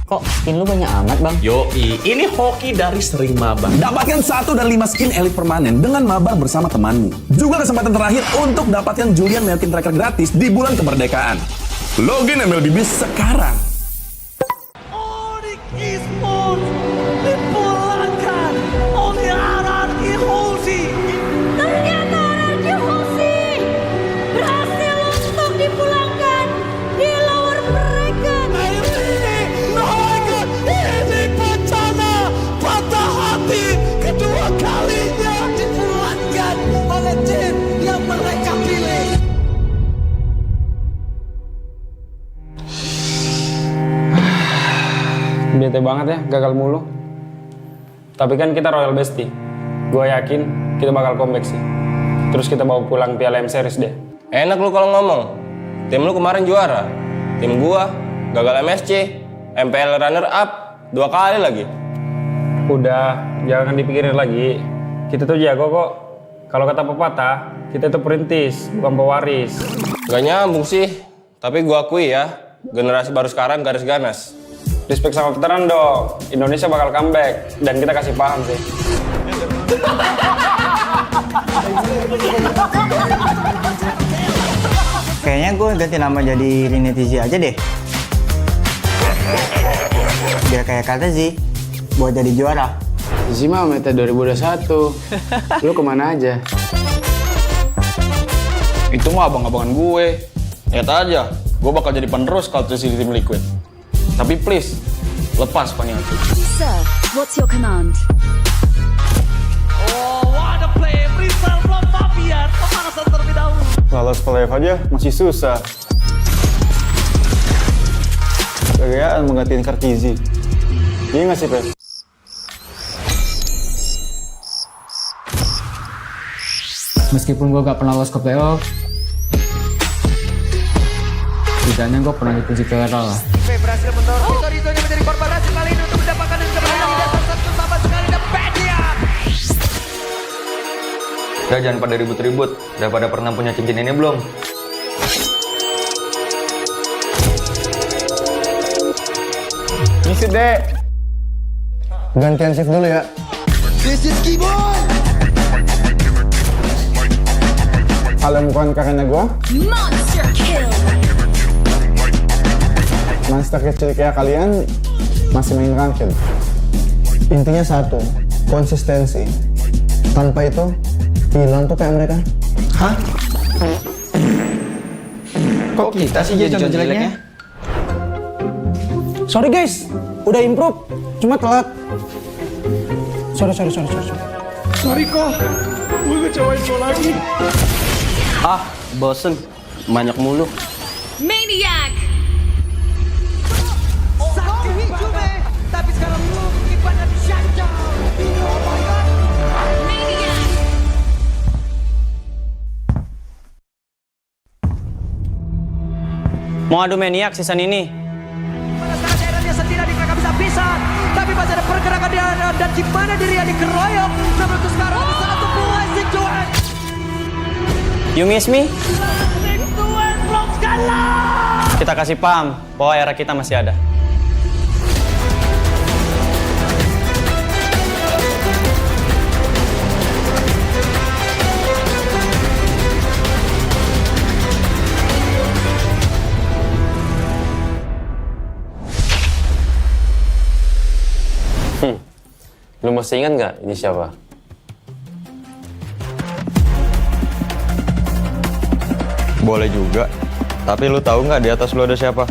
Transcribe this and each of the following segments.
Kok skin lu banyak amat, Bang? Yoi, ini hoki dari sering mabar. Dapatkan 1 dan 5 skin elit permanen dengan mabar bersama temanmu. Juga kesempatan terakhir untuk dapatkan Julian Melkin Tracker gratis di bulan kemerdekaan. Login MPL ID sekarang. Dipulangkan oleh anarki Hoshi. Ternyata anarki Hoshi berhasil untuk dipulangkan di lower bracket. Ini bencana patah hati kedua kalinya dipulangkan oleh tim yang mereka pilih. Bete banget ya, gagal mulu. Tapi kan kita Royal Bestie. Gue yakin kita bakal comeback sih. Terus kita bawa pulang Piala M Series deh. Enak lu kalau ngomong. Tim lu kemarin juara. Tim gua gagal MSC, MPL runner up 2 kali lagi. Udah, jangan dipikirin lagi. Kita tuh jago kok. Kalau kata pepatah, kita tuh perintis, bukan pewaris. Gak nyambung sih. Tapi gua akui ya, generasi baru sekarang garis ganas. Respect sama veteran dong. Indonesia bakal comeback dan kita kasih paham sih. Kayaknya gue ganti nama jadi Rinetizi aja deh. Biar kayak kata sih, buat jadi juara. Zima meta 2021. Lu kemana aja? Itu mah abang-abangan gue. Lihat aja, gue bakal jadi penerus kalau terus di tim Liquid. Tapi please, lepas Paniati. Sir, what's your command? Oh, what a play! Rizal from Mafia. Pemanasan terlebih dahulu. Lolos playoff aja masih susah. Gayaan menggantiin Kartizi. Iya nggak sih, Pep? Meskipun gue gak pernah lolos ke playoff, setidaknya gue pernah dikunci ke era lah. Berhasil mendorong Torito-nya menjadi korban hasil kali ini untuk mendapatkan yang kemenangan di dasar satu sama sekali dan Pedian. Udah jangan pada ribut-ribut, udah pada pernah punya cincin ini belum? Misi dek. Gantian shift dulu ya. This is Keyboard. Kalian bukan karena gue, Monster kill. monster kecil kayak kalian masih main ranked. Intinya satu, konsistensi. Tanpa itu, hilang tuh kayak mereka. Hah? Kok kita sih jadi contoh jeleknya? Sorry guys, udah improve, cuma telat. Sorry. Sorry kok, gue ngecewain lo lagi. Ah, bosen. Banyak mulu. Maniac. Sakti Hijume, tapi sekarang lu ibadah di Shanja. Oh my god. Maniac. Mau adu maniak season ini? Pada saat daerahnya sendiri mereka bisa pisan, tapi masih ada pergerakan di area dan di mana dirinya dikeroyok. Namun untuk sekarang ada satu buah situasi. You miss me? Situasi belum skala. Kita kasih paham bahwa era kita masih ada. Lu masih ingat nggak ini siapa? Boleh juga. Tapi lu tahu nggak di atas lu ada siapa?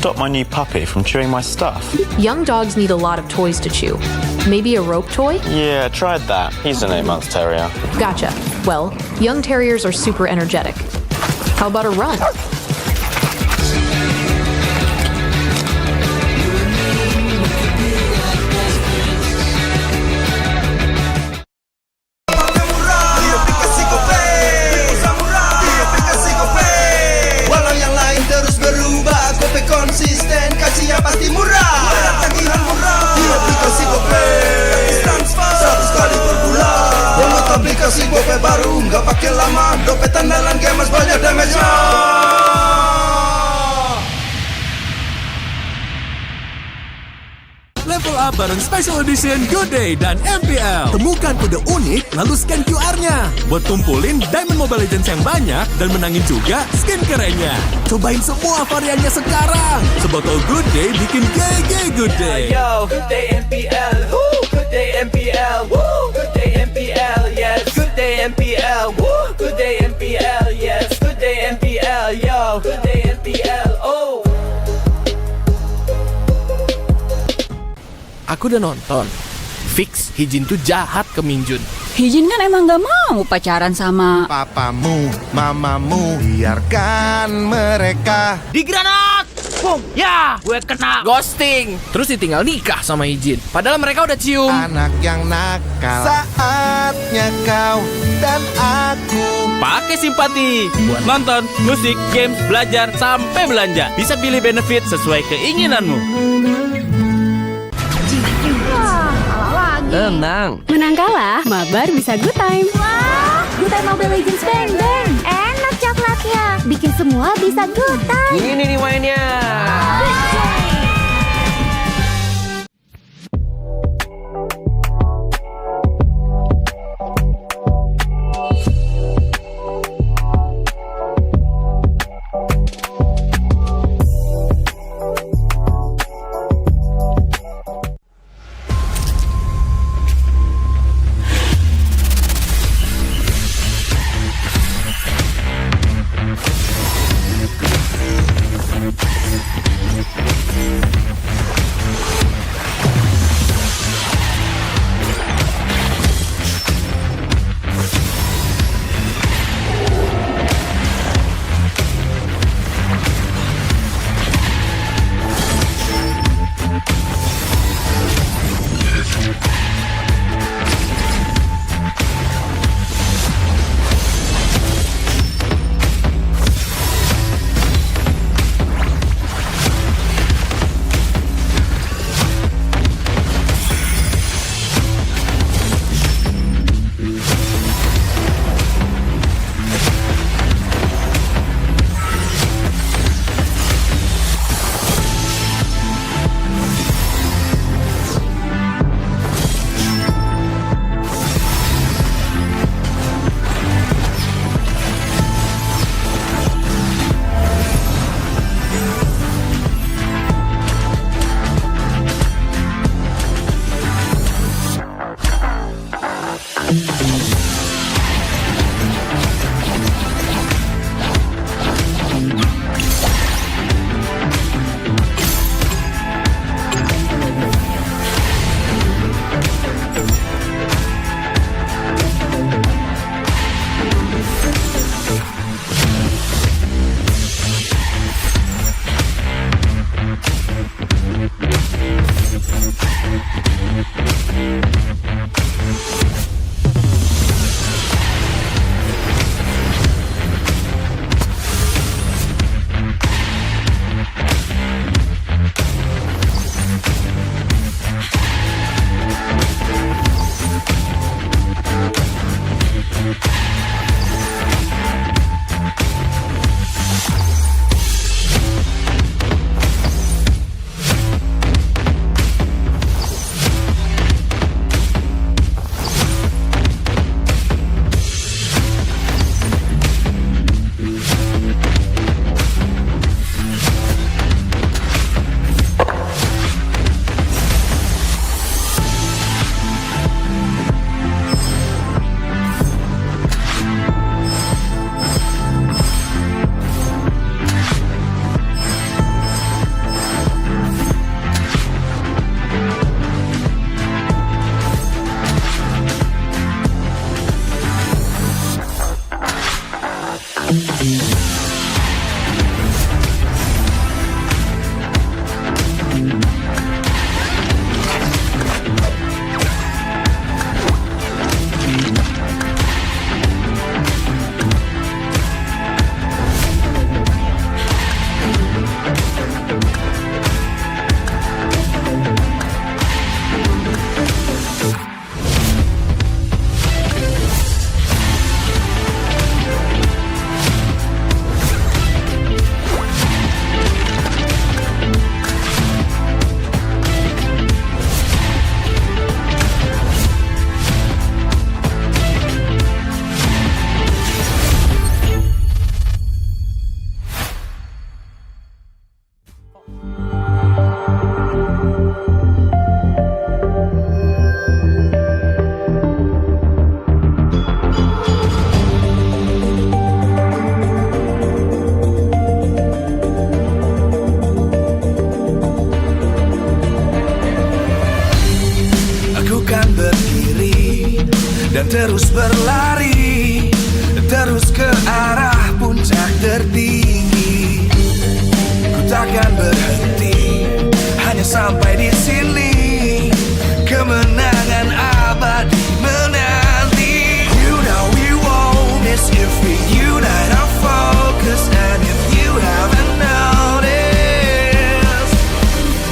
stop my new puppy from chewing my stuff. Young dogs need a lot of toys to chew. Maybe a rope toy? Yeah, tried that. He's an 8-month terrier. Gotcha. Well, young terriers are super energetic. How about a run? Walau yang lain terus berubah, Gope konsisten, kasihnya pasti murah. Tagihan murah, di aplikasi Gope. Transfer 100 kali per bulan. Download aplikasi Gope baru, nggak pakai lama. Dompet andalan gamers banyak damage-nya. Level up bareng Special Edition Good Day dan MPL. Temukan kode unik, lalu scan QR-nya. Buat kumpulin Diamond Mobile Legends yang banyak dan menangin juga skin kerennya. Cobain semua variannya sekarang. Sebotol Good Day bikin GG Good Day. Yo, Good Day MPL, Good Day MPL, Good Day MPL, yes. Good Day MPL, Good Day MPL, yes. Good Day MPL, yo. Good Day MPL, oh. Aku udah nonton. Fix, Hijin tuh jahat ke Minjun. Hijin kan emang gak mau pacaran sama papamu, mamamu, biarkan mereka Di granat! Boom! Ya, gue kena ghosting. Terus ditinggal nikah sama Hijin. Padahal mereka udah cium. anak yang nakal. Saatnya kau dan aku Pakai simpati buat nonton, musik, games, belajar, sampai belanja. Bisa pilih benefit sesuai keinginanmu. Tenang. Menang kalah, mabar bisa good time. Wah, good time Mobile Legends Bang Bang. Enak coklatnya, bikin semua bisa good time. Ini nih mainnya. dan terus berlari, terus ke arah puncak tertinggi. Ku takkan berhenti, hanya sampai di sini. Kemenangan abadi menanti. You know we won't miss if we unite our focus. And if you haven't noticed,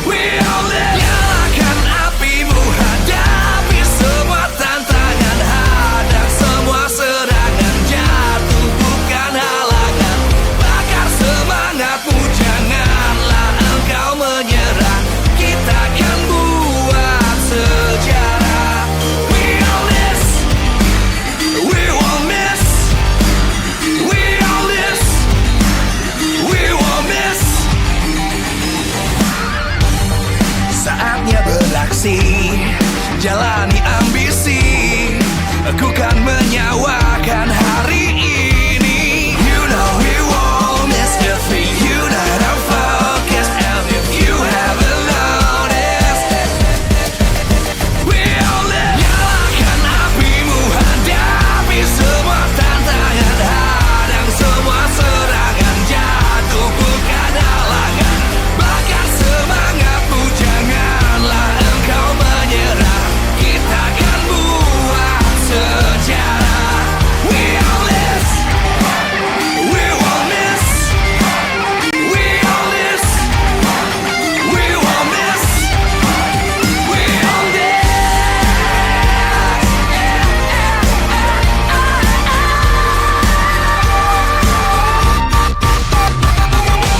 we all live. Nyalakan apimu, hadapi semua tantangan, hadang semua serangan, jatuh bukan halangan. Bakar semangatmu, janganlah engkau menyerah. Kita akan buat sejarah. We all this, we won't miss. We all this, we won't miss. Saatnya beraksi, jalani ambisi. Aku kan menyawakan hari ini. You know we won't miss if we unite our focus. And if you haven't noticed, we all live. Nyalakan apimu, hadapi semua tantangan, hadang semua serangan, jatuh bukan halangan. Bakar semangatmu, janganlah engkau menyerah. Kita akan buat sejarah. We all this, we won't miss. We all this, we won't miss. We all this.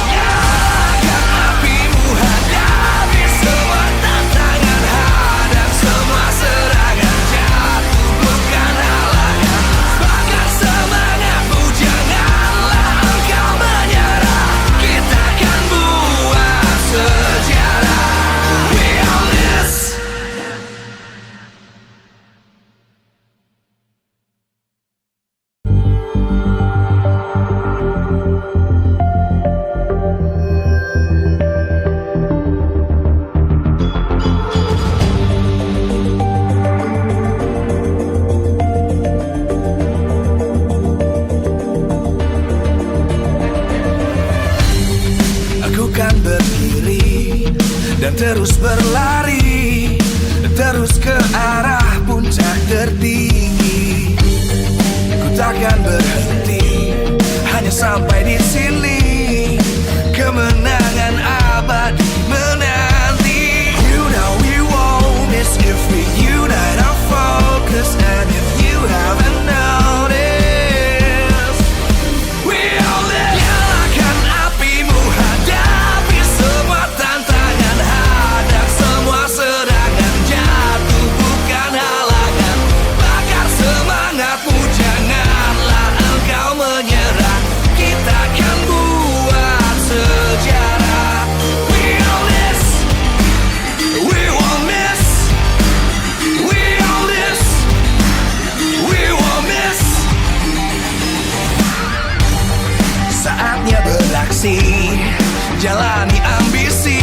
Nyalakan apimu, hadapi semua tantangan, hadang semua serangan, jatuh bukan halangan. Bakar semangatmu, janganlah engkau menyerah. Kita akan buat sejarah. We all this. Aku kan berdiri dan terus berlari, terus ke arah puncak tertinggi. Ku takkan berhenti, hanya sampai di sini. Kemenangan abadi menanti. You know we won't miss if we unite our focus. And if you haven't noticed, we all live. Nyalakan apimu, hadapi semua tantangan, hadang semua serangan, jatuh bukan halangan. Bakar semangatmu, janganlah engkau menyerah. Kita akan buat sejarah. We all this, we won't miss. We all this, we won't miss. Saatnya beraksi, jalani ambisi.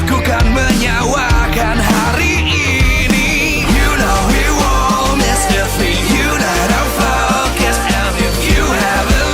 Aku kan menyawakan hari ini. You know we won't miss if we unite our focus. And if you haven't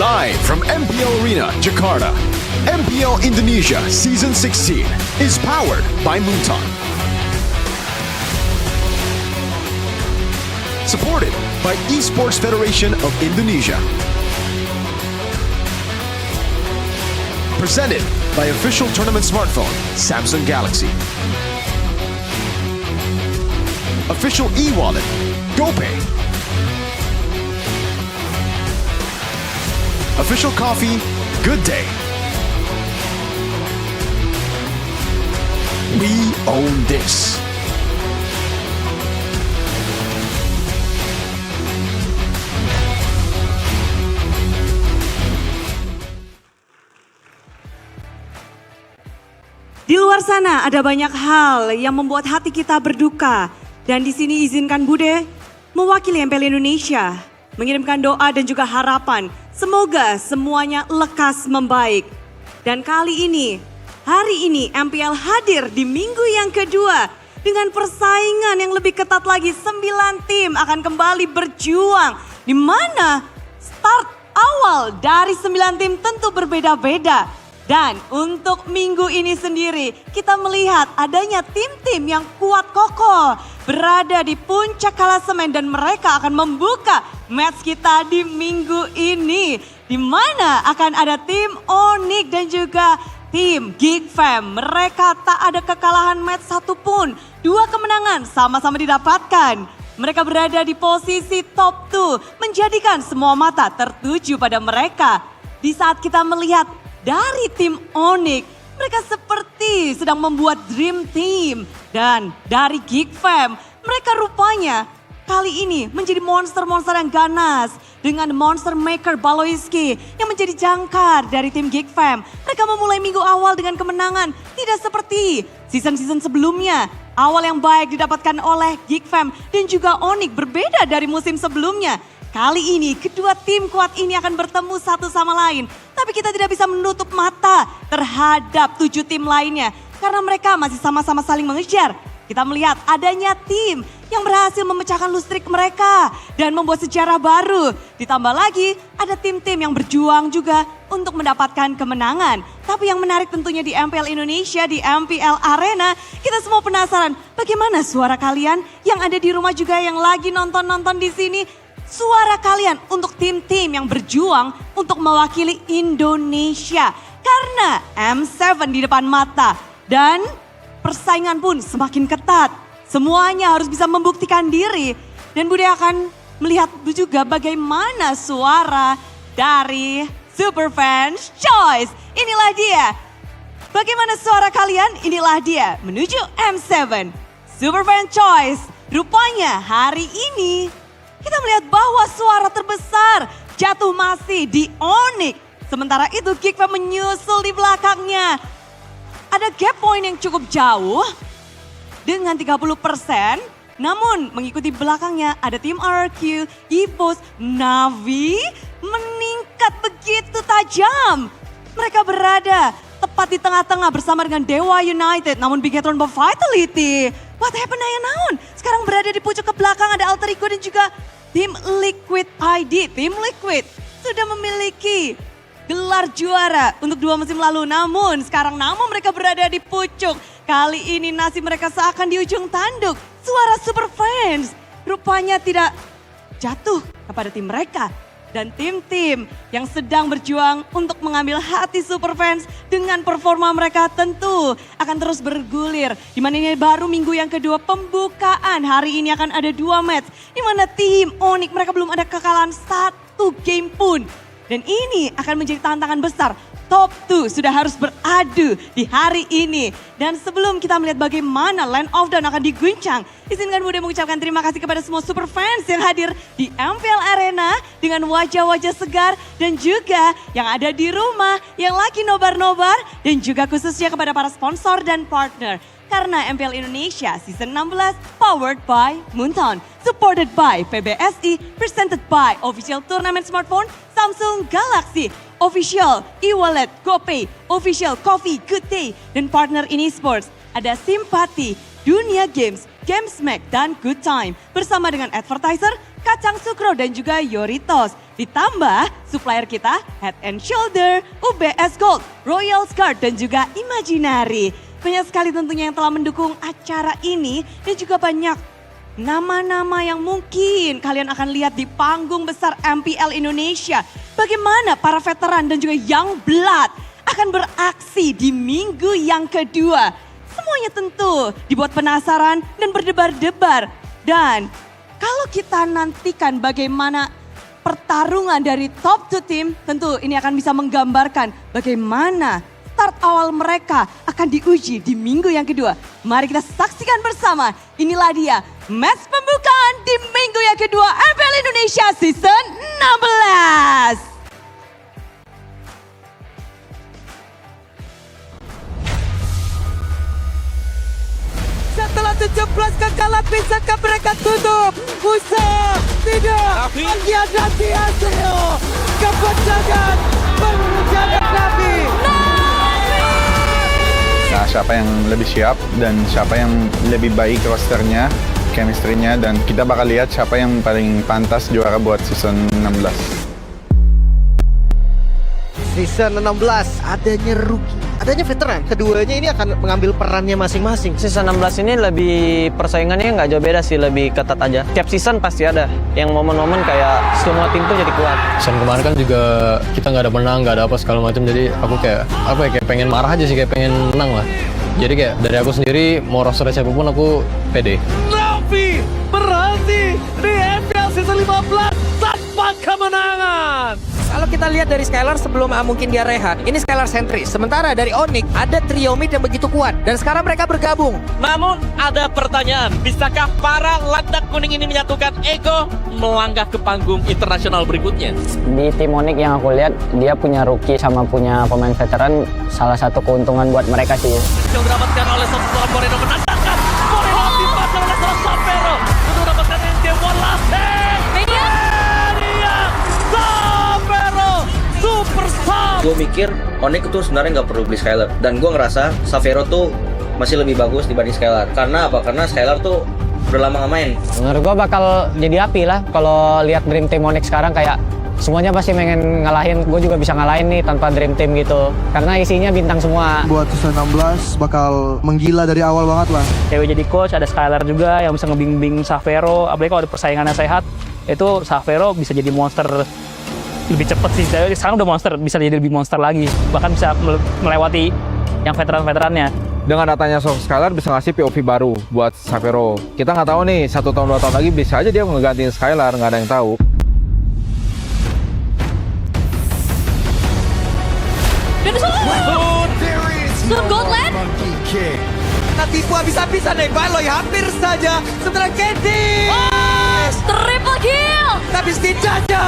Live from MPL Arena, Jakarta, MPL Indonesia Season 16 is powered by Munton. Supported by Esports Federation of Indonesia. Presented by official tournament smartphone, Samsung Galaxy. Official e-wallet, GoPay. Official coffee, Good Day. We own this. Di luar sana ada banyak hal yang membuat hati kita berduka. Dan di sini izinkan Bude mewakili MPL Indonesia mengirimkan doa dan juga harapan. Semoga semuanya lekas membaik. Dan kali ini, hari ini MPL hadir di minggu yang kedua dengan persaingan yang lebih ketat lagi. 9 tim akan kembali berjuang. Di mana start awal dari 9 tim tentu berbeda-beda. Dan untuk minggu ini sendiri kita melihat adanya tim-tim yang kuat kokoh berada di puncak klasemen dan mereka akan membuka match kita di minggu ini. Di mana akan ada tim Onyx dan juga tim Geek Fam. Mereka tak ada kekalahan match satupun. 2 kemenangan sama-sama didapatkan. Mereka berada di posisi top 2 menjadikan semua mata tertuju pada mereka. Di saat kita melihat dari tim Onyx, mereka seperti sedang membuat dream team. Dan dari Geek Fam, mereka rupanya kali ini menjadi monster-monster yang ganas. Dengan Monster Maker Baloiski yang menjadi jangkar dari tim Geek Fam. Mereka memulai minggu awal dengan kemenangan. Tidak seperti season-season sebelumnya. Awal yang baik didapatkan oleh Geek Fam dan juga Onyx berbeda dari musim sebelumnya. Kali ini kedua tim kuat ini akan bertemu satu sama lain. Tapi kita tidak bisa menutup mata terhadap 7 tim lainnya. Karena mereka masih sama-sama saling mengejar. Kita melihat adanya tim yang berhasil memecahkan lustrik mereka dan membuat sejarah baru. Ditambah lagi ada tim-tim yang berjuang juga untuk mendapatkan kemenangan. Tapi yang menarik tentunya di MPL Indonesia, di MPL Arena, kita semua penasaran bagaimana suara kalian yang ada di rumah juga yang lagi nonton-nonton di sini. Suara kalian untuk tim-tim yang berjuang untuk mewakili Indonesia. Karena M7 di depan mata dan persaingan pun semakin ketat. Semuanya harus bisa membuktikan diri. Dan Bude akan melihat juga bagaimana suara dari Superfans Choice. Inilah dia. Bagaimana suara kalian? Inilah dia menuju M7. Superfans Choice. Rupanya hari ini kita melihat bahwa suara terbesar jatuh masih di Onyx. Sementara itu Geek Fam menyusul di belakangnya. Ada gap point yang cukup jauh dengan 30%. Namun mengikuti belakangnya ada tim RQ, Epos, Navi meningkat begitu tajam. Mereka berada tepat di tengah-tengah bersama dengan Dewa United. Namun Bigetron Vitality. What happened Ayah Naon? Sekarang berada di pucuk ke belakang ada Alter Ego dan juga tim Liquid ID. Tim Liquid sudah memiliki gelar juara untuk 2 musim lalu. Namun sekarang mereka berada di pucuk. Kali ini nasib mereka seakan di ujung tanduk. Suara Superfans rupanya tidak jatuh kepada tim mereka. Dan tim-tim yang sedang berjuang untuk mengambil hati Superfans dengan performa mereka tentu akan terus bergulir. Di mana ini baru minggu yang kedua pembukaan. Hari ini akan ada 2 match. Di mana tim Onyx mereka belum ada kekalahan 1 game pun. Dan ini akan menjadi tantangan besar. Top 2 sudah harus beradu di hari ini. Dan sebelum kita melihat bagaimana Land of Dawn akan diguncang, izinkan Bude mengucapkan terima kasih kepada semua Superfans yang hadir di MPL Arena dengan wajah-wajah segar dan juga yang ada di rumah yang lagi nobar-nobar dan juga khususnya kepada para sponsor dan partner. Karena MPL Indonesia Season 16 powered by Munton, supported by PBSI, presented by Official Tournament Smartphone, Samsung Galaxy, Official e-wallet, GoPay, Official Coffee, Good Day, dan partner in esports. Ada Simpati, Dunia Games, Gamesmack, dan Good Time. Bersama dengan advertiser Kacang Sukro dan juga Yoritos. Ditambah supplier kita Head and Shoulder, UBS Gold, Royal Guard dan juga Imaginary. Banyak sekali tentunya yang telah mendukung acara ini dan juga banyak nama-nama yang mungkin kalian akan lihat di panggung besar MPL Indonesia. Bagaimana para veteran dan juga young blood akan beraksi di minggu yang kedua. Semuanya tentu dibuat penasaran dan berdebar-debar. Dan kalau kita nantikan bagaimana pertarungan dari top 2 tim, tentu ini akan bisa menggambarkan bagaimana start awal mereka akan diuji di minggu yang kedua. Mari kita saksikan bersama. Inilah dia match pembukaan di minggu yang kedua MPL Indonesia Season 16. Setelah 17 kekalan bisakah mereka tutup? Musa tidak. Mengkhianati hasil. Kepencangan menjadi Nabi. Nah, siapa yang lebih siap dan siapa yang lebih baik rosternya, chemistry-nya, dan kita bakal lihat siapa yang paling pantas juara buat season 16. Season 16 adanya rookie, adanya veteran. Keduanya ini akan mengambil perannya masing-masing. Season 16 ini lebih persaingannya nggak jauh beda sih, lebih ketat aja. Tiap season pasti ada yang momen-momen kayak semua tim tuh jadi kuat. Season kemarin kan juga kita nggak ada menang, nggak ada apa segala macam. Jadi aku kayak apa ya, kayak pengen marah aja sih, kayak pengen menang lah. Jadi kayak dari aku sendiri mau roster siapapun aku pede. Navi berhasil di MPL Season 15 tanpa kemenangan. Kalau kita lihat dari Skylar sebelum mungkin dia rehat, ini Skylar sentris. Sementara dari Onyx ada trio mid yang begitu kuat. Dan sekarang mereka bergabung. Namun ada pertanyaan, bisakah para landak kuning ini menyatukan ego melangkah ke panggung internasional berikutnya? Di tim Onyx yang aku lihat, dia punya rookie sama punya pemain veteran, salah satu keuntungan buat mereka sih. Yang didapatkan oleh seorang Moreno menantangkan. Moreno dibaca oleh seorang Sapero untuk mendapatkan game one last hit. Media Sapero superstar. Gue mikir Onyx itu sebenarnya nggak perlu beli Skylar, dan gue ngerasa Savero tuh masih lebih bagus dibanding Skylar. Karena apa? Karena Skylar tuh udah lama nggak main. Menurut gue bakal jadi api lah kalau lihat Dream Team Onyx sekarang, kayak semuanya pasti pengen ngalahin. Gue juga bisa ngalahin nih tanpa Dream Team gitu, karena isinya bintang semua. Buat season 16 bakal menggila dari awal banget lah. Dewi jadi coach, ada Skylar juga yang bisa ngebimbing Savero. Apalagi kalau ada persaingannya sehat, itu Savero bisa jadi monster lebih cepat sih. Sekarang udah monster, bisa jadi lebih monster lagi. Bahkan bisa melewati yang veteran-veterannya. Dengan datanya Skylar bisa ngasih POV baru buat Savero. Kita nggak tahu nih, 1 tahun 2 tahun lagi bisa aja dia ngegantiin Skylar, nggak ada yang tahu. Gauntlet. Tipu habis-habisan nih, Baloy hampir saja. Sementara Candy. Triple kill. Tapi setidaknya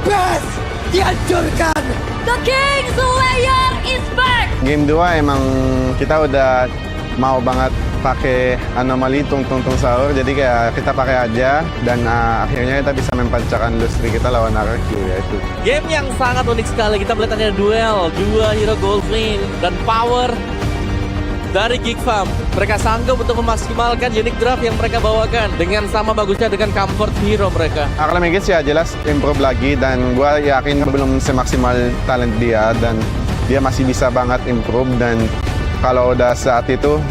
Best dihancurkan. The King Slayer is back. Game 2 emang kita udah mau banget pakai anomali tung-tung-tung sahur, jadi kayak kita pakai aja, dan akhirnya kita bisa mempancarkan lustri kita lawan RQ, yaitu Game yang sangat unik sekali. Kita melihat ada duel dua hero Goldflame dan power dari Geek Farm. Mereka sanggup untuk memaksimalkan unique draft yang mereka bawakan dengan sama bagusnya dengan comfort hero mereka. Aklamegis ya jelas improve lagi, dan gue yakin belum semaksimal talent dia, dan dia masih bisa banget improve, dan kalau udah saat itu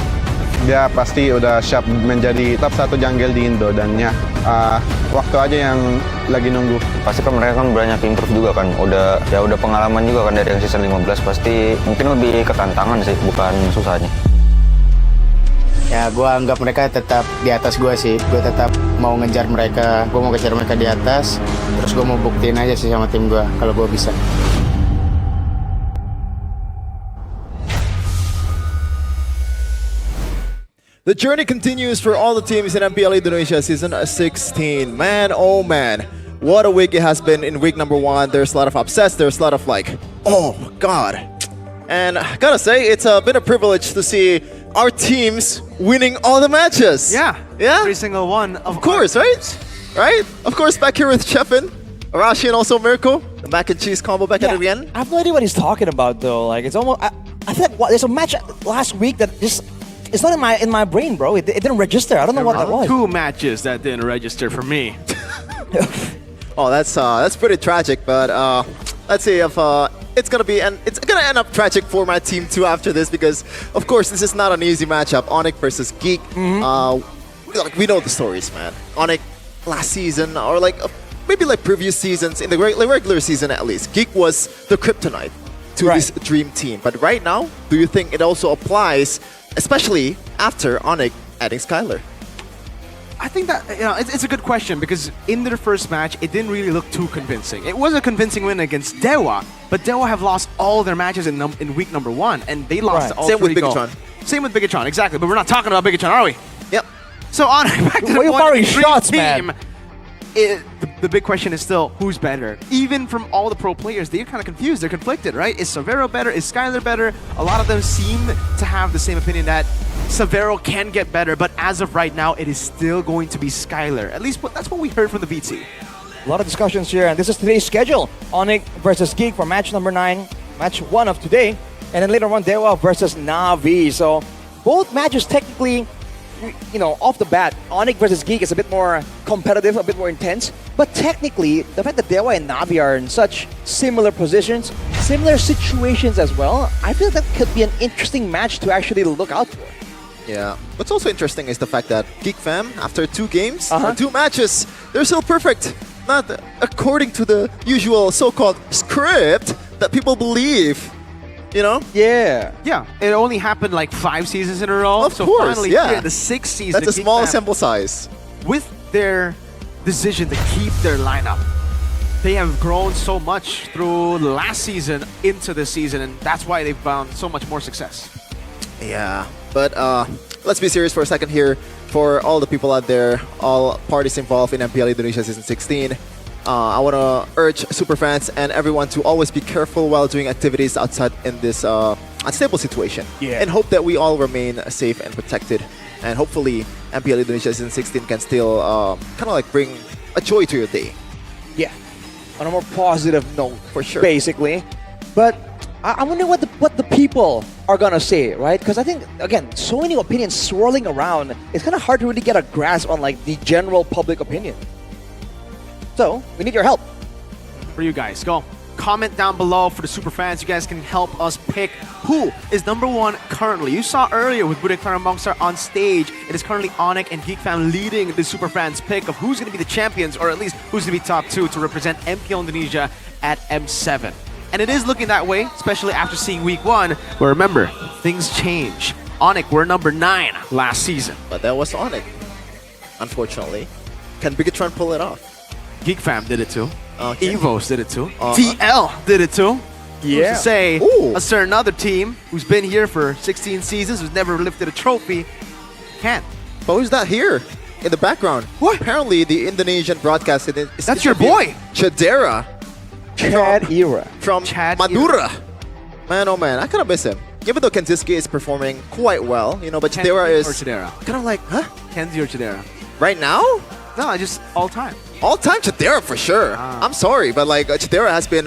dia pasti udah siap menjadi top 1 jungle di Indo, dan ya waktu aja yang lagi nunggu. Pasti kan mereka kan banyak improve juga kan, udah pengalaman juga kan dari yang season 15, pasti mungkin lebih ketantangan sih, bukan susahnya. Ya gue anggap mereka tetap di atas gue sih. Gue tetap mau ngejar mereka. Gue mau kejar mereka di atas. Terus gue mau buktiin aja sih sama tim gue kalau gue bisa. The journey continues for all the teams in MPL Indonesia Season 16. Man, oh man. What a week it has been in week number 1. There's a lot of upsets. There's a lot of like, oh God. And I gotta say, it's been a privilege to see our teams winning all the matches. Yeah. Yeah? Every single one. Of course, right? Right? Of course, back here with Chefin, Arashi, and also Mirko. The mac and cheese combo back at it again. I have no idea what he's talking about though. Like it's almost. I feel like there's a match last week that just. It's not in my brain, bro. It didn't register. I don't know what that was. 2 matches that didn't register for me. Oh, that's pretty tragic. But let's see if it's gonna end up tragic for my team too after this, because of course this is not an easy matchup. Onyx versus Geek. We know the stories, man. Onyx last season, or maybe previous seasons, in the regular season at least, Geek was the kryptonite to this dream team. But right now, do you think it also applies, especially after Onyx adding Skylar? I think that it's a good question, because in their first match, it didn't really look too convincing. It was a convincing win against Dewa, but Dewa have lost all their matches in week number 1, and they lost all Same with 3 goals. Bigatron. Same with Bigatron, exactly. But we're not talking about Bigatron, are we? Yep. So on back to the Why are you point firing of the shots, dream man? team, the big question is still, who's better? Even from all the pro players, they're kind of confused. They're conflicted, right? Is Savero better? Is Skylar better? A lot of them seem to have the same opinion that Savero can get better, but as of right now, it is still going to be Skylar. At least that's what we heard from the VT. A lot of discussions here, and this is today's schedule. Onyx versus Geek for match number 9, match 1 of today. And then later on, Dewa versus Navi. So both matches technically, off the bat, Onyx versus Geek is a bit more competitive, a bit more intense. But technically, the fact that Dewa and Navi are in such similar positions, similar situations as well, I feel that could be an interesting match to actually look out for. Yeah. What's also interesting is the fact that Geek Fam, after 2 games, or 2 matches, they're still perfect. Not according to the usual so-called script that people believe. Yeah. It only happened 5 seasons in a row. Of course, finally, yeah. here, the 6th season. That's a Geek small Fam, sample size. With their decision to keep their lineup, they have grown so much through the last season into this season, and that's why they've found so much more success. Yeah, but let's be serious for a second here. For all the people out there, all parties involved in MPL Indonesia Season 16, I want to urge superfans and everyone to always be careful while doing activities outside in this unstable situation. Yeah. And hope that we all remain safe and protected. And hopefully, MPL Indonesia Season 16 can still bring a joy to your day. Yeah, on a more positive note, for sure. Basically, but I wonder what the people are gonna say, right? Because I think, again, so many opinions swirling around. It's kind of hard to really get a grasp on the general public opinion. So we need your help. For you guys, go comment down below for the super fans. You guys can help us pick who is #1 currently. You saw earlier with Budek and Monkstar on stage. It is currently Onyx and Geek Fam leading the super fans pick of who's going to be the champions, or at least who's going to be top 2 to represent MPL Indonesia at M7. And it is looking that way, especially after seeing week 1, where remember, things change. Onyx were number 9 last season. But that was Onyx, unfortunately. Can Bigatron pull it off? Geek Fam did it too. Okay. Evos did it too. TL did it too. Yeah. Who's to say a certain other team who's been here for 16 seasons, who's never lifted a trophy, can't. But who's that here in the background? What? Apparently, the Indonesian broadcast is That's your boy. Chadera. Chad Era. From Madura. Man, oh man, I kind of miss him. Even though Kenziski is performing quite well, but Chadera is kind of like, huh? Kenzie or Chadera? Right now? No, just all time. All time Chadera for sure. I'm sorry, but Chadera has been,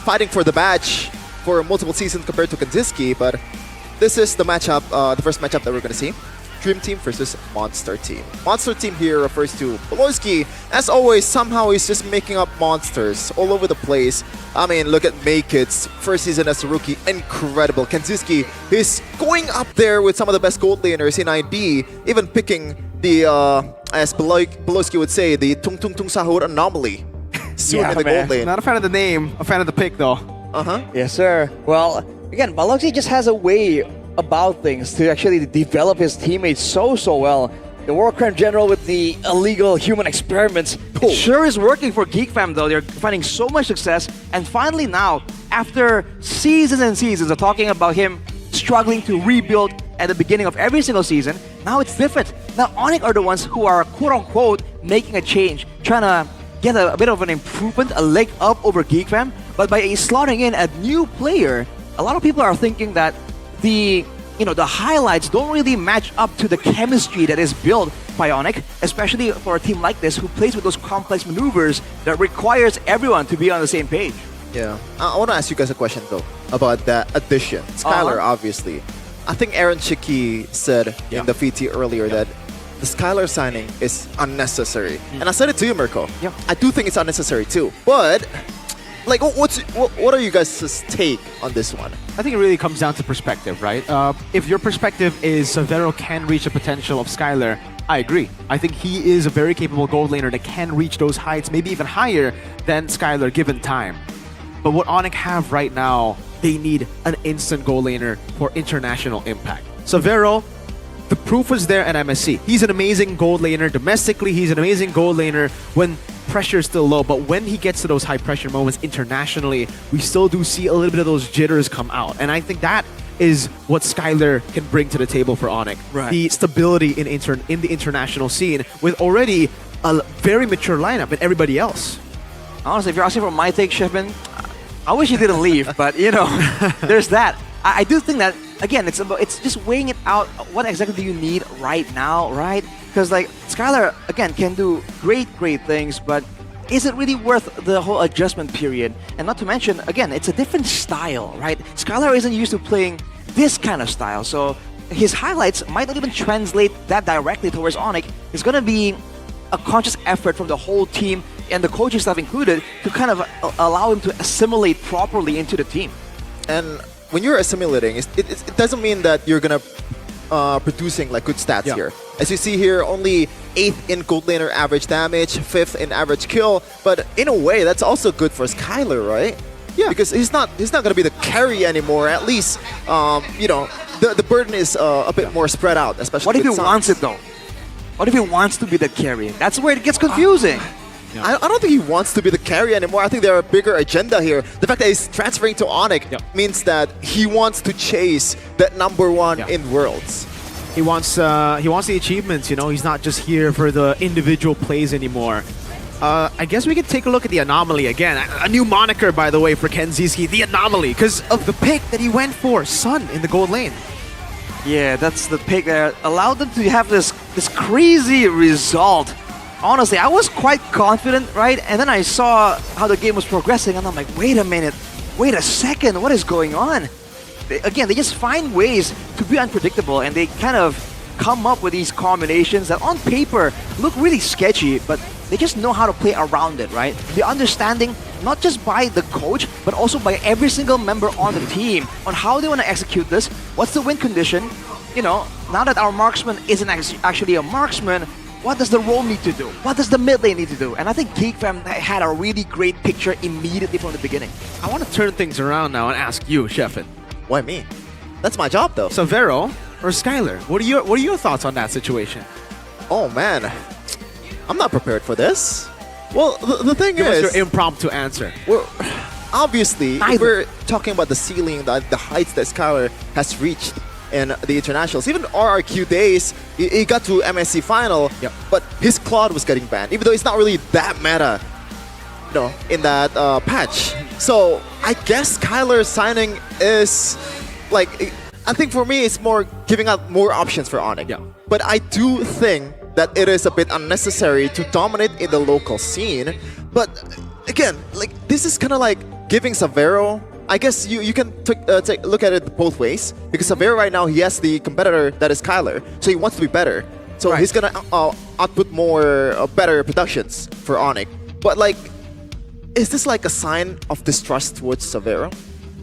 fighting for the badge for multiple seasons compared to Kenziski. But this is the matchup, the first matchup that we're gonna see. Dream Team versus Monster Team. Monster Team here refers to Polowski. As always, somehow he's just making up monsters all over the place. I mean, look at Maykid's first season as a rookie. Incredible. Kenziski is going up there with some of the best gold laners in ID, even picking the, as Polowski would say, the Tung Tung Tung Sahur anomaly. Soon in the gold lane. Not a fan of the name, a fan of the pick though. Yes, sir. Well, again, Baloxi just has a way about things to actually develop his teammates so well. The World Crime General with the illegal human experiments it sure is working for Geek Fam though. They're finding so much success, and finally now, after seasons and seasons of talking about him struggling to rebuild at the beginning of every single season, now it's different. Now Onyx are the ones who are quote-unquote making a change, trying to get a bit of an improvement, a leg up over Geek Fam, but by slotting in a new player, a lot of people are thinking that the highlights don't really match up to the chemistry that is built by Onyx, especially for a team like this who plays with those complex maneuvers that requires everyone to be on the same page. Yeah. I want to ask you guys a question though about that addition. Skylar, obviously. I think Aaron Chicky said in the VT earlier that the Skylar signing is unnecessary. And I said it to you, Mirko. Yep. I do think it's unnecessary too. But like, what are you guys' take on this one? I think it really comes down to perspective, right? If your perspective is Savero can reach the potential of Skylar, I agree. I think he is a very capable gold laner that can reach those heights, maybe even higher than Skylar given time. But what Onyx have right now, they need an instant gold laner for international impact. Savero, the proof was there at MSC. He's an amazing gold laner. Domestically, he's an amazing gold laner when pressure is still low. But when he gets to those high pressure moments internationally, we still do see a little bit of those jitters come out. And I think that is what Skylar can bring to the table for Onyx. Right. The stability in the international scene with already a very mature lineup and everybody else. Honestly, if you're asking for my take, Shepin, I wish you didn't leave, but you know, there's that. I do think that, again, it's just weighing it out. What exactly do you need right now, right? Because like Skylar, again, can do great things, but is it really worth the whole adjustment period? And not to mention, again, it's a different style, right? Skylar isn't used to playing this kind of style, so his highlights might not even translate that directly towards Onyx. It's going to be a conscious effort from the whole team and the coaching staff included to kind of allow him to assimilate properly into the team. And when you're assimilating, it doesn't mean that you're gonna producing like good stats here. As you see here, only 8th in gold laner average damage, 5th in average kill. But in a way, that's also good for Skylar, right? Yeah. Because he's not gonna be the carry anymore. At least, you know, the burden is a bit more spread out, especially. What if he with wants it though? What if he wants to be the carry? That's where it gets confusing. I don't think he wants to be the carry anymore. I think there are a bigger agenda here. The fact that he's transferring to Onyx means that he wants to chase that #1 in Worlds. He wants the achievements, you know. He's not just here for the individual plays anymore. I guess we could take a look at the Anomaly again. A new moniker, by the way, for Ken Zieski, the Anomaly, because of the pick that he went for, Sun in the gold lane. Yeah, that's the pick that allowed them to have this crazy result. Honestly, I was quite confident, right? And then I saw how the game was progressing, and I'm like, wait a minute, wait a second, what is going on? They just find ways to be unpredictable, and they kind of come up with these combinations that on paper look really sketchy, but they just know how to play around it, right? The understanding, not just by the coach, but also by every single member on the team on how they want to execute this, what's the win condition, you know, now that our marksman isn't actually a marksman, what does the role need to do? What does the mid lane need to do? And I think GeekFam had a really great picture immediately from the beginning. I want to turn things around now and ask you, Shepin. Why me? That's my job, though. Savero or Skylar? What are your thoughts on that situation? Oh man, I'm not prepared for this. Well, the thing Give is, us your impromptu answer. Well, obviously, if we're talking about the ceiling, the heights that Skylar has reached in the internationals, even RRQ days, he got to MSC final, but his Claude was getting banned, even though it's not really that meta, you know, in that patch. So I guess Skylar signing is like, I think for me it's more giving out more options for Onyx. But I do think that it is a bit unnecessary to dominate in the local scene. But again, like this is kind of like giving Savero. I guess you can take a look at it both ways, because Savero right now, he has the competitor that is Skylar, so he wants to be better. So he's gonna output more better productions for Onyx. But like, is this like a sign of distrust towards Savero?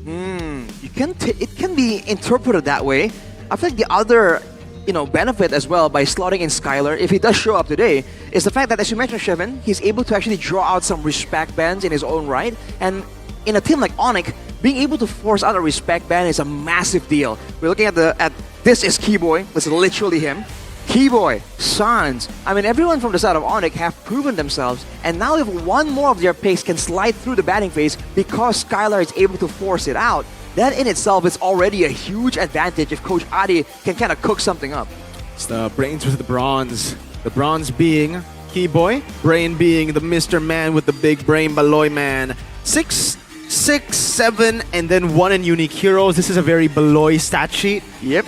It can be interpreted that way. I think the other, you know, benefit as well by slotting in Skylar, if he does show up today, is the fact that, as you mentioned, Shevin, he's able to actually draw out some respect bans in his own right. And in a team like Onyx, being able to force out a respect ban is a massive deal. We're looking at this is Keyboy. This is literally him. Keyboy, Sans. I mean, everyone from the side of Onyx have proven themselves, and now if one more of their picks can slide through the batting phase because Skylar is able to force it out, that in itself is already a huge advantage if Coach Adi can kind of cook something up. It's the brains versus the bronze. The bronze being Keyboy, brain being the Mr. Man with the big brain, Baloy Man. 6, 7, and then 1 in unique heroes. This is a very Baloy stat sheet. Yep.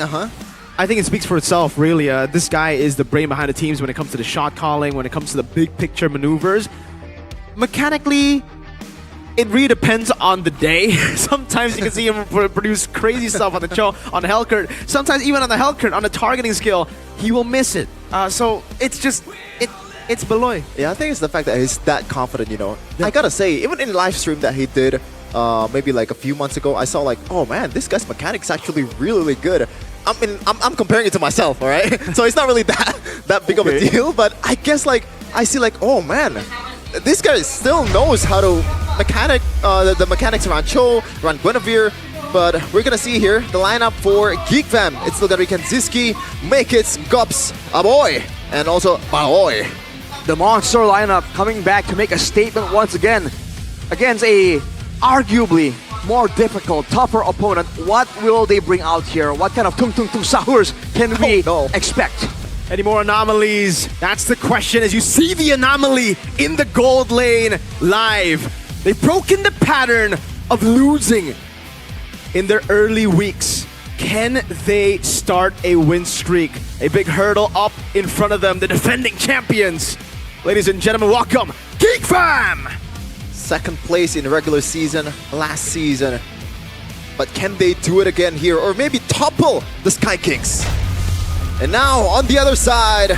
I think it speaks for itself, really. This guy is the brain behind the teams when it comes to the shot calling, when it comes to the big picture maneuvers. Mechanically, it really depends on the day. Sometimes you can see him produce crazy stuff on the Hellcurt. Sometimes even on the Hellcurt, on the targeting skill, he will miss it. So it's just it's Beloy. Yeah, I think it's the fact that he's that confident, you know. I gotta say, even in live stream that he did maybe like a few months ago, I saw like, oh man, this guy's mechanics actually really good. I'm comparing it to myself, all right? So it's not really that big of a deal, but I guess like I see like, oh man, this guy still knows how to the mechanics around Cho, around Guinevere. But we're gonna see here the lineup for Geek Fam. It's still gonna be Kenziski, Makits, Gops, Aboy, and also Baoy. The monster lineup coming back to make a statement once again against a arguably more difficult, tougher opponent. What will they bring out here? What kind of tung tung tung sahurs can we expect? Any more anomalies? That's the question. As you see the anomaly in the gold lane live, they've broken the pattern of losing in their early weeks. Can they start a win streak? A big hurdle up in front of them, the defending champions. Ladies and gentlemen, welcome, Geek Fam! Second place in regular season last season. But can they do it again here? Or maybe topple the Sky Kings? And now on the other side,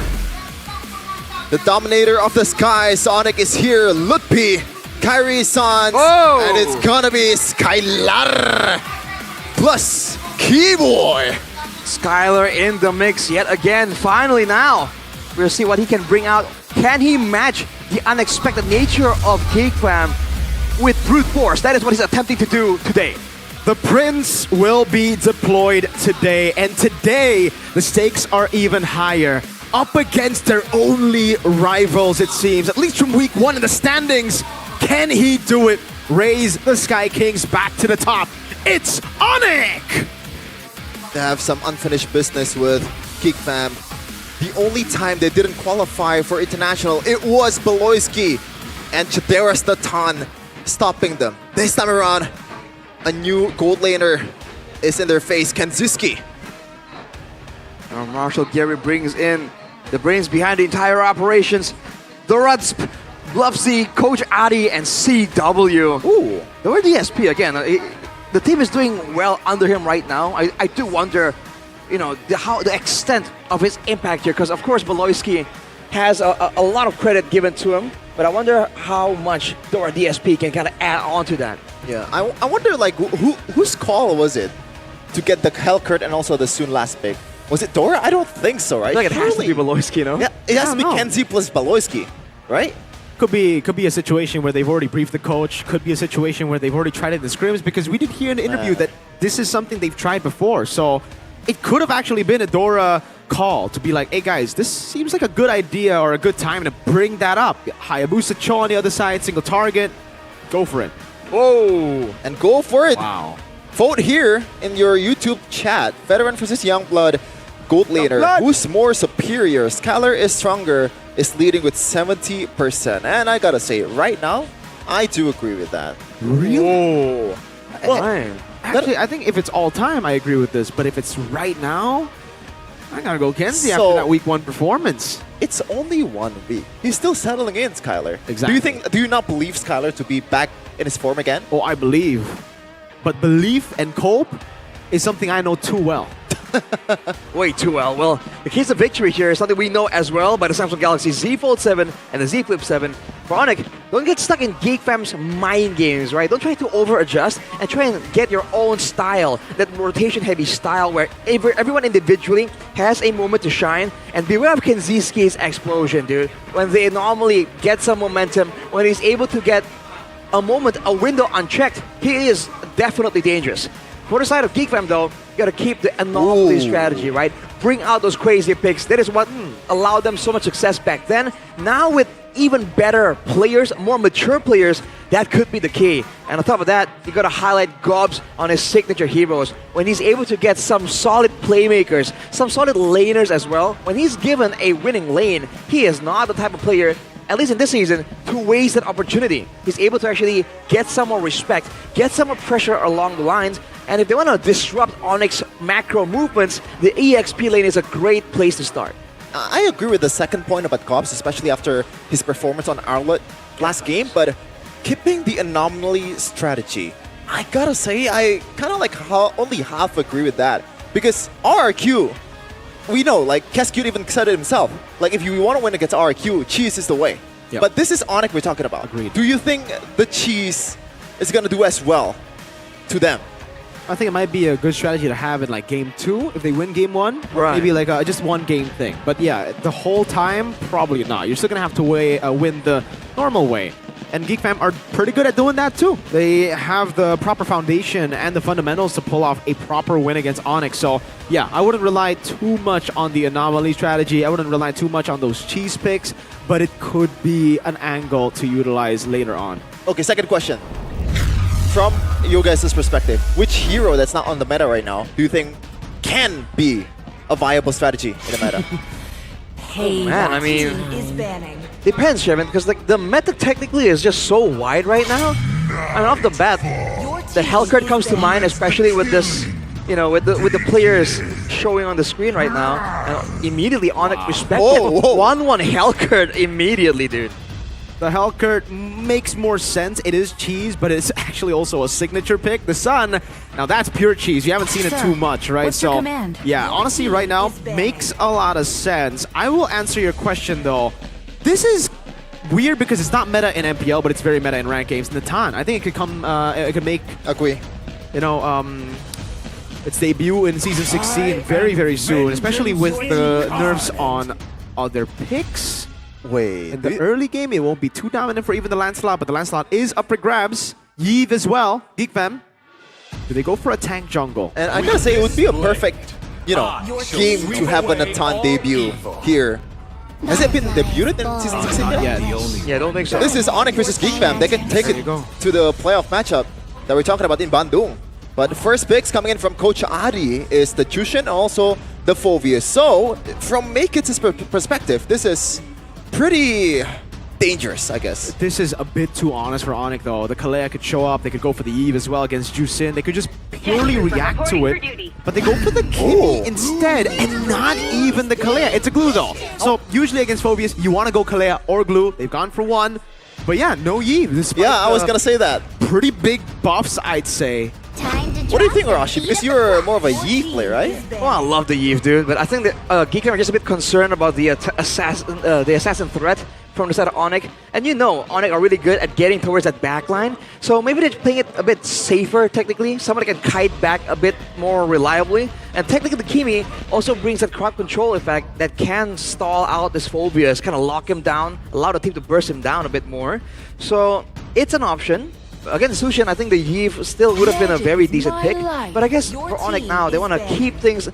the dominator of the sky, Sonic, is here. Lutpi, Kairi Sans, and it's gonna be Skylar plus Keyboy. Skylar in the mix yet again. Finally now, we'll see what he can bring out. Can he match the unexpected nature of Geek Fam with brute force? That is what he's attempting to do today. The Prince will be deployed today, and today the stakes are even higher. Up against their only rivals, it seems, at least from week 1 in the standings. Can he do it? Raise the Sky Kings back to the top. It's Onic! They have some unfinished business with Geek Fam. The only time they didn't qualify for international, it was Beloyski and Chaderas Natan stopping them. This time around, a new gold laner is in their face, Kenziski. Now Marshall Gary brings in the brains behind the entire operations. Doradsp, Bluffsy, Coach Adi, and CW. Ooh, the word DSP again. The team is doing well under him right now. I do wonder, you know, the extent of his impact here, because of course Beloyski has a lot of credit given to him, but I wonder how much Dora DSP can kind of add on to that. Yeah, I wonder like whose call was it to get the Hellcurt and also the soon last pick? Was it Dora? I don't think so, right? I feel like it has to be Beloyski, no? Yeah, it has to be Kenzie plus Beloyski, right? Could be a situation where they've already briefed the coach. Could be a situation where they've already tried it in the scrims, because we did hear in the interview that this is something they've tried before. So it could have actually been a Dora call to be like, hey guys, this seems like a good idea or a good time to bring that up. Hayabusa Cho on the other side, single target. Go for it. Whoa! And go for it. Wow. Vote here in your YouTube chat. Veteran versus Youngblood. Gold laner. Who's more superior? Skylar is stronger. Is leading with 70%. And I gotta say, right now, I do agree with that. Really? Whoa. Well, actually, I think if it's all time, I agree with this. But if it's right now, I gotta go Kenzie after that week 1 performance. It's only 1 week. He's still settling in, Skylar. Exactly. Do you not believe Skylar to be back in his form again? Oh, I believe. But belief and cope is something I know too well. Way too well. Well, the keys to victory here is something we know as well by the Samsung Galaxy Z Fold 7 and the Z Flip 7. For Onic, don't get stuck in Geek Fam's mind games, right? Don't try to over-adjust and try and get your own style, that rotation-heavy style where everyone individually has a moment to shine. And beware of Kenziski's explosion, dude. When they normally get some momentum, when he's able to get a moment, a window unchecked, he is definitely dangerous. For the side of Geek Fam, though, you gotta keep the anomaly strategy, right? Bring out those crazy picks. That is what allowed them so much success back then. Now with even better players, more mature players, that could be the key. And on top of that, you gotta highlight Gobs on his signature heroes. When he's able to get some solid playmakers, some solid laners as well, when he's given a winning lane, he is not the type of player, at least in this season, to waste that opportunity. He's able to actually get some more respect, get some more pressure along the lines, and if they want to disrupt Onyx's macro movements, the EXP lane is a great place to start. I agree with the second point about Cobbs, especially after his performance on Arlet last game, but keeping the anomaly strategy, I gotta say, I kind of like only half agree with that. Because RRQ, we know, like Cascute even said it himself. Like if you want to win against RQ, cheese is the way. Yep. But this is Onyx we're talking about. Agreed. Do you think the cheese is gonna do as well to them? I think it might be a good strategy to have in like game 2 if they win game 1. Right. Maybe like just one game thing. But yeah, the whole time, probably not. You're still gonna have to win the normal way. And Geek Fam are pretty good at doing that too. They have the proper foundation and the fundamentals to pull off a proper win against Onyx. So yeah, I wouldn't rely too much on the anomaly strategy. I wouldn't rely too much on those cheese picks, but it could be an angle to utilize later on. Okay, second question. From your guys' perspective, which hero that's not on the meta right now do you think can be a viable strategy in the meta? Hey, man, I mean, depends, Sherman, because like the meta technically is just so wide right now. And off the bat, the Hellcurt comes to mind, especially with this, you know, with the players showing on the screen right now. And immediately Onyx respect 1-1 Hellcurt immediately, dude. The Hellcurt makes more sense. It is cheese, but it's actually also a signature pick. The Sun, now that's pure cheese. You haven't seen it too much, right? What's your command? Yeah, honestly, right now, makes a lot of sense. I will answer your question, though. This is weird because it's not meta in MPL, but it's very meta in ranked games. Natan, I think it could come, it could make, you know, its debut in Season 16 very, very soon, especially with the nerfs on other picks. Wait. In the early game, it won't be too dominant for even the Lancelot, but the Lancelot is up for grabs. Yves as well. Geek Fam. Do they go for a tank jungle? And I gotta say, it would be a perfect, you know, game to have a Natan debut here. Has it been debuted in Season 16 yet? Yeah, I don't think so. This is Onyx versus Geek Fam. They can take it to the playoff matchup that we're talking about in Bandung. But the first picks coming in from Coach Ari is the Chushin, also the Phoveus. So, from Makeit's perspective, this is pretty dangerous, I guess. This is a bit too honest for Onyx, though. The Kalea could show up. They could go for the Eve as well against Jusin. They could just purely react to it. But they go for the Kimi instead, and not even the Kalea. It's a glue, though. So usually against Phoveus, you want to go Kalea or glue. They've gone for one. But yeah, no Eve. Yeah, I was going to say that. Pretty big buffs, I'd say. What do you think, Arashi? Because you're more of a Yi player, right? Oh, I love the Yves, dude. But I think that Geek Fam are just a bit concerned about the assassin threat from the side of Onyx. And you know, Onyx are really good at getting towards that backline. So maybe they're playing it a bit safer, technically. Somebody can kite back a bit more reliably. And technically, the Kimi also brings that crowd control effect that can stall out this Phoveus, kind of lock him down, allow the team to burst him down a bit more. So it's an option. Against Sushin, I think the Yves still would have been a very decent pick. But I guess for Onyx now, they want to keep things,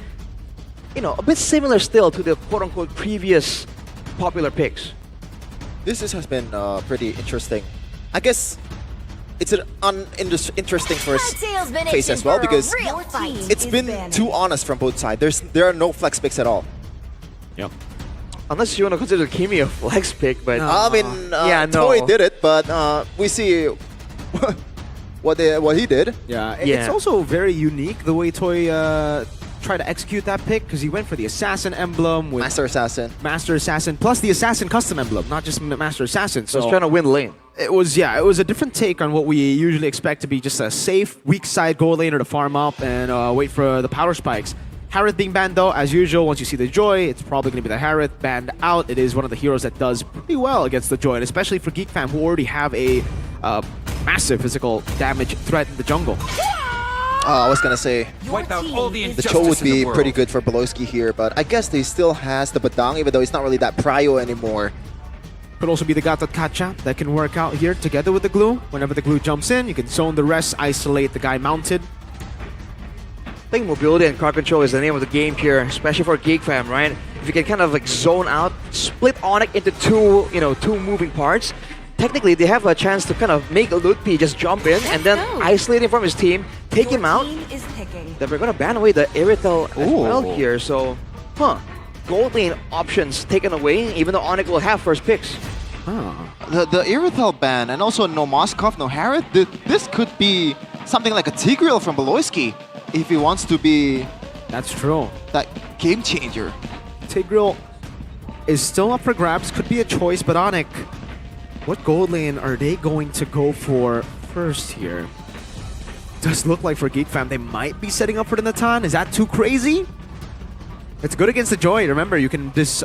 you know, a bit similar still to the quote-unquote previous popular picks. This has been pretty interesting. I guess it's an interesting first phase as well because it's been too honest from both sides. There are no flex picks at all. Yep. Unless you want to consider Kimi a flex pick, but I mean, yeah, no. Toy did it, but we see what he did. Yeah, it's also very unique the way Toy tried to execute that pick because he went for the Assassin emblem with Master Assassin plus the Assassin custom emblem, not just Master Assassin. So he's trying to win lane. It was a different take on what we usually expect to be just a safe, weak side gold laner to farm up and wait for the power spikes. Harith being banned though, as usual, once you see the Joy, it's probably going to be the Harith banned out. It is one of the heroes that does pretty well against the Joy, and especially for Geek Fam who already have a massive physical damage threat in the jungle. I was gonna say, the Cho would be pretty good for Beloski here, but I guess he still has the Badang, even though it's not really that prio anymore. Could also be the Gatot Kacha that can work out here together with the glue. Whenever the glue jumps in, you can zone the rest, isolate the guy mounted. I think mobility and crowd control is the name of the game here, especially for Geek Fam, right? If you can kind of like zone out, split Onyx into two moving parts, technically they have a chance to kind of make Ludpi just jump in and then isolate him from his team, take him out. Then we're gonna ban away the Irithel as well here, so gold lane options taken away, even though Onyx will have first picks. The Irithel ban and also no Moskov, no Harith, this could be something like a Tigreal from Beloski if he wants to be That's true. that game changer. Tigreal is still up for grabs, could be a choice, but Onyx, what gold lane are they going to go for first here? Does look like for Geek Fam they might be setting up for the Natan. Is that too crazy? It's good against the Joy. Remember, you can place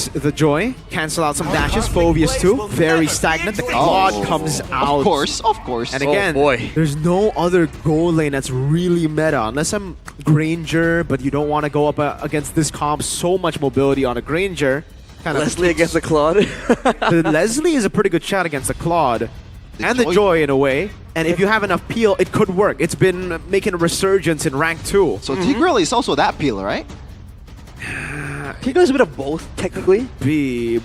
the Joy, cancel out some dashes. Phobius too, very stagnant. The Claude comes out. Of course. And again, there's no other goal lane that's really meta. Unless I'm Granger, but you don't want to go up against this comp. So much mobility on a Granger. Leslie against the Claude. The Leslie is a pretty good shot against the Claude. And the Joy in a way. And if you have enough peel, it could work. It's been making a resurgence in rank 2. So Tigreal is also that peel, right? Tigreal is a bit of both, technically.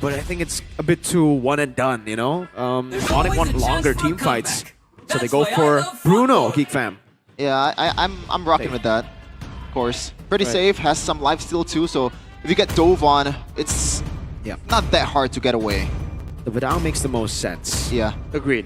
But I think it's a bit too one and done, you know? Onyx want longer team fights. So they go for Bruno, Geek Fam. Yeah, I'm rocking with that. Of course. Pretty safe, has some lifesteal too, so if you get dove on, it's not that hard to get away. The Vidal makes the most sense. Yeah. Agreed.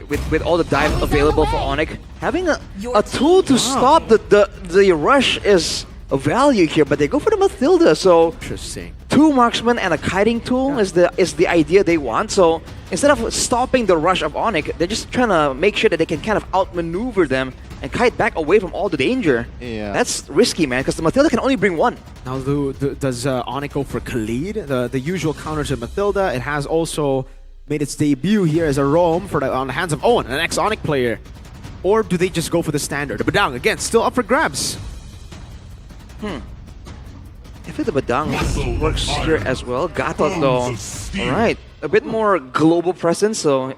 With all the dive available for Onyx, having a tool to stop the rush is a value here, but they go for the Mathilda, so interesting. 2 marksmen and a kiting tool is the idea they want. So instead of stopping the rush of Onyx, they're just trying to make sure that they can kind of outmaneuver them and kite back away from all the danger. Yeah. That's risky, man, because the Mathilda can only bring 1. Now, does Onyx go for Khalid? The usual counter to Mathilda. It has also made its debut here as a roam on the hands of Owen, an ex-Onyx player. Or do they just go for the standard? The Badang, again, still up for grabs. I think the Badang works here as well. Gatot though, alright, a bit more global presence, so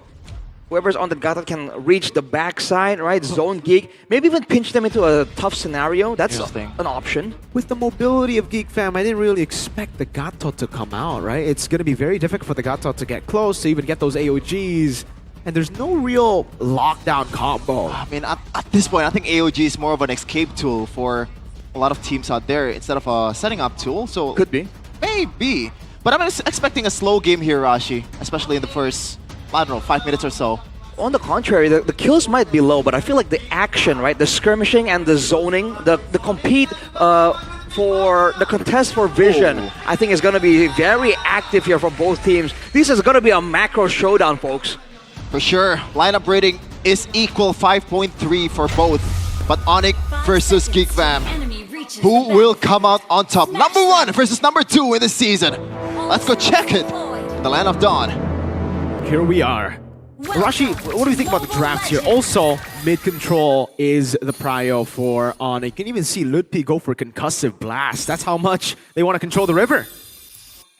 whoever's on the Gatot can reach the backside, right? Zone Geek, maybe even pinch them into a tough scenario. That's an option. With the mobility of Geek Fam, I didn't really expect the Gatot to come out, right? It's going to be very difficult for the Gatot to get close, to even get those AOGs. And there's no real lockdown combo. I mean, at this point, I think AOG is more of an escape tool for a lot of teams out there instead of a setting up tool. So could be. Maybe. But I'm expecting a slow game here, Rashi, especially in the first, I don't know, 5 minutes or so. On the contrary, the kills might be low, but I feel like the action, right? The skirmishing and the zoning, the compete for the contest for vision, I think is going to be very active here for both teams. This is going to be a macro showdown, folks. For sure. Lineup rating is equal 5.3 for both. But Onyx versus Geek Fam. Who will come out on top? Number 1 versus number 2 in the season. Let's go check it in the Land of Dawn. Here we are. Rashi, what do you think about the drafts here? Also, mid-control is the prio for Onyx. You can even see Ludpi go for concussive blast. That's how much they want to control the river.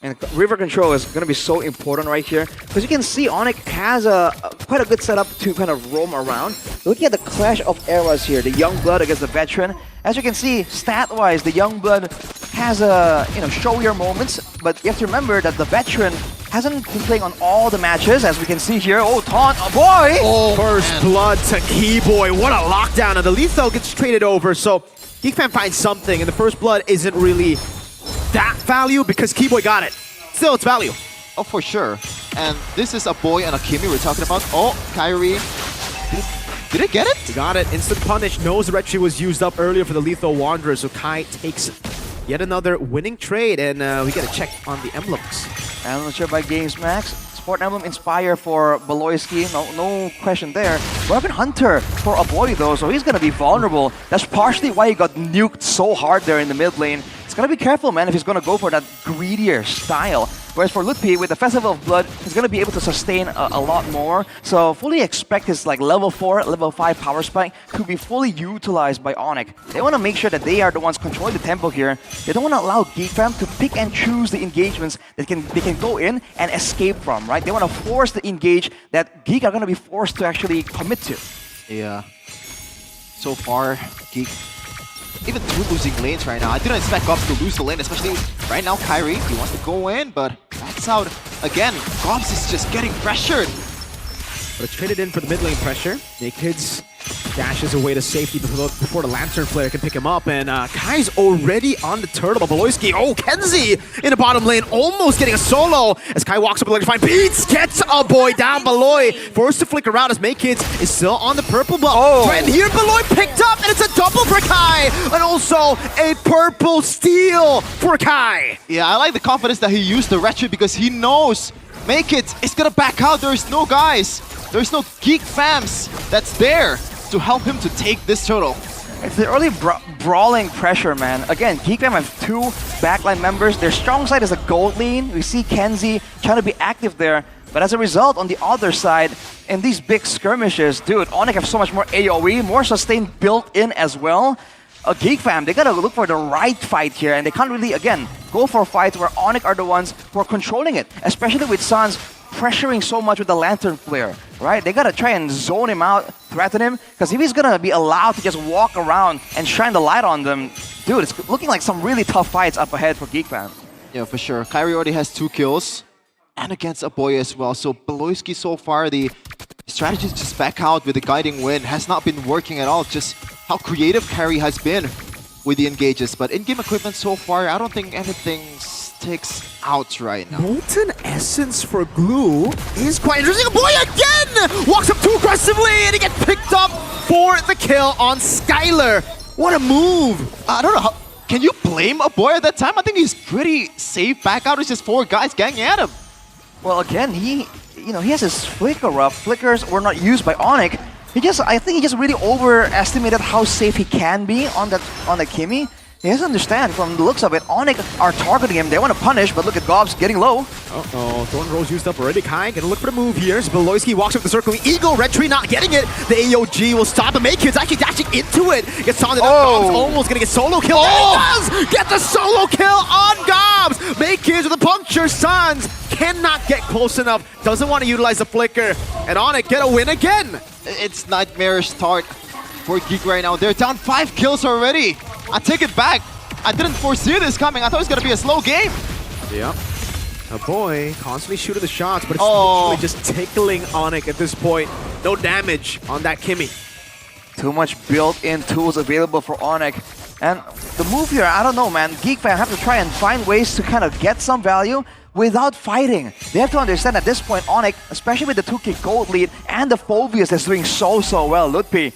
And river control is going to be so important right here. Because you can see Onyx has quite a good setup to kind of roam around. Looking at the clash of eras here, the Youngblood against the Veteran. As you can see, stat-wise, the Youngblood has showier moments. But you have to remember that the Veteran hasn't been playing on all the matches, as we can see here. Oh, taunt, oh boy! Oh, first blood to Keyboy. What a lockdown. And the lethal gets traded over. So Geek Fam finds something, and the first blood isn't really that value because Keyboy got it. Still, it's value. Oh, for sure. And this is a boy and a Kimi we're talking about. Oh, Kyrie. Did it get it? He got it. Instant punish. Knows Retri was used up earlier for the Lethal Wanderer, so Kai takes yet another winning trade, and we get a check on the emblems. I'm not sure by Games Max. Sport Emblem Inspire for Beloyski, no question there. Weapon Hunter for Aboy though, so he's gonna be vulnerable. That's partially why he got nuked so hard there in the mid lane. He's gonna be careful, man, if he's gonna go for that greedier style. Whereas for Ludpi, with the Festival of Blood, he's gonna be able to sustain a lot more. So fully expect his like level 4, level 5 power spike to be fully utilized by Onyx. They wanna make sure that they are the ones controlling the tempo here. They don't wanna allow Geek Fam to pick and choose the engagements that they can go in and escape from, right? They wanna force the engage that Geek are gonna be forced to actually commit to. Yeah. So far, Geek, even 2 losing lanes right now. I didn't expect Gobs to lose the lane, especially right now Kyrie. He wants to go in, but that's out. Again, Gobs is just getting pressured. But it's traded in for the mid lane pressure. Naked's dashes away to safety before the Lantern Flare can pick him up. And Kai's already on the turtle. Beloyski, oh, Kenzie in the bottom lane, almost getting a solo. As Kai walks up, electrifying beats, gets a boy down. Beloy forced to flicker out as Makekids is still on the purple buff. Oh. And here, Beloy picked up, and it's a double for Kai. And also a purple steal for Kai. Yeah, I like the confidence that he used the Wretched because he knows Makekids is gonna back out. There's no guys. There's no Geek Fams that's there to help him to take this turtle. It's the early brawling pressure, man. Again, Geekfam have 2 backline members. Their strong side is a gold lane. We see Kenzie trying to be active there. But as a result, on the other side, in these big skirmishes, dude, Onyx have so much more AoE, more sustain built in as well. Geekfam, they gotta look for the right fight here, and they can't really, again, go for fights where Onyx are the ones who are controlling it, especially with Sans pressuring so much with the Lantern Flare, right? They gotta try and zone him out, threaten him, because if he's gonna be allowed to just walk around and shine the light on them, dude, it's looking like some really tough fights up ahead for Geekfam. Yeah, for sure. Kyrie already has 2 kills, and against a boy as well. So Beloyski so far, the strategy to just back out with the guiding wind has not been working at all. Just how creative Kyrie has been with the engages. But in-game equipment so far, I don't think anything sticks out right now. Molten Essence for Glue is quite interesting. Boy again walks up too aggressively and he gets picked up for the kill on Skylar. What a move. I don't know how. Can you blame a boy at that time? I think he's pretty safe. Back out is just 4 guys ganging at him. Well, again, he has his flicker up. Flickers were not used by Onyx. I think he just really overestimated how safe he can be on that Kimmy. He doesn't understand from the looks of it. Onyx are targeting him. They want to punish, but look at Gobs getting low. Uh-oh, Thorn Rose used up already. Kai gonna look for the move here. Beloyski walks up the circling eagle. Red Tree not getting it. The AOG will stop him. Makekids actually dashing into it. Gets on it. Gobs almost gonna get solo kill. Oh! There he does! Get the solo kill on Gobs! Makekids with a puncture. Sans cannot get close enough. Doesn't want to utilize the flicker. And Onyx get a win again. It's nightmarish start for Geek right now. They're down 5 kills already. I take it back. I didn't foresee this coming. I thought it was going to be a slow game. Yep. A boy constantly shooting the shots, but it's literally just tickling Onyx at this point. No damage on that Kimmy. Too much built-in tools available for Onyx. And the move here, I don't know, man. Geekfam have to try and find ways to kind of get some value without fighting. They have to understand at this point, Onyx, especially with the 2K gold lead and the Phobius that's doing so well, Lutpi,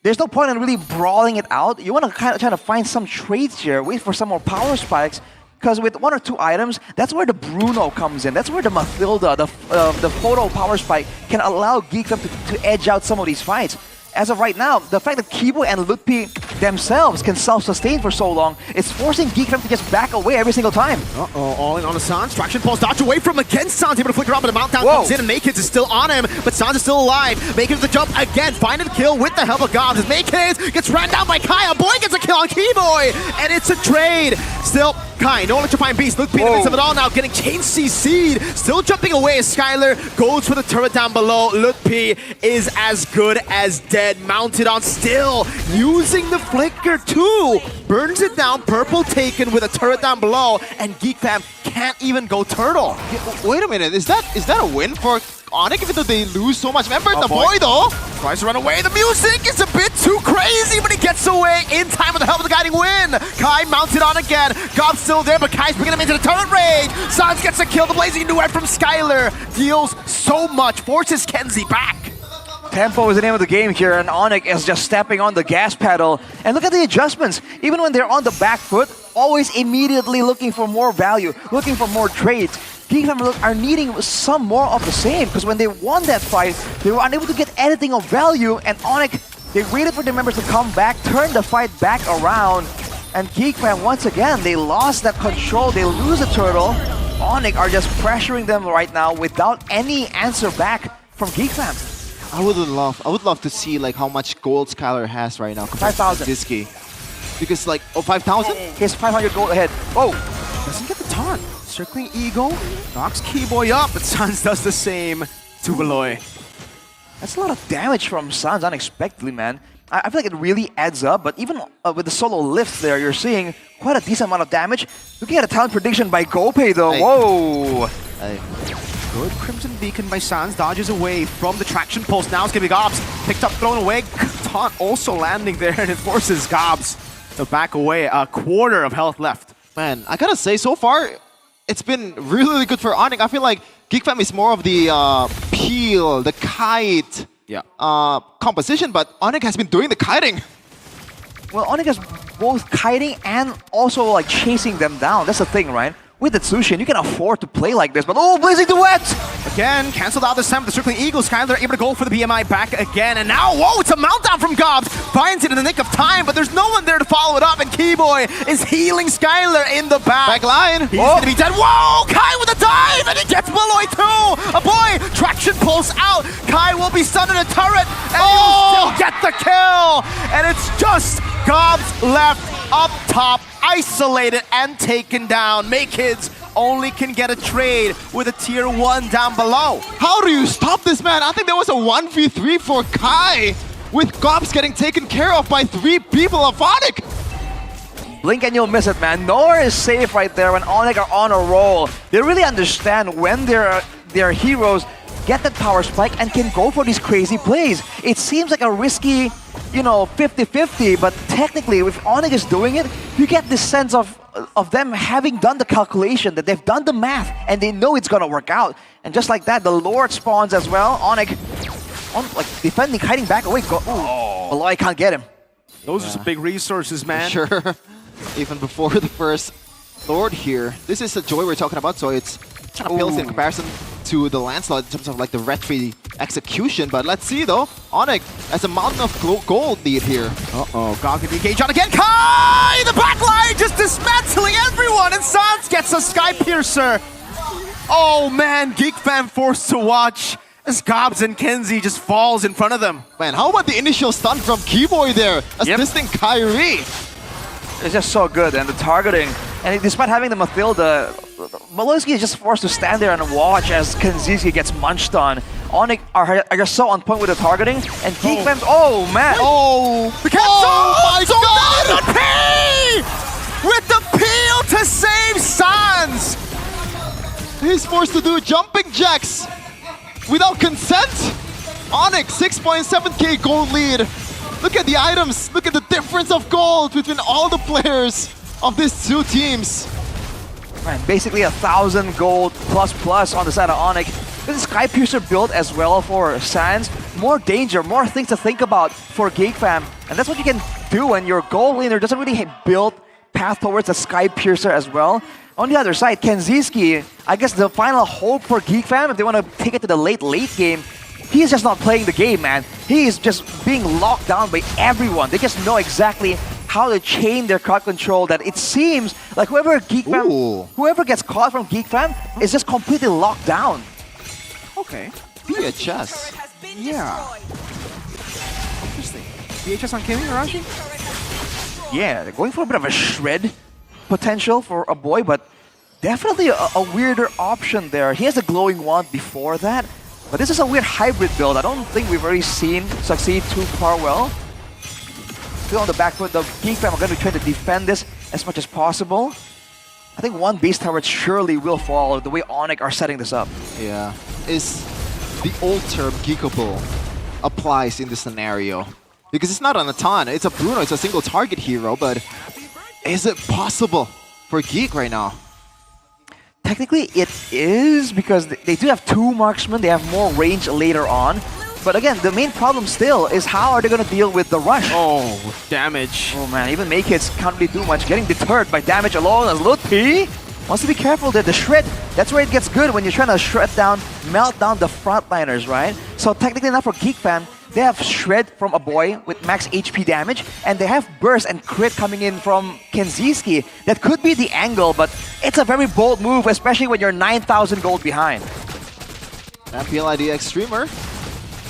there's no point in really brawling it out. You want to kind of try to find some trades here, wait for some more power spikes, because with 1 or 2 items, that's where the Bruno comes in. That's where the Mathilda, the photo power spike can allow Geekfam to edge out some of these fights. As of right now, the fact that Kibo and Lutpi themselves can self-sustain for so long, it's forcing Geekfam to just back away every single time. Uh-oh, all in on the Sans. Traction pulse, dodge away from against Sans, able to flicker up, but the Meltdown comes in, and Makekids is still on him, but Sans is still alive. Makekids the jump again, finding the kill with the help of Gobs. As Makekids gets ran down by Kai, a boy gets a kill on Keyboy, and it's a trade. Still, Kai, no electrifying beast. Lutpi in the midst of it all now, getting chain CC'd. Still jumping away as Skylar goes for the turret down below. Lutpi is as good as dead. Mounted on still, using the flicker too. Burns it down, purple taken with a turret down below, and Geekfam can't even go turtle. Wait a minute, is that a win for Onyx even though they lose so much? Remember the boy though? Tries to run away, the music is a bit too crazy, but he gets away in time with the help of the guiding win. Kai mounted on again, Gob's still there, but Kai's bringing him into the turret rage. Sans gets a kill, the blazing duet from Skylar deals so much, forces Kenzie back. Tempo is the name of the game here, and Onyx is just stepping on the gas pedal. And look at the adjustments. Even when they're on the back foot, always immediately looking for more value, looking for more trades. Geekfam are needing some more of the same, because when they won that fight, they were unable to get anything of value, and Onyx, they waited for their members to come back, turn the fight back around, and Geekfam, once again, they lost that control, they lose the turtle. Onyx are just pressuring them right now without any answer back from Geekfam. I would love to see like how much gold Skylar has right now compared 5,000. to Disky. Because like 5,000? He's 500 gold ahead. Oh, doesn't get the taunt. Circling Eagle, knocks Keyboy up, but Sans does the same to Beloy. That's a lot of damage from Sans unexpectedly, man. I feel like it really adds up, but even with the solo lift there, you're seeing quite a decent amount of damage. Looking at a talent prediction by Gopay though, whoa! Good Crimson Beacon by Sans, dodges away from the traction pulse. Now it's gonna be Gobs. Picked up, thrown away. Taunt also landing there, and it forces Gobs to back away. A quarter of health left. Man, I gotta say, so far, it's been really good for Onyx. I feel like Geekfam is more of the peel, the kite composition, but Onyx has been doing the kiting. Well, Onyx is both kiting and also like chasing them down. That's the thing, right? with the Tsushin, you can afford to play like this, but oh, Blazing Duet! Again, cancelled out this time with the Circling Eagle. Skylar able to go for the BMI back again, and now, whoa, it's a meltdown from Gobs. Finds it in the nick of time, but there's no one there to follow it up, and Keyboy is healing Skylar in the back. Back line. He's gonna be dead. Whoa, Kai with a dive, and he gets Malloy too. A boy, traction pulls out. Kai will be stunned in a turret, and he'll still get the kill. And it's just Gobs left up top, isolated and taken down. Kids only can get a trade with a tier 1 down below. How do you stop this, man? I think there was a 1v3 for Kai, with Gobs getting taken care of by 3 people of Onyx. Blink and you'll miss it, man. Nowhere is safe right there when Onyx are on a roll. They really understand when their heroes get that power spike and can go for these crazy plays. It seems like a risky, 50-50, but technically, if Onyx is doing it, you get this sense of them having done the calculation, that they've done the math, and they know it's gonna work out. And just like that, the Lord spawns as well. Onyx, defending, hiding back away. Malloy can't get him. Those are some big resources, man. Sure. Even before the first Lord here. This is the joy we're talking about, so it's kind of pales in comparison to the Lancelot in terms of like the retry execution. But let's see though, Onyx has a mountain of gold lead here. Uh-oh, Gog can be engaged on again. Kai! The backline just dismantling everyone, and Sans gets a Sky Piercer. Oh man, Geek Fam forced to watch as Gobs and Kenzie just falls in front of them. Man, how about the initial stun from Keyboy there, assisting Kyrie? It's just so good, and the targeting. And despite having the Mathilda, Malowski is just forced to stand there and watch as Kenzie gets munched on. Onyx are just so on point with the targeting, and Geek Fam's, oh man! The cancel! Oh my God! P! With the peel to save Sans! He's forced to do jumping jacks without consent. Onyx, 6.7k gold lead. Look at the items. Look at the difference of gold between all the players of these 2 teams. Man, basically 1,000 gold plus on the side of Onyx. This is Sky Piercer build as well for Sans. More danger, more things to think about for Geek Fam. And that's what you can do when your gold laner doesn't really build path towards a Sky Piercer as well. On the other side, Kenziski, I guess the final hope for Geek Fam, if they want to take it to the late game, he's just not playing the game, man. He is just being locked down by everyone. They just know exactly how to chain their crowd control, that it seems like whoever gets caught from Geek Fam is just completely locked down. Okay. VHS. Yeah. Interesting. VHS on Kimmy, Arashi? Yeah, they're going for a bit of a shred potential for a boy, but definitely a weirder option there. He has a glowing wand before that, but this is a weird hybrid build. I don't think we've already seen succeed too far well. Still on the back foot, the Geek Fam are going to try to defend this as much as possible. I think one base turret surely will fall the way Onyx are setting this up. Yeah, is the old term geekable applies in this scenario. Because it's not an Atan, it's a Bruno, it's a single target hero, but is it possible for Geek right now? Technically it is, because they do have 2 marksmen, they have more range later on. But again, the main problem still is how are they going to deal with the rush? Oh, damage. Oh man, even Maykids can't really do much. Getting deterred by damage alone as Lutpi wants to be careful there. The shred, that's where it gets good when you're trying to shred down, melt down the frontliners, right? So technically now for Geek Fam, they have shred from a boy with max HP damage, and they have burst and crit coming in from Kenziski. That could be the angle, but it's a very bold move, especially when you're 9,000 gold behind. MPL ID S16 streamer.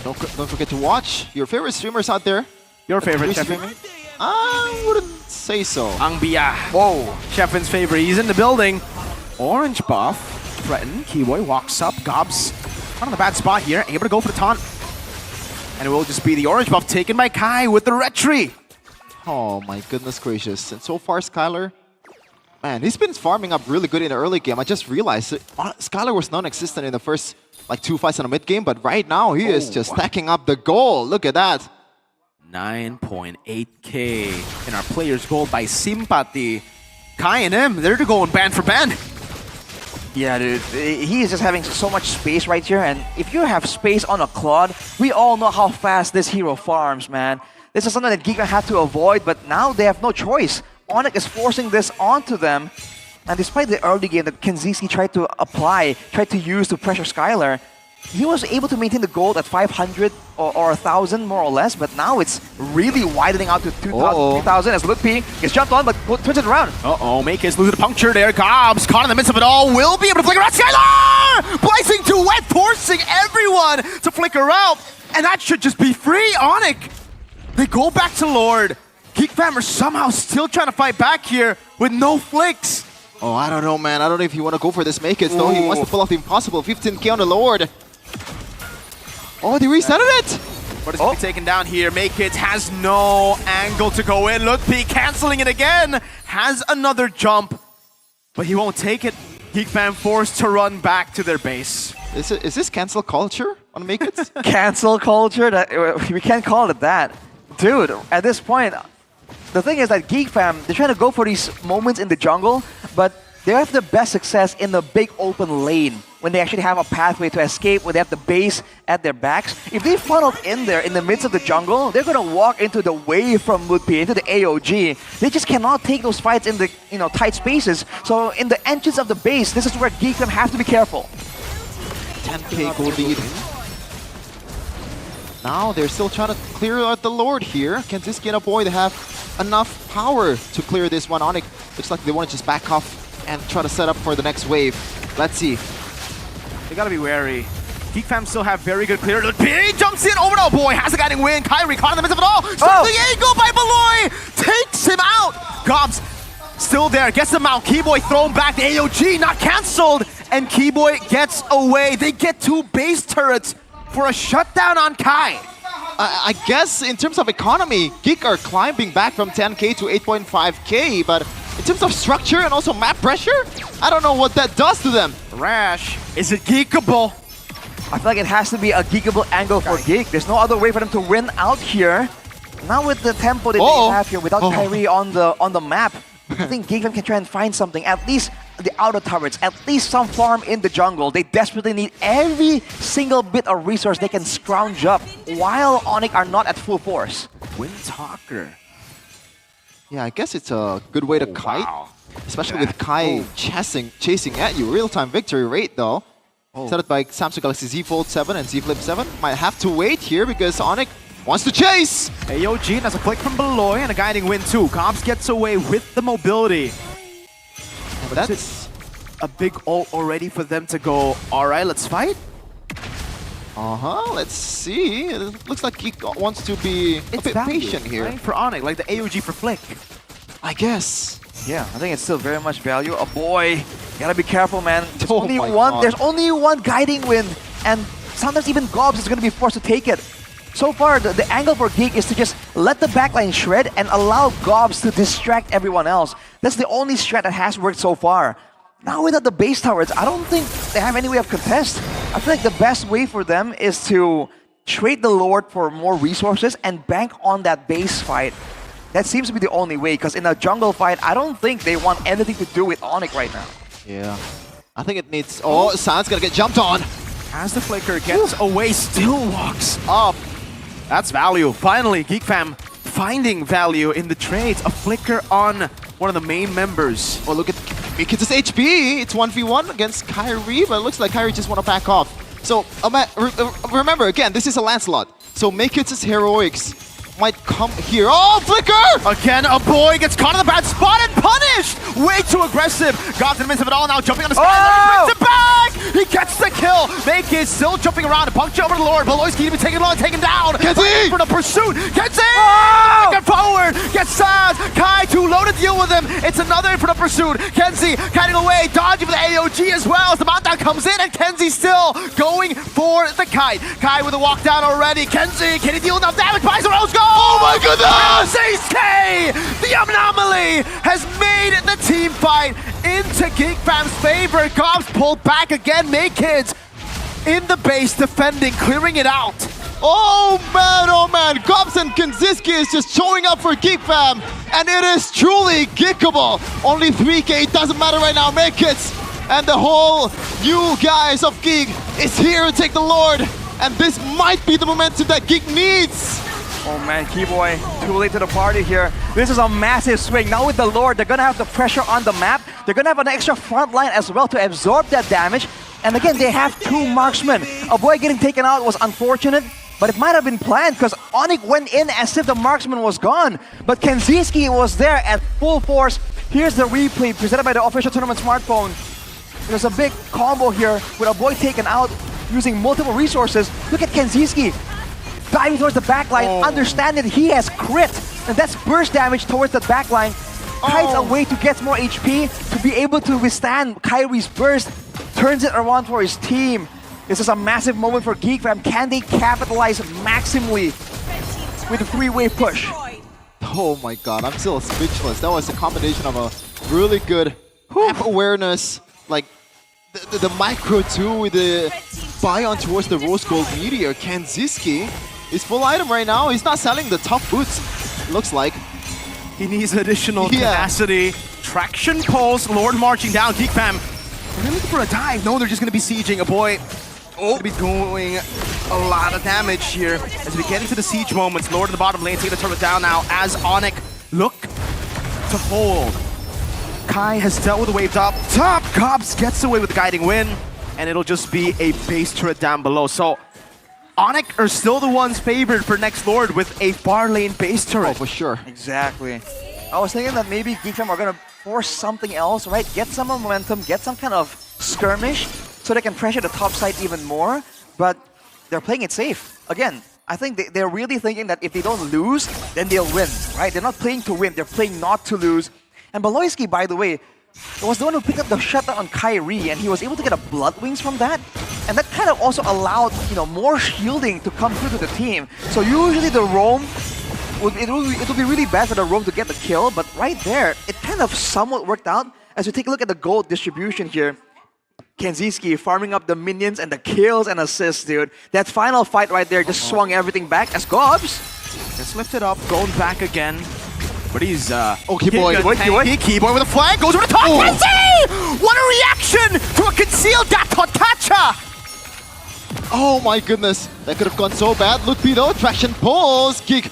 Don't forget to watch your favorite streamers out there. Your favorite, streamer? I wouldn't say so. Angbia. Whoa. Chefin's favorite. He's in the building. Orange buff. Threatened. Keyboy walks up. Gobs. Not on the bad spot here. Able to go for the taunt. And it will just be the orange buff taken by Kai with the retry. Oh my goodness gracious. And so far, Skylar, man, he's been farming up really good in the early game. I just realized that Skylar was non-existent in the first 2 fights in the mid game, but right now he is just stacking up the gold. Look at that. 9.8k in our player's gold by Sympathy. Kai and him, they're going band for band. Yeah, dude, he is just having so much space right here, and if you have space on a Claude, we all know how fast this hero farms, man. This is something that Geek had to avoid, but now they have no choice. Onyx is forcing this onto them, And despite the early game that Kenziski tried to use to pressure Skylar, he was able to maintain the gold at 500 or 1,000 more or less, but now it's really widening out to 2,000, 3,000 as Lutpi gets jumped on but turns it around. Makers losing a puncture there. Gobs caught in the midst of it all. Will be able to flicker out. Skylar! Blicing to wet, forcing everyone to flicker out. And that should just be free. Onyx, they go back to Lord. Geekfam are somehow still trying to fight back here with no flicks. Oh, I don't know, man. I don't know if you want to go for this make it, though. He wants to pull off the impossible. 15k on the Lord. Oh, they resetted it! But it's going to be taken down here. Make-It has no angle to go in. Lutpi canceling it again. Has another jump, but he won't take it. Geekfam forced to run back to their base. Is this cancel culture on Make-It? Cancel culture? We can't call it that. Dude, at this point, the thing is that Geekfam, they're trying to go for these moments in the jungle, but they have the best success in the big open lane when they actually have a pathway to escape, when they have the base at their backs. If they funneled in there in the midst of the jungle, they're going to walk into the wave from Lutpi, into the AOG. They just cannot take those fights in the tight spaces. So in the entrance of the base, this is where Geekfam have to be careful. 10k gold lead. Now they're still trying to clear out the Lord here. Kenziski and Aboy, they have enough power to clear this one. Onyx looks like they want to just back off and try to set up for the next wave. Let's see. They gotta be wary. Geekfam still have very good clear. Lutpi jumps in over to Aboy, has a guiding win. Kyrie caught in the midst of it all. The angle by Beloy takes him out. Gobs still there, gets the mount. Keyboy thrown back. The AOG not cancelled, and Keyboy gets away. They get 2 base turrets for a shutdown on Kai. I guess in terms of economy, Geek are climbing back from 10k to 8.5k, but in terms of structure and also map pressure, I don't know what that does to them. Rash, is it geekable? I feel like it has to be a geekable angle for Geek. There's no other way for them to win out here. Now with the tempo that they have here, without Kyrie on the map, I think Geekfam can try and find something, at least the outer turrets, at least some farm in the jungle. They desperately need every single bit of resource they can scrounge up while Onyx are not at full force. Windtalker. Yeah, I guess it's a good way to kite, especially with Kai chasing at you. Real-time victory rate, though. Set it by Samsung Galaxy Z Fold 7 and Z Flip 7. Might have to wait here because Onyx wants to chase! AOG has a flick from Beloy and a guiding win too. Gobs gets away with the mobility. But that's a big ult already for them to go, alright, let's fight? Let's see. It looks like he wants to be a bit patient here. Right? For Onyx, like the AOG for flick. I guess. Yeah, I think it's still very much value. Aboy, gotta be careful, man. There's God. only one guiding wind, and sometimes even Gobs is gonna be forced to take it. So far, the angle for Geek is to just let the backline shred and allow Gobs to distract everyone else. That's the only strat that has worked so far. Now without the base towers, I don't think they have any way of contest. I feel like the best way for them is to trade the Lord for more resources and bank on that base fight. That seems to be the only way, because in a jungle fight, I don't think they want anything to do with Onyx right now. Yeah. I think it needs... Oh, San's gonna get jumped on! As the flicker gets away, still walks up. That's value. Finally, Geekfam finding value in the trades. A flicker on one of the main members. Oh, look at Make-It's HP. It's 1v1 against Kyrie, but it looks like Kyrie just want to back off. So, remember, again, this is a Lancelot. So Make-It's heroics might come here. Oh, flicker! Again, Aboy gets caught in the bad spot and punished! Way too aggressive. Got in the midst of it all now, jumping on the sky. Brings it back! He gets the kill. Make-It still jumping around and puncture over the Lord. Beloyski to be taken low and taken down. Kenzie! For the pursuit. Kenzie! Get forward. Gets Saz. Kai too low to deal with him. It's another for the pursuit. Kenzie kiting away. Dodging for the AOG as well as the mountdown comes in, and Kenzie still going for the kite. Kai with a walk down already. Kenzie, can he deal enough damage? Buys a rose goal! Oh my goodness! K, the anomaly, has made the team fight into Geekfam's favor. Gobs pulled back again. Make-It in the base, defending, clearing it out. Oh man, Gobs and Kenziski is just showing up for Geekfam, and it is truly geekable. Only 3k, it doesn't matter right now. Make-It and the whole new guys of Geek is here to take the Lord, and this might be the momentum that Geek needs. Oh man, Keyboy, too late to the party here. This is a massive swing. Now with the Lord, they're gonna have the pressure on the map. They're They're gonna have an extra front line as well to absorb that damage. And again, they have 2 marksmen. A boy getting taken out was unfortunate, but it might have been planned because Onyx went in as if the marksman was gone. But Kenziski was there at full force. Here's the replay presented by the official tournament smartphone. There's a big combo here with a boy taken out using multiple resources. Look at Kenziski diving towards the backline, understand that he has crit, and that's burst damage towards the backline. Hides a way to get more HP to be able to withstand Kyrie's burst, turns it around for his team. This is a massive moment for Geek Fam. Can they capitalize maximally with a 3-way push? Oh my god, I'm still speechless. That was a combination of a really good map awareness, like the micro too, with the buy on towards the rose gold meteor. Kenziski is full item right now. He's not selling the tough boots, looks like. He needs additional tenacity. Traction pulse, Lord marching down. Geek Fam, they're looking for a dive. No, they're just going to be sieging. A boy going to be doing a lot of damage here as we get into the siege moments. Lord in the bottom lane taking the turret down now as Onyx look to hold. Kai has dealt with the wave top. Cobbs gets away with the guiding win, and it'll just be a base turret down below. So Onyx are still the ones favored for next Lord with a far lane base turret. Oh, for sure. Exactly. I was thinking that maybe Geek Fam are gonna force something else, right? Get some momentum, get some kind of skirmish so they can pressure the top side even more, but they're playing it safe. Again, I think they're really thinking that if they don't lose, then they'll win, right? They're not playing to win, they're playing not to lose. And Baloyski, by the way, was the one who picked up the shutdown on Kyrie, and he was able to get a Blood Wings from that. And that kind of also allowed, you know, more shielding to come through to the team. So usually the roam, it will be really bad for the roam to get the kill, but right there, it kind of somewhat worked out. As we take a look at the gold distribution here, Kenziski farming up the minions and the kills and assists, dude. That final fight right there just swung everything back as Gobbs gets lifted up, going back again. But he's Keyboy with a flag, goes over the top. Kenzie! What a reaction to a concealed Datotacha! Oh my goodness, that could have gone so bad. Look, Pito, traction pulls. Geek.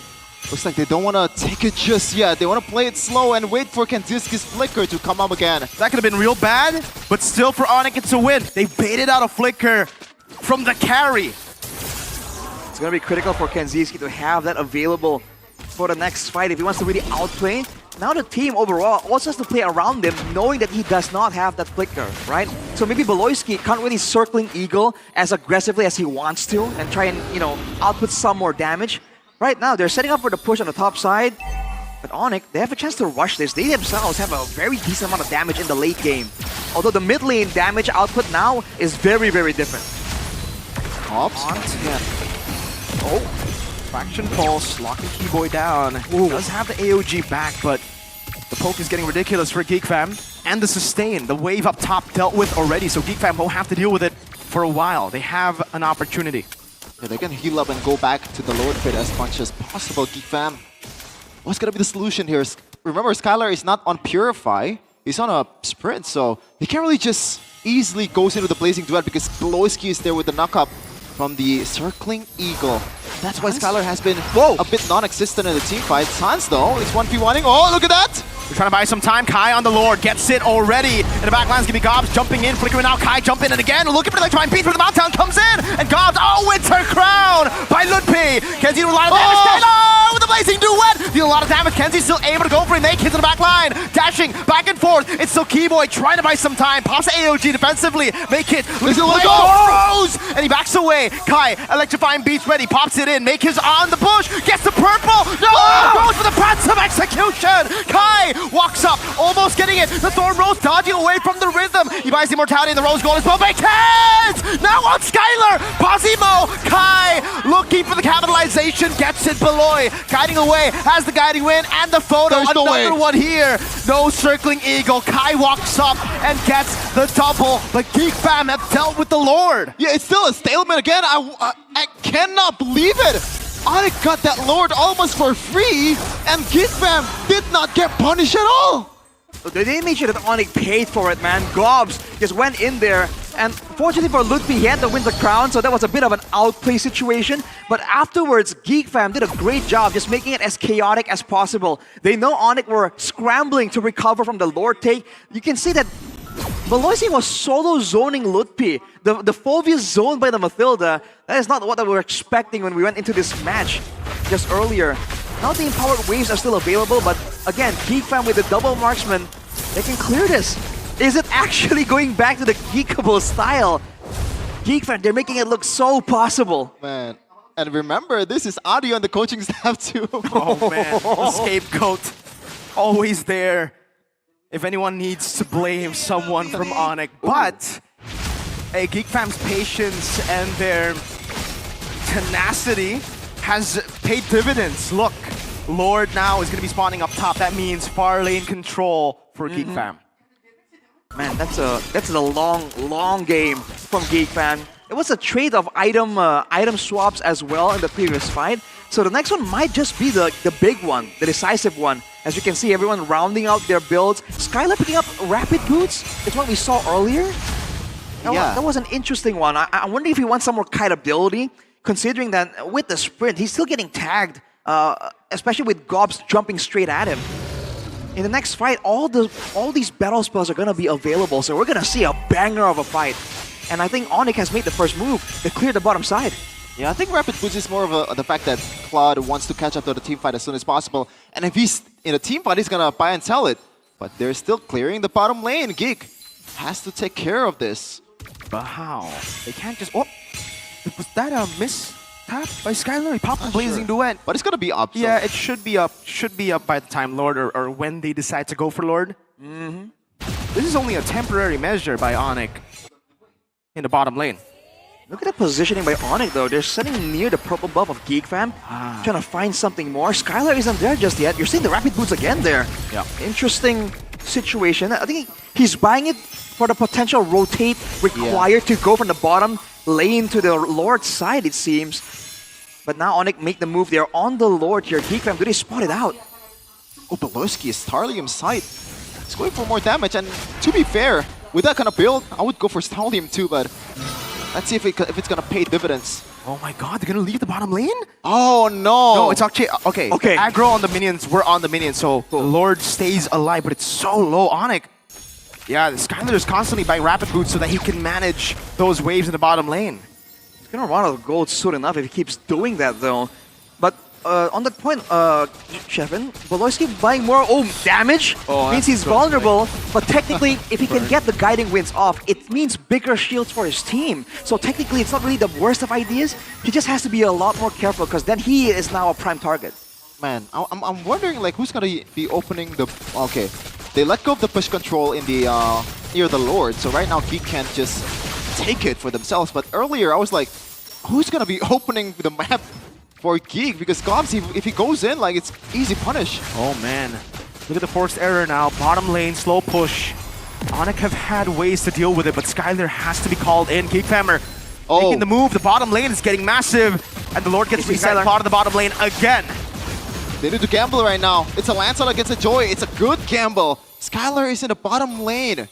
Looks like they don't want to take it just yet. They want to play it slow and wait for Kenziski's flicker to come up again. That could have been real bad, but still for Onyx it's a win. They baited out a flicker from the carry. It's going to be critical for Kenziski to have that available for the next fight if he wants to really outplay. Now the team overall also has to play around him, knowing that he does not have that flicker, right? So maybe Baloyski can't really circling Eagle as aggressively as he wants to and try and, you know, output some more damage. Right now, they're setting up for the push on the top side. But Onyx, they have a chance to rush this. They themselves have a very decent amount of damage in the late game. Although the mid lane damage output now is very, very different. Cobbs? Fraction pulse, locking Keyboy down. Does have the AOG back, but the poke is getting ridiculous for Geek Fam. And the sustain, the wave up top dealt with already, so Geek Fam won't have to deal with it for a while. They have an opportunity. Yeah, they can heal up and go back to the Lord pit as much as possible. Geek Fam, what's gonna be the solution here? Remember, Skylar is not on Purify. He's on a sprint, so he can't really just easily goes into the Blazing Duet because Baloyski is there with the knock-up from the Circling Eagle. That's why Skylar has been a bit non-existent in the team fight. Sans, though, is 1v1ing. Oh, look at that! We're trying to buy some time. Kai on the Lord gets it already. In the back line's gonna be Gobbs jumping in, flickering out. Kai jump in, and again, looking for the electrifying beat through the Mountain comes in, and Gobbs, Winter Crown by Ludpi. Kenzie with a lot of damage. Taylor with the Blazing Duet! Dealing a lot of damage. Kenzie still able to go for it. Make hits in the back line. Dashing back and forth. It's still Keyboy trying to buy some time. Pops AOG defensively. Make it. Throws! And he backs away. Kai, electrifying beats ready. Pops it in. Make his on the push. Gets the purple. No! Goes for the Phantom Execution. Kai walks up. Almost getting it. The Thorn Rose dodging away from the rhythm. He buys the immortality and the Rose Gold as well. Make hits! Now on Skylar. Posimo. Kai looking for the capitalization. Gets it below. Guiding away. Has the guiding win and the photo. There's Another one here. No Circling Eagle. Kai walks up and gets the double. But Geek Fam have dealt with the Lord. Yeah, it's still a stalemate again. I cannot believe it. Onyx got that Lord almost for free, and Geek Fam did not get punished at all. They made sure that Onyx paid for it, man. Gobbs just went in there And fortunately for Lutfi, he had to win the crown, so that was a bit of an outplay situation. But afterwards, Geek Fam did a great job just making it as chaotic as possible. They know Onyx were scrambling to recover from the Lord take. You can see that Veloci was solo zoning Lutfi. The Fulvius zoned by the Mathilda. That is not what we were expecting when we went into this match just earlier. Now the empowered waves are still available, but again, Geek Fam with the double marksman, they can clear this. Is it actually going back to the Geekable style? Geek Fam, they're making it look so possible. Man, and remember, this is Audio and the coaching staff too. Oh man, the scapegoat. Always there. If anyone needs to blame someone from Onyx. But Geek Fam's patience and their tenacity has paid dividends. Look, Lord now is going to be spawning up top. That means far lane control for Geek Fam. Man, that's a long game from Geek Fam. It was a trade of item swaps as well in the previous fight. So the next one might just be the big one, the decisive one. As you can see, everyone rounding out their builds. Skylar picking up rapid boots. It's what we saw earlier. That was an interesting one. I wonder if he wants some more kite ability, considering that with the sprint, he's still getting tagged, especially with Gobs jumping straight at him. In the next fight, all these battle spells are going to be available, so we're going to see a banger of a fight. And I think Onyx has made the first move to clear the bottom side. Yeah, I think Rapid Boots is more of the fact that Claude wants to catch up to the team fight as soon as possible. And if he's in a team fight, he's going to buy and sell it. But they're still clearing the bottom lane. Geek has to take care of this. But how? They can't just... Oh! Was that a miss tap by Skylar? He popped a Blazing Duet. But it's going to be up. So. Yeah, it should be up. Should be up by the time Lord or when they decide to go for Lord. This is only a temporary measure by Onyx in the bottom lane. Look at the positioning by Onyx though. They're sitting near the purple buff of Geek Fam, trying to find something more. Skylar isn't there just yet. You're seeing the rapid boots again there. Yeah. Interesting situation. I think he's buying it for the potential rotate required to go from the bottom lane to the Lord side, it seems. But now Onyx make the move. They're on the Lord here. Geek Fam, do they spot it out? Oh, Beloski is Starlium sight. He's going for more damage, and to be fair, with that kind of build, I would go for Starlium too, but let's see if it's gonna pay dividends. Oh my god, they're gonna leave the bottom lane? Oh no! No, it's actually... Okay, aggro on the minions, we're on the minions, so the Lord stays alive, but it's so low. Onyx, yeah, Skylar is constantly buying rapid boots so that he can manage those waves in the bottom lane. He's gonna run out of gold soon enough if he keeps doing that though. But on that point, Shevin, Beloski buying more damage means he's vulnerable, but technically if he can get the guiding winds off, it means bigger shields for his team. So technically it's not really the worst of ideas, he just has to be a lot more careful because then he is now a prime target. Man, I'm wondering like who's gonna be opening the... Okay, they let go of the push control in the near the Lord, so right now Geek can't just take it for themselves, but earlier I was like, who's gonna be opening the map for Geek? Because Gobs, if he goes in, like, it's easy punish. Oh man, look at the forced error now. Bottom lane, slow push. Onyx have had ways to deal with it, but Skylar has to be called in. Geek Fammer making the move. The bottom lane is getting massive, and the Lord gets reset out of the bottom lane again. They need to gamble right now. It's a Lancelot against a Joy. It's a good gamble. Skylar is in the bottom lane.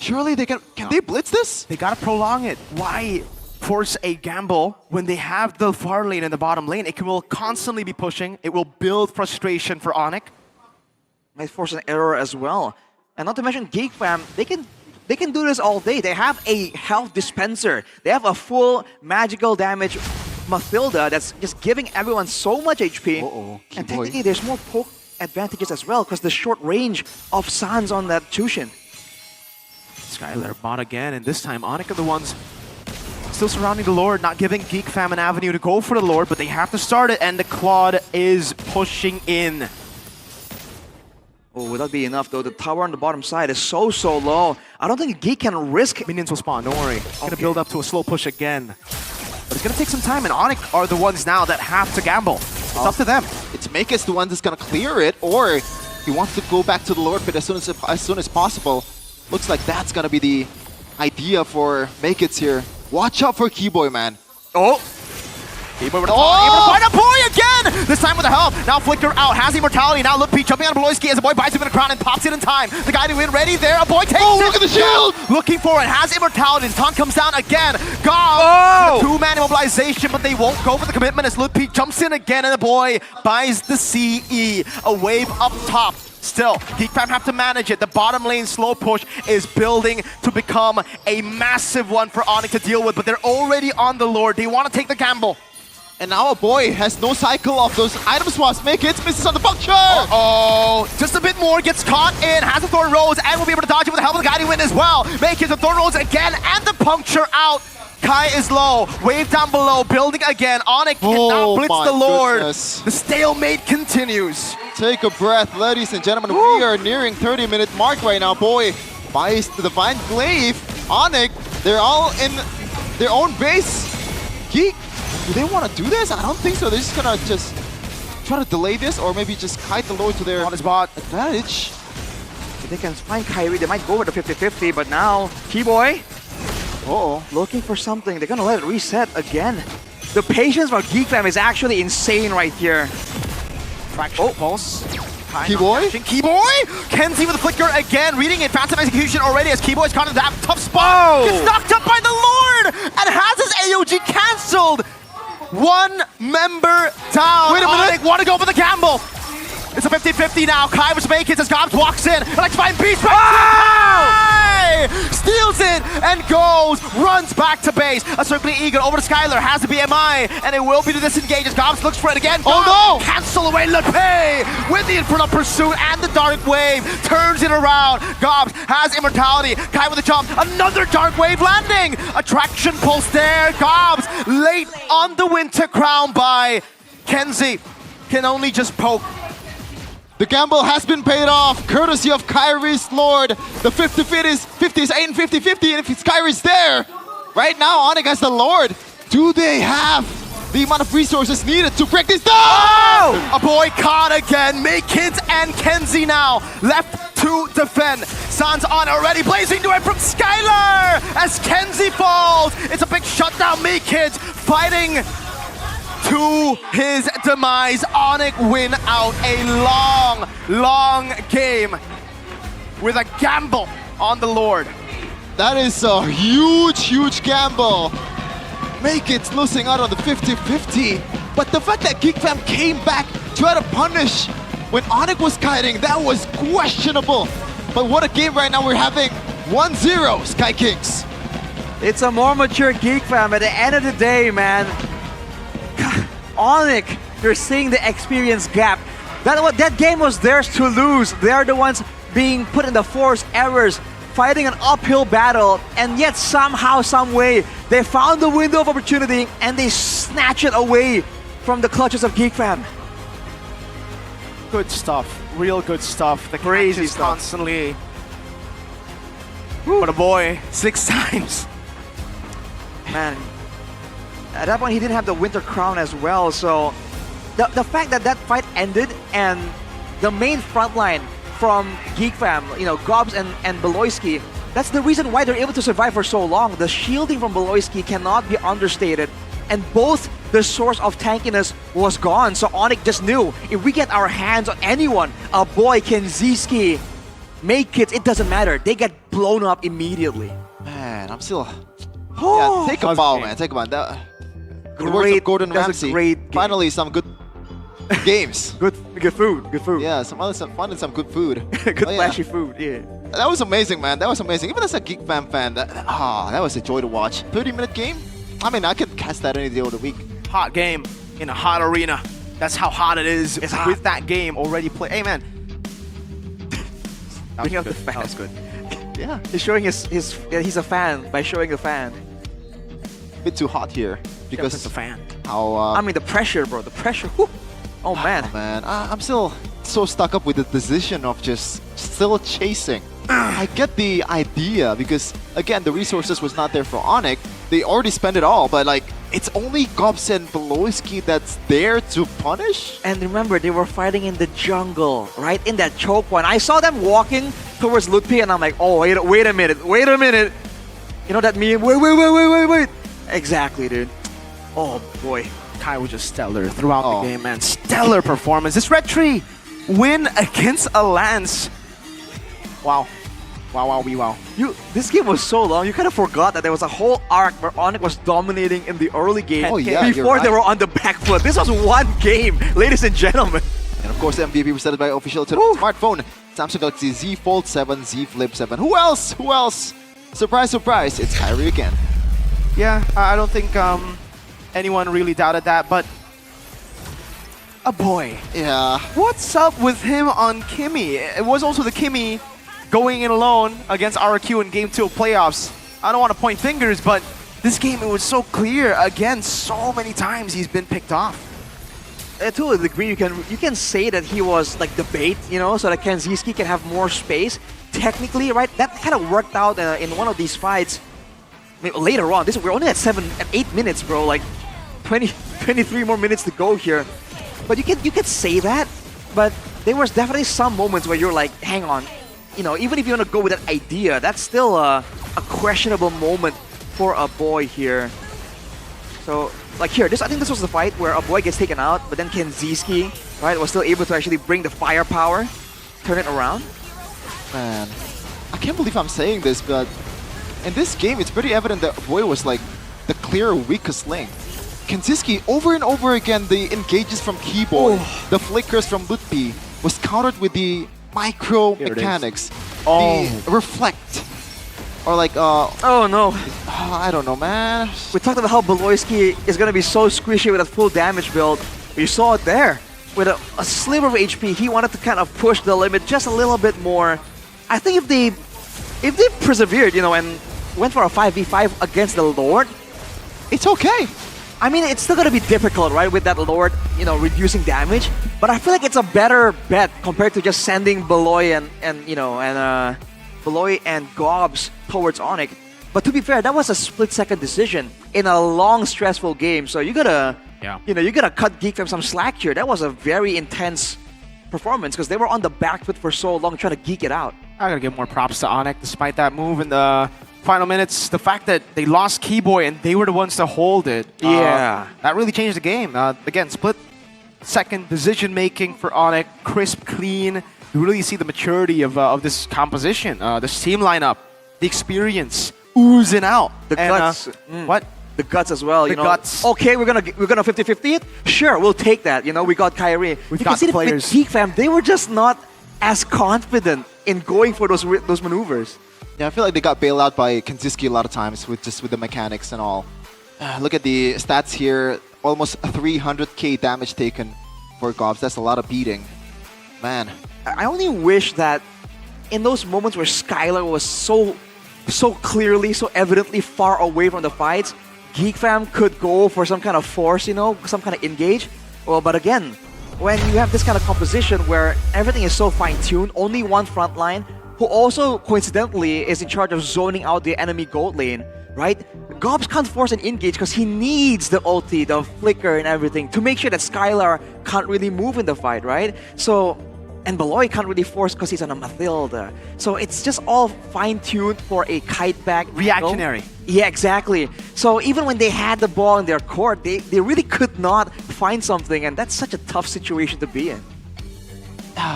Surely they can they blitz this? They gotta prolong it. Why force a gamble when they have the far lane and the bottom lane? It will constantly be pushing. It will build frustration for Onyx. Might force an error as well. And not to mention Geek Fam, they can do this all day. They have a health dispenser. They have a full magical damage Mathilda that's just giving everyone so much HP. And technically there's more poke advantages as well because the short range of Sans on that Tushin. Skylar bot again, and this time Onyx are the ones still surrounding the Lord, not giving Geek Fam an avenue to go for the Lord, but they have to start it, and the Claude is pushing in. Oh, would that be enough though? The tower on the bottom side is so low. I don't think Geek can risk... Minions will spawn, don't worry. It's gonna build up to a slow push again. But it's gonna take some time, and Onyx are the ones now that have to gamble. It's up to them. It's Makis the one that's gonna clear it, or he wants to go back to the Lord pit as soon as possible. Looks like that's gonna be the idea for Makis here. Watch out for Keyboy, man. Oh! Keyboy able to find a point again! This time with the help. Now Flicker out. Has immortality. Now Lutpi jumping on Beloyski as a boy bites him in the crown and pops it in time. The guy to win ready there. A boy takes it. Look at the shield. Looking for it. Has immortality. The taunt comes down again. Gob. Two-man immobilization, but they won't go for the commitment as Lutpi jumps in again and the boy buys the CE. A wave up top. Still, Geek Fam have to manage it. The bottom lane slow push is building to become a massive one for Onyx to deal with, but they're already on the Lord. They want to take the gamble. And now a boy has no cycle of those item swaps. Make it, misses on the puncture! Oh, just a bit more, gets caught in, has the Thorn Rose, and will be able to dodge it with the help of the guiding wind as well. Make it the Thorn Rose again, and the puncture out. Kai is low, wave down below, building again. Onyx cannot blitz the Lord. Goodness. The stalemate continues. Take a breath, ladies and gentlemen. We are nearing 30-minute mark right now. Boy, buys the Divine Glaive. Onyx, they're all in their own base. Geek, do they want to do this? I don't think so. They're just gonna just try to delay this, or maybe just kite the Lord to their advantage. If they can find Kyrie, they might go with the 50-50, but now T-Boy, looking for something. They're gonna let it reset again. The patience for Geek Fam is actually insane right here. Fraction pulse. Keyboy? Keyboy? Kenzie with the flicker again, reading it. Phantom execution already as Keyboy's caught in that tough spot. Gets knocked up by the Lord and has his AOG cancelled. One member down. Wait a minute. They want to go for the gamble. It's a 50-50 now. Kai was making it as Gobs walks in. Electrifying Beast. Steals it and goes. Runs back to base. A circling eagle over to Skylar. Has the BMI. And it will be to disengage as Gobs looks for it again. Oh no! Cancel away Lepay with the Infernal Pursuit and the Dark Wave. Turns it around. Gobs has immortality. Kai with a jump. Another Dark Wave landing. Attraction pulse there. Gobs late on the Winter Crown by Kenzie. Can only just poke. The gamble has been paid off, courtesy of Kyrie's Lord. The 50-50 is 8 and 50-50, and if it's Kyrie's there, right now Onyx has the Lord. Do they have the amount of resources needed to break this down? Oh! A boy caught again. Make Kids and Kenzie now left to defend. San's on already, blazing to it from Skylar as Kenzie falls. It's a big shutdown. Make Kids fighting to his demise. Onyx win out a long, long game with a gamble on the Lord. That is a huge, huge gamble. Make it losing out on the 50-50. But the fact that Geek Fam came back, try to punish when Onyx was kiting, that was questionable. But what a game right now we're having. 1-0, Sky Kings. It's a more mature Geek Fam. At the end of the day, man, Onyx, you're seeing the experience gap. That game was theirs to lose. They're the ones being put in the forced errors, fighting an uphill battle, and yet somehow, some way, they found the window of opportunity and they snatch it away from the clutches of Geek Fam. Good stuff, real good stuff. The crazy stuff. Constantly. But a boy, 6 times. Man, at that point he didn't have the Winter Crown as well, so the fact that that fight ended and the main front line from Geek Fam, you know, Gobs and Beloyski, that's the reason why they're able to survive for so long. The shielding from Beloyski cannot be understated, and both the source of tankiness was gone, so Onyx just knew, if we get our hands on anyone, a boy, Kenziski, make it doesn't matter, they get blown up immediately. Man, I'm still... yeah, take a bow, man, take a bow. The words of Gordon Ramsay. Finally, some good games. good food. Yeah, finally some good food. Good flashy food, yeah. That was amazing, man. That was amazing. Even as a Geek Fam fan, that was a joy to watch. 30-minute game? I mean, I could cast that any day of the week. Hot game in a hot arena. That's how hot it is. It's hot. With that game already played. Hey, man. Bring up the fan. That was good. Yeah, he's showing he's a fan by showing the fan. Bit too hot here because it's a fan. How I mean the pressure, bro. The pressure. Whew. Oh man. Oh, man, I'm still so stuck up with the decision of just still chasing. I get the idea because again the resources was not there for Onyx. They already spent it all, but like it's only Gobs and Beloyski that's there to punish. And remember, they were fighting in the jungle, right? In that choke point. I saw them walking towards Lutpi and I'm like, oh wait a minute. You know that meme? Wait. Exactly, dude. Oh boy. Kai was just stellar throughout the game, man. Stellar performance. This Red Tree win against a Lance. Wow. Wow. This game was so long, you kind of forgot that there was a whole arc where Onyx was dominating in the early game before they were on the back foot. This was one game, ladies and gentlemen. And of course, the MVP presented by official to the smartphone, Samsung Galaxy Z Fold 7, Z Flip 7. Who else? Surprise, surprise, it's Kyrie again. Yeah, I don't think anyone really doubted that, but a boy. Yeah. What's up with him on Kimmy? It was also the Kimmy going in alone against RQ in Game 2 of playoffs. I don't want to point fingers, but this game, it was so clear. Again, so many times he's been picked off. To a degree, you can say that he was like the bait, you know, so that Kenziski can have more space. Technically, right, that kind of worked out in one of these fights. I mean, later on, we're only at 8 minutes, bro. Like 23 more minutes to go here. But you can say that, but there was definitely some moments where you're like, hang on, you know, even if you want to go with that idea, that's still a questionable moment for a boy here. So, like here, I think this was the fight where a boy gets taken out, but then Kenziski, right, was still able to actually bring the firepower, turn it around. Man, I can't believe I'm saying this, but in this game, it's pretty evident that boy was like the clear weakest link. Kenziski, over and over again, the engages from Keyboy, the flickers from Lutpi, was countered with the micro mechanics, the reflect, or like oh no, I don't know, man. We talked about how Beloyski is gonna be so squishy with a full damage build. You saw it there with a sliver of HP. He wanted to kind of push the limit just a little bit more. I think if they persevered, you know, and went for a 5v5 against the Lord, it's okay. I mean, it's still gonna be difficult, right, with that Lord, you know, reducing damage. But I feel like it's a better bet compared to just sending Beloy and Beloy and Gobs towards Onyx. But to be fair, that was a split-second decision in a long, stressful game. So you gotta, you gotta cut Geek from some slack here. That was a very intense performance because they were on the back foot for so long, trying to geek it out. I gotta give more props to Onyx despite that move in the final minutes. The fact that they lost Keyboy and they were the ones to hold it. That really changed the game. Again, split-second decision-making for Onyx, crisp, clean. You really see the maturity of this composition, this team lineup, the experience oozing out. The guts. What? The guts as well. The guts. Okay, we're gonna 50-50 it. Sure, we'll take that. You know, we got Kyrie. We've got players. With Geek Fam, they were just not as confident in going for those maneuvers. Yeah, I feel like they got bailed out by Kenziski a lot of times with the mechanics and all. Look at the stats here. Almost 300k damage taken for Gobs. That's a lot of beating. Man. I only wish that in those moments where Skylar was so clearly, so evidently far away from the fights, Geek Fam could go for some kind of force, you know, some kind of engage. Well, but again, when you have this kind of composition where everything is so fine-tuned, only one front line, who also coincidentally is in charge of zoning out the enemy gold lane, right? Gobs can't force an engage because he needs the ulti, the flicker and everything to make sure that Skylar can't really move in the fight, right? So, and Beloy can't really force because he's on a Mathilda. So it's just all fine-tuned for a kite back. Reactionary. Yeah, exactly. So even when they had the ball in their court, they really could not find something, and that's such a tough situation to be in.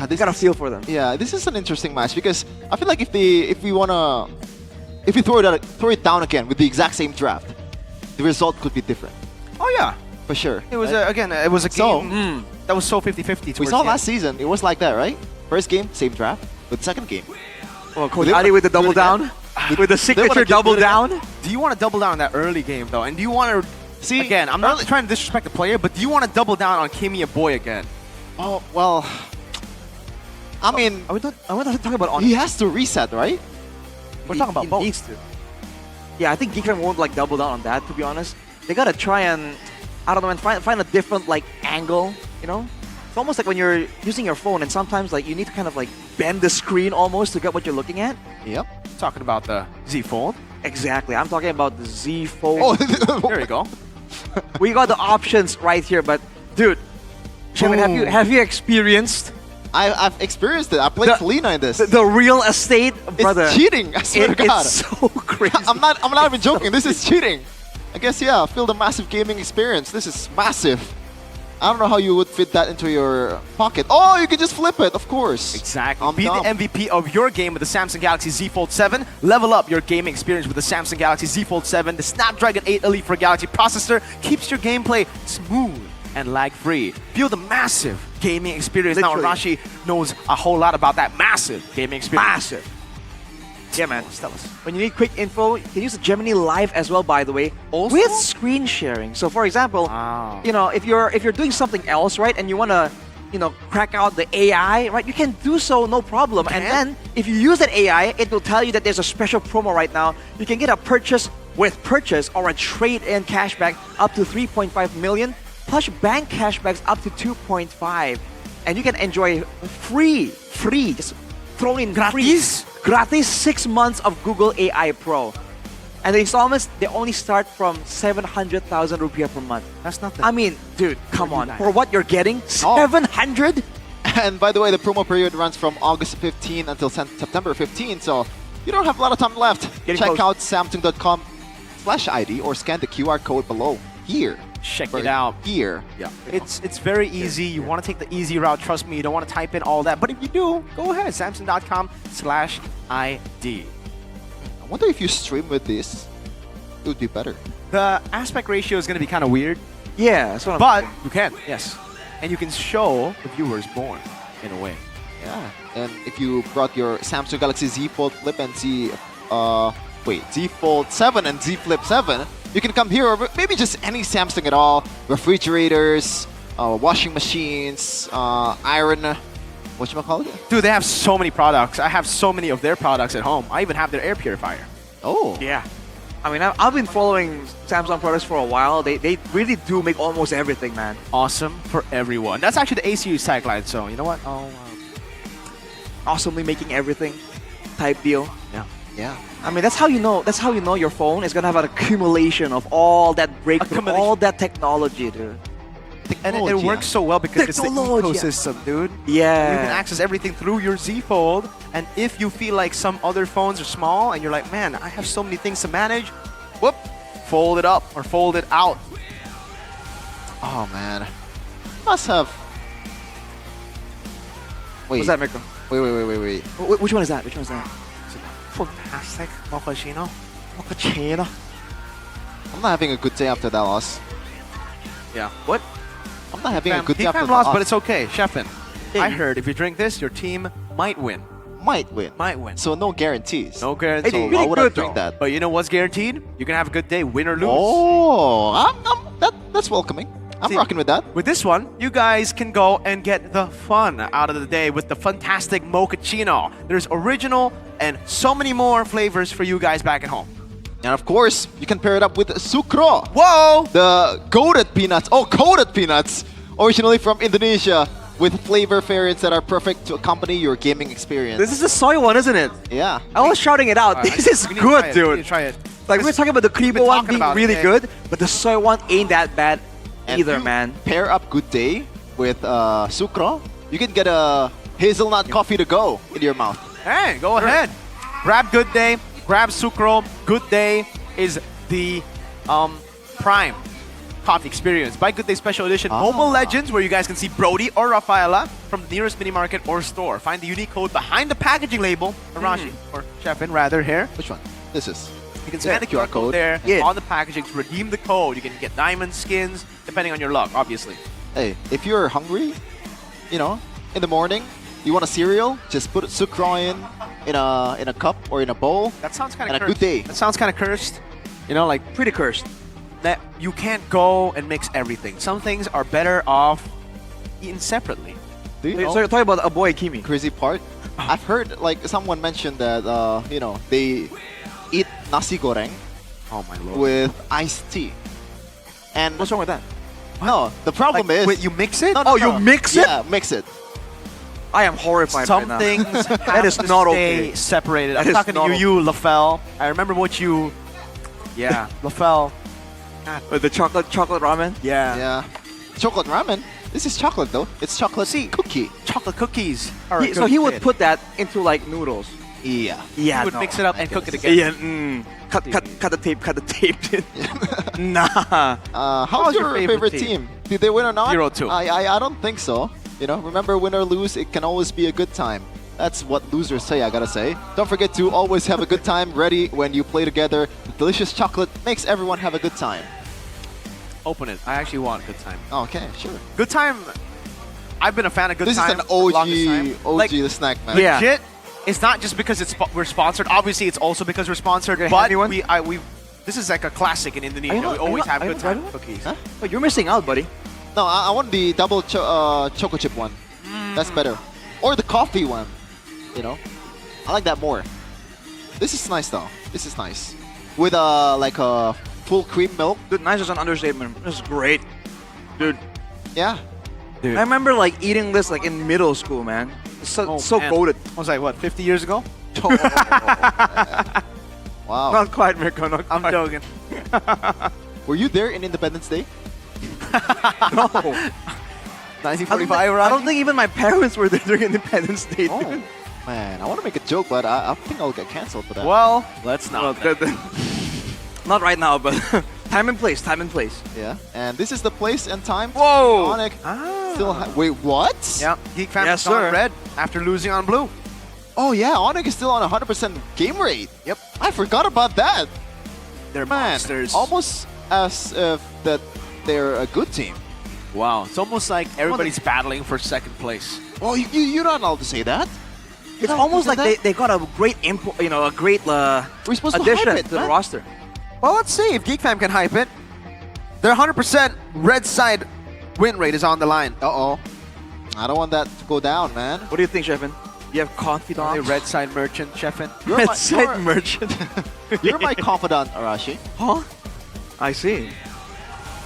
They gotta feel for them. Yeah, this is an interesting match because I feel like if we throw it down again with the exact same draft, the result could be different. Oh yeah, for sure. It was again, it was a game that was so 50-50. We saw last season, it was like that, right? First game, same draft, but second game. Well, Coach Ali with the double down, with the signature double down. Do you want to double down in that early game though? And do you want to see? Again, I'm not trying to disrespect the player, but do you want to double down on Kimmy and Boy again? Oh well. I mean, are we not talking about Onyx? He has to reset, right? We're talking about both. Needs to. Yeah, I think Geekfam won't like double down on that. To be honest, they gotta try and I don't know, and find a different like angle. You know, it's almost like when you're using your phone, and sometimes like you need to kind of like bend the screen almost to get what you're looking at. Yep. Talking about the Z Fold. Exactly. I'm talking about the Z Fold. Oh, there you go. We got the options right here, but dude, Shaman, have you experienced? I've experienced it. I played Felina in this. The real estate, brother. It's cheating. I swear to God. It's so crazy. I'm not even joking. This is cheating. I guess, yeah, feel the massive gaming experience. This is massive. I don't know how you would fit that into your pocket. Oh, you can just flip it, of course. Exactly. Be the MVP of your game with the Samsung Galaxy Z Fold 7. Level up your gaming experience with the Samsung Galaxy Z Fold 7. The Snapdragon 8 Elite for Galaxy processor keeps your gameplay smooth and lag-free. Feel the massive gaming experience. Literally. Now, Arashi knows a whole lot about that massive gaming experience. Massive. Yeah, man. Tell us. When you need quick info, you can use the Gemini Live as well, by the way, with screen sharing. So, for example, you know, if you're doing something else, right, and you want to, you know, crack out the AI, right, you can do so, no problem. And then, if you use that AI, it will tell you that there's a special promo right now. You can get a purchase with purchase or a trade-in cashback up to 3.5 million, plus bank cashbacks up to 2.5, and you can enjoy free, just thrown in gratis 6 months of Google AI Pro. And the installments, they only start from 700,000 rupiah per month. That's nothing. I mean, dude, come on. For what you're getting, 700? And by the way, the promo period runs from August 15 until September 15, so you don't have a lot of time left. Check out Samsung.com/ID or scan the QR code below here. Check it out. Here. Yeah. It's very easy. You want to take the easy route. Trust me, you don't want to type in all that. But if you do, go ahead. Samsung.com/ID. I wonder if you stream with this, it would be better. The aspect ratio is going to be kind of weird. Yeah, that's what But you can, yes. And you can show the viewers more, in a way. Yeah. And if you brought your Samsung Galaxy Z Fold Flip and Z Fold 7 and Z Flip 7, you can come here, or maybe just any Samsung at all. Refrigerators, washing machines, iron, whatchamacallit? Dude, they have so many products. I have so many of their products at home. I even have their air purifier. Oh. Yeah. I mean, I've been following Samsung products for a while. They really do make almost everything, man. Awesome for everyone. That's actually the A series tagline, so you know what? Oh, awesomely making everything type deal. Yeah. Yeah. I mean, that's how you know your phone is gonna have an accumulation of all that breakthrough, all that technology, dude. And it works so well because it's the ecosystem, dude. Yeah. You can access everything through your Z Fold, and if you feel like some other phones are small and you're like, man, I have so many things to manage, whoop, fold it up or fold it out. Oh man, must have. Wait. What's that, Miko? Wait. Which one is that? Which one is that? Fantastic mochaccino. Mochaccino. I'm not having a good day after that loss. Yeah. What? I'm not having a good day after that loss, loss. but it's okay. Chefin, I heard if you drink this, your team might win. Might win. So no guarantees. No guarantees. So why would I drink that? But you know what's guaranteed? You can have a good day, win or lose. Oh, that's welcoming. I'm rocking with that. With this one, you guys can go and get the fun out of the day with the fantastic mochaccino. There's original and so many more flavors for you guys back at home. And of course, you can pair it up with sucro. Whoa! The coated peanuts. Oh, coated peanuts. Originally from Indonesia, with flavor variants that are perfect to accompany your gaming experience. This is the soy one, isn't it? Yeah. I was shouting it out. This is good, dude. Try it. Like, we're talking about the creamy one being really good, but the soy one ain't that bad either, man. Pair up Good Day with sucro, you can get a hazelnut coffee to go in your mouth. Hey, go ahead. Grab Good Day, grab sucro. Good Day is the prime coffee experience. Buy Good Day Special Edition Mobile Legends, where you guys can see Brody or Rafaela from the nearest mini market or store. Find the unique code behind the packaging label, Arashi, or Chefin rather here. Which one? This is. You can scan the QR code there on the packaging to redeem the code. You can get diamond skins, depending on your luck, obviously. Hey, if you're hungry, you know, in the morning, you want a cereal, just put sucro in a cup or in a bowl. That sounds kind of cursed. A Good Day. That sounds kind of cursed. You know, like pretty cursed. That you can't go and mix everything. Some things are better off eaten separately. Do you know? So you're talking about a boy Kimi. Crazy part. I've heard like someone mentioned that you know, they eat nasi goreng with iced tea. And what's wrong with that? No, the problem is wait, you mix it? No, you mix it? Yeah, mix it. I am horrified Some right now. things that is not stay okay. separated. That I'm is talking not to you, Lafel. I remember what you. Yeah, Lafel. The chocolate ramen. Yeah. Chocolate ramen. This is chocolate though. It's chocolate cookie. Chocolate cookies. So he would put that into like noodles. Yeah. Yeah. He would mix it up and cook it again. Yeah. Cut the tape. Nah. How's your favorite team? Did they win or not? 0-2. I don't think so. You know, remember, win or lose, it can always be a good time. That's what losers say, I gotta say. Don't forget to always have a good time ready when you play together. The delicious chocolate makes everyone have a good time. Open it. I actually want good time. Okay, sure. Good time. I've been a fan of good This time. is an longest time. OG the snack, man. Legit. It's not just because we're sponsored. Obviously, it's also because we're sponsored. But we this is like a classic in Indonesia. We always have good time cookies. Huh? But you're missing out, buddy. No, I want the double choco chip one. That's better. Or the coffee one. You know, I like that more. This is nice though. This is nice. With like a full cream milk. Dude, nice is an understatement. This is great. Dude. Yeah. Dude. I remember like eating this like in middle school, man. It's so man. goated. Was like what, 50 years ago? Wow. Not quite, Mirko. Not I'm quite. joking. Were you there in Independence Day? No. 1945, I don't think even my parents were there during Independence Day. Oh, dude. man. I want to make a joke, but I think I'll get cancelled for that. Well, let's not. Not right now, but time and place. Time and place. Yeah. And this is the place and time. Whoa. Onic still wait, what? Yeah. Geek Fam Yes, is on sir. red after losing on blue. Oh yeah, Onic is still on 100% game rate. Yep. I forgot about that. They're Man, monsters. almost as if that they're a good team. Wow. It's almost like everybody's battling for second place. Oh, you're not allowed to say that. It's almost like they got a great input, you know, a great We're supposed to addition hype it, to the man. roster. Well, let's see if Geek Fam can hype it. Their 100% red side win rate is on the line. Uh-oh. I don't want that to go down, man. What do you think, Sheffin? You have confidence? The red side merchant, Sheffin. Red side merchant. You're my confidant, Arashi. Huh? I see.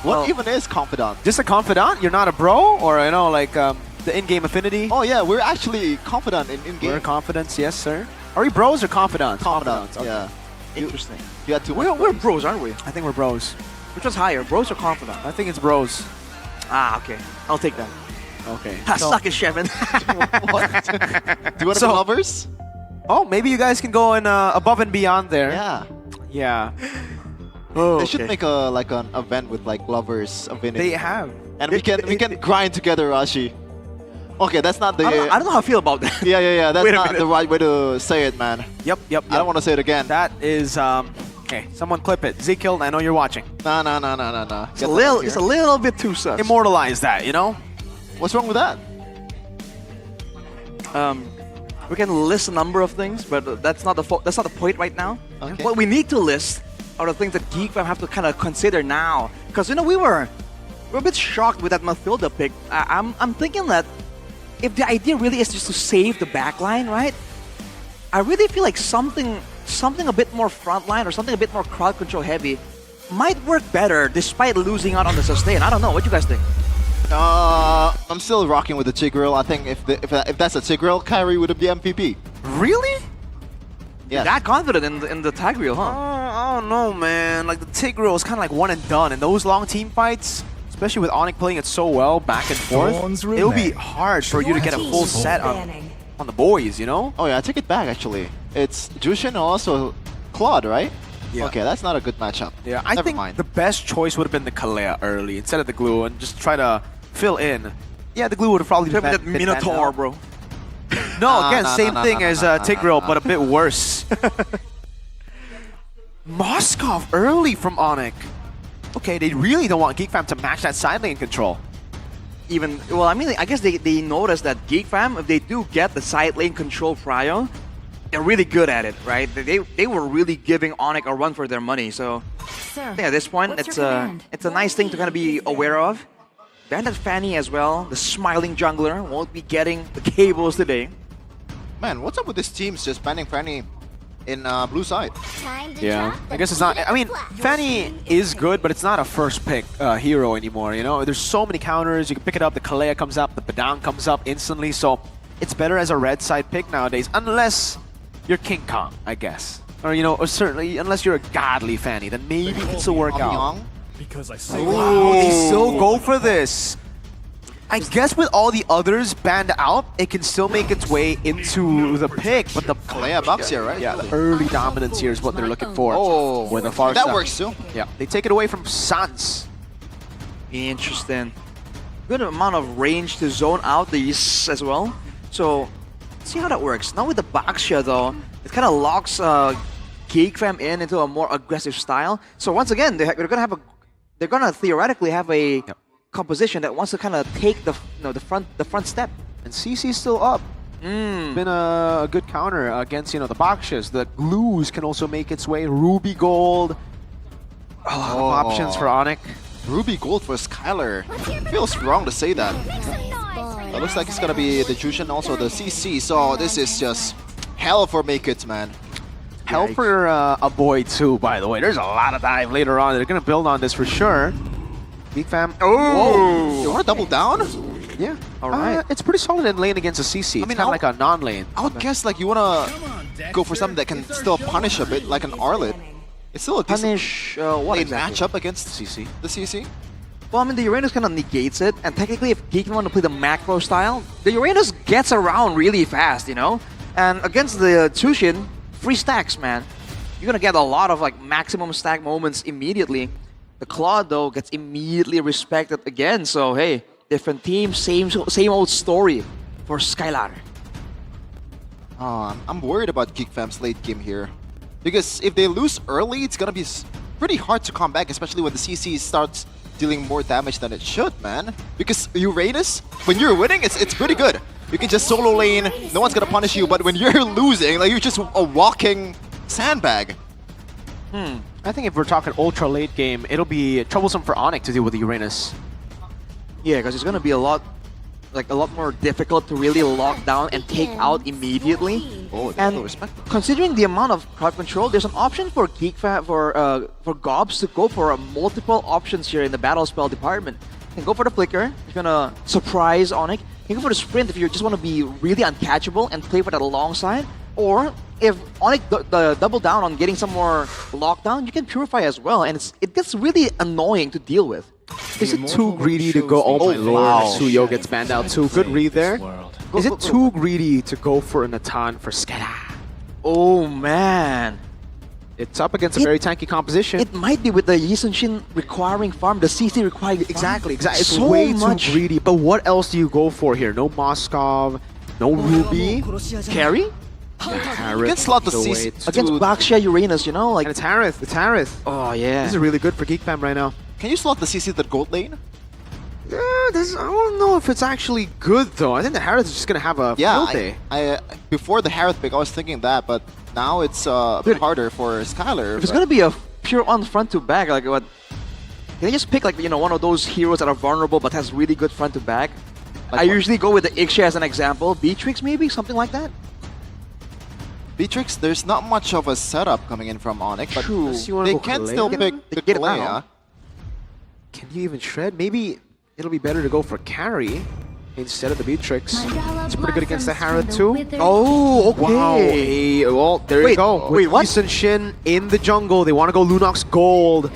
What even is confidant? Just a confidant? You're not a bro? Or, you know, like the in-game affinity? Oh yeah, we're actually confidant in-game. We're confidants, yes, sir. Are we bros or confidants? Confidants, Okay. yeah. Interesting. You had too much. We're bros, aren't we? I think we're bros. Which one's higher, bros or confidant? I think it's bros. Ah, okay. I'll take that. Okay. Suck it, Sheffin. What? Do you want to be lovers? Oh, maybe you guys can go in above and beyond there. Yeah. Yeah. Oh, They should make a like an event with like lovers affinity. They have. And we can grind together, Rashi. Okay, that's not the. I don't know how I feel about that. Yeah. That's Wait a not minute. the right way to say it, man. Yep. I don't want to say it again. That is okay. Someone clip it. Zekiel, I know you're watching. No. It's a little bit too sus. Immortalize that, you know? What's wrong with that? We can list a number of things, but that's not the point right now. Okay. What we need to list are the things that Geek Fam have to kind of consider now, because you know we're a bit shocked with that Mathilda pick. I'm thinking that if the idea really is just to save the backline, right? I really feel like something a bit more frontline or something a bit more crowd control heavy might work better despite losing out on the sustain. I don't know. What do you guys think? I'm still rocking with the Tigreal. I think if that's a Tigreal, Kyrie would be MVP. Really? Yeah. That confident in the tag reel, huh? I don't know, man. Like the Tigreal is kind of like one and done, and those long team fights, especially with Onic playing it so well back and forth, it'll be hard for you to get a full set on the boys, you know? Oh yeah, I take it back actually. It's Jushin and also Claude, right? Yeah. Okay, that's not a good matchup. Yeah, I Never think mind. the best choice would have been the Kalea early instead of the glue and just try to fill in. Yeah, the glue would have probably been that Minotaur, bro. No, again, same thing as Tigreal, but a bit worse. Moskov early from Onic. Okay, they really don't want Geek Fam to match that side lane control. Well, I mean, I guess they noticed that Geek Fam, if they do get the side lane control prior, they're really good at it, right? They were really giving Onic a run for their money. So I think at this point, it's a nice thing to kind of be aware of. Bandit Fanny as well, the smiling jungler, won't be getting the cables today. Man, what's up with this team's just banning Fanny in blue side? Yeah, I guess it's not. I mean, Fanny is good, but it's not a first pick hero anymore. You know, there's so many counters. You can pick it up. The Kalea comes up. The Padang comes up instantly. So it's better as a red side pick nowadays, unless you're King Kong, I guess, or you know, or certainly unless you're a godly Fanny, then maybe it can still work out. Because I Ooh, they still go for this. I guess with all the others banned out, it can still make its way into the pick, but the Kalea box here, right? Yeah, the early dominance here is what they're looking for. Oh, with the far that stuff. works too. Yeah, they take it away from Sans. Interesting. Good amount of range to zone out these as well. So, let's see how that works. Now with the Baxia though, it kind of locks Geek Fam into a more aggressive style. So once again, they're gonna theoretically have a composition that wants to kind of take the the front step. And CC's still up. Been a good counter against the Bakshias. The glues can also make its way. Ruby Gold. A lot of options for Onyx. Ruby Gold for Skylar. Feels wrong to say that. It looks like it's gonna be the Jushin, also the CC. So this is just hell for Make It, man. Hell for a boy too, by the way. There's a lot of dive later on. They're gonna build on this for sure. Geek Fam. Oh! You want to double down? Yeah. All right. It's pretty solid in lane against a CC. It's kind of like a non-lane. I would guess like you wanna go for something that can still punish a bit, like an Arlet. It's still a Punish decent what lane exactly? matchup against CC. The CC. Well, I mean, the Uranus kind of negates it, and technically, if Geek want to play the macro style, the Uranus gets around really fast, you know? And against the Tsushin, free stacks, man. You're gonna get a lot of like maximum stack moments immediately. The Claw, though, gets immediately respected again, so hey, different team, same old story for Skylar. I'm worried about Geek Fam's late game here. Because if they lose early, it's gonna be pretty hard to come back, especially when the CC starts dealing more damage than it should, man. Because Uranus, when you're winning, it's pretty good. You can just solo lane, no one's gonna punish you, but when you're losing, like you're just a walking sandbag. I think if we're talking ultra late game, it'll be troublesome for Onyx to deal with the Uranus. Yeah, because it's gonna be a lot more difficult to really lock down and take out immediately. Oh, and considering the amount of crowd control, there's an option for Geek Fam for Gobs to go for multiple options here in the battle spell department. You can go for the flicker, you're gonna surprise Onyx. You can go for the sprint if you just want to be really uncatchable and play for that alongside. Or if Onyx double down on getting some more lockdown, you can purify as well, and it gets really annoying to deal with. Is it too greedy to go? Oh my lord, Suyo gets banned out too. Good read there. Is it too greedy to go for a Natan for Skeda? Oh man. It's up against a very tanky composition. It might be with the Yisunshin requiring farm, the CC requiring Exactly. It's so way much. too greedy. But what else do you go for here? No Moskov, no Ruby. Carry? You can slot the CC against Baxia Uranus, you know? Like, and it's Harith. It's Harith. Oh yeah. This is really good for Geek Fam right now. Can you slot the CC to the gold lane? Yeah, I don't know if it's actually good though. I think the Harith is just gonna have a field day. Before the Harith pick, I was thinking that, but now it's a bit harder for Skylar. If it's gonna be a pure on front to back, like what? Can you just pick like one of those heroes that are vulnerable but has really good front to back? Like I what? usually go with the Ixia as an example. Beatrix maybe, something like that. Beatrix, there's not much of a setup coming in from Onyx, but True. they can still pick the get it Kalea. now. Can you even shred? Maybe it'll be better to go for carry instead of the Beatrix. It's pretty good against the Harith too. Oh, okay. Wow. Hey, well, there you go. Wait, what? Lee Shin in the jungle. They want to go Lunox Gold.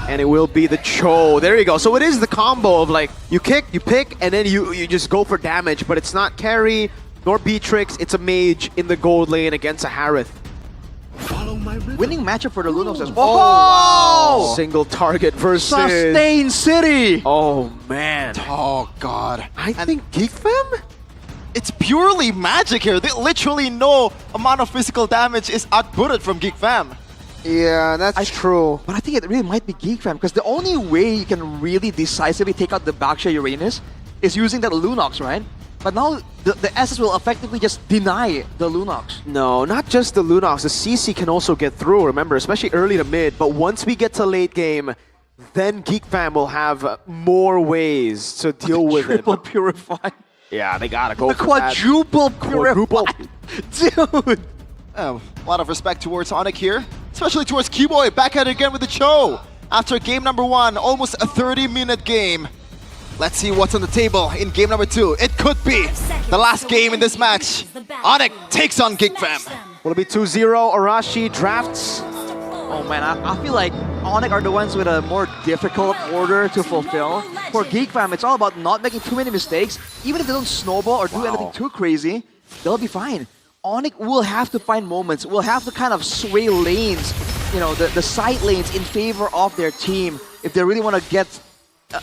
And it will be the Cho. There you go. So it is the combo of like, you kick, you pick, and then you just go for damage. But it's not carry nor Beatrix. It's a mage in the gold lane against a Harith. Winning matchup for the Lunox as Oh! Single target versus... Sustain City! Oh, man. Oh, God. I think Geek Fam? It's purely magic here. Literally no amount of physical damage is outputted from Geek Fam. Yeah, that's true. But I think it really might be Geek Fam, because the only way you can really decisively take out the Baxia Uranus is using that Lunox, right? But now the SS will effectively just deny the Lunox. No, not just the Lunox. The CC can also get through, remember, especially early to mid. But once we get to late game, then Geek Fam will have more ways to deal with it. Triple Purify. Yeah, they gotta go The for quadruple Purify. Dude. A lot of respect towards Onyx here, especially towards Keyboy. Back at it again with the Cho. After game number 1, almost a 30-minute game. Let's see what's on the table in game number 2. It could be the last game in this match. Onyx takes on Geek Fam. Will it be 2-0? Arashi drafts Oh man, I feel like Onyx are the ones with a more difficult order to fulfill. For Geek Fam, it's all about not making too many mistakes. Even if they don't snowball or do anything too crazy, they'll be fine. Onyx will have to find moments, will have to kind of sway lanes, you know, the side lanes in favor of their team if they really want to get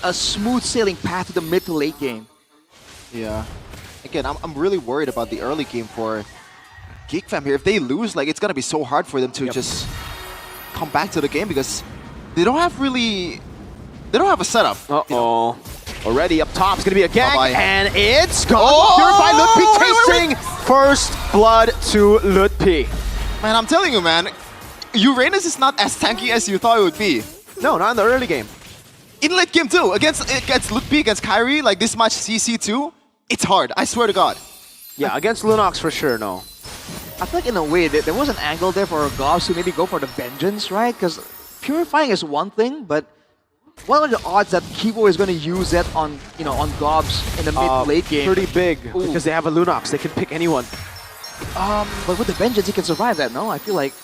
a smooth sailing path to the mid to late game. Yeah. Again, I'm really worried about the early game for Geek Fam here. If they lose, like, it's gonna be so hard for them to just come back to the game because they don't have a setup. Uh-oh. Already up top is going to be a gang, Bye-bye. and it's gone. Purified Lutpi chasing first blood to Lutpi. Man, I'm telling you, man, Uranus is not as tanky as you thought it would be. No, not in the early game. In late game too, against Lutpi, against Kyrie, like this much CC2, it's hard, I swear to God. Yeah, against Lunox for sure, no. I feel like in a way there was an angle there for Gobs to maybe go for the vengeance, right? Because purifying is one thing, but what are the odds that Kibo is going to use that on, you know, on Gobs in the mid to late game? Pretty big because they have a Lunox. They can pick anyone. But with the vengeance, he can survive that, no? I feel like.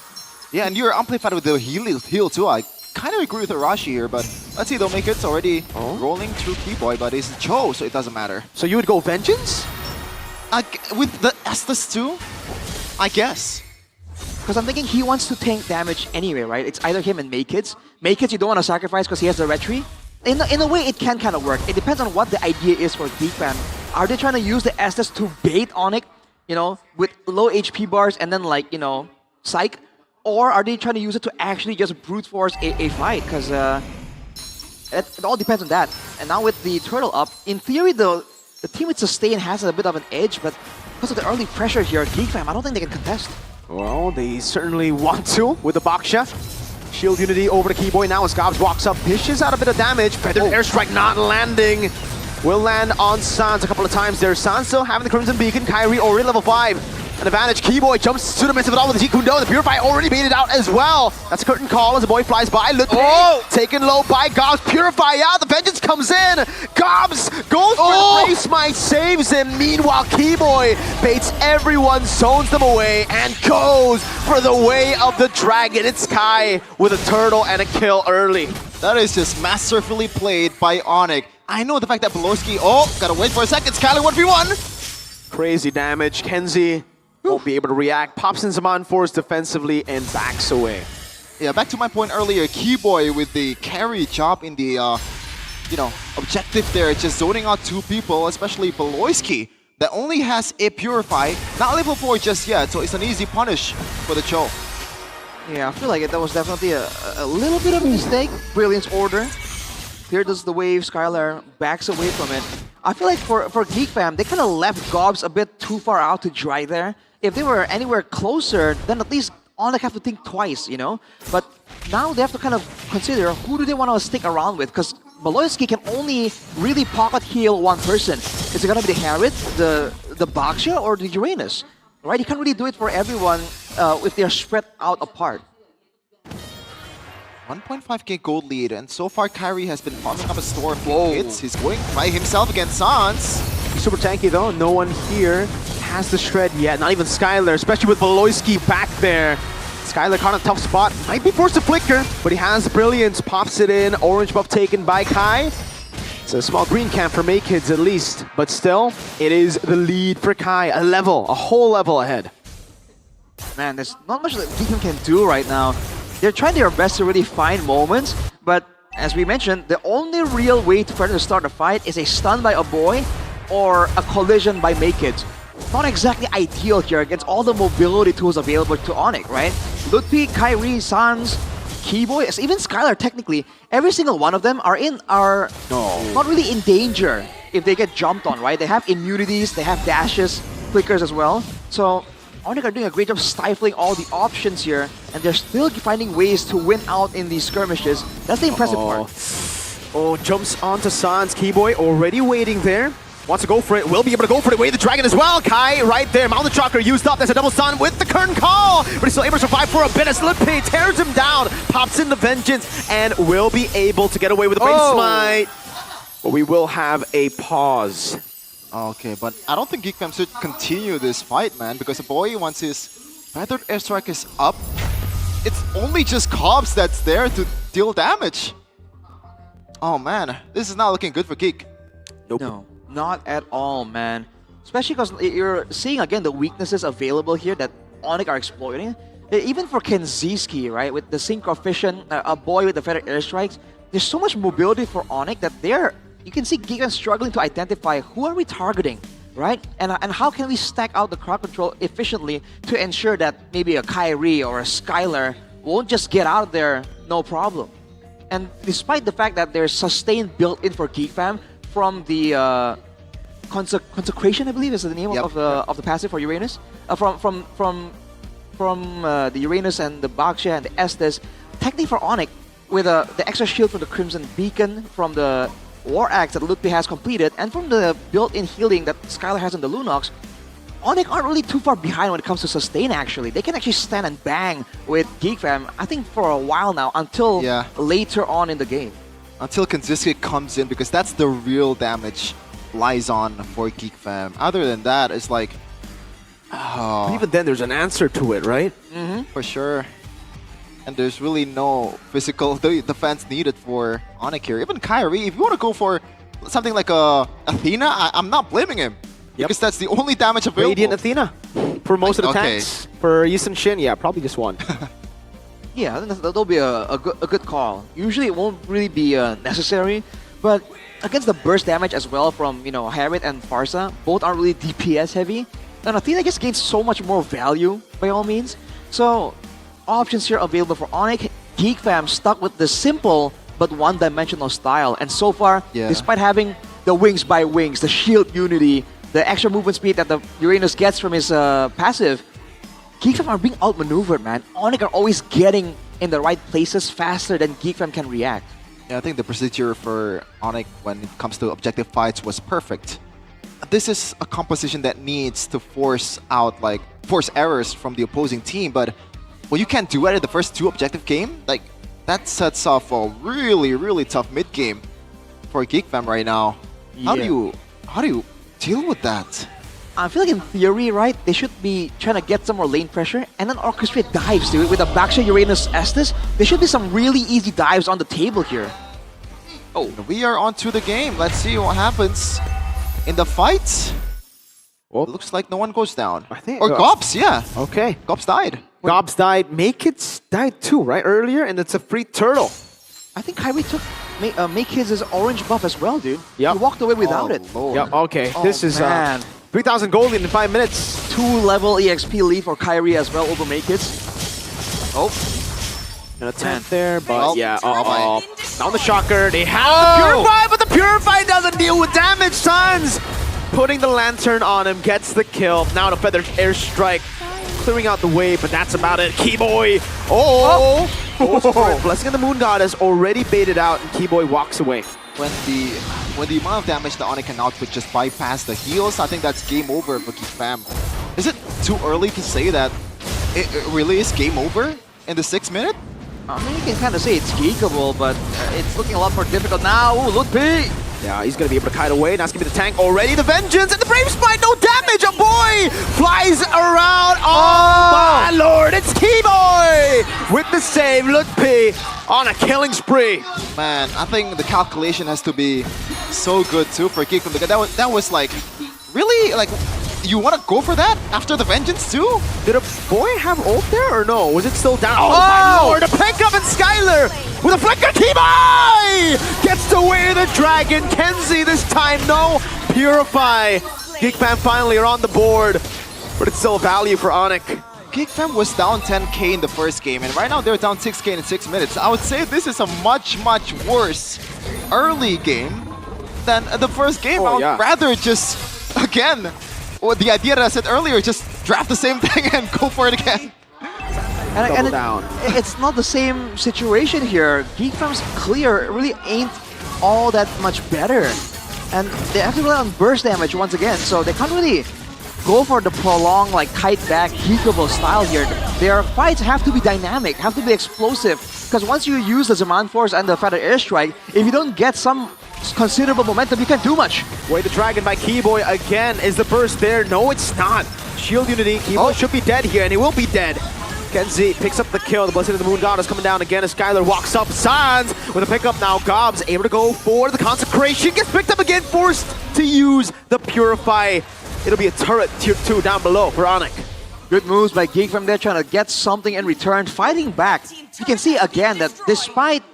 Yeah, and you're amplified with the heal too. I kind of agree with Arashi here, but let's see, they'll make it. It's already rolling through Keyboy, but it's Cho, so it doesn't matter. So you would go vengeance? With the Estes too? I guess. Because I'm thinking he wants to tank damage anyway, right? It's either him and Maykids. Maykids you don't want to sacrifice because he has the retry. In a way, it can kind of work. It depends on what the idea is for Geek Fam. Are they trying to use the Estes to bait Onyx, you know, with low HP bars and then like, you know, psych? Or are they trying to use it to actually just brute force a fight? Because it all depends on that. And now with the turtle up, in theory, the team with Sustain has a bit of an edge, but because of the early pressure here, Geek Fam, I don't think they can contest. Well, they certainly want to with the box chef. Shield Unity over to Keyboy now as Gobs walks up, dishes out a bit of damage. Feathered airstrike not landing. Will land on Sans a couple of times there. Sans still having the Crimson Beacon. Kyrie already level 5. An advantage. Keyboy jumps to the midst of it all with the Jikundo. The Purify already baited out as well. That's a curtain call as the boy flies by. Lutpi taken low by Gobs. Purify out. The vengeance comes in. Gobs goes for the Race Might, saves him. Meanwhile, Keyboy baits everyone, zones them away, and goes for the way of the dragon. It's Kai with a turtle and a kill early. That is just masterfully played by Onyx. I know the fact that Belorski, gotta wait for a second. Skyler 1v1. Crazy damage. Kenzie won't be able to react. Pops in some on-force defensively and backs away. Yeah, back to my point earlier, Keyboy with the carry job in the, you know, objective there, just zoning out two people, especially Beloyski, that only has a Purify, not level 4 just yet, so it's an easy punish for the Cho. Yeah, I feel like that was definitely a little bit of a mistake. Brilliance order. Here does the wave, Skylar backs away from it. I feel like for Geek Fam, they kind of left Gobs a bit too far out to dry there. If they were anywhere closer, then at least Onyx have to think twice, you know? But now they have to kind of consider who do they want to stick around with, because Beloyski can only really pocket heal one person. Is it going to be the Harriet, the Baksha, or the Uranus? Right? You can't really do it for everyone if they're spread out apart. 1.5k gold lead, and so far Kyrie has been farming up a store of hits. He's going by himself against Sans. Super tanky though, no one here has the shred yet, not even Skylar, especially with Beloyski back there. Skylar caught a tough spot, might be forced to flicker, but he has Brilliance, pops it in, orange buff taken by Kai. It's a small green camp for Maykids at least, but still, it is the lead for Kai, a whole level ahead. Man, there's not much that Geek can do right now. They're trying their best to really find moments, but as we mentioned, the only real way for them to start a fight is a stun by a boy or a collision by Maykids. Not exactly ideal here against all the mobility tools available to Onyx, right? Lutpi, Kyrie, Sans, Keyboy, even Skylar technically, every single one of them are not really in danger if they get jumped on, right? They have immunities, they have dashes, flickers as well. So Onyx are doing a great job stifling all the options here, and they're still finding ways to win out in these skirmishes. That's the impressive part. Jumps onto Sans. Keyboy already waiting there. Wants to go for it, will be able to go for it, way the dragon as well. Kai right there, Mountain Chakra used up, there's a double stun with the curtain call, but he's still able to survive for a bit as Lutpi tears him down, pops in the vengeance, and will be able to get away with the Race Smite. But we will have a pause. Okay, but I don't think Geek Fam should continue this fight, man, because the boy, once his Feathered Airstrike is up, it's only just Cobbs that's there to deal damage. Oh man, this is not looking good for Geek. No, not at all, man. Especially because you're seeing again the weaknesses available here that Onyx are exploiting. Even for Kenziski, right, with the sync coefficient, a boy with the feather airstrikes, there's so much mobility for Onyx that you can see Gigan struggling to identify who are we targeting, right? And how can we stack out the crowd control efficiently to ensure that maybe a Kyrie or a Skylar won't just get out of there no problem. And despite the fact that there's sustain built in for Geek Fam from the Consecration, I believe is the name of the passive for Uranus, from the Uranus and the Baksha and the Estes, technically for Onyx, with the extra shield from the Crimson Beacon, from the War Axe that Ludwig has completed, and from the built-in healing that Skylar has on the Lunox, Onyx aren't really too far behind when it comes to sustain, actually. They can actually stand and bang with Geek Fam, I think for a while now, until later on in the game. Until Kanziski comes in, because that's the real damage lies on for Geek Fam. Other than that, it's like... But even then, there's an answer to it, right? For sure. And there's really no physical defense needed for Onyx here. Even Kyrie, if you want to go for something like Athena, I'm not blaming him. Because that's the only damage available. Radiant Athena for most of the tanks. For Yisun Shin, yeah, probably just one. Yeah, I think that'll be a good call. Usually it won't really be necessary, but against the burst damage as well from, Harriet and Farsa, both aren't really DPS heavy. And Athena just gains so much more value by all means. So, options here available for Onyx. Geek Fam stuck with the simple but one-dimensional style. And so far, despite having the wings by wings, the shield unity, the extra movement speed that the Uranus gets from his passive, Geek Fam are being outmaneuvered, man. Onyx are always getting in the right places faster than Geek Fam can react. Yeah, I think the procedure for Onyx when it comes to objective fights was perfect. This is a composition that needs to force errors from the opposing team, but you can't do it in the first two objective game. Like, that sets off a really, really tough mid game for Geek Fam right now. How do you deal with that? I feel like in theory, right, they should be trying to get some more lane pressure and then orchestrate dives, dude. With the Baksha Uranus Estes, there should be some really easy dives on the table here. Oh, we are on to the game. Let's see what happens in the fight. Well, looks like no one goes down. I think, or Gops, yeah. Okay. Gops died. Gops died. Makekids died too, right? Earlier, and it's a free turtle. I think Kyrie took Makekids' orange buff as well, dude. Yep. He walked away without it. Lord. Yep, okay. This is 3,000 gold in 5 minutes. 2-level EXP lead for Kyrie as well over Makekids. Oh. An attempt there, but down the shocker. They have the Purify, but the Purify doesn't deal with damage, Suns! Putting the lantern on him, gets the kill. Now the feather airstrike, clearing out the way, but that's about it. Keyboy! Blessing of the Moon Goddess already baited out, and Keyboy walks away. When the amount of damage that Onyx can output just bypass the heals, I think that's game over for Geek Fam. Is it too early to say that it really is game over in the 6th minute? I mean, you can kind of say it's geekable, but it's looking a lot more difficult now. Ooh, Ludwig! Yeah, he's going to be able to kite away. That's going to be the tank already. The Vengeance and the Brave Spite, no damage. A boy flies around. Oh, my lord. It's Keyboy with the save. Ludwig on a killing spree. Man, I think the calculation has to be so good too for Geek Fam. That was like, really? Like, you want to go for that after the Vengeance too? Did a boy have ult there or no? Was it still down? Oh, my lord. The pick up and Skylar with a flicker. Keyboy gets to wear the dragon. Kenzie this time, no. Purify. Geek Fam finally are on the board, but it's still value for Onyx. Geek Fam was down 10k in the first game, and right now they're down 6k in 6 minutes. I would say this is a much, much worse early game than the first game. I would rather just, again, the idea that I said earlier, just draft the same thing and go for it again. And it's not the same situation here. Geek Fam's clear really ain't all that much better. And they have to rely on burst damage once again, so they can't really go for the prolonged, kite back, geekable style here. Their fights have to be dynamic, have to be explosive, because once you use the Zaman Force and the Feather Airstrike, if you don't get some considerable momentum, you can't do much. Wait, the dragon by Keyboy again. Is the burst there? No, it's not. Shield unity. Keyboy should be dead here, and he will be dead. Kenzie picks up the kill. The Blessing of the Moon God is coming down again as Skylar walks up. Sans with a pickup now. Gobs able to go for the Consecration. Gets picked up again. Forced to use the Purify. It'll be a turret tier 2 down below for Onyx. Good moves by Geek from there, trying to get something in return, fighting back. You can see again that despite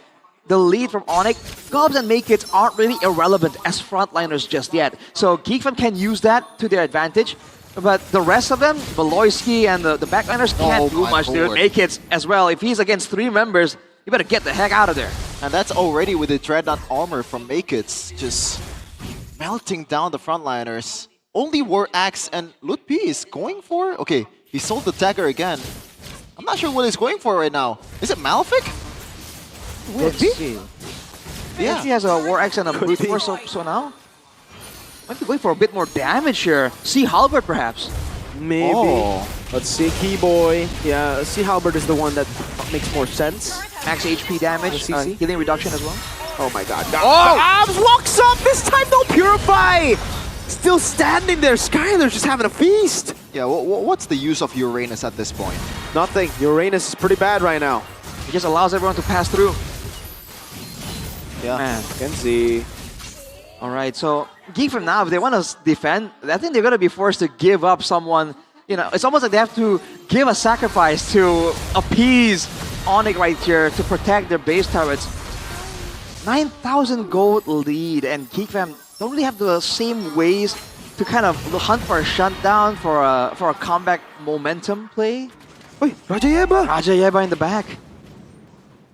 the lead from Onyx, Gobs and Maykits aren't really irrelevant as frontliners just yet. So Geek from can use that to their advantage. But the rest of them, Beloyski and the backliners can't do much, dude. Maykits as well. If he's against 3 members, you better get the heck out of there. And that's already with the Dreadnought armor from Maykits, just melting down the frontliners. Only War Axe and Lutpi is going for? Okay, he sold the dagger again. I'm not sure what he's going for right now. Is it Malefic? Let's see. Yeah. He has a War Axe and a Brute Force, so now might be going for a bit more damage here. Sea Halberd, perhaps. Maybe. Oh. Let's see, Keyboy. Yeah, Sea Halberd is the one that makes more sense. Max HP damage, healing reduction as well. Oh my god. Oh! Walks up! This time, no Purify! Still standing there. Skylar's just having a feast. Yeah, what's the use of Uranus at this point? Nothing. Uranus is pretty bad right now. He just allows everyone to pass through. Yeah. Man. Kenzie. Alright, so Geek from now, if they want to defend, I think they're going to be forced to give up someone. You know, it's almost like they have to give a sacrifice to appease Onyx right here to protect their base turrets. 9,000 gold lead, and Geek fam don't really have the same ways to kind of hunt for a shutdown, for a comeback momentum play. Wait, Rajayeba! Rajayeba in the back.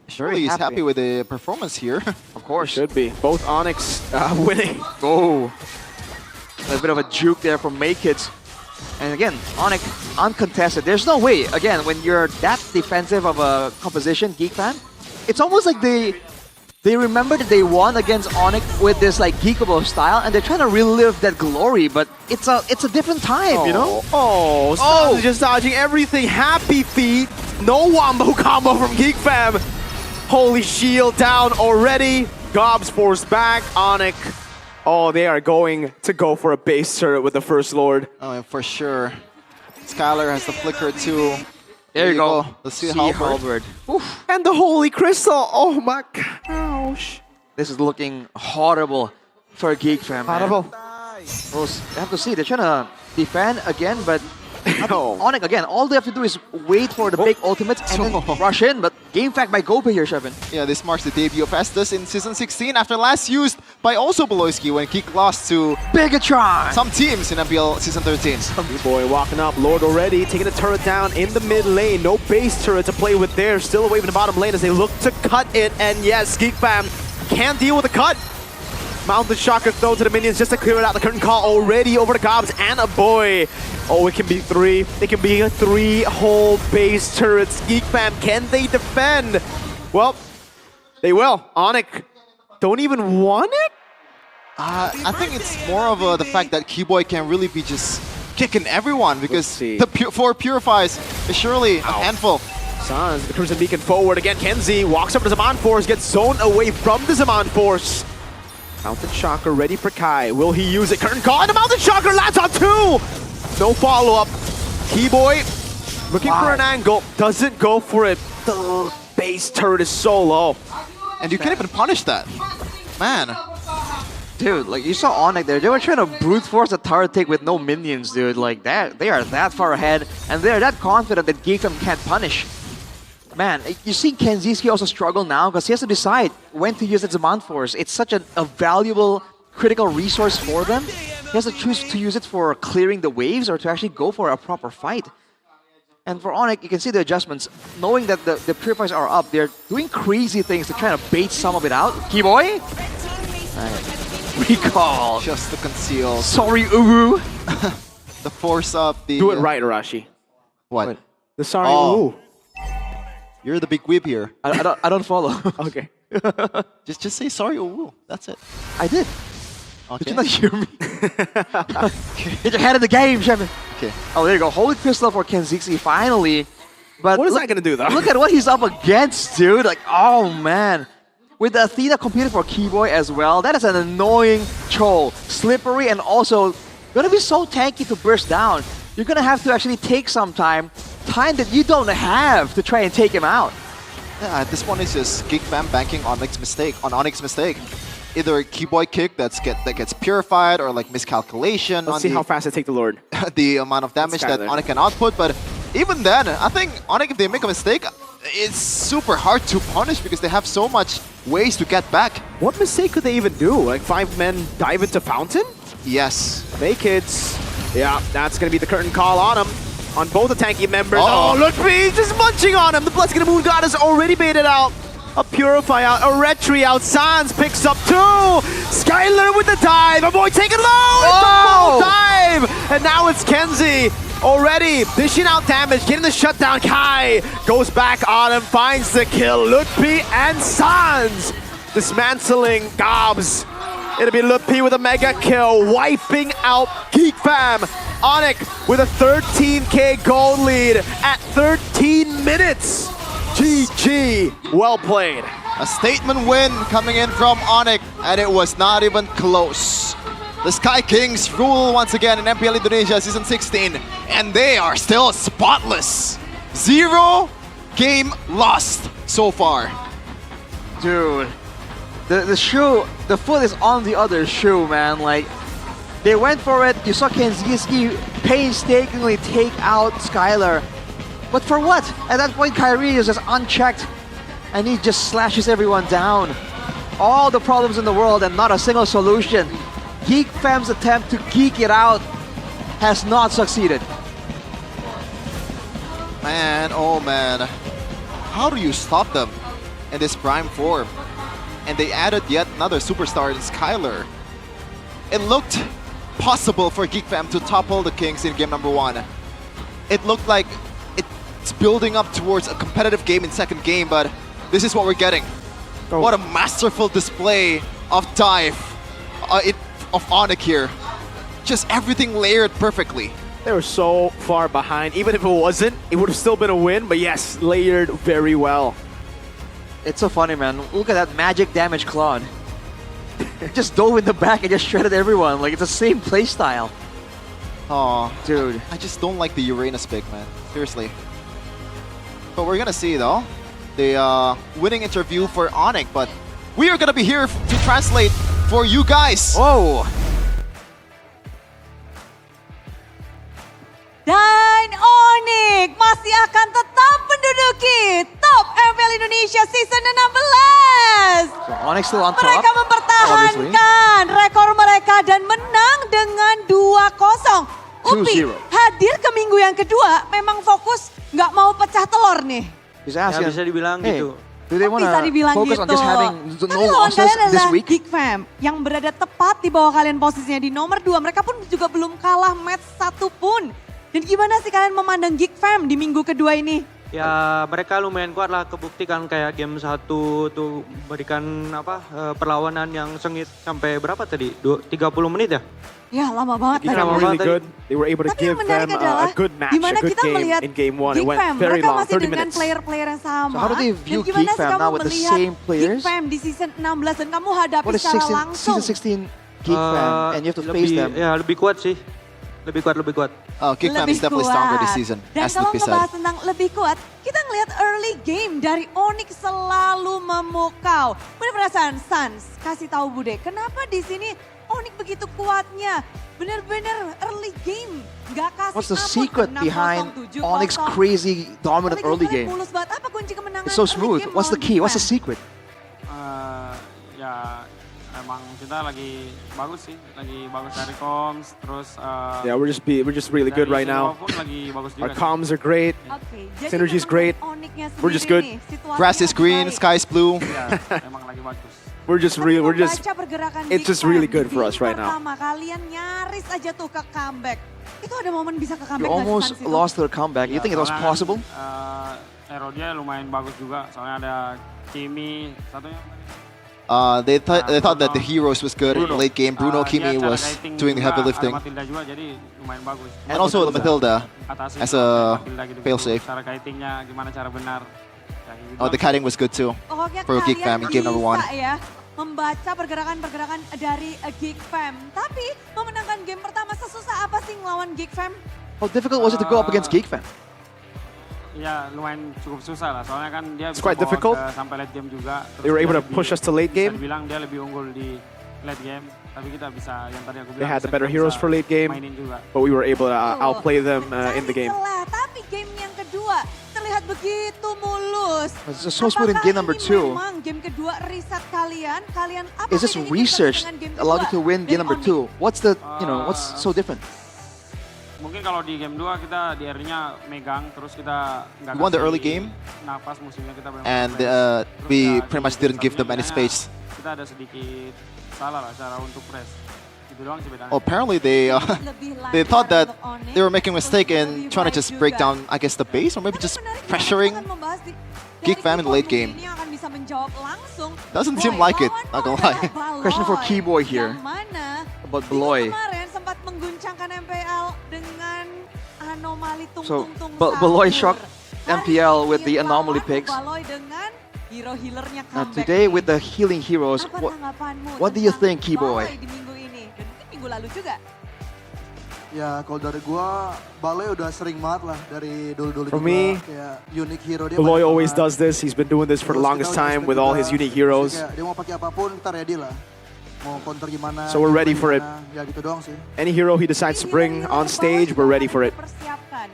Surely he's happy with the performance here. Of course. Should be. Both Onyx winning. Oh. A bit of a juke there from Maykits. And again, Onyx uncontested. There's no way, again, when you're that defensive of a composition, Geek fan, it's almost like they remember that they won against Onyx with this like geekable style, and they're trying to relive that glory, but it's a different time, you know? Oh, Stars is just dodging everything. Happy feet. No wombo combo from Geek Fam. Holy shield down already. Gobs forced back. Onyx. Oh, they are going to go for a base turret with the First Lord. Oh, and for sure. Skylar has the flicker too. There you go. The Sea Halberd. And the Holy Crystal. Oh my gosh. This is looking horrible for Geek Fam. Horrible. Well, you have to see, they're trying to defend again, but Onyx again, all they have to do is wait for the big ultimates and then rush in, but game fact by Gope here, Shevin. Yeah, this marks the debut of Estus in Season 16 after last used by also Beloyski when Geek lost to Bigatron. Some teams in MPL Season 13. Boy walking up, Lord already taking the turret down in the mid lane. No base turret to play with there. Still away from the bottom lane as they look to cut it. And yes, Geek Fam can't deal with the cut. Mounted Shocker throw to the minions just to clear it out. The curtain call already over to Gobs and a boy. Oh, it can be 3. It can be 3 whole base turrets. Geek Fam, can they defend? Well, they will. Onyx don't even want it? I think it's more of the fact that Keyboy can really be just kicking everyone because the 4 Purifies is surely a handful. Sans, the Crimson Beacon forward again. Kenzie walks up to the Zaman Force, gets zoned away from the Zaman Force. Mountain Shocker ready for Kai. Will he use it? Curtain call and the Mountain Shocker lands on 2! No follow-up. Keyboy looking for an angle. Doesn't go for it. The base turret is so low. And you can't even punish that. Man. Dude, like you saw Onyx there. They were trying to brute force a turret take with no minions, dude. Like that, they are that far ahead. And they're that confident that Geek Fam can't punish. Man, you see Kenziski also struggle now because he has to decide when to use the Zaman Force. It's such a valuable, critical resource for them. He has to choose to use it for clearing the waves or to actually go for a proper fight. And for Onyx, you can see the adjustments. Knowing that the Purifiers are up, they're doing crazy things to try to bait some of it out. Keyboy? Recall. Just to conceal. Sorry, Uwu. The force up. The do it right, Arashi. What? The sorry Uwu. You're the big whip here. I don't follow. Okay. just say sorry, Uwu. That's it. I did. Okay. Did you not hear me? Get your head in the game, Shevin. Okay. Oh, there you go. Holy Crystal for Kenziski finally. But what is that going to do, though? Look at what he's up against, dude. Like, oh, man. With the Athena competing for Keyboy as well, that is an annoying troll. Slippery and also going to be so tanky to burst down. You're going to have to actually take some time, time that you don't have to try and take him out. Yeah, at this point it's just Geek Fam banking on Onyx's mistake. Either a keyboy kick that gets purified or like miscalculation. Let's see how fast they take the Lord. The amount of damage that Onyx can output, but even then, I think Onyx, if they make a mistake, it's super hard to punish because they have so much ways to get back. What mistake could they even do? Like 5 men dive into Fountain? Yes. Fake hits. Yeah, that's going to be the curtain call on him. On both the tanky members. Uh-oh. Oh, look, he's just munching on him. The Bloodskid Moon God is already baited out. A Purify out, a Retri out. Sans picks up 2. Skylar with the dive. A boy taking low. It's a full dive. And now it's Kenzie. Already dishing out damage, getting the shutdown. Kai goes back on him, finds the kill. Lutpi and Sans dismantling Gobs. It'll be Lutpi with a mega kill, wiping out Geek Fam. Onyx with a 13k gold lead at 13 minutes. GG, well played. A statement win coming in from Onyx, and it was not even close. The Sky Kings rule once again in MPL Indonesia Season 16, and they are still spotless. 0 game lost so far. Dude, the shoe, the foot is on the other shoe, man. Like, they went for it. You saw Kenziski painstakingly take out Skylar. But for what? At that point, Kyrie is just unchecked, and he just slashes everyone down. All the problems in the world and not a single solution. Geek Fam's attempt to geek it out has not succeeded. Man, oh man. How do you stop them in this prime form? And they added yet another superstar in Skylar. It looked possible for Geek Fam to topple the Kings in game number 1. It looked like it's building up towards a competitive game in second game, but this is what we're getting. What a masterful display of dive of Onyx here. Just everything layered perfectly. They were so far behind. Even if it wasn't, it would have still been a win, but yes, layered very well. It's so funny, man. Look at that magic damage Claude. Just dove in the back and just shredded everyone. Like, it's the same playstyle. Oh, dude. I just don't like the Uranus pick, man. Seriously. But we're gonna see, though, the winning interview for Onyx, but we are gonna be here to translate for you guys. Oh. Dan Onyx masih akan tetap menduduki top MPL Indonesia Season 16. So Onyx still on top. Mereka mempertahankan rekor mereka dan menang dengan 2-0. Upi 2-0. hadir ke minggu yang kedua memang fokus nggak mau pecah telur nih. Bisa dibilang gitu. Do they wanna Bisa dibilang focus gitu. on just having Tapi no lawan losses kalian this adalah week? Geek Fam yang berada tepat di bawah kalian posisinya di nomor 2. Mereka pun juga belum kalah match satu pun. Dan gimana sih kalian memandang Geek Fam di minggu kedua ini? Ya mereka lumayan kuat lah, kebuktikan kayak game 1 tuh berikan perlawanan yang sengit sampai berapa tadi? 30 menit ya? Ya lama banget Geek Fam were really good. They were able to give them a good match, dimana a good kita game melihat in game 1. It Geek went Fam, very mereka long, masih 30 dengan minutes. player-player yang sama. So how do they view dan gimana Geek sih Fam kamu now with the melihat same players? Geek Fam di season 16 dan kamu hadapi What is secara langsung? season 16 Geek Fam and you have to face them? Ya lebih kuat sih. Lebih kuat. Oh, Geek Fam is definitely stronger this season. Dan As kalau Lutfi said. ngebahas tentang lebih kuat, kita ngelihat early game dari Onyx selalu memukau. Bener perasaan Sans, kasih tahu Bude, kenapa di sini Onyx begitu kuatnya? Bener-bener early game, nggak kasih What's the ampun. secret 6-0, behind 7-0. Onyx crazy dominant early game? Mulus banget, apa kunci kemenangan It's so early smooth. game What's the lawan key? Geek What's the Fam? secret? Ya emang kita lagi bagus sih, lagi bagus dari comms, terus Yeah, we're just really good right now. pun lagi bagus juga Our sih. comms are great. Jadi Synergy's great. Onyxnya We're just sendiri good. nih, situasinya Grass is green, baik. sky is blue. Ya, emang lagi bagus. We're just Baca pergerakan it's Geek just really Fam good di for us game right now. pertama, kalian nyaris aja tuh ke comeback. Itu ada momen bisa ke You comeback nggak sih, almost Sans, itu? lost their comeback. You think it was Soalnya possible? Hero dia lumayan bagus juga, soalnya ada Kimi, satunya They thought that the heroes was good in Bruno. late game. Bruno Dia Kimi cara was kiting doing the heavy juga, lifting. Ada Matilda juga, jadi lumayan bagus. And also the Matilda Atasin as a Matilda gitu, failsafe. Cara kitingnya gimana cara benar. Ya, gitu. Oh, the kiting was good too Pokoknya for Geek Fam in game number 1. bisa ya membaca pergerakan-pergerakan dari Geek Fam. Tapi memenangkan game pertama sesusah apa sih ngelawan Geek Fam? How difficult was it to go up against Geek Fam? ya lumayan cukup susah lah. Soalnya kan dia It's bisa quite bawa difficult. sampai late game juga. Terus They were able dia to push us to late game. Bisa dibilang dia lebih unggul di late game. Tapi kita bisa yang tadi aku bilang. They had the bisa better kita heroes bisa for late game, mainin juga. but we were able to outplay them in the game. Celah, tapi game yang kedua terlihat begitu mulus. It's so smooth in game number 2. Memang game kedua riset kalian apa Is this bedanya research dengan game allowed you to kedua win game dari number Onyx? 2? What's the, what's so different? Mungkin kalau di game 2 kita di early-nya megang, terus kita nggak We won the kasih early game, napas musuhnya, kita benar-benar and press. Terus we ya, pretty much di didn't give them any satunya space. Kita ada sedikit salah lah cara untuk press. Itu doang sih bedanya. Apparently they thought that they were making a mistake in trying to just break down, I guess, the base, or maybe just pressuring Geek Fam in the late game. Ini akan bisa menjawab langsung. Doesn't seem like it, not gonna lie. Question for Keyboy here. Yang mana About Beloy. kemarin sempat mengguncangkan MPL dengan anomali So, tung-tung-tung Beloy sahur. shocked MPL with the anomaly picks. Beloy dengan hero healernya Now comeback. today with the healing heroes, Apa tanggapanmu what do you tentang think, Keyboy? Beloy di minggu ini dan mungkin minggu lalu juga? Ya kalau dari gua, Balai udah sering banget lah dari dulu-dulu For juga. me, Kayak unique hero dia. Beloy banyak always banget. does this. He's been doing this for the Terus longest kita udah time expect with all juga. his unique Jadi heroes. kayak dia mau pakai apapun kita ready lah. Mau counter gimana. So we're ready for it. gimana, Ya gitu doang sih. Any hero he decides to bring on stage, we're ready for it. Persiapkan.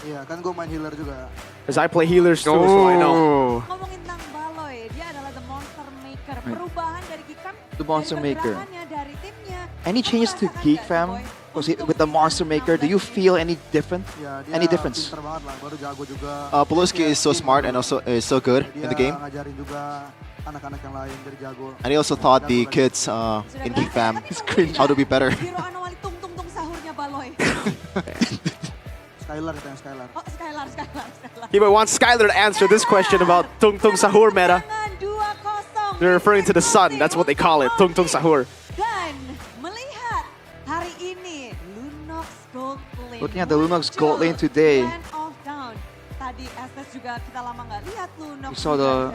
Iya kan gua main healer juga. Because I play healers too, so I know. Ngomongin tentang Beloy, dia adalah the monster maker. Perubahan dari Geek Fam, The monster dari maker. pergerakannya, dari timnya. Any changes to Geek Fam? With the monster maker, do you feel any different? Ya, dia Any difference? pinter banget lah, baru jago juga. Poloski is so smart and also is so good in the game. Dia ngajarin juga anak-anak yang lain jadi jago. And he also taught the kids in Geek Fam how to be better. Hero anomali tung-tung-tung sahurnya Beloy. Skylar katanya Skylar. Oh, Skylar. He wants Skylar to answer this question about Tung Tung Sahur meta. Dengan 2-0. They're referring to the sun. That's what they call it, Tung Tung Sahur. Dan melihat hari ini Lunox Gold Lane. Looking at the Lunox Gold Lane today. Man of Down. Tadi SS juga kita lama nggak lihat Lunox. We saw the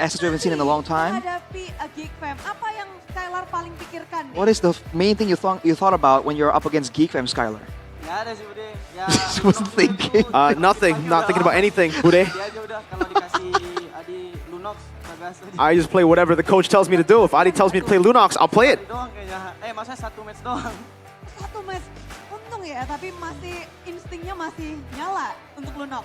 SS we haven't seen in a long time. Menghadapi Geek Fam, apa yang Skylar paling pikirkan nih? What is the main thing you thought about when you're up against Geek Fam, Skylar? Nggak ada sih Bude. Ya, Just wasn't thinking. Nothing. Not thinking about anything, Bude. dia aja udah kalau dikasih Adi Lunox gas aja. I just play whatever the coach tells me to do. If Adi tells me to play Lunox, I'll play it. Doang kayaknya. Masa 1 match doang. Satu match, untung ya, tapi masih instingnya masih nyala untuk Lunox.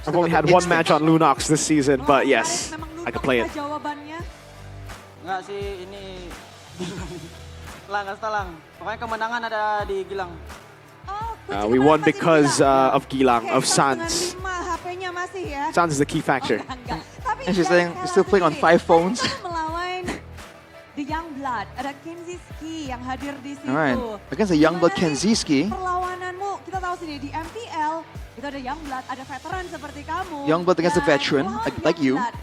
I've only had one match on Lunox this season, but yes, I can play it. Jawabannya Enggak sih, ini Lang, Astalang. Pokoknya kemenangan ada di Gilang. We won because of Gilang, of Sans. 5 HP-nya masih ya. Sans is the key factor. And she's saying you're still playing on 5 phones. Melawan The Youngblood, ada Kenziski yang hadir di situ. Alright, against the Youngblood Kenziski. Perlawananmu, kita tahu sendiri di MPL, itu ada Youngblood, ada veteran seperti kamu. Youngblood against the Dan veteran, melawan like you. Youngblood.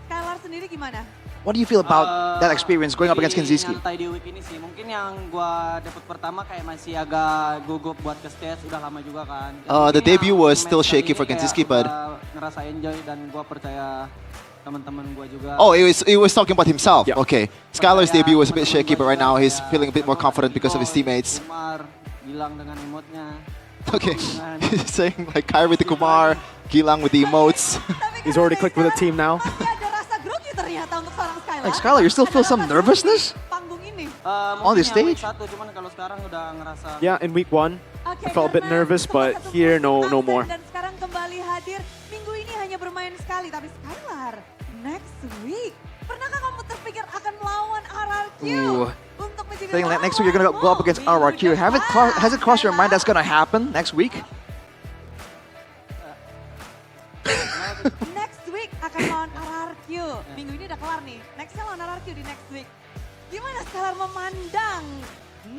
Skylar sendiri gimana? What do you feel about that experience going up against Kenziski? Nyantai di week ini sih. Mungkin yang gua dapet pertama kayak masih agak gugup buat ke stage, udah lama juga kan. The debut was still shaky for Kenziski, but ngerasa enjoy dan gua percaya teman-teman gua juga. oh, he was talking about himself. Yeah. Okay, Skylar's debut was a bit shaky, but right now he's feeling a bit more confident because of his teammates. Kumar, Gilang dengan emotnya. Okay, he's saying like Kyrie with the Kumar, Gilang with the emotes. He's already clicked with the team now. Ada rasa grogi ternyata untuk seorang Skylar. Like Skylar, you still feel some nervousness Panggung ini. on the stage? Satu, cuman kalau sekarang udah ngerasa. Yeah, in week 1, I felt a bit nervous, but here, no more. Dan sekarang kembali hadir. Minggu ini hanya bermain sekali, tapi Skylar, next week, pernahkah kamu terpikir akan melawan RRQ? Untuk menjadi Saying like next week you're gonna go up against RRQ. Has it crossed your mind that's gonna happen next week? Next week akan lawan RRQ. Minggu ini udah kelar nih. Nextnya lawan RRQ di next week. Gimana Skylar memandang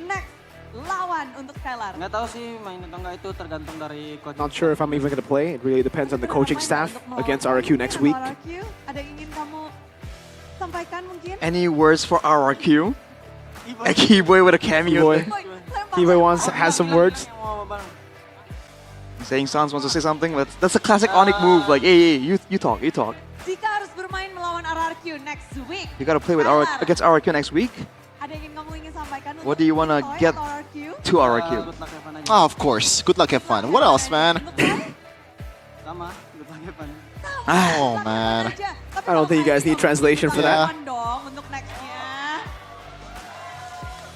next lawan untuk Skylar? Nggak tahu sih main atau enggak, itu tergantung dari coach. Not sure if I'm even going to play. It really depends on the coaching staff against RRQ next week. RRQ, ada yang ingin kamu sampaikan mungkin? Any words for RRQ? A Keyboy with a cameo. Keyboy has some words. Saying Sans wants to say something. That's a classic Onyx move. Like, hey, you talk. Jika harus bermain melawan RRQ next week, You gotta play with against RRQ next week. ada yang kamu ingin sampaikan What do you wanna get to RRQ? Oh, of course. Good luck, have fun. What else, man? Sama, udah pakai pan. Oh man. I don't think you guys need translation for that. Dong untuk nextnya.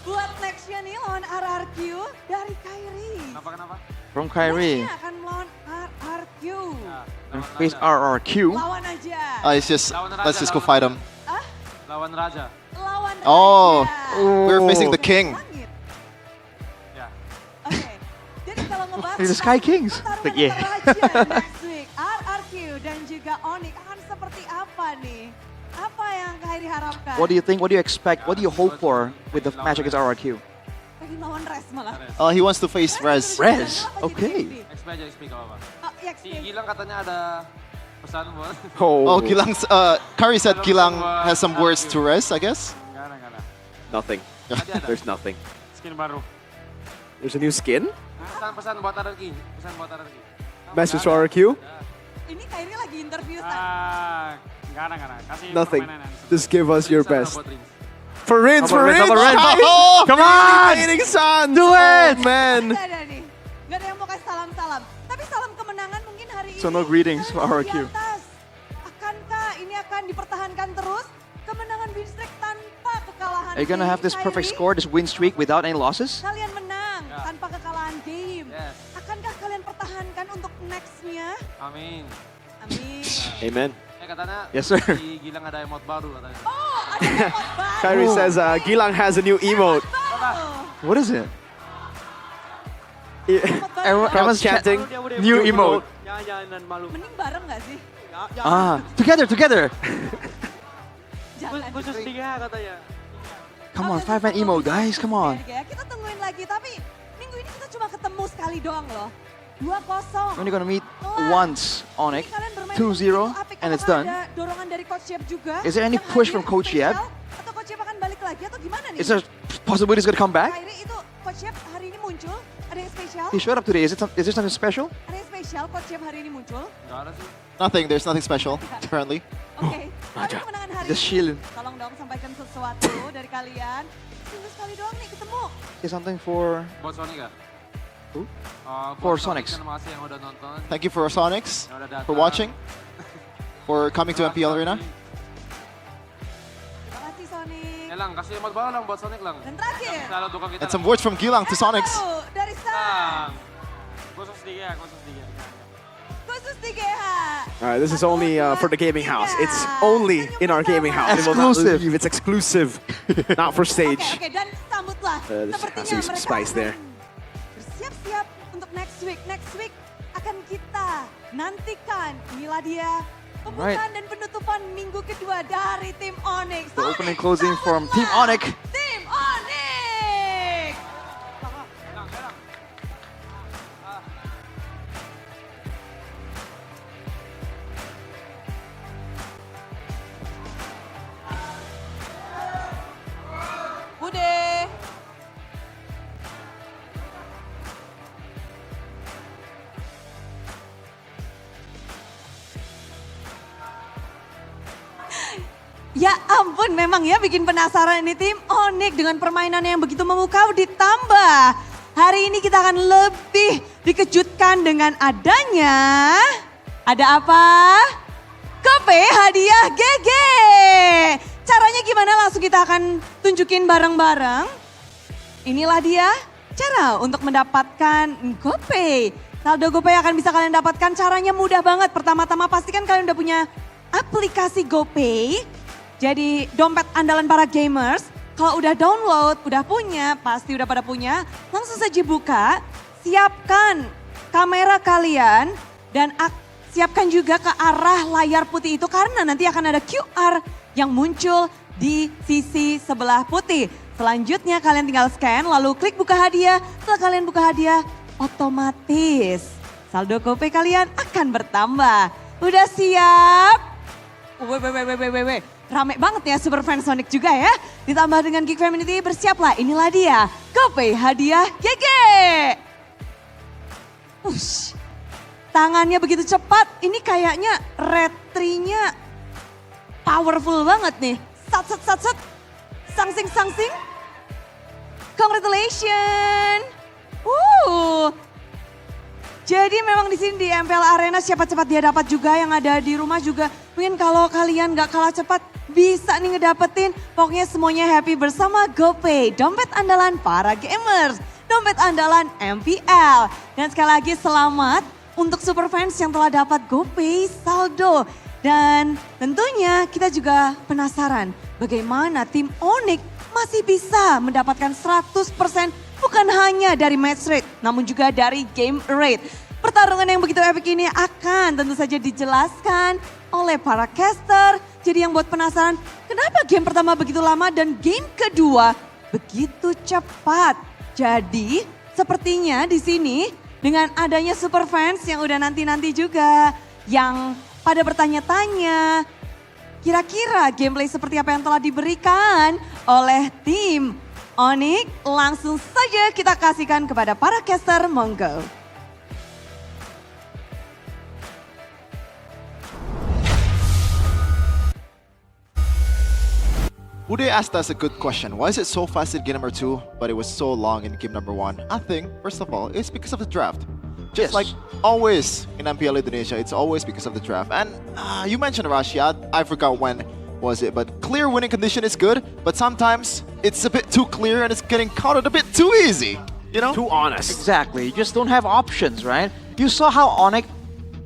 Buat nextnya nih lawan RRQ dari Kyrie. Kenapa? From Kyrie. Nextnya akan melawan RRQ. Face RRQ. Lawan aja. Let's just go fight him. Lawan Raja. Lawan Oh, we're facing the king. Jadi kalau ngebahas The Sky Kings. pertarungan Raja next week, RRQ dan juga Onyx akan seperti apa nih? Apa yang Kyrie harapkan? What do you think? What do you expect? What do you hope for with the match against RRQ? Pengen lawan Res malah. He wants to face Rez. Rez? Okay. XP aja, XP gak apa-apa. Oh, iya, Si Gilang katanya ada pesan buat... Oh, Gilang's, Kyrie said Gilang has some words to Rez, I guess? Gak ada. Nothing. There's nothing. Skin baru. There's a new skin. Pesan buat RRQ. Pesan buat RRQ. Message to RRQ. Ini Kyrie lagi interview Gak ada. Kasih Nothing. permainan. Just give us your Sana best. buat Rins. For Rins, How about Rins? How about Rins? Oh, Come on! Son. Do it! Oh, man. Gak ada nih. Gak ada yang mau kasih salam-salam. Tapi salam kemenangan mungkin hari ini. So no greetings for RRQ. Di atas. Akankah ini akan dipertahankan terus? Kemenangan win streak tanpa kekalahan. Are you gonna have this perfect Kyrie? score, this win streak without any losses? Kalian menang tanpa kekalahan game. Akankah kalian pertahankan untuk nextnya? Amin. Amin. Amen. Katanya Yes, sir. si Gilang ada emot baru katanya. Oh, ada emot baru. Kyrie says Gilang has a new emote. What is it? Everyone's chanting new emote. Jangan malu. Mending bareng gak sih? Together. Jangan. Khusus 3 katanya. Come on, 5-man emote, guys. Come on. Ya, kita tungguin lagi. Tapi minggu ini kita cuma ketemu sekali doang loh. 2-0. Only gonna meet Kelar. once, Onyx. Kalian bermain 2-0, apik. and it's Apakah done. Ada dorongan dari Coach Yep juga. Is there any yang push hadir from Coach Yep? spesial? Atau Coach Yep akan balik lagi atau gimana nih? Is there possibility he's gonna come back? Kyrie itu Coach Yep hari ini muncul. Ada yang spesial? He showed up today. Is there something special? Ada yang spesial Coach Yep hari ini muncul? Gak ada sih. Nothing, there's nothing special, apparently. Oke. Tapi kemenangan hari Just ini. chill. Tolong dong sampaikan sesuatu dari kalian. Tunggu sekali doang nih ketemu. Say something for Buat Sonic ya? Who? For Sonics. Terima kasih yang udah nonton. Thank you for Sonics, Yang udah datang. for watching, for coming to MPL Arena. Terima kasih Sonic. Lang, kasih emot baru lang buat Sonic lang. Dan terakhir. Selalu dukung kita. And some words from Gilang to Sonics. Satu dari Sang. Khusus 3. Khusus 3H. Alright, this is only for the gaming house. It's only in our gaming house. It will not Exclusive. leave. It's exclusive, not for stage. Oke, dan sambutlah. There has Sepertinya to be some mereka spice there. akan bersiap-siap untuk next week. Next week akan kita nantikan. Inilah dia pembukaan dan penutupan minggu kedua dari tim Onyx. The opening closing from Team Onyx. Tim Onyx. Bude. Ya ampun, memang ya bikin penasaran ini tim Onyx dengan permainan yang begitu memukau, ditambah hari ini kita akan lebih dikejutkan dengan adanya, ada apa? Kope hadiah GG. Caranya gimana, langsung kita akan tunjukin bareng-bareng. Inilah dia cara untuk mendapatkan GoPay. Saldo GoPay akan bisa kalian dapatkan, caranya mudah banget. Pertama-tama pastikan kalian udah punya aplikasi GoPay. Jadi dompet andalan para gamers. Kalau udah download, udah punya, pasti udah pada punya. Langsung saja buka, siapkan kamera kalian dan siapkan juga ke arah layar putih itu karena nanti akan ada QR yang muncul di sisi sebelah putih. Selanjutnya kalian tinggal scan lalu klik buka hadiah. Setelah kalian buka hadiah, otomatis saldo GoPay kalian akan bertambah. Udah siap? Weh. Rame banget ya Super Fans Sonic juga ya. Ditambah dengan Geek Community, bersiaplah. Inilah dia GoPay hadiah GG. Ush, tangannya begitu cepat. Ini kayaknya retrinya powerful banget nih. Sat. Sangsing. Congratulations. Jadi memang di sini di MPL Arena siapa cepat dia dapat juga, yang ada di rumah juga. Mungkin kalau kalian gak kalah cepat bisa nih ngedapetin. Pokoknya semuanya happy bersama GoPay, dompet andalan para gamers, dompet andalan MPL. Dan sekali lagi selamat untuk Superfans yang telah dapat GoPay saldo. Dan tentunya kita juga penasaran bagaimana tim Onyx masih bisa mendapatkan 100% bukan hanya dari match rate, namun juga dari game rate. Pertarungan yang begitu epic ini akan tentu saja dijelaskan oleh para caster. Jadi yang buat penasaran, kenapa game pertama begitu lama dan game kedua begitu cepat? Jadi sepertinya di sini dengan adanya Superfans yang udah nanti-nanti juga, yang pada bertanya-tanya, kira-kira gameplay seperti apa yang telah diberikan oleh tim Onyx, langsung saja kita kasihkan kepada para caster, monggo. Bude asked us a good question. Why is it so fast in game number 2, but it was so long in game number 1? I think, first of all, it's because of the draft. Just like always in MPL Indonesia, it's always because of the draft. And you mentioned Rashid, I forgot when was it, but clear winning condition is good, but sometimes it's a bit too clear and it's getting counted a bit too easy, you know? Too honest. Exactly, you just don't have options, right? You saw how Onyx,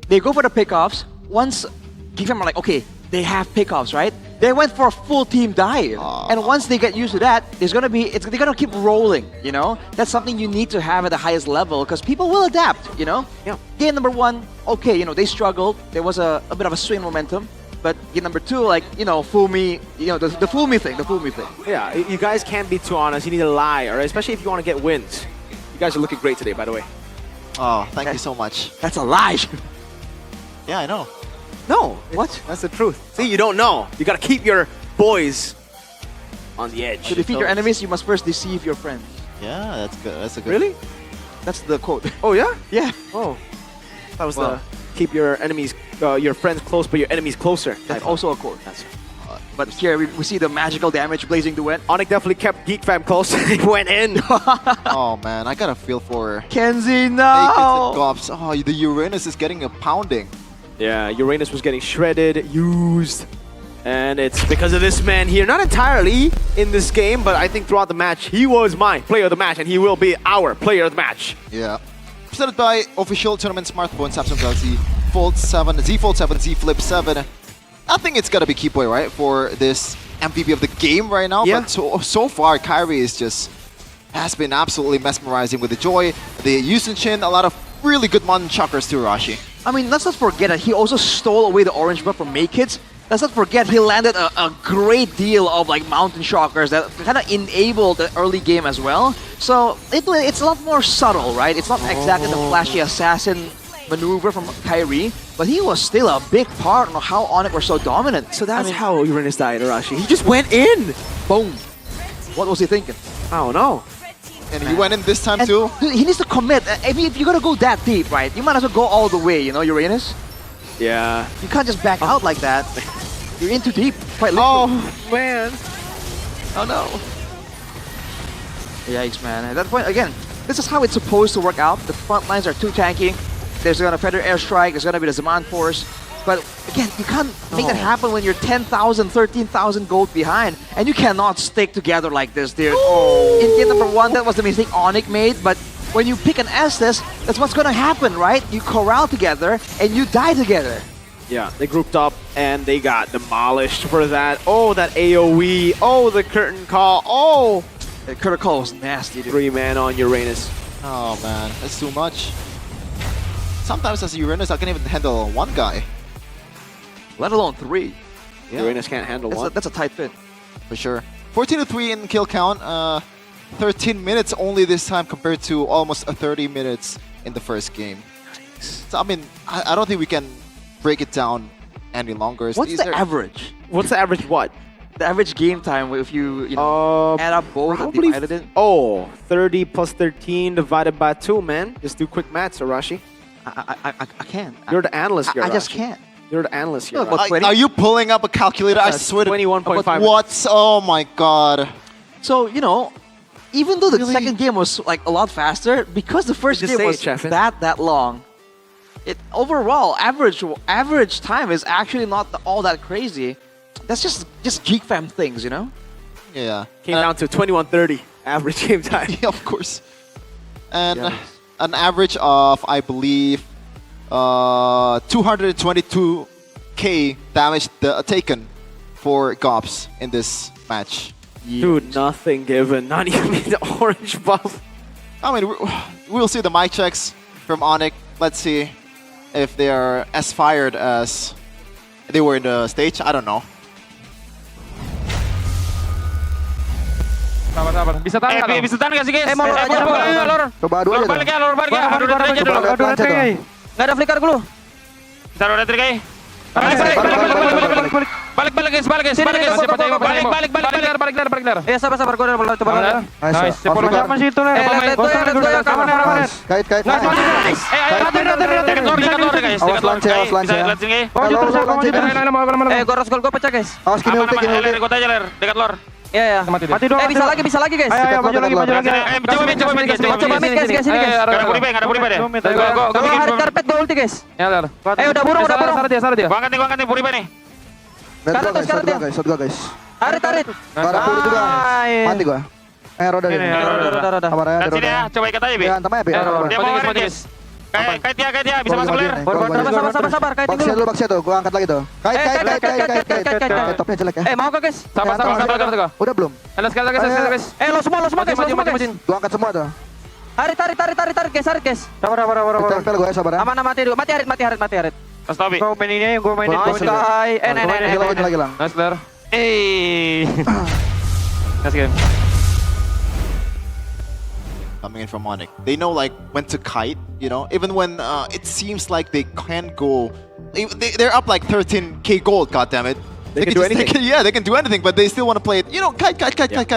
they go for the pickoffs. Once GFM are like, okay, they have pickoffs, right? They went for a full team dive. And once they get used to that, they're gonna keep rolling, you know? That's something you need to have at the highest level because people will adapt, you know? Yeah. Game number 1, okay, you know, they struggled. There was a bit of a swing momentum. But game number 2, like, you know, fool me, you know, the fool me thing. Yeah, you guys can't be too honest. You need to lie, all right? Especially if you want to get wins. You guys are looking great today, by the way. Oh, thank you so much. That's a lie. Yeah, I know. No. What? That's the truth. See, you don't know. You got to keep your boys on the edge. To defeat your enemies, you must first deceive your friends. Yeah, that's good. That's a good. Really? That's the quote. Oh, yeah? Yeah. Oh. That was the keep your enemies, your friends close, but your enemies closer. That's also a quote. But here we see the magical damage blazing the wet. Onyx definitely kept Geek Fam close. He went in. Oh man, I got a feel for Kenzie, no! Gops. Oh, the Uranus is getting a pounding. Yeah, Uranus was getting shredded, used. And it's because of this man here. Not entirely in this game, but I think throughout the match, he was my player of the match, and he will be our player of the match. Yeah. Presented by official tournament smartphone Samsung Galaxy Fold 7, Z Fold 7, Z Flip 7. I think it's gotta be Keyboy, right, for this MVP of the game right now. Yeah. But so far, Kyrie has been absolutely mesmerizing with the Joy, the Yusun Chin, a lot of really good Mon Chakras to Rashi. I mean, let's not forget that he also stole away the orange buff from Make-Kids. Let's not forget he landed a great deal of like mountain shockers that kind of enabled the early game as well. So it's a lot more subtle, right? It's not exactly the flashy assassin maneuver from Kyrie, but he was still a big part of how Onyx were so dominant. So that's how Uranus died, Arashi. He just went in! Boom. What was he thinking? I don't know. And he went in this time too. Dude, he needs to commit. I mean, if you're gonna go that deep, right, you might as well go all the way, you know, Uranus? Yeah. You can't just back out like that. You're in too deep, quite literally. Oh, man. Oh, no. Yikes, man. At that point, again, this is how it's supposed to work out. The front lines are too tanky. There's gonna Feather Airstrike, there's gonna be the Zaman Force. But again, you can't make that happen when you're 10,000, 13,000 gold behind. And you cannot stick together like this, dude. In game number 1, that was the mistake Onyx made. But when you pick an Estes, that's what's gonna happen, right? You corral together and you die together. Yeah, they grouped up and they got demolished for that. Oh, that AoE. Oh, the curtain call. Oh! The curtain call was nasty, dude. 3-man on Uranus. Oh man, that's too much. Sometimes as Uranus, I can even handle one guy. Let alone 3. Yeah. Uranus can't handle one. That's a tight fit. For sure. 14-3 in kill count. 13 minutes only this time compared to almost 30 minutes in the first game. So I mean, I don't think we can break it down any longer. What's the average? What's the average what? The average game time if you know, add up both and divided it? Oh, 30 plus 13 divided by 2, man. Just do quick maths, Arashi. I can't. You're the analyst here, I just Arashi. can't. You're the analyst here. Are you pulling up a calculator? I swear to 21.5. What? Oh my god. So, you know, even though the second game was like a lot faster, because the first game was that long, overall average time is actually not all that crazy. That's just Geek Fam things, you know? Yeah. Came down to 21:30 average game time. Yeah, of course. And an average of, I believe, 222k damage taken for Gops in this match. Dude, nothing given. Not even the orange buff. I mean, we'll see the mic checks from Onyx. Let's see if they are as fired as they were in the stage. I don't know. Sabar. Bisa tahan nggak? Bisa tahan nggak sih guys? Mau lor aja, lor. Coba dua aja. Balik ya, lor balik ya. Baru aja dulu. Nggak ada flicker dulu. Bentar udah trik aja. Balik guys. Balik. Ya sabar, gue udah coba ler. Nice. Siapa sih itu ler? Kait. Lor guys. Awas lance. Gue rosgol gue pecah guys. Awas kini ulti. Ikut aja ler, dekat lor. Iya. Mati dong. Bisa lagi guys. Ayo, maju lagi. Coba mid guys. Coba mid guys, sini guys. Ada puripe deh. Gue hari karpet gue ulti guys. Ya ler. Udah burung. Salah dia. Gua angkat nih puripe nih. Shot gua guys. Tarik. Ada puluh juga. Mati gua. Roda. Sabar ya, Sini ya, coba ikat aja, Bi. Ya, antam aja, Bi. Dia mau lari, guys. Kait ya, bisa masuk ler. Sabar, kait dulu. Baksia tuh, gua angkat lagi tuh. Kait. Topnya jelek ya. Mau ke guys? Sabar. Udah belum? Sekali lagi. Lo semua guys. Gua angkat semua tuh. Tarik guys. Sabar. Tempel gua ya, sabar ya. Aman mati dulu. Mati Harit. Pas Tobi. Gue mainin Sky. Lagi lang. Nice ler. Nice game. Coming in from Onyx, they know like when to kite, you know, even when it seems like they can't go, they're up like 13k gold, goddammit. They can do anything. They can do anything, but they still want to play it, you know, kite.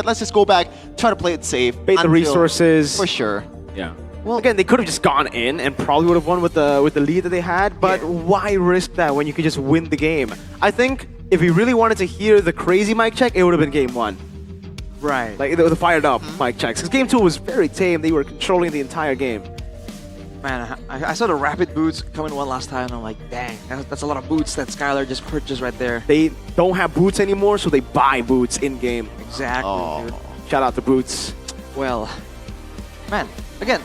Let's just go back, try to play it safe. Bait the resources. For sure. Yeah. Well, again, they could have just gone in and probably would have won with the lead that they had, but why risk that when you could just win the game? I think if we really wanted to hear the crazy mic check, it would have been game 1. Right. Like the fired up mic checks. Because game 2 was very tame. They were controlling the entire game. Man, I saw the rapid boots come in one last time, and I'm like, dang, that's a lot of boots that Skylar just purchased right there. They don't have boots anymore, so they buy boots in-game. Exactly, dude. Shout out to Boots. Well, man, again,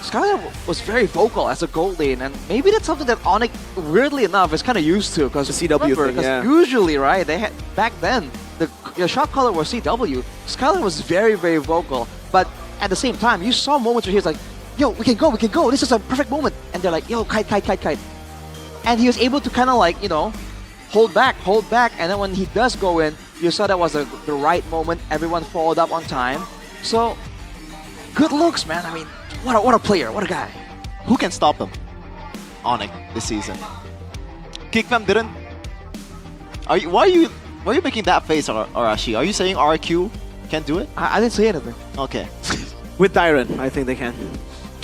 Skylar was very vocal as a gold lane, and maybe that's something that Onyx, weirdly enough, is kind of used to. Because the CW thing, yeah. Usually, right, they had back then the shot caller was CW. Skylar was very, very vocal, but at the same time, you saw moments where he was like, "Yo, we can go. This is a perfect moment," and they're like, "Yo, kite," and he was able to kind of like hold back, and then when he does go in, you saw that was the right moment. Everyone followed up on time, so good looks, man. I mean. What a player, what a guy. Who can stop him? Onyx this season. Kickfam didn't. Why are you making that face, Arashi? Are you saying RQ can't do it? I didn't say anything. Okay. With Dyron, I think they can.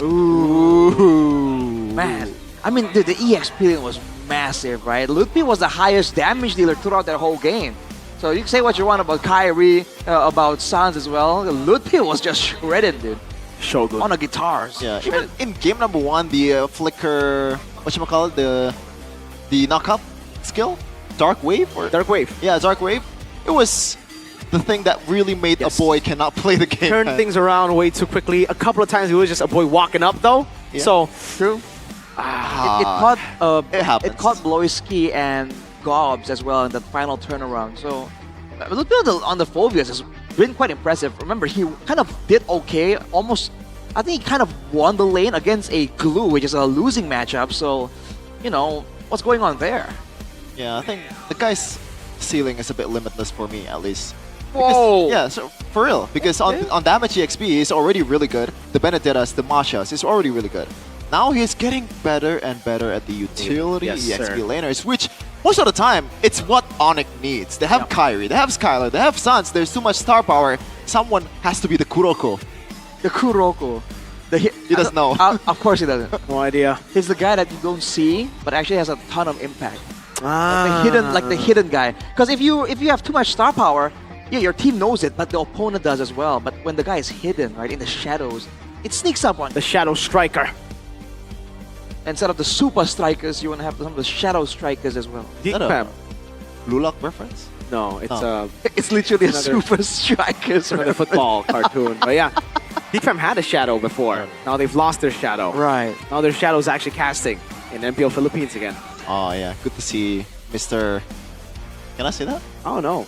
Ooh. Man. I mean, the EXP lane was massive, right? Ludpi was the highest damage dealer throughout that whole game. So you can say what you want about Kyrie, about Sans as well. Ludpi was just shredded, dude. So good. On the guitars. Yeah, even in game number 1, the flicker, whatchamacallit, the knock-up skill? Dark Wave? Dark Wave. Yeah, Dark Wave. It was the thing that really made a boy cannot play the game. Turned things around way too quickly. A couple of times it was just a boy walking up though. Yeah. So true. It caught Bloisky and Gobs as well in the final turnaround. So look on the Phobias has been quite impressive. Remember, he kind of did okay. Almost, I think he kind of won the lane against a Glue, which is a losing matchup. So, what's going on there? Yeah, I think the guy's ceiling is a bit limitless for me, at least. Whoa! Yeah, so for real, because on damage EXP, he's already really good. The Benedettas, the Mashas, he's already really good. Now he's getting better and better at the utility EXP laners, which most of the time, it's what Onyx needs. They have Kyrie, they have Skylar, they have Sans, there's too much star power. Someone has to be the Kuroko. The Kuroko. He doesn't know. Of course he doesn't. No idea. He's the guy that you don't see, but actually has a ton of impact. Like the hidden guy. Because if you have too much star power, yeah, your team knows it, but the opponent does as well. But when the guy is hidden, right, in the shadows, it sneaks up on you. The Shadow Striker. instead of the super strikers, you want to have some of the shadow strikers as well. Geek Fam. Blue Lock reference? No, it's It's literally a another- super strikers. another football cartoon. But yeah, Geek Fam had a shadow before. Now they've lost their shadow. Right. Now their shadow is actually casting in MPL Philippines again. Oh yeah, good to see Mr. Can I say that? Oh no.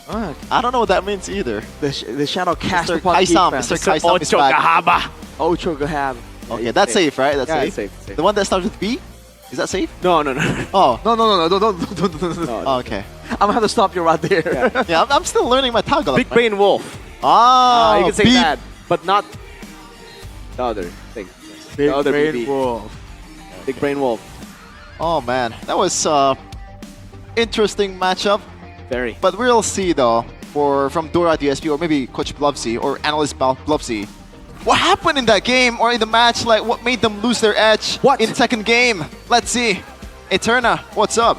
I don't know what that means either. The shadow cast Mr. upon Kaisam, Geek Fam. Mr. Kaisam is back. Gahaba. Ocho Gahab. Okay, that's safe, right? That's Yeah, safe. it's safe, it's safe. The one that starts with B? Is that safe? No, no, no. Oh. No, don't. Oh, okay. I'm gonna have to stop you right there. Yeah, I'm still learning my Tagalog. Big Brain Wolf. Ah, You can say beep. that, but not the other thing. Big the other Brain BB. Wolf. Big Brain Wolf. Oh man, that was interesting matchup. Very. But we'll see though, from Dora DSP or maybe Coach Blovsy or Analyst Blovsy, what happened in that game or in the match? Like what made them lose their edge in second game? Let's see. Eterna, what's up?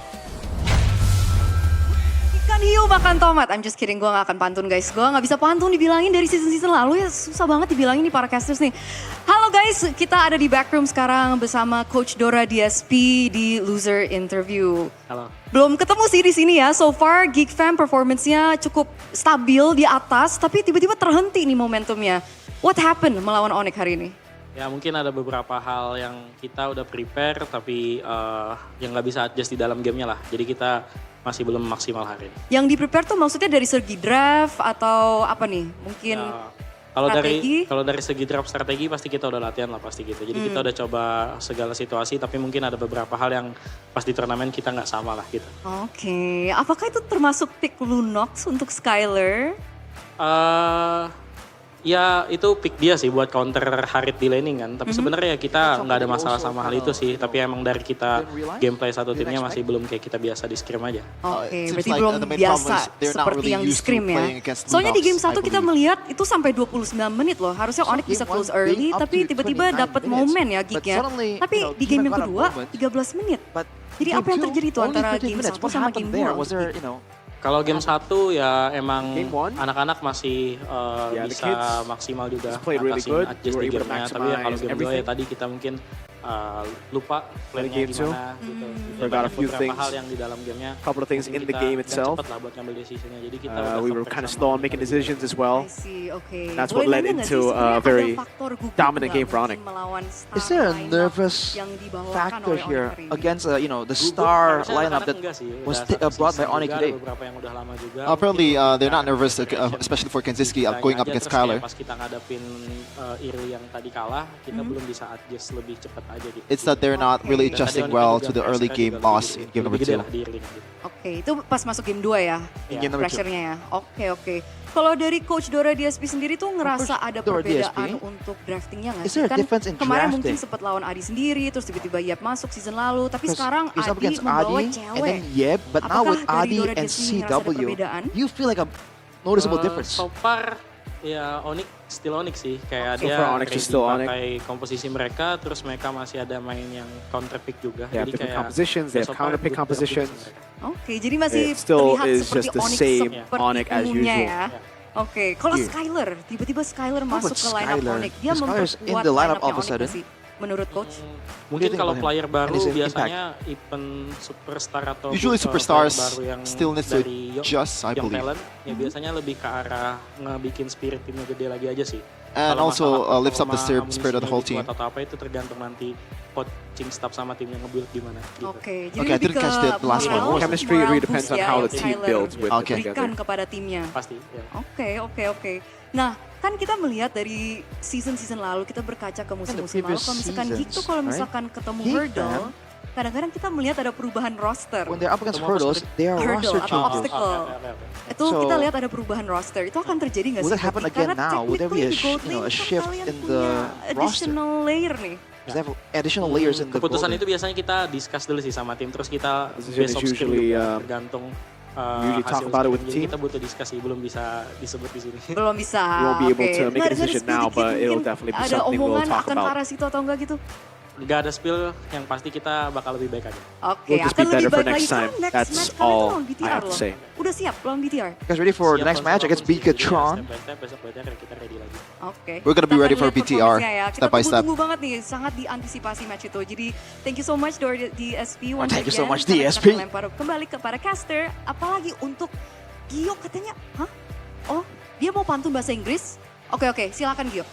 Ikan hiu makan tomat. I'm just kidding, gue gak akan pantun guys. Gue gak bisa pantun dibilangin dari season-season lalu ya. Susah banget dibilangin nih para casters nih. Halo guys, kita ada di backroom sekarang bersama Coach Dora DSP di Loser Interview. Halo. Belum ketemu sih di sini ya. So far Geek Fam performance-nya cukup stabil di atas, tapi tiba-tiba terhenti nih momentumnya. What happened melawan Onyx hari ini? Ya mungkin ada beberapa hal yang kita udah prepare tapi yang nggak bisa adjust di dalam gamenya lah. Jadi kita masih belum maksimal hari ini. Yang di-prepare tuh maksudnya dari segi draft atau apa nih? Mungkin Kalau dari segi draft strategi pasti kita udah latihan lah pasti gitu. Jadi kita udah coba segala situasi tapi mungkin ada beberapa hal yang pas di turnamen kita nggak sama lah gitu. Oke, apakah itu termasuk pick Lunox untuk Skyler? Ya itu pick dia sih buat counter Harit di laning kan. Tapi sebenarnya kita nggak ada masalah sama hal itu sih. Tapi emang dari kita gameplay satu timnya masih belum kayak kita biasa di scrim aja. Oke, berarti belum biasa seperti yang di scrim ya. Soalnya di game 1 kita melihat itu sampai 29 menit loh. Harusnya Onyx bisa close early tapi tiba-tiba dapat momen ya geeknya. Tapi di game yang kedua 13 menit. Jadi apa yang terjadi tuh antara game 1 sama game 2? Kalau game 1 ya emang anak-anak masih bisa maksimal juga ngatasin adjust di gamenya. Tapi ya kalau game 2 ya tadi kita mungkin lupa plannya gimana gitu. Forgot a few things. Hal yang di dalam gamenya. Couple of things in the game itself. Cepet lah buat ngambil decisionnya. Jadi kita we were kind of slow on making decisions as well. Okay. That's what led into a very dominant game for Onyx. Is there a nervous factor here against the star lineup that was brought by Onyx today? Apparently, they're not nervous, especially for Kenziski going up against Skyler. Pas kita ngadapin Iri yang tadi kalah, kita belum bisa adjust lebih cepat aja gitu. It's that they're not really adjusting well to the early game loss in game number 2. Oke, itu pas masuk game 2 ya, pressure-nya ya. Oke. Kalau dari Coach Dora DSP sendiri tuh ngerasa ada perbedaan untuk draftingnya nggak sih? Kan kemarin mungkin sempat lawan Adi sendiri, terus tiba-tiba Yep masuk season lalu, tapi sekarang Adi membawa cewek. But now with Adi and CW, you feel like a noticeable difference. So far, ya Onyx still Onyx sih, kayak So dia far, Onyx is still pakai komposisi mereka, terus mereka masih ada main yang counter pick juga. They have Jadi different kayak compositions, they have counter pick compositions. Oke, jadi masih It still terlihat is seperti just the Onyx same seperti Onyx as umumnya usual. ya. Oke, kalau Skyler, tiba-tiba Skyler masuk ke lineup Onyx, dia Skyler's in memperkuat the lineup lineup-nya all of a Onyx sudden. nggak sih? Menurut coach? Mungkin kalau player baru And his biasanya event superstar atau Usually superstars player baru yang still needs to dari adjust, I young believe. talent, ya biasanya lebih ke arah ngebikin spirit timnya gede lagi aja sih. And Kalau also masalah lifts up the performa, spirit of the whole amunisinya team. atau apa itu tergantung nanti coaching staff sama timnya nge-build gimana. Gitu. Oke, jadi Okay, I lebih didn't catch the last one. moral, Chemistry really moral depends boost on ya how yang the team Skyler builds with Okay. berikan kepada timnya. Pasti, ya. Oke. Nah, kan kita melihat dari season-season lalu, kita berkaca ke musim-musim lalu, kalau misalkan Geek tuh kalau misalkan ketemu Hurdle, kadang-kadang kita melihat ada perubahan roster. When they're up against hurdles, they are roster Atau changes. obstacle. Itu So, kita lihat ada perubahan roster. Itu akan terjadi nggak will sih? it happen Geek? again Karena now? Will there be technically di Gold Lane a kan shift kalian in punya the additional layer nih. They have additional layers in the Keputusan goal. itu biasanya kita discuss dulu sih sama tim, terus kita Decision besok is scrim usually, juga, tergantung usually talk hasil about it scrim. with Jadi team. kita butuh diskusi, belum bisa disebut di sini. Belum bisa. We won't be able to make a Garis decision now, sedikit but it'll mungkin definitely be ada something we'll omongan talk akan ke about. arah situ atau enggak gitu? nggak ada spill, yang pasti kita bakal lebih baik aja. Oke, We'll just akan be better lebih for baik lagi next time. kan next That's match kalian all lawan I BTR have to loh. say. Udah siap lawan BTR? You guys ready for the next match against Beacatron? Step by step, besok-besoknya kita ready lagi. Oke. We're gonna be Kita ready akan for lihat BTR, performance-nya ya. Kita step by step. tunggu banget nih, sangat diantisipasi match itu. Jadi thank you so much dari DSP once thank you so again. much, Karena DSP. kita lempar kembali kepada caster, apalagi untuk Gio katanya, hah? Oh, dia mau pantun bahasa Inggris? Oke, silakan Gio.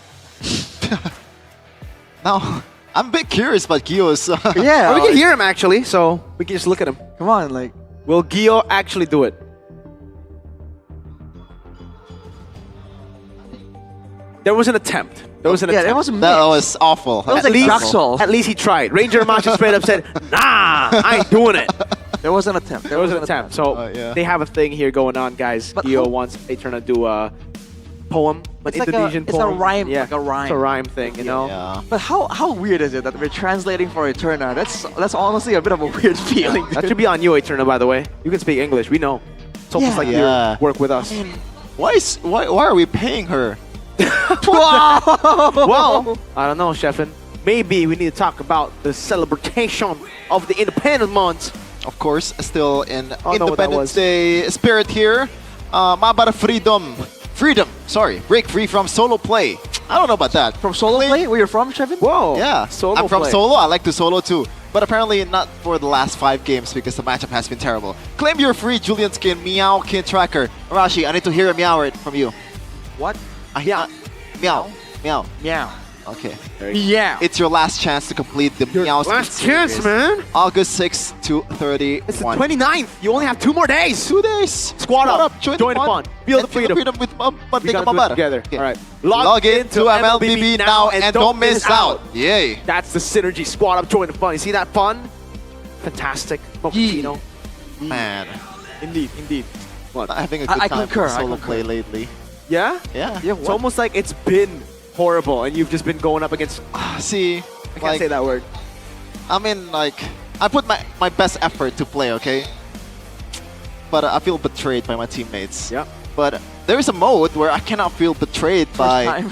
Now, I'm a bit curious about Gio's. Yeah. Well, we can hear him actually, so we can just look at him. Come on, like. Will Gio actually do it? There was an attempt. There was an attempt. That was a miss. That was awful. That was like Jaxol. At least he tried. Ranger Machi straight up said, nah, I ain't doing it. There was an attempt. There was an attempt. So yeah. they have a thing here going on, guys. But Gio wants Aetern to do a poem, an It's like Indonesian it's a poem. rhyme, Yeah, like a rhyme. It's a rhyme thing, you know? Yeah. But how weird is it that we're translating for Eterna? That's honestly a bit of a weird feeling. That should be on you, Aetern, by the way. You can speak English. We know. It's almost like you work with us. Why are we paying her? Well, I don't know, Sheffin. Maybe we need to talk about the celebration of the Independence Month. Of course, still in know what that Independence was. Day spirit here. Mabara freedom. Sorry. Break free from solo play. I don't know about that. From solo play? Where you're from, Shevin? Whoa. Yeah, Solo I'm from play. solo. I like to solo too. But apparently not for the last 5 games because the matchup has been terrible. Claim your free Julian skin, Meow Kin Tracker. Arashi, I need to hear a meow from you. What? Meow. Meow. Meow. Okay. Meow. It's your last chance to complete the Meow Skin Last chance, series. man. August 6th to 31. It's the 29th. You only have 2 more days. 2 days. Squad up. Join the fun. Feel the And feel freedom. with We gotta do it together. Okay. All right. Log in to MLBB now and don't miss out. Yay. That's the synergy. Squad up. Join the fun. You see that fun? Fantastic. Mochaccino. Man. Indeed. What? Not having a good I time concur, with I solo concur. play lately. Yeah? Yeah. It's almost like it's been horrible and you've just been going up against... See, I can't say that word. I mean, like, I put my best effort to play, okay? But I feel betrayed by my teammates. Yeah. But there is a mode where I cannot feel betrayed by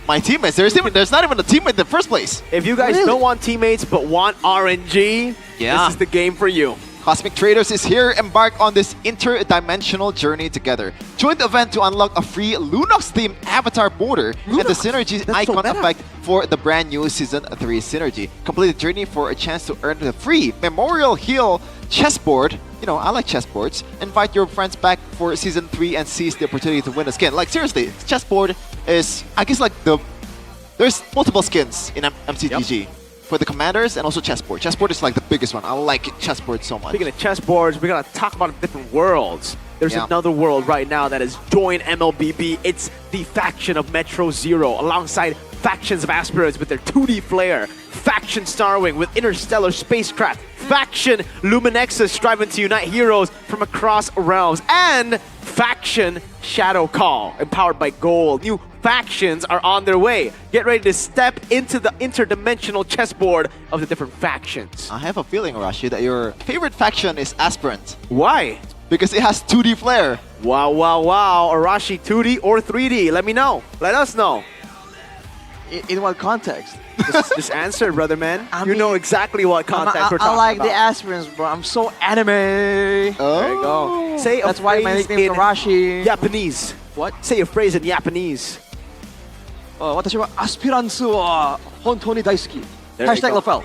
my teammates. There's not even a teammate in the first place. If you guys don't want teammates but want RNG, Yeah. this is the game for you. Cosmic Traders is here. Embark on this interdimensional journey together. Join the event to unlock a free Lunox-themed avatar border and the Synergy icon effect for the brand new Season 3 Synergy. Complete the journey for a chance to earn the free Memorial Hill chessboard. You know, I like chessboards. Invite your friends back for Season 3 and seize the opportunity to win a skin. Like, seriously, chessboard is, I guess, like there's multiple skins in MCTG. For the commanders and also chessboard. Chessboard is like the biggest one. I like chessboard so much. Speaking of chessboards, we're going to talk about different worlds. There's another world right now that has joined MLBB. It's the faction of Metro Zero alongside factions of aspirants with their 2D flair. Faction Starwing with interstellar spacecraft. Faction Luminexus striving to unite heroes from across realms. And Faction Shadow Call, empowered by gold. New factions are on their way. Get ready to step into the interdimensional chessboard of the different factions. I have a feeling, Arashi, that your favorite faction is Aspirant. Why? Because it has 2D flair. Wow. Arashi 2D or 3D? Let me know. Let us know. In what context? Just answer, brother man. You know exactly what context we're I talking like about. the aspirants, bro. I'm so anime. There you go. Say That's a why my phrase nickname is in Arashi. Japanese. What? Say a phrase in Japanese. 私はアスピランスは本当に大好き。 There you Hashtag go. Lafel.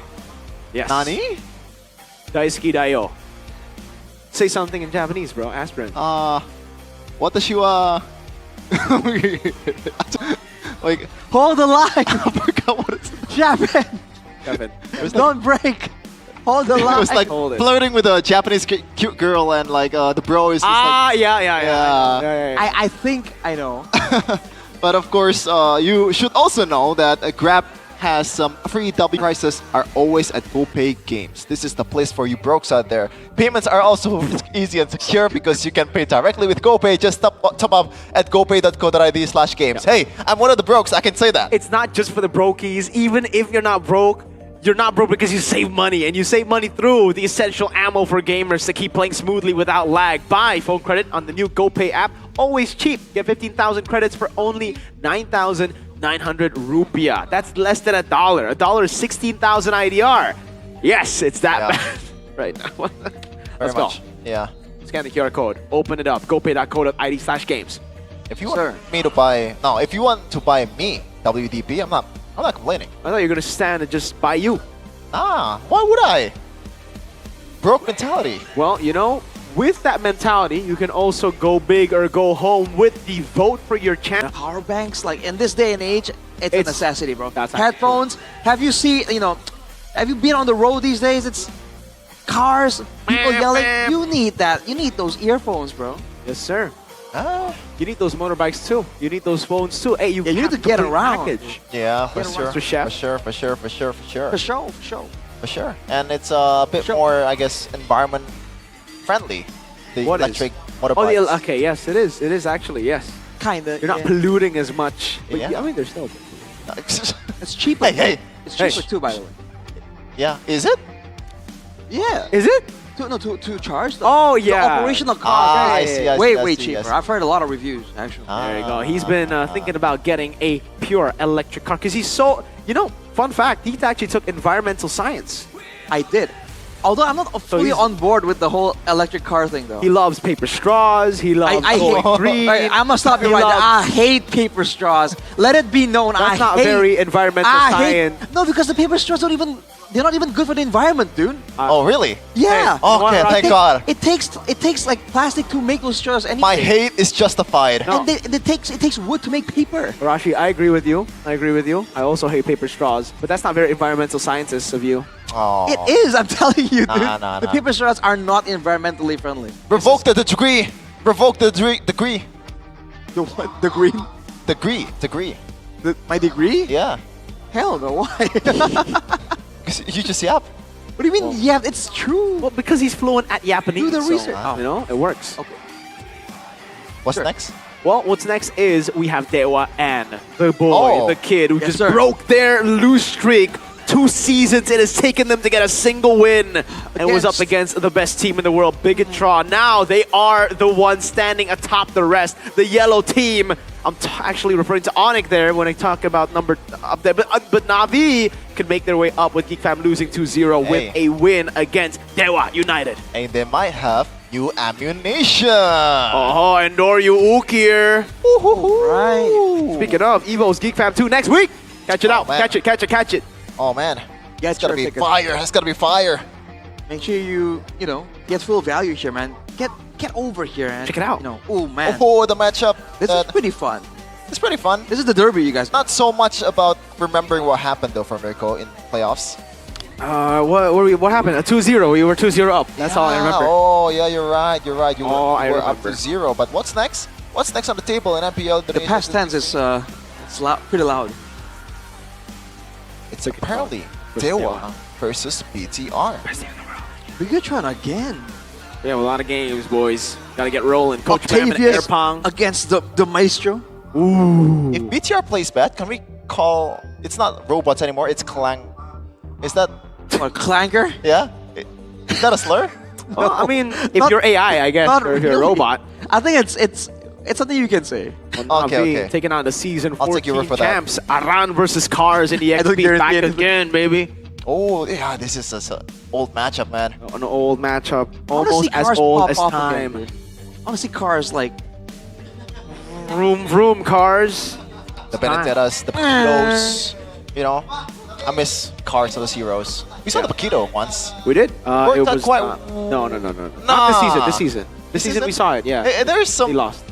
Yes. Nani? Daisuki Daio. Say something in Japanese, bro. Aspirant. 私は like Hold the line. I forgot what it's Japan. Kevin. Don't break. Hold the line. It was like Hold it. flirting with a Japanese cute girl and like the bro is just like, yeah. I think I know. But of course, you should also know that Grab has some free W prices are always at GoPay Games. This is the place for you brokes out there. Payments are also easy and secure because you can pay directly with GoPay. Just top up at gopay.co.id/games. Hey, I'm one of the brokes. I can say that. It's not just for the brokies. Even if you're not broke because you save money, and you save money through the essential ammo for gamers to keep playing smoothly without lag. Buy phone credit on the new GoPay app. Always cheap. Get 15,000 credits for only 9,000 900 rupiah. That's less than $1. $1 is 16,000 IDR. Yes, it's that bad right now. Let's go. Yeah. Scan the QR code. Open it up. GoPay.co.id/games. If you want me to buy, no, if you want to buy me WDP, I'm not complaining. I thought you were gonna stand and just buy you. Why would I? Broke mentality. Well, you know, with that mentality, you can also go big or go home with the vote for your channel. Power banks, like in this day and age, it's a necessity, bro. That's Headphones. Have you seen, have you been on the road these days? It's cars, people yelling. You need that. You need those earphones, bro. Yes, sir. You need those motorbikes too. You need those phones too. Hey, you need to get around. Package. Yeah, for Get sure. around. For sure. And it's a bit more, I guess, environment friendly. The What is? electric motorbikes. Okay, yes, it is. It is actually, yes. Kinda. You're not polluting as much. But Yeah. I mean, they're still. It's cheaper. Hey. It's cheaper too, by the way. Yeah, is it? Yeah. Is it? To charge the, Oh, yeah. the operational cost. I see, way cheaper. I've heard a lot of reviews, actually. There you go. He's been thinking about getting a pure electric car because he's so, fun fact, he actually took environmental science. I did. Although I'm not fully on board with the whole electric car thing, though. He loves paper straws. He loves going green. I must stop you right there. I hate paper straws. Let it be known. That's not very environmental science. No, because the paper straws they're not even good for the environment, dude. Oh, really? Yeah. Okay, thank God. It takes like plastic to make those straws anyway. My hate is justified. And it takes wood to make paper. Rashi, I agree with you. I also hate paper straws, but that's not very environmental scientist of you. Oh. It is, I'm telling you, dude. Nah. The paper straws are not environmentally friendly. Revoke the degree. Revoke the degree. The what? The green? Degree. My degree? Yeah. Hell no, why? You just yap. What do you mean yap? It's true. Well, because he's fluent at Japanese. Do the research. It works. Okay. What's next? Well, what's next is we have Dewa and the boy, the kid who just broke their lose streak. 2 seasons it has taken them to get a single win and was up against the best team in the world, Bigatron. Now they are the ones standing atop the rest, the yellow team. I'm actually referring to Onyx there when I talk about number up there, but Navi can make their way up with Geek Fam losing 2-0 with a win against Dewa United. And they might have new ammunition. Oh, and Noryu Ukir. Right. Speaking of, Evo's Geek Fam 2 next week. Catch it out. Man. Catch it. Oh man, Get it's gotta your be tickets. fire. It's gotta be fire. Make sure you get full value here, man. Get over here and check it out. Oh man. Oh, the matchup. This is pretty fun. It's pretty fun. This is the derby, you guys. Not so much about remembering what happened though for Mirko in playoffs. What happened? A 2-0. We were 2-0 up. That's all I remember. Oh yeah, you're right. You I were up remember. to 0. But what's next? What's next on the table in MPL Indonesia? The past tense is pretty loud. It's apparently Dewa versus BTR. Bigatron again. We have a lot of games, boys. Gotta get rolling. Coach Bam and Airpong against the Maestro. Ooh. If BTR plays bad, can we call... It's not robots anymore, it's clang... Is that... What, clanker? Yeah? Is that a slur? Well, I mean, if you're AI, I guess, or if you're a robot. I think it's something you can say. Okay. Taking on the season I'll take your 14 word for that. champs. Aran versus Cars in the XP back again, baby. Oh, yeah, this is an old matchup, man. An old matchup. Almost as old as time. I want to see Cars like... Vroom Cars. The Benedettas, the Paquitos. You know, I miss Cars of the Zeros. We saw the Paquito once. We did? It was quite... No. Not this season. This season we saw it, yeah. There's some... He lost.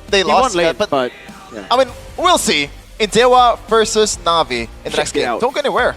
They lost, won late, but yeah. I mean, we'll see. In Dewa versus Navi in the next game. Don't go anywhere.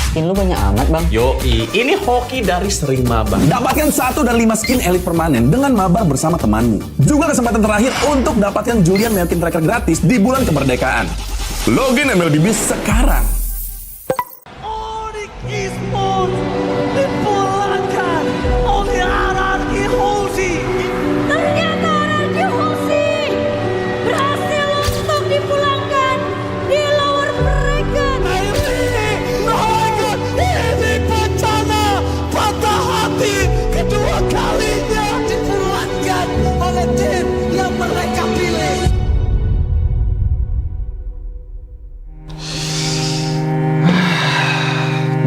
Skin lu banyak amat bang. Yoi, ini hoki dari sering mabar. Dapatkan 1 dari 5 skin elit permanen dengan mabar bersama temanmu. Juga kesempatan terakhir untuk dapatkan Julian Melkin Tracker gratis di bulan kemerdekaan. Login MLBB sekarang. Esports dipulangkan oleh Anarki Hoshi. Ternyata Anarki Hoshi berhasil untuk dipulangkan di lower bracket. Ini bencana patah hati kedua kalinya dipulangkan oleh tim yang mereka pilih.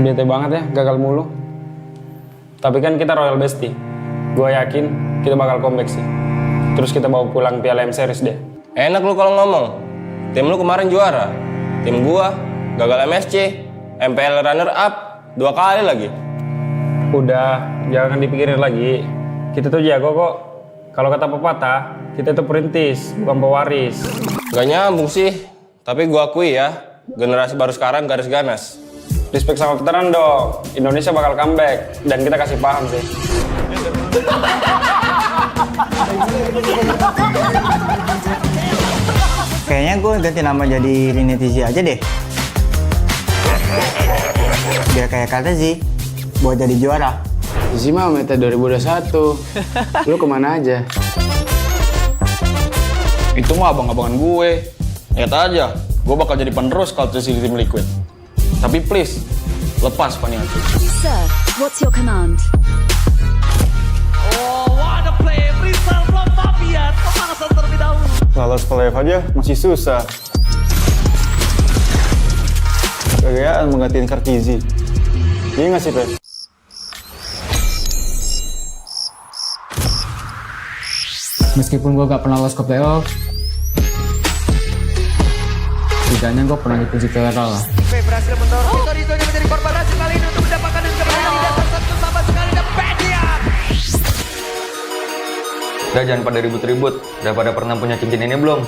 Bete banget ya, gagal mulu. Tapi kan kita Royal Bestie. Gue yakin kita bakal comeback sih. Terus kita bawa pulang Piala M Series deh. Enak lu kalau ngomong. Tim lu kemarin juara. Tim gua gagal MSC, MPL runner up 2 kali lagi. Udah, jangan dipikirin lagi. Kita tuh jago kok. Kalau kata pepatah, kita tuh perintis, bukan pewaris. Gak nyambung sih. Tapi gua akui ya, generasi baru sekarang garis ganas. Respect sama veteran dong. Indonesia bakal comeback dan kita kasih paham sih. Kayaknya gue ganti nama jadi Rinetizi aja deh. Biar kayak kata sih, buat jadi juara. Isi mah meta 2021. Lu kemana aja? Itu mah abang-abangan gue. Lihat aja, gue bakal jadi penerus kalau di tim Liquid. Tapi please, lepas Paniati. Sir, what's your command? Oh, what a play! Brisal from Fabian. Pemanasan terlebih dahulu. Lolos playoff aja masih susah. Gagayaan menggantiin Kartizi. Iya nggak sih, Pep? Meskipun gue gak pernah lolos ke playoff, setidaknya gue pernah dipuji viral lah. Berhasil mendorong Rizzo-nya menjadi korban berhasil kali ini untuk mendapatkan kemenangan di dasar satu sama sekali dan Pedian. Udah jangan pada ribut-ribut. Udah pada pernah punya cincin ini belum?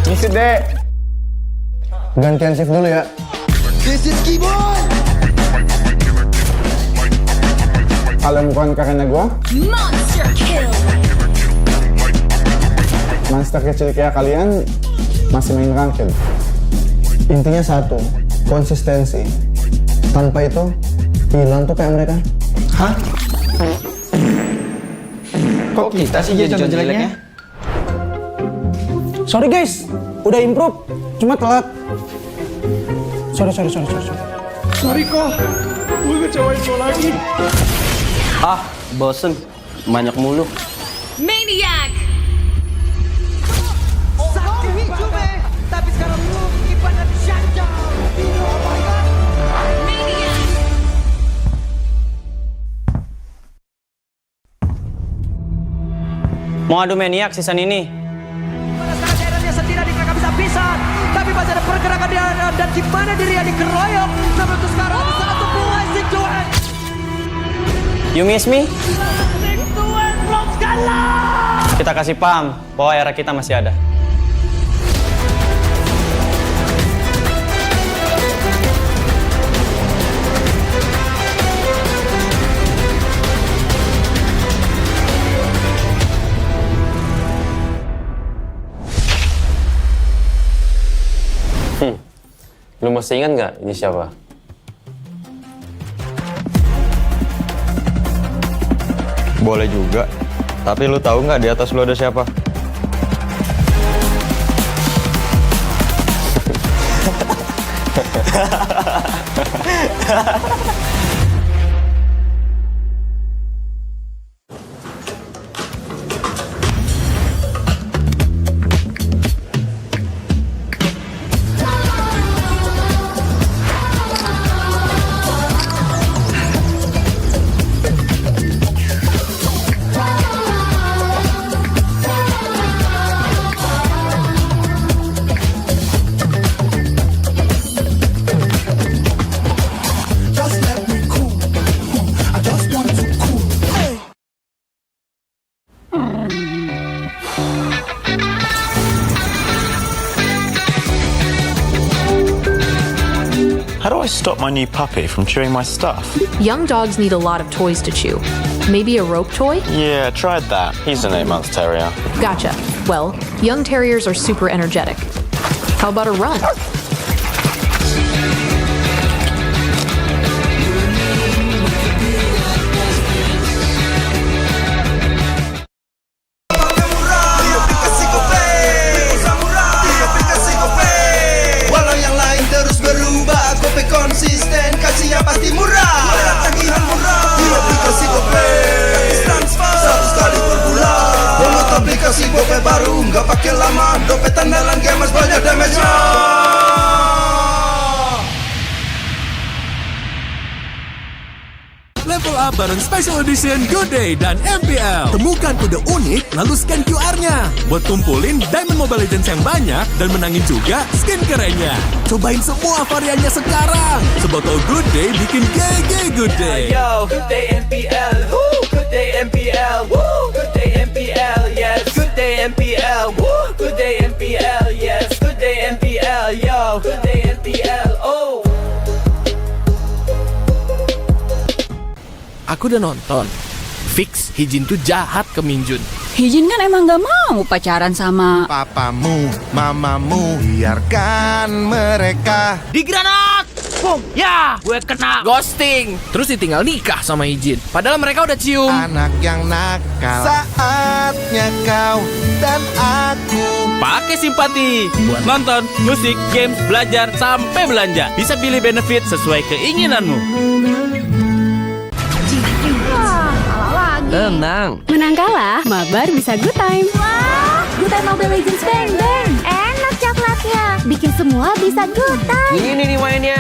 Misi deh. Gantian shift dulu ya. This is Keyboard. Kalau bukan karena gue, Monster kill. monster kecil kayak kalian masih main ranked. Intinya satu, konsistensi. Tanpa itu, hilang tuh kayak mereka. Hah? Kok kita sih jadi contoh jeleknya? Sorry guys, udah improve, cuma telat. Sorry. Sorry kok, gue ngecewain lo lagi. Ah, bosen. Banyak mulu. Maniac. Sakti Hijume, tapi sekarang lu kibarnya shutdown. Oh my god. Maniac. Mau adu Maniac season ini? Pada saat daerahnya setidaknya mereka bisa pisah, tapi masih ada pergerakan di dalam dan di mana dirinya dikeroyok. Namun untuk sekarang satu buah situasi. You miss me? Tuan belum kalah. Kita kasih paham bahwa era kita masih ada. Lu masih ingat nggak ini siapa? Boleh juga. Tapi lu tahu nggak di atas lu ada siapa? Just let me How do I stop my new puppy from chewing my stuff? Young dogs need a lot of toys to chew. Maybe a rope toy? Yeah, tried that. He's an 8-month terrier. Gotcha. Well, young terriers are super energetic. How about a run? Walau yang lain terus berubah, Gope konsisten, kasihnya pasti murah. Tagihan murah di aplikasi Gope, transfer 100 kali per bulan. Download aplikasi Gope baru, nggak pakai lama. Dompet andalan gamers banyak damage-nya. Level up bareng Special Edition Good Day dan MPL. Temukan kode unik, lalu scan QR-nya. Buat kumpulin Diamond Mobile Legends yang banyak dan menangin juga skin kerennya. Cobain semua variannya sekarang. Sebotol Good Day bikin GG Good Day. Yo, Good Day MPL, woo, Good Day MPL, woo, Good Day MPL, yes, Good Day MPL, woo, Good Day MPL, yes, Good Day MPL, yo, Good Day MPL, oh. Aku udah nonton. Fix, Hijin tuh jahat ke Minjun. Hijin kan emang gak mau pacaran sama papamu, mamamu, biarkan mereka di granat. Boom, ya, gue kena ghosting. Terus ditinggal nikah sama Hijin. Padahal mereka udah cium. Anak yang nakal, saatnya kau dan aku pakai simpati buat nonton, musik, games, belajar, sampai belanja. Bisa pilih benefit sesuai keinginanmu. Tenang. Menang kalah, mabar bisa good time. Wah, good time Mobile Legends Bang Bang. Enak coklatnya, bikin semua bisa good time. Ini nih mainnya.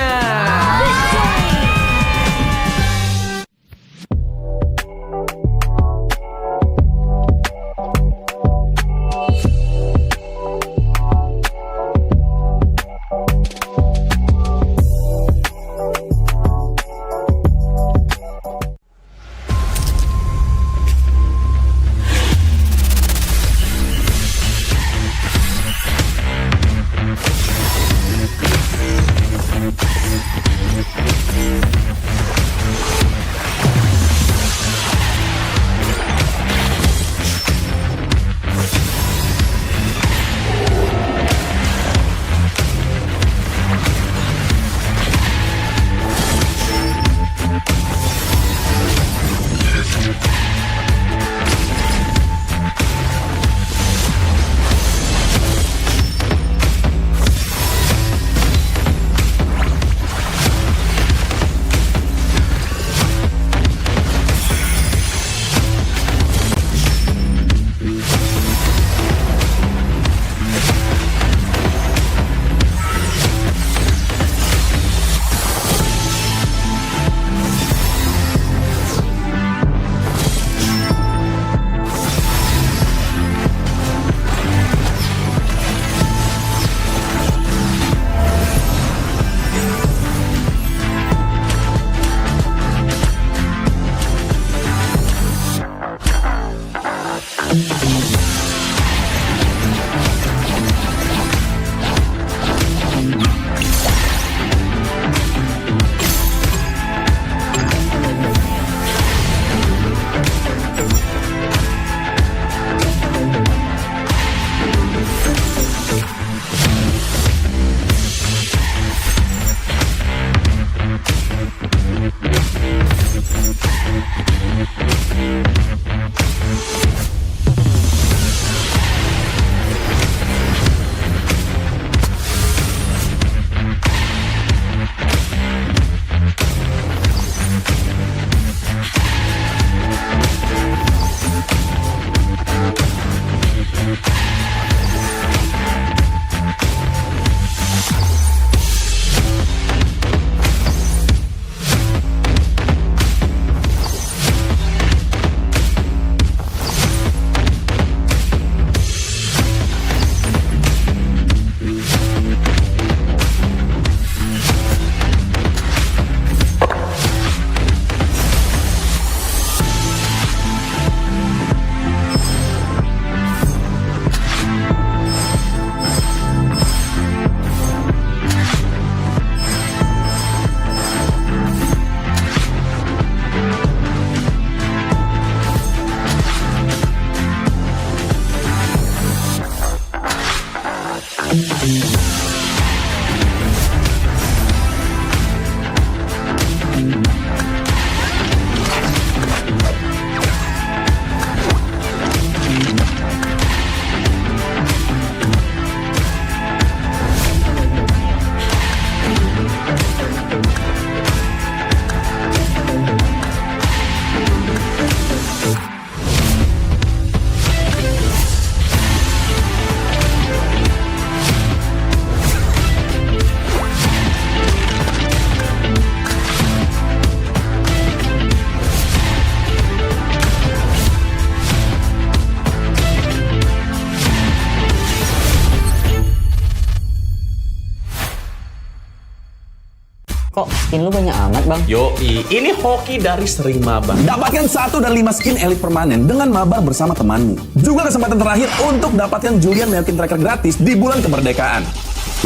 Kok skin lu banyak amat, Bang? Yoi, ini hoki dari sering mabar. Dapatkan 1 dan 5 skin elite permanen dengan mabar bersama temanmu. Juga kesempatan terakhir untuk dapatkan Julian Melkin Tracker gratis di bulan kemerdekaan.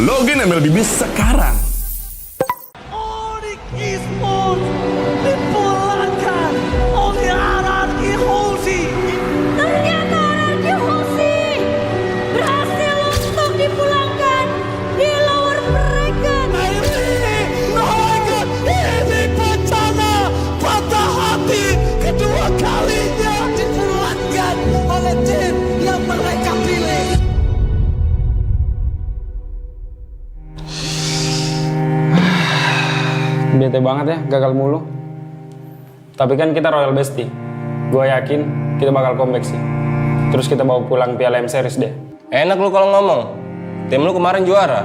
Login MLBB sekarang. Esports dipulangkan oleh Araki Hoshi. Ternyata Araki Hoshi berhasil untuk dipulangkan di lower bracket. Ini bencana patah hati kedua kalinya dipulangkan oleh tim yang mereka pilih. Bete banget ya, gagal mulu. Tapi kan kita Royal Bestie. Gue yakin kita bakal comeback sih. Terus kita bawa pulang Piala M Series deh. Enak lu kalau ngomong. Tim lu kemarin juara.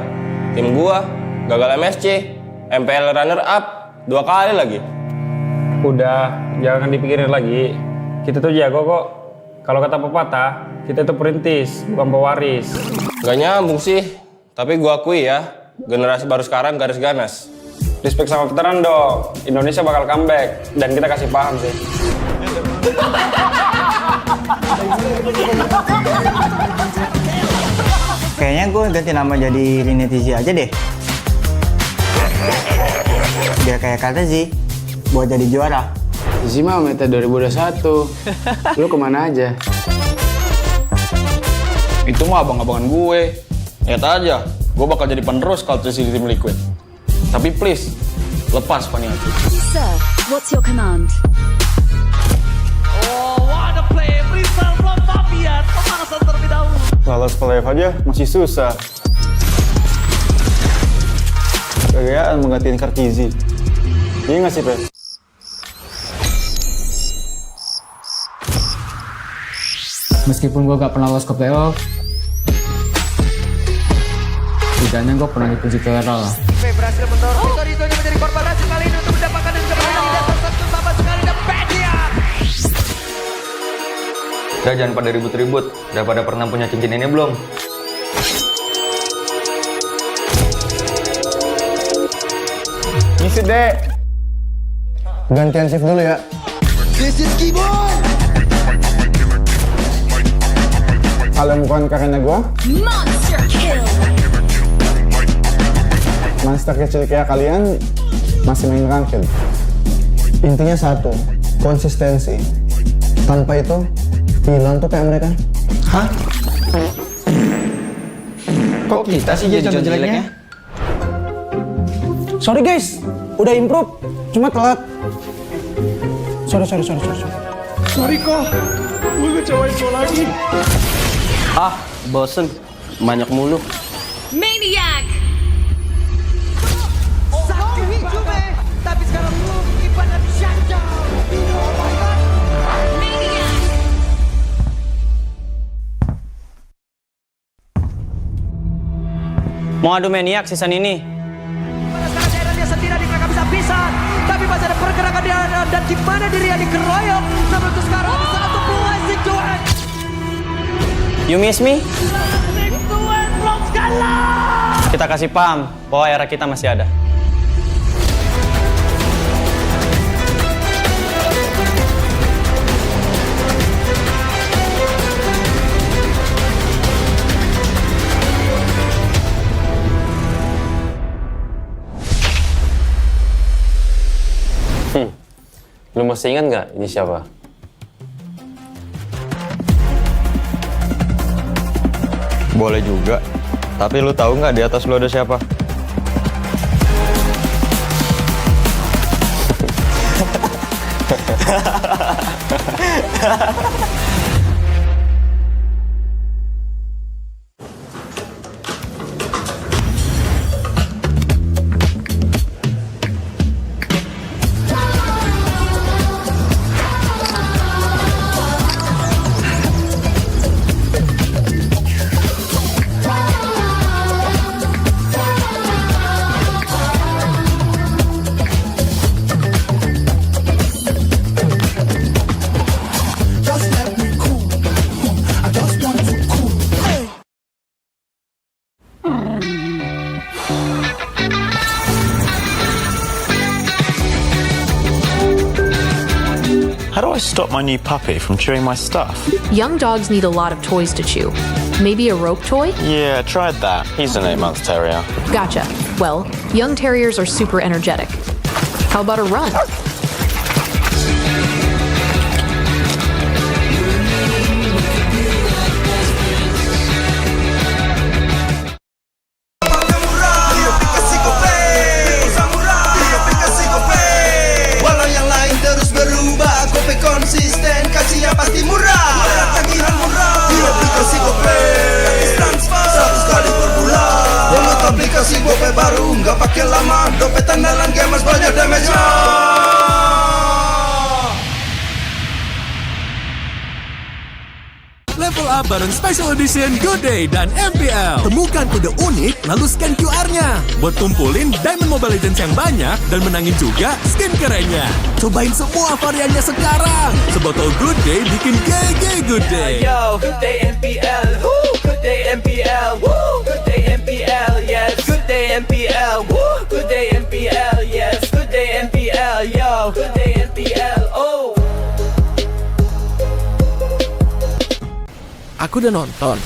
Tim gua gagal MSC, MPL runner up 2 kali lagi. Udah, jangan dipikirin lagi. Kita tuh jago kok. Kalau kata pepatah, kita tuh perintis, bukan pewaris. Gak nyambung sih. Tapi gua akui ya, generasi baru sekarang garis ganas. Respect sama veteran dong. Indonesia bakal comeback dan kita kasih paham sih. Kayaknya gue ganti nama jadi Rinetizi aja deh. Biar kayak kata sih, buat jadi juara. Isi mah meta 2021. Lu kemana aja? Itu mah abang-abangan gue. Lihat aja, gue bakal jadi penerus kalau terus di tim Liquid. Tapi please, lepas Paniati. Sir, what's your command? Oh, what a play! Freestyle from Fabian. Pemanasan terlebih dahulu. Lolos playoff aja masih susah. Kegayaan menggantiin Kartizi. Iya nggak sih, Pe? Meskipun gue gak pernah lolos ke playoff, setidaknya gue pernah dipuji ke Eral lah. Berhasil mendorong Torito menjadi korban hasil kali ini untuk mendapatkan dan kemenangan di atas satu sama sekali dan Bedian. Udah jangan pada ribut-ribut. Udah pada pernah punya cincin ini belum? Ngisi deh. Gantian shift dulu ya. This is Keyboard. Kalau bukan karena gue, Monster kill. monster kecil kayak kalian masih main ranked. Intinya satu, konsistensi. Tanpa itu, hilang tuh kayak mereka. Hah? Kok kita sih jadi contoh jeleknya? Sorry guys, udah improve, cuma telat. Sorry. Sorry kok, gue ngecewain lo lagi. Ah, bosen. Banyak mulu. Maniac. Sakti Hijume, tapi sekarang belum Ivan Abishanja. Oh my god. Maniac. Mau adu Maniac season ini? Pada sekarang daerahnya sendiri mereka bisa pisan, tapi masih ada pergerakan di dan di mana dirinya dikeroyok. Namun itu sekarang satu blessing Johan. You miss me? Tuan Rock Skala. Kita kasih paham bahwa era kita masih ada. Lu masih ingat nggak ini siapa? Boleh juga. Tapi lu tahu nggak di atas lu ada siapa? Just let me How do I stop my new puppy from chewing my stuff? Young dogs need a lot of toys to chew. Maybe a rope toy? Yeah, tried that. He's an 8-month terrier. Gotcha. Well, young terriers are super energetic. How about a run? Walau yang lain terus berubah, Gope konsisten, kasihnya pasti murah. Tagihan murah di aplikasi Gope, transfer 100 kali per bulan. Download aplikasi Gope baru, nggak pakai lama. Dompet andalan gamers banyak damage-nya. Level up bareng Special Edition Good Day dan MPL. Temukan kode unik, lalu scan QR-nya. Buat kumpulin Diamond Mobile Legends yang banyak dan menangin juga skin kerennya. Cobain semua variannya sekarang. Sebotol Good Day bikin GG Good Day. Yo, Good Day MPL, woo, Good Day MPL, woo, Good Day MPL, yes, Good Day MPL, woo, Good Day MPL, yes, Good Day MPL, yo, Good Day MPL, oh. Aku udah nonton.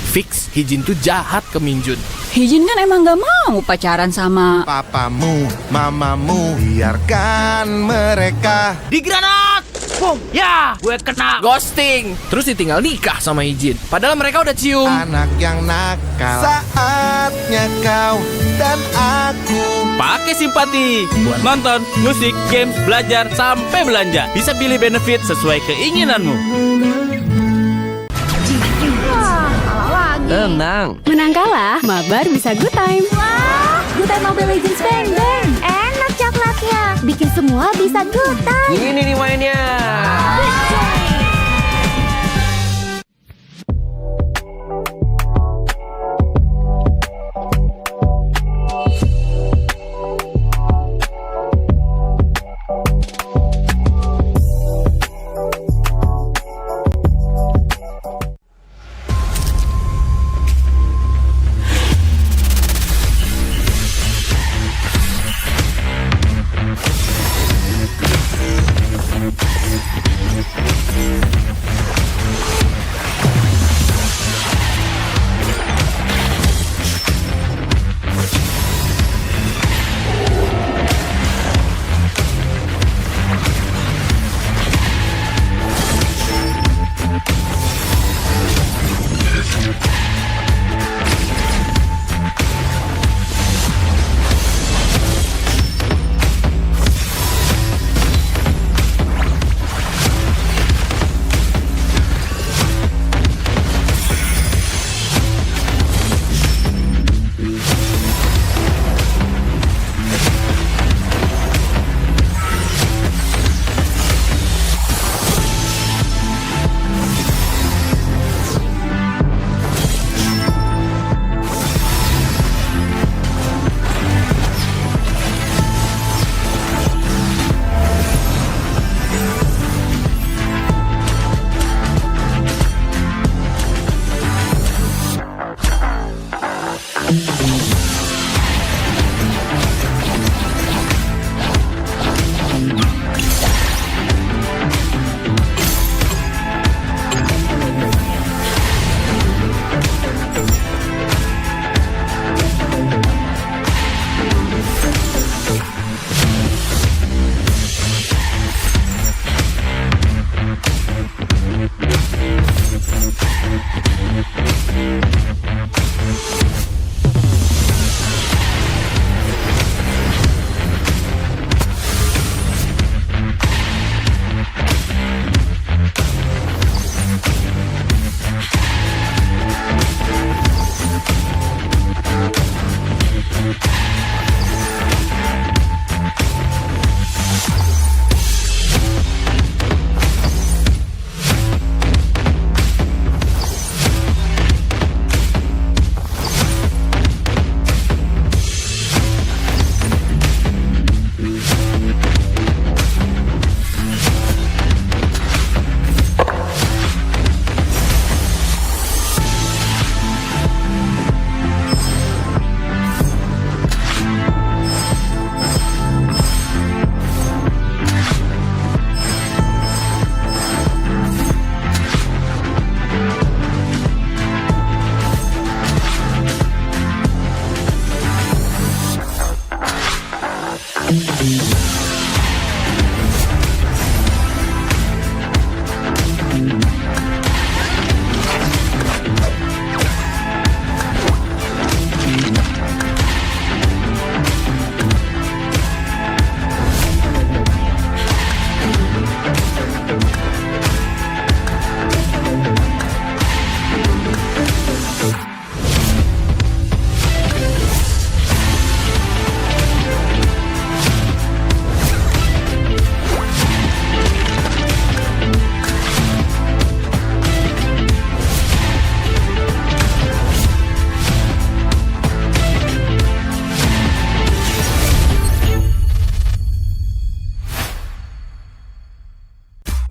Fix, Hijin tuh jahat ke Minjun. Hijin kan emang gak mau pacaran sama Papamu, mamamu, biarkan mereka. Di granat! Boom! Ya! Gue kena ghosting. Terus ditinggal nikah sama Hijin. Padahal mereka udah cium. Anak yang nakal. Saatnya kau dan aku Pakai simpati buat nonton, musik, games, belajar, sampai belanja. Bisa pilih benefit sesuai keinginanmu. Tenang. Menang kalah, mabar bisa good time. Wah, good time Mobile Legends Bang Bang. Enak coklatnya, bikin semua bisa good time. Ini nih mainnya.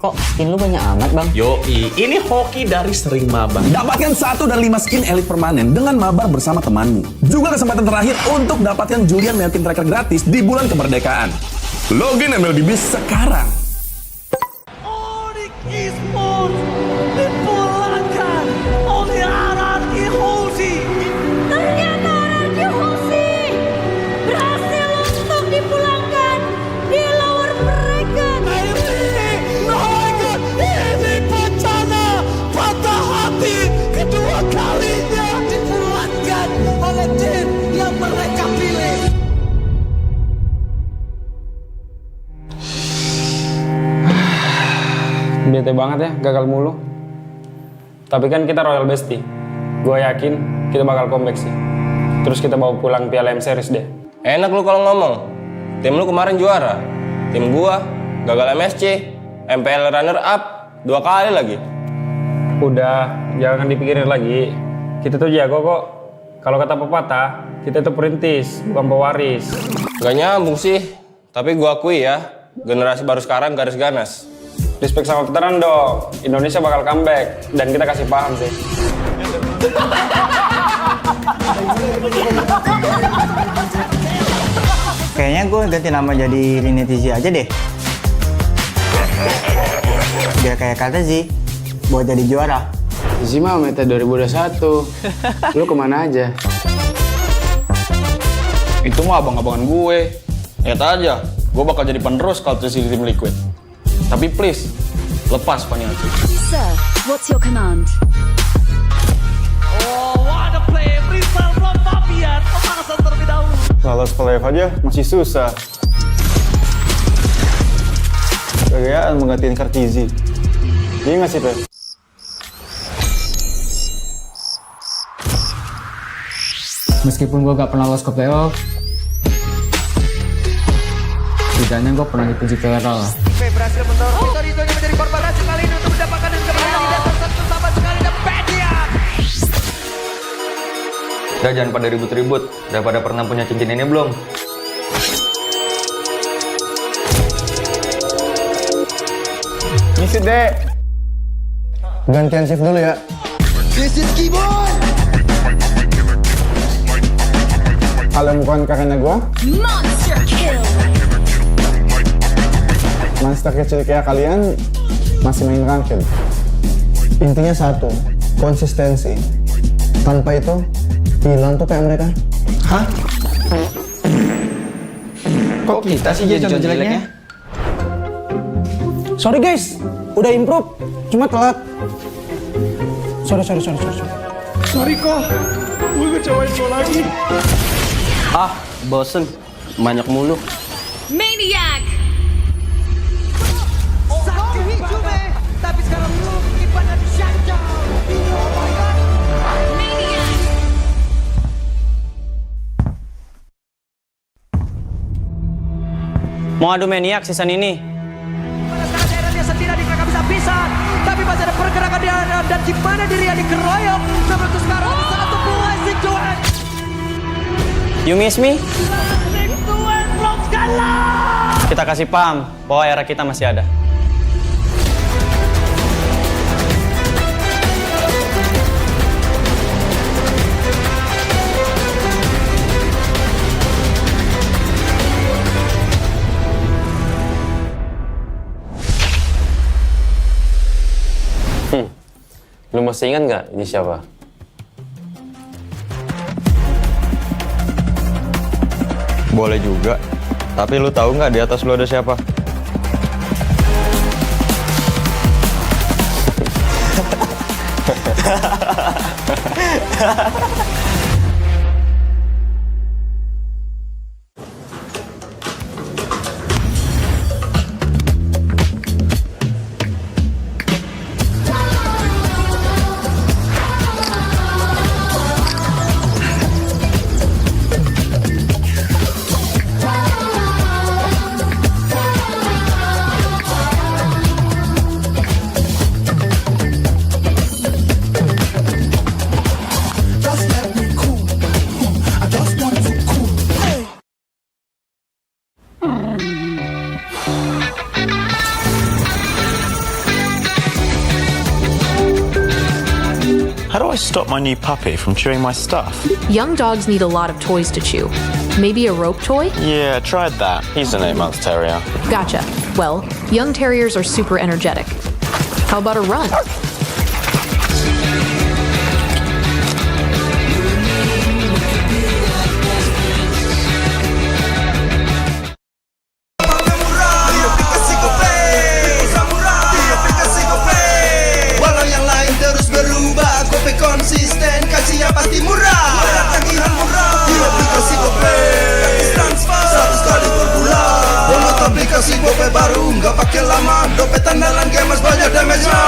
Kok skin lu banyak amat, Bang? Yoi, ini hoki dari sering mabar. Dapatkan 1 dan 5 skin elit permanen dengan mabar bersama temanmu. Juga kesempatan terakhir untuk dapatkan Julian naikin tracker gratis di bulan kemerdekaan. Login MPL ID sekarang. Esports dipulangkan oleh Anarki Hoshi. Ternyata Anarki Hoshi berhasil untuk dipulangkan di lower bracket. Ini bencana patah hati kedua kalinya dipulangkan oleh tim yang mereka pilih. Bete banget ya, gagal mulu. Tapi kan kita Royal Bestie. Gue yakin kita bakal comeback sih. Terus kita bawa pulang Piala M Series deh. Enak lu kalau ngomong. Tim lu kemarin juara. Tim gua gagal MSC, MPL runner up 2 kali lagi. Udah, jangan dipikirin lagi. Kita tuh jago kok. Kalau kata pepatah, kita tuh perintis, bukan pewaris. Gak nyambung sih. Tapi gua akui ya, generasi baru sekarang garis ganas. Respect sama veteran dong. Indonesia bakal comeback dan kita kasih paham sih. Kayaknya gue ganti nama jadi Rinetizi aja deh. Biar kayak kata sih, buat jadi juara. Zizi mah meta 2021. Lu kemana aja? Itu mah abang-abangan gue. Lihat aja, gue bakal jadi penerus kalau terisi tim Liquid. Tapi please, lepas Paniaci. Sir, what's your command? Oh, what a play! Rizal from Fabian pemanasan terlebih dahulu. Lolos ke live aja masih susah. Gayaan menggantiin Kartizi. Iya nggak sih, Pe? Meskipun gue gak pernah lolos ke playoff, setidaknya gue pernah dipuji viral. Berhasil mendorong Vitorino menjadi korban hasil kali ini untuk mendapatkan dan kembali di dasar satu sama sekali dan Bedian. Udah jangan pada ribut-ribut. Udah pada pernah punya cincin ini belum? Ngisi deh. Gantian shift dulu ya. This is Keyboard. Kalau bukan karena gua, Monster kill! monster kecil kayak kalian masih main ranked. Intinya satu, konsistensi. Tanpa itu, hilang tuh kayak mereka. Hah? Kok kita sih jadi contoh jeleknya? Sorry guys, udah improve, cuma telat. Sorry. Sorry kok, gue kecewain lo lagi. Ah, bosen. Banyak mulu. Maniac! Sakit Hijume, tapi sekarang lu kipannya di Shanja. Oh my god. Maniac! Mau adu Maniac season ini? Daerah dia sendiri bisa-bisa, tapi masih ada pergerakan di dalam dan di mana dirinya dikeroyok. Namun untuk sekarang satu blessing to end. You miss me? Blessing to end belum kalah. Kita kasih paham bahwa era kita masih ada. Lu masih ingat nggak ini siapa? Boleh juga. Tapi lu tahu nggak di atas lu ada siapa? How do I stop my new puppy from chewing my stuff? Young dogs need a lot of toys to chew. Maybe a rope toy? Yeah, I tried that. He's an 8-month terrier. Gotcha. Well, young terriers are super energetic. How about a run? Walau yang lain terus berubah, GoPay konsisten, kasihnya pasti murah. Bayar tagihan murah di aplikasi GoPay, transfer 100 kali per bulan. Download aplikasi GoPay baru, nggak pakai lama. Dompet andalan gamers banyak damage-nya.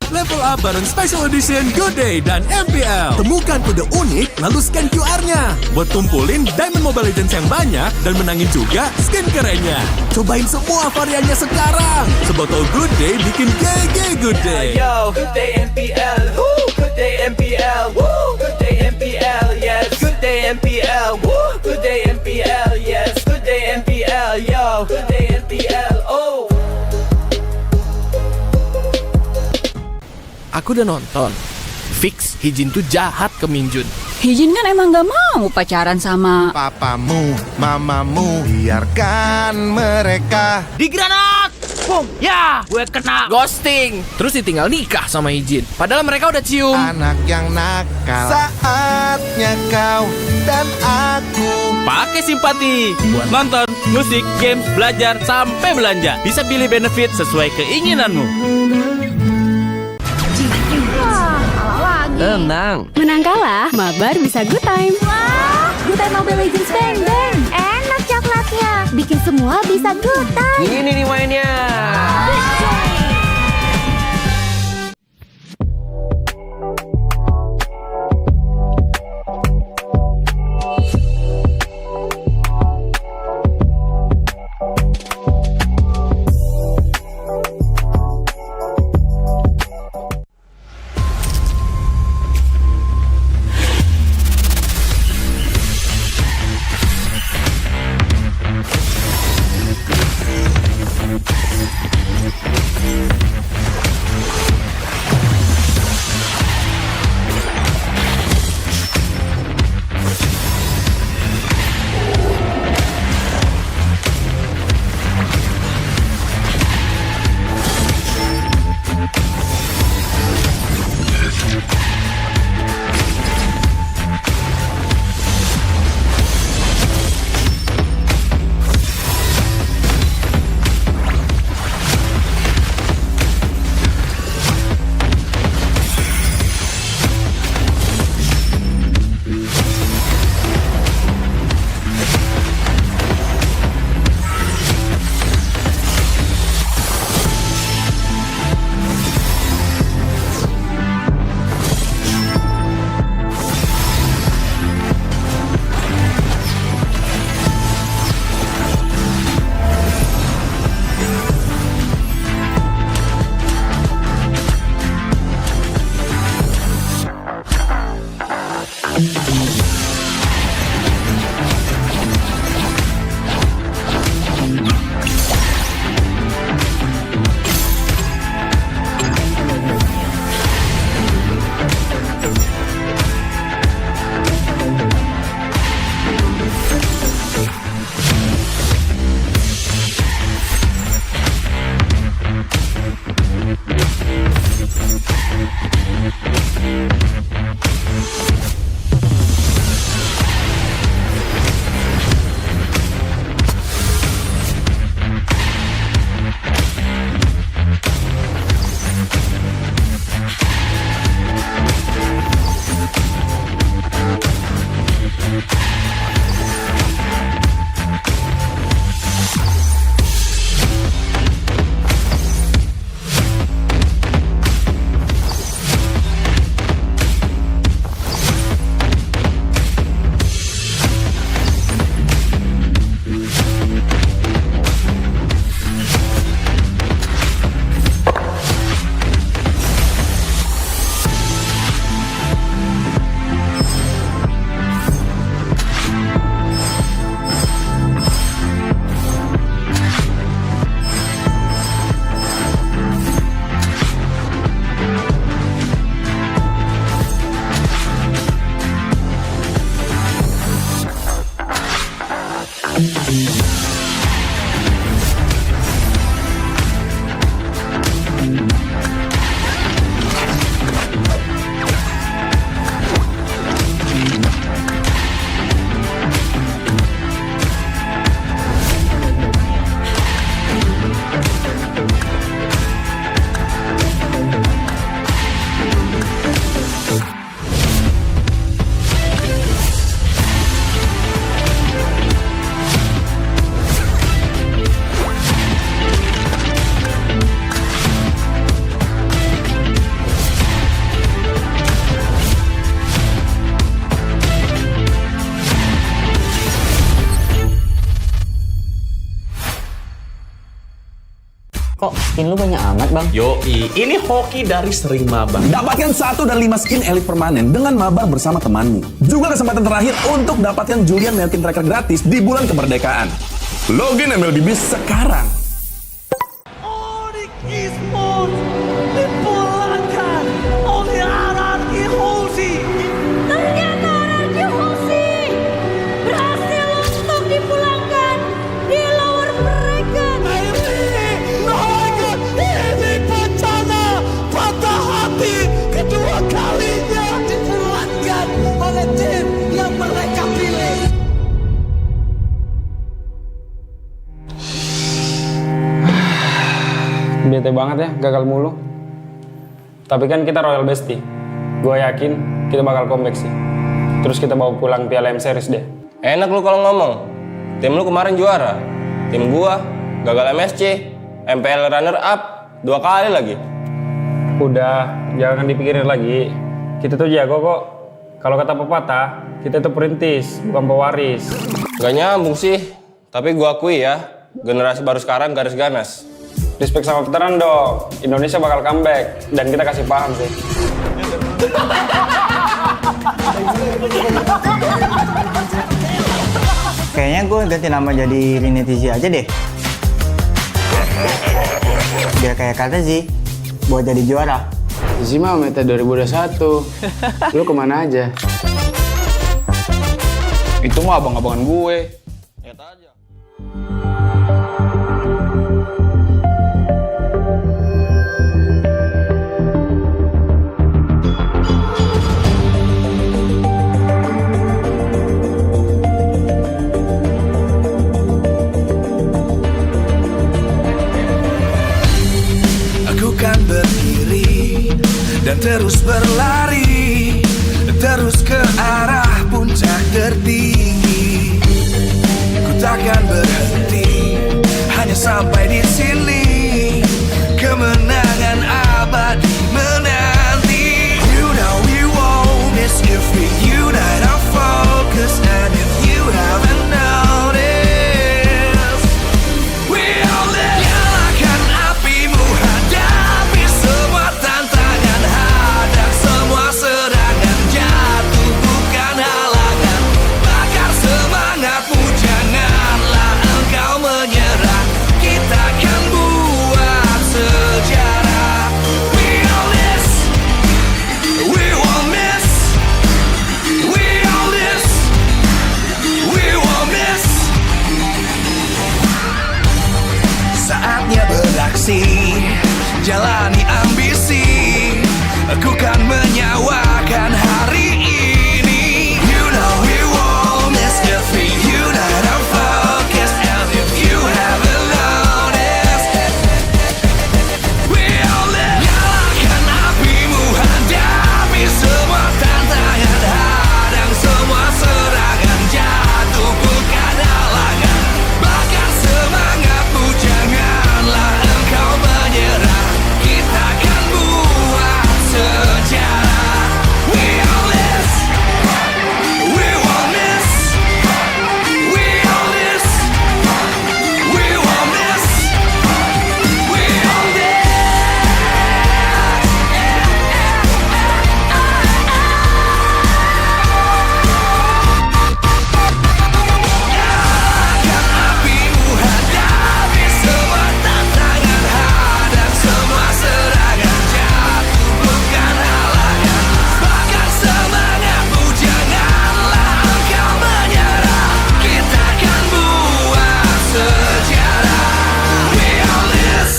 Level up bareng Special Edition Good Day dan MPL. Temukan kode unik lalu scan QR-nya. Buat tumpulin Diamond Mobile Legends yang banyak dan menangin juga skin kerennya. Cobain semua variannya sekarang. Sebotol Good Day bikin GG Good Day. Yo, Good Day MPL, woo, Good Day MPL, woo, Good Day MPL, yes, Good Day MPL, woo, Good Day MPL, yes, Good Day MPL, yo, Good Day MPL, oh. Aku udah nonton. Fix, Hijin tuh jahat ke Minjun. Hijin kan emang gak mau pacaran sama Papamu, mamamu, biarkan mereka. Di granat! Boom! Ya, gue kena ghosting. Terus ditinggal nikah sama Hijin. Padahal mereka udah cium. Anak yang nakal. Saatnya kau dan aku Pakai simpati buat nonton, musik, games, belajar, sampai belanja. Bisa pilih benefit sesuai keinginanmu. Tenang. Menang kalah, mabar bisa good time. Wah, good time Mobile Legends Bang Bang. Enak coklatnya. Bikin semua bisa good time. Ini nih mainnya. Skin lu banyak amat bang. Yoi, ini hoki dari sering mabar. Dapatkan 1 dan 5 skin elit permanen dengan mabar bersama temanmu. Juga kesempatan terakhir untuk dapatkan Julian Melkin Tracker gratis di bulan kemerdekaan. Login MPL ID sekarang. Esports dipulangkan oleh Anarki Hoshi. Ternyata Anarki Hoshi berhasil untuk dipulangkan di lower bracket. Ini bencana patah hati kedua kalinya dipulangkan oleh tim yang mereka pilih. Bete banget ya, gagal mulu. Tapi kan kita Royal Bestie. Gue yakin kita bakal comeback sih. Terus kita bawa pulang Piala M Series deh. Enak lu kalau ngomong. Tim lu kemarin juara. Tim gua gagal MSC, MPL runner up 2 kali lagi. Udah, jangan dipikirin lagi. Kita tuh jago kok. Kalau kata pepatah, kita tuh perintis, bukan pewaris. Gak nyambung sih. Tapi gua akui ya, generasi baru sekarang garis ganas. Respect sama veteran dong. Indonesia bakal comeback dan kita kasih paham sih. Kayaknya gue ganti nama jadi Rinetizi aja deh. Biar kayak kata sih, buat jadi juara. Zi mah meta 2021. Lu kemana aja? Itu mah abang-abangan gue. Lihat aja. Aku kan berdiri dan terus berlari, terus ke arah puncak tertinggi. Ku takkan berhenti, hanya sampai di sini. Kemenangan abadi menanti. You know we won't miss if we unite our focus. And if you haven't noticed, we all live. Nyalakan apimu, hadapi semua tantangan, hadang semua serangan, jatuh bukan halangan. Bakar semangatmu, janganlah engkau menyerah. Kita akan buat sejarah. We all this, we won't miss. We all this, we won't miss. Saatnya beraksi, jalani ambisi. Aku kan menyawakan hari ini. You know we won't miss if we unite our focus. And if you haven't noticed, we all live. Nyalakan apimu, hadapi semua tantangan, hadang semua serangan, jatuh bukan halangan. Bakar semangatmu, janganlah engkau menyerah. Kita akan buat sejarah. We all this, we won't miss. We all this, we won't miss. We all this. Nyalakan apimu, hadapi semua tantangan, hadang semua serangan, jatuh bukan halangan. Bakar semangatmu, janganlah engkau menyerah. Kita akan buat sejarah. We all this.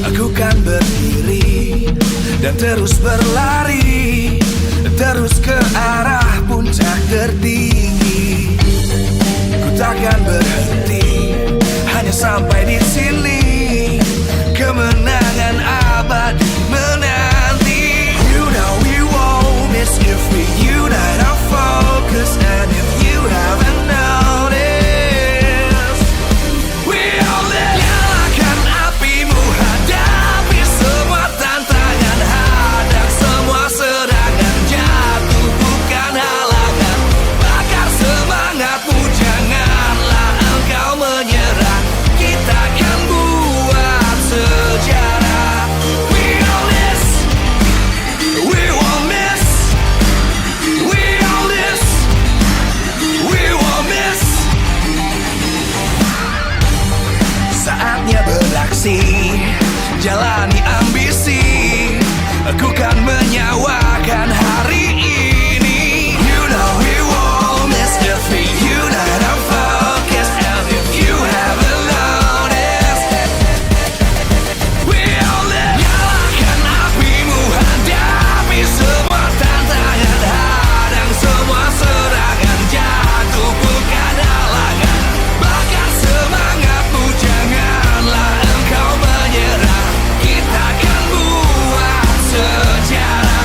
Aku kan berdiri dan terus berlari, terus ke arah puncak tertinggi. Ku takkan berhenti, hanya sampai di sini. Kemenangan abadi menanti. You know we won't miss pasti jalani ambisi, aku kan menyawakan hari ini. You know we won't miss the thing, you know I'm focused, and if you haven't noticed, we all live. Nyalakan apimu, hadapi semua tantangan, hadang semua serangan, jatuh bukan halangan, bakar semangatmu, janganlah engkau menyerah, kita akan buat sejarah.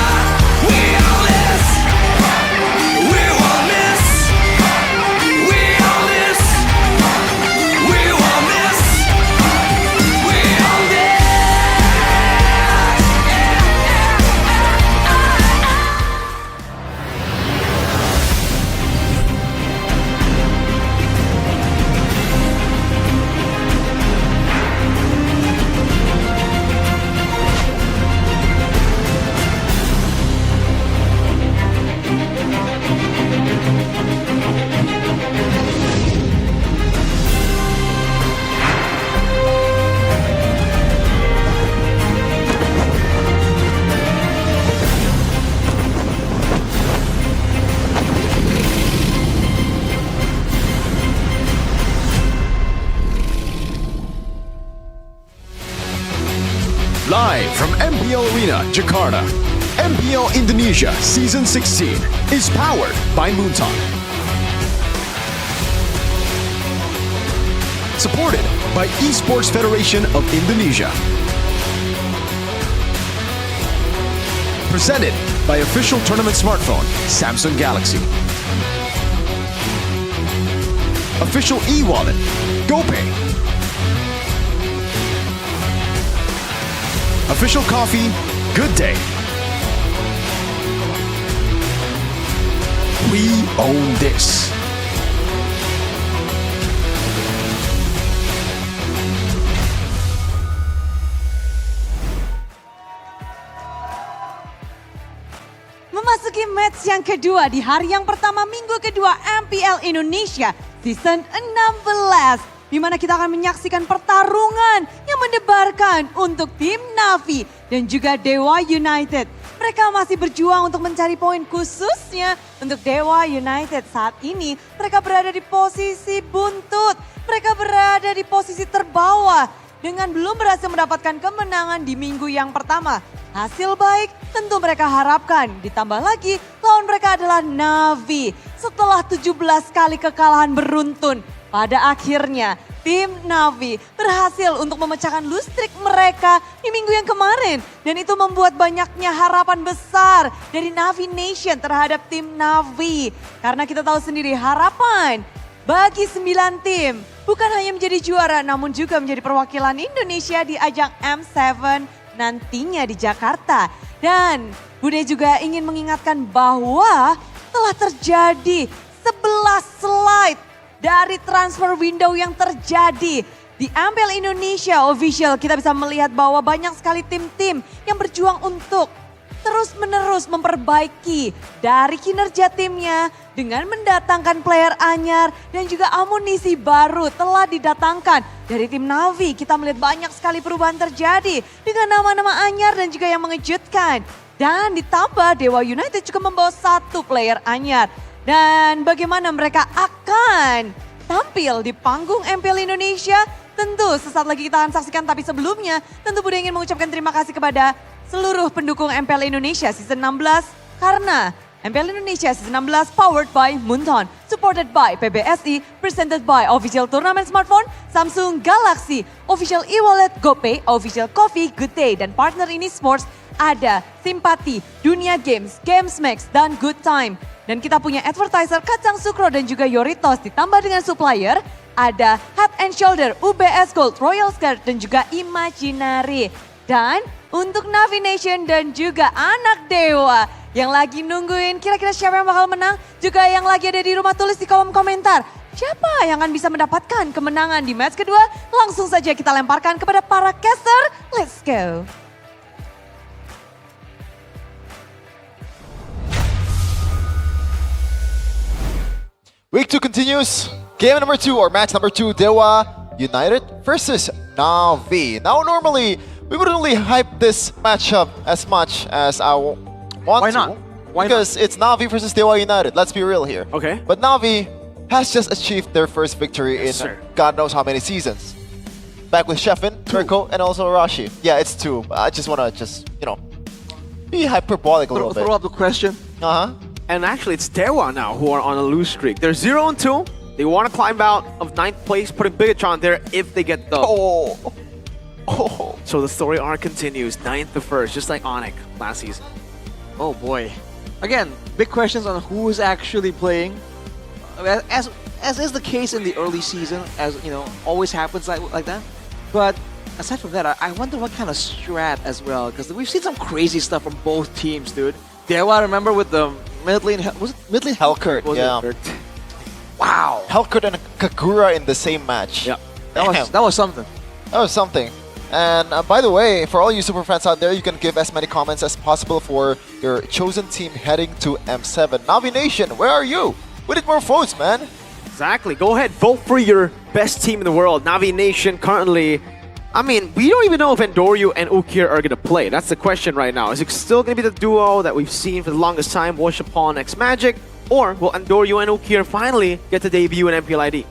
We all this, we won't miss, we all this, we won't miss, we all this. Live from MPL Arena, Jakarta, MPL Indonesia Season 16 is powered by Moonton. Supported by Esports Federation of Indonesia. Presented by official tournament smartphone, Samsung Galaxy. Official e-wallet, GoPay. Official coffee, Good Day. We own this. Memasuki match yang kedua di hari yang pertama minggu kedua MPL Indonesia Season 16. Di mana kita akan menyaksikan pertarungan yang mendebarkan untuk tim Navi dan juga Dewa United. Mereka masih berjuang untuk mencari poin, khususnya untuk Dewa United. Saat ini mereka berada di posisi buntut, mereka berada di posisi terbawah dengan belum berhasil mendapatkan kemenangan di minggu yang pertama. Hasil baik tentu mereka harapkan, ditambah lagi lawan mereka adalah Navi. Setelah 17 kali kekalahan beruntun, pada akhirnya tim Navi berhasil untuk memecahkan lustrik mereka di minggu yang kemarin. Dan itu membuat banyaknya harapan besar dari Navi Nation terhadap tim Navi. Karena kita tahu sendiri harapan bagi 9 tim bukan hanya menjadi juara namun juga menjadi perwakilan Indonesia di ajang M7 nantinya di Jakarta. Dan Bude juga ingin mengingatkan bahwa telah terjadi 11 slide dari transfer window yang terjadi di MPL Indonesia official. Kita bisa melihat bahwa banyak sekali tim-tim yang berjuang untuk terus-menerus memperbaiki dari kinerja timnya dengan mendatangkan player anyar dan juga amunisi baru telah didatangkan dari tim Navi. Kita melihat banyak sekali perubahan terjadi dengan nama-nama anyar dan juga yang mengejutkan. Dan ditambah Dewa United juga membawa 1 player anyar. Dan bagaimana mereka akan tampil di panggung MPL Indonesia? Tentu sesaat lagi kita akan saksikan, tapi sebelumnya tentu Bude ingin mengucapkan terima kasih kepada seluruh pendukung MPL Indonesia Season 16. Karena MPL Indonesia Season 16 powered by Moonton, supported by PBSI, presented by Official Tournament Smartphone, Samsung Galaxy, Official e-wallet, GoPay, Official Coffee, Good Day, dan partner ini sports ada Simpati, Dunia Games, Games Max, dan Good Time. Dan kita punya advertiser Kacang Sukro dan juga Yoritos, ditambah dengan supplier ada Head and Shoulder, UBS Gold, Royal Skirt dan juga Imaginary. Dan untuk Navi Nation dan juga anak Dewa yang lagi nungguin kira-kira siapa yang bakal menang, juga yang lagi ada di rumah, tulis di kolom komentar siapa yang akan bisa mendapatkan kemenangan di match kedua. Langsung saja kita lemparkan kepada para caster. Let's go. Week 2 continues. Game number 2 or match number 2, Dewa United versus Navi. Now, normally, we wouldn't really hype this matchup as much as I want Why to. not? Why because it's Navi versus Dewa United. Let's be real here. Okay. But Navi has just achieved their first victory in God knows how many seasons. Back with Sheffin, Turko, and also Arashi. Yeah, it's 2. I just want to be hyperbolic a little bit. Throw up the question. And actually, it's Dewa now who are on a lose streak. They're 0-2. They want to climb out of 9th place, putting Bigatron there if they get the... So the story arc continues. 9th to 1st, just like Onyx last season. Oh boy. Again, big questions on who is actually playing. As is the case in the early season, as you know, always happens like that. But aside from that, I wonder what kind of strat as well, because we've seen some crazy stuff from both teams, dude. Dewa, remember with the mid lane, was it mid lane? Hellkurt, yeah. Wow. Hellkurt and Kagura in the same match. Yeah. That was something. That was something. And by the way, for all you super fans out there, you can give as many comments as possible for your chosen team heading to M7. Navi Nation, where are you? We need more votes, man. Exactly. Go ahead, vote for your best team in the world. Navi Nation currently... I mean, we don't even know if Endoryu and Ukir are going to play. That's the question right now. Is it still going to be the duo that we've seen for the longest time, Worshipon X Magic? Or will Endoryu and Ukir finally get to debut in MPL ID?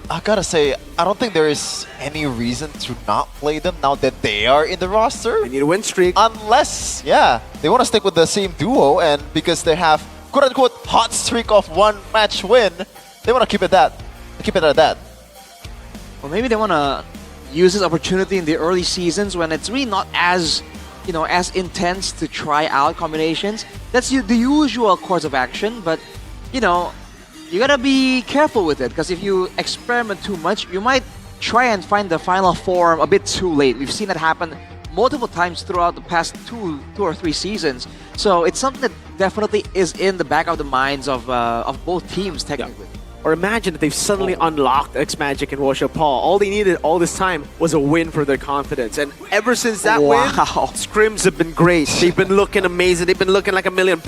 I gotta say, I don't think there is any reason to not play them now that they are in the roster. They need a win streak. Unless, they want to stick with the same duo, and because they have quote-unquote hot streak of 1 match win, they want to keep it at that. Or maybe they want to use this opportunity in the early seasons when it's really not as, as intense to try out combinations. That's the usual course of action, but, you gotta be careful with it, because if you experiment too much, you might try and find the final form a bit too late. We've seen that happen multiple times throughout the past two or three seasons. So it's something that definitely is in the back of the minds of both teams, technically. Or imagine that they've suddenly unlocked X Magic and Worship Paul. All they needed all this time was a win for their confidence. And ever since that win, scrims have been great. They've been looking amazing. They've been looking like $1 million.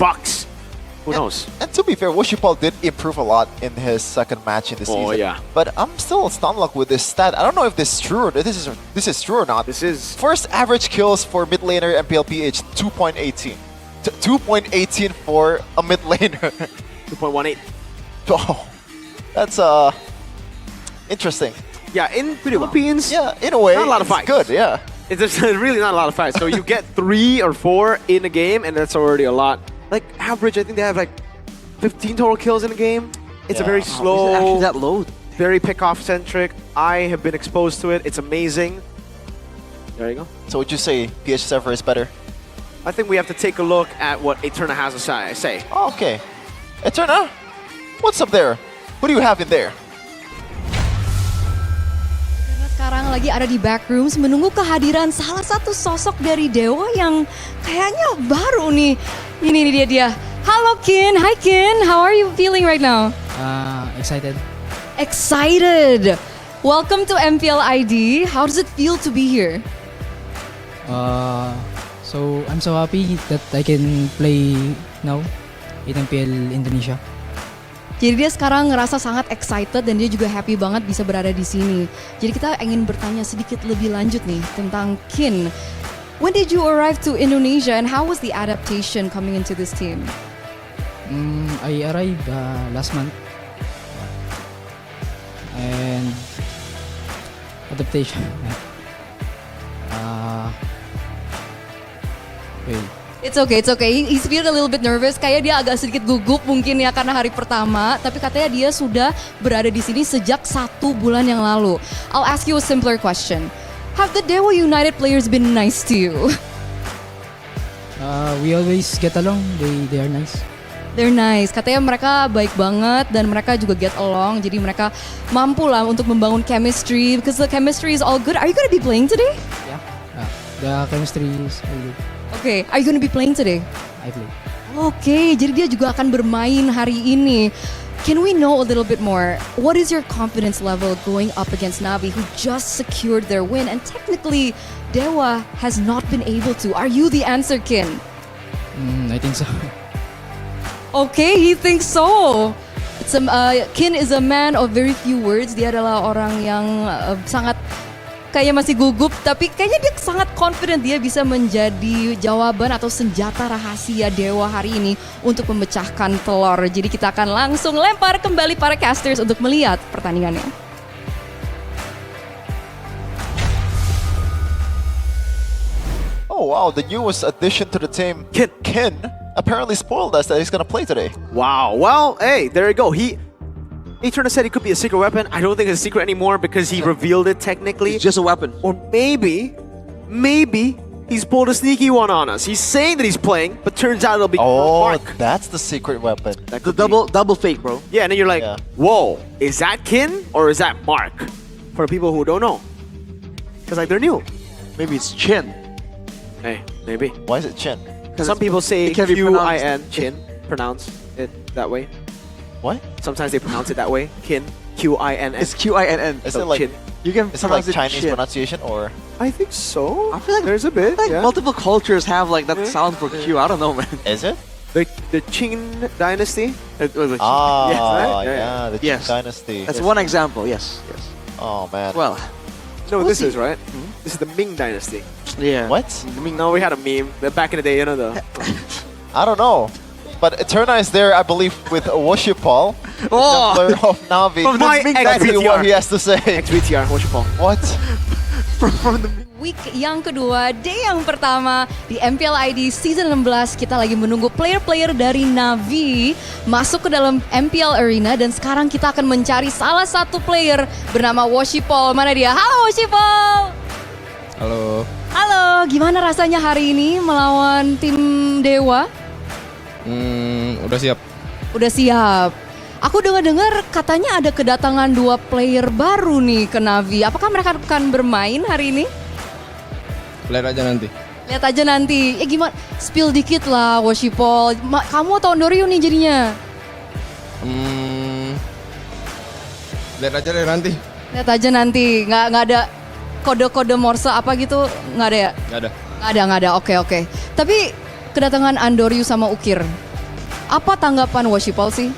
Who knows? And to be fair, Worshipal did improve a lot in his second match in the season. Oh, yeah. But I'm still stunlocked with this stat. I don't know if this is true or this is true or not. This is first average kills for mid laner MPLPH 2.18. 2.18 for a mid laner. 2.18. Oh, that's interesting. Yeah, in Philippines, in a way, not a lot of fights. Good, yeah. It's really not a lot of fights. So you get 3 or 4 in a game, and that's already a lot. Like average, I think they have like 15 total kills in a game. It's a very slow, is it actually that low? Very pick-off centric. I have been exposed to it. It's amazing. There you go. So would you say PH server is better? I think we have to take a look at what Eterna has to say. Oh, okay. Eterna, what's up there? What do you have in there? Sekarang lagi ada di backrooms menunggu kehadiran salah satu sosok dari Dewa yang kayaknya baru nih. Ini dia. Halo Kin, hi Kin, how are you feeling right now? Excited. Excited. Welcome to MPL ID. How does it feel to be here? So I'm so happy that I can play now in MPL Indonesia. Jadi dia sekarang ngerasa sangat excited dan dia juga happy banget bisa berada di sini. Jadi kita ingin bertanya sedikit lebih lanjut nih tentang Kin. When did you arrive to Indonesia and how was the adaptation coming into this team? I arrived last month. And adaptation. Wait. It's okay. He's feeling a little bit nervous. Kayak dia agak sedikit gugup mungkin ya karena hari pertama. Tapi katanya dia sudah berada di sini sejak 1 bulan yang lalu. I'll ask you a simpler question. Have the Dewa United players been nice to you? We always get along. They are nice. They're nice. Katanya mereka baik banget dan mereka juga get along. Jadi mereka mampu lah untuk membangun chemistry. Because the chemistry is all good. Are you gonna be playing today? Yeah. The chemistry is all good. Okay, are you gonna be playing today? I play. Okay, jadi dia juga akan bermain hari ini. Can we know a little bit more? What is your confidence level going up against Navi, who just secured their win, and technically Dewa has not been able to? Are you the answer, Kin? I think so. Okay, he thinks so. Kin is a man of very few words. Dia adalah orang yang sangat kayak masih gugup, tapi kayaknya dia sangat confident dia bisa menjadi jawaban atau senjata rahasia Dewa hari ini untuk memecahkan telur. Jadi kita akan langsung lempar kembali para casters untuk melihat pertandingannya. Oh wow, the newest addition to the team, Kin, apparently spoiled us that he's gonna play today. Wow. Well, hey, there you go. He turned to said it could be a secret weapon. I don't think it's a secret anymore because he revealed it technically. It's just a weapon. Or maybe he's pulled a sneaky one on us. He's saying that he's playing, but turns out it'll be Mark. That's the secret weapon. The double fake, bro. Yeah, and then you're like, whoa, is that Kin or is that Mark? For people who don't know. Because like they're new. Maybe it's Chin. Hey, maybe. Why is it Chin? Some people say it can be Q-I-N, Chin, pronounce it that way. What? Sometimes they pronounce it that way. Kin, Q-I-N-N. It's Q-I-N-N. Is So it like Chin. You can is it like pronounce it Chinese Chin. pronunciation or? I think so. I feel like there's a bit. Like multiple cultures have like that sound for Q. I don't know, man. Is it? The Qing dynasty. The Qing dynasty. That's one example. Yes. Oh man. Well, no, we'll this see. is right. This is the Ming dynasty. Yeah. What? No, we had a meme back in the day. You know the. I don't know. But Eterna is there, I believe, with Woshipal, Oh! the player of Navi. From the Ming Let's see XBTR. what he has to say. XBTR, Woshipal. What? From the Week yang kedua, day yang pertama di MPL ID Season 16, kita lagi menunggu player-player dari Navi masuk ke dalam MPL Arena dan sekarang kita akan mencari salah satu player bernama Woshipal. Mana dia? Halo Woshipal! Halo. Halo, gimana rasanya hari ini melawan tim Dewa? Udah siap. Udah siap. Aku dengar-dengar katanya ada kedatangan 2 player baru nih ke Navi. Apakah mereka akan bermain hari ini? Lihat aja nanti. Lihat aja nanti. Ya gimana? Spill dikit lah, Woshipal. Kamu atau Ondorio nih jadinya? Lihat aja deh nanti. Lihat aja nanti. Nggak ada kode-kode Morse apa gitu? Nggak ada ya? Nggak ada. Oke. Tapi kedatangan Andoryu sama Ukir. Apa tanggapan Woshipal sih?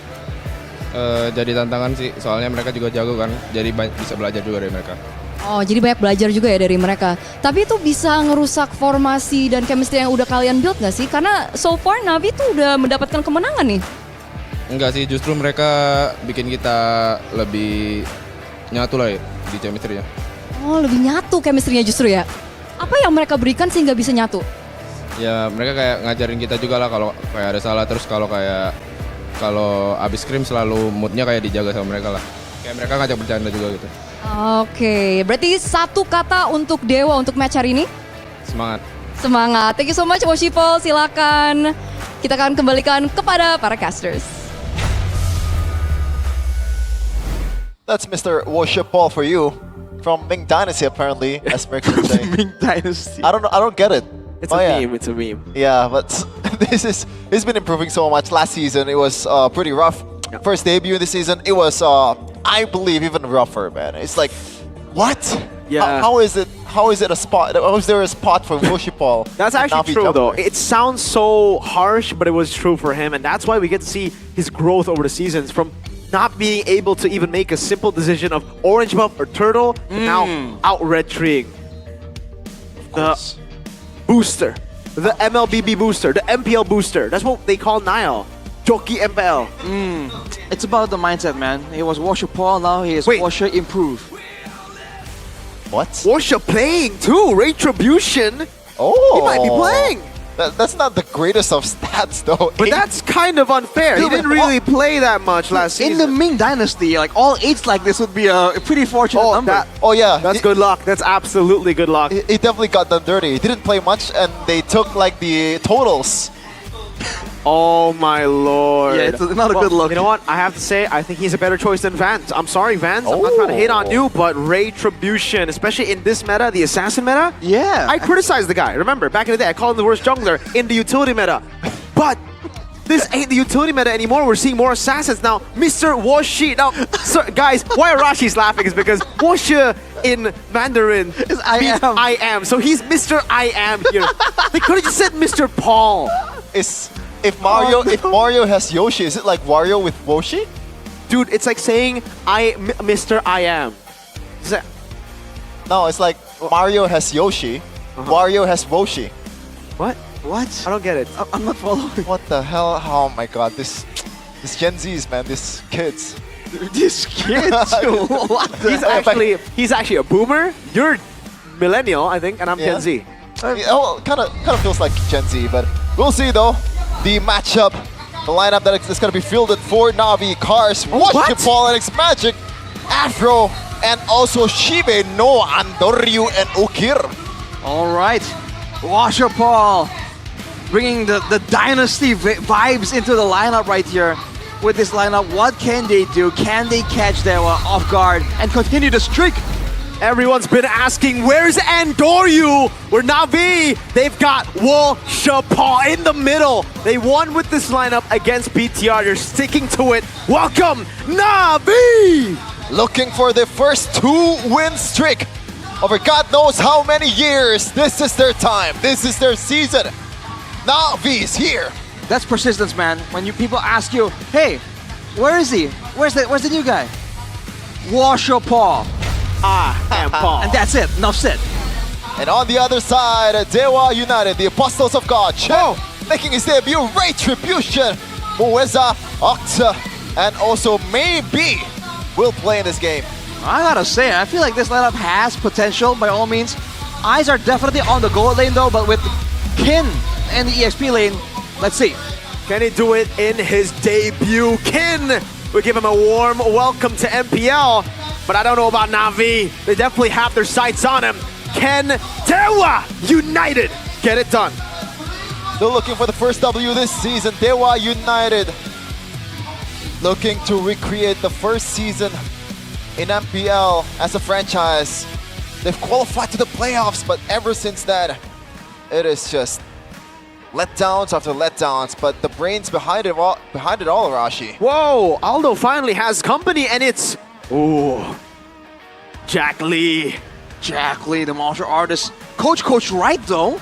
Jadi tantangan sih, soalnya mereka juga jago kan. Jadi bisa belajar juga dari mereka. Oh, jadi banyak belajar juga ya dari mereka. Tapi itu bisa ngerusak formasi dan chemistry yang udah kalian build nggak sih? Karena so far Navi tuh udah mendapatkan kemenangan nih. Enggak sih, justru mereka bikin kita lebih nyatu lah ya di chemistry-nya. Oh, lebih nyatu chemistry-nya justru ya? Apa yang mereka berikan sehingga bisa nyatu? Ya mereka kayak ngajarin kita juga lah kalau kayak ada salah, terus kalau abis scrim selalu moodnya kayak dijaga sama mereka lah. Kayak mereka ngajak bercanda juga gitu. Oke, berarti satu kata untuk Dewa untuk match hari ini? Semangat. Semangat. Thank you so much Woshipal, silakan. Kita akan kembalikan kepada para casters. That's Mr. Woshipal for you. From Ming Dynasty apparently, as Mercury was saying. Ming Dynasty. I don't get it. It's a meme. It's a meme. Yeah, but he's been improving so much. Last season it was pretty rough. First debut this season, it was I believe even rougher, man. It's like, what? Yeah. How is it a spot? How is there a spot for Woshipal? That's actually true though. It sounds so harsh, but it was true for him, and that's why we get to see his growth over the seasons from not being able to even make a simple decision of orange buff or turtle, to now out red treeing. The booster, the MLBB booster, the MPL booster. That's what they call Nile. Jockey MPL. It's about the mindset, man. He was Washer Paul, now he is Washer Improve. What? Washer playing too, Retribution. Oh, he might be playing. That's not the greatest of stats though. But that's kind of unfair. He didn't really play that much last season. In the Ming Dynasty, like all 8s like this would be a pretty fortunate number. That's good luck. That's absolutely good luck. He definitely got done dirty. He didn't play much, and they took like the totals. Oh my lord. Yeah, it's not a good look. You know what? I have to say, I think he's a better choice than Vance. I'm sorry, Vance. I'm not trying to hate on you, but Retribution, especially in this meta, the assassin meta. Yeah. I criticized the guy. Remember, back in the day, I called him the worst jungler in the utility meta. But this ain't the utility meta anymore. We're seeing more assassins now. Mr. Washi. Now, guys, why Rashi's laughing is because Washi in Mandarin is I am. So he's Mr. I am here. They could have just said Mr. Paul. If Mario has Yoshi, is it like Wario with Woshi? Dude, it's like saying Mr. I am. Is that... No, it's like Mario has Yoshi, Wario has Woshi. What? What? I don't get it. I'm not following. What the hell? Oh my god, this Gen Zs, man, these kids. These kids? What the he's actually a boomer. You're millennial, I think, and I'm Gen Z. Oh, kind of feels like Gen Z, but we'll see though. The matchup, the lineup that is going to be fielded for Navi, Cars, Washipol, and X-Magic, Afro, and also Shibe, no, Andoryu, and Ukir. All right, Washipol bringing the dynasty vibes into the lineup right here. With this lineup, what can they do? Can they catch Dewa off guard and continue the streak? Everyone's been asking, where's Andoryu? We're Navi. They've got Washipol in the middle. They won with this lineup against BTR. They're sticking to it. Welcome, Navi! Looking for the first 2-win streak over God knows how many years. This is their time. This is their season. Navi's here. That's persistence, man. When people ask you, hey, where is he? Where's the new guy? Washipol. And Paul. And that's it. Enough said. And on the other side, Dewa United, the Apostles of God, Chen, making his debut, Retribution, Mueza, Octa, and also maybe will play in this game. I gotta say, I feel like this lineup has potential by all means. Eyes are definitely on the gold lane though, but with Kin and the EXP lane, let's see. Can he do it in his debut? Kin! We give him a warm welcome to MPL, but I don't know about Navi. They definitely have their sights on him. Can Dewa United get it done? They're looking for the first W this season. Dewa United looking to recreate the first season in MPL as a franchise. They've qualified to the playoffs, but ever since then, it is just letdowns after letdowns. But the brains behind it all, Arashi. Whoa! Aldo finally has company, and it's Jack Lee. Jack Lee, the martial artist. Coach right though.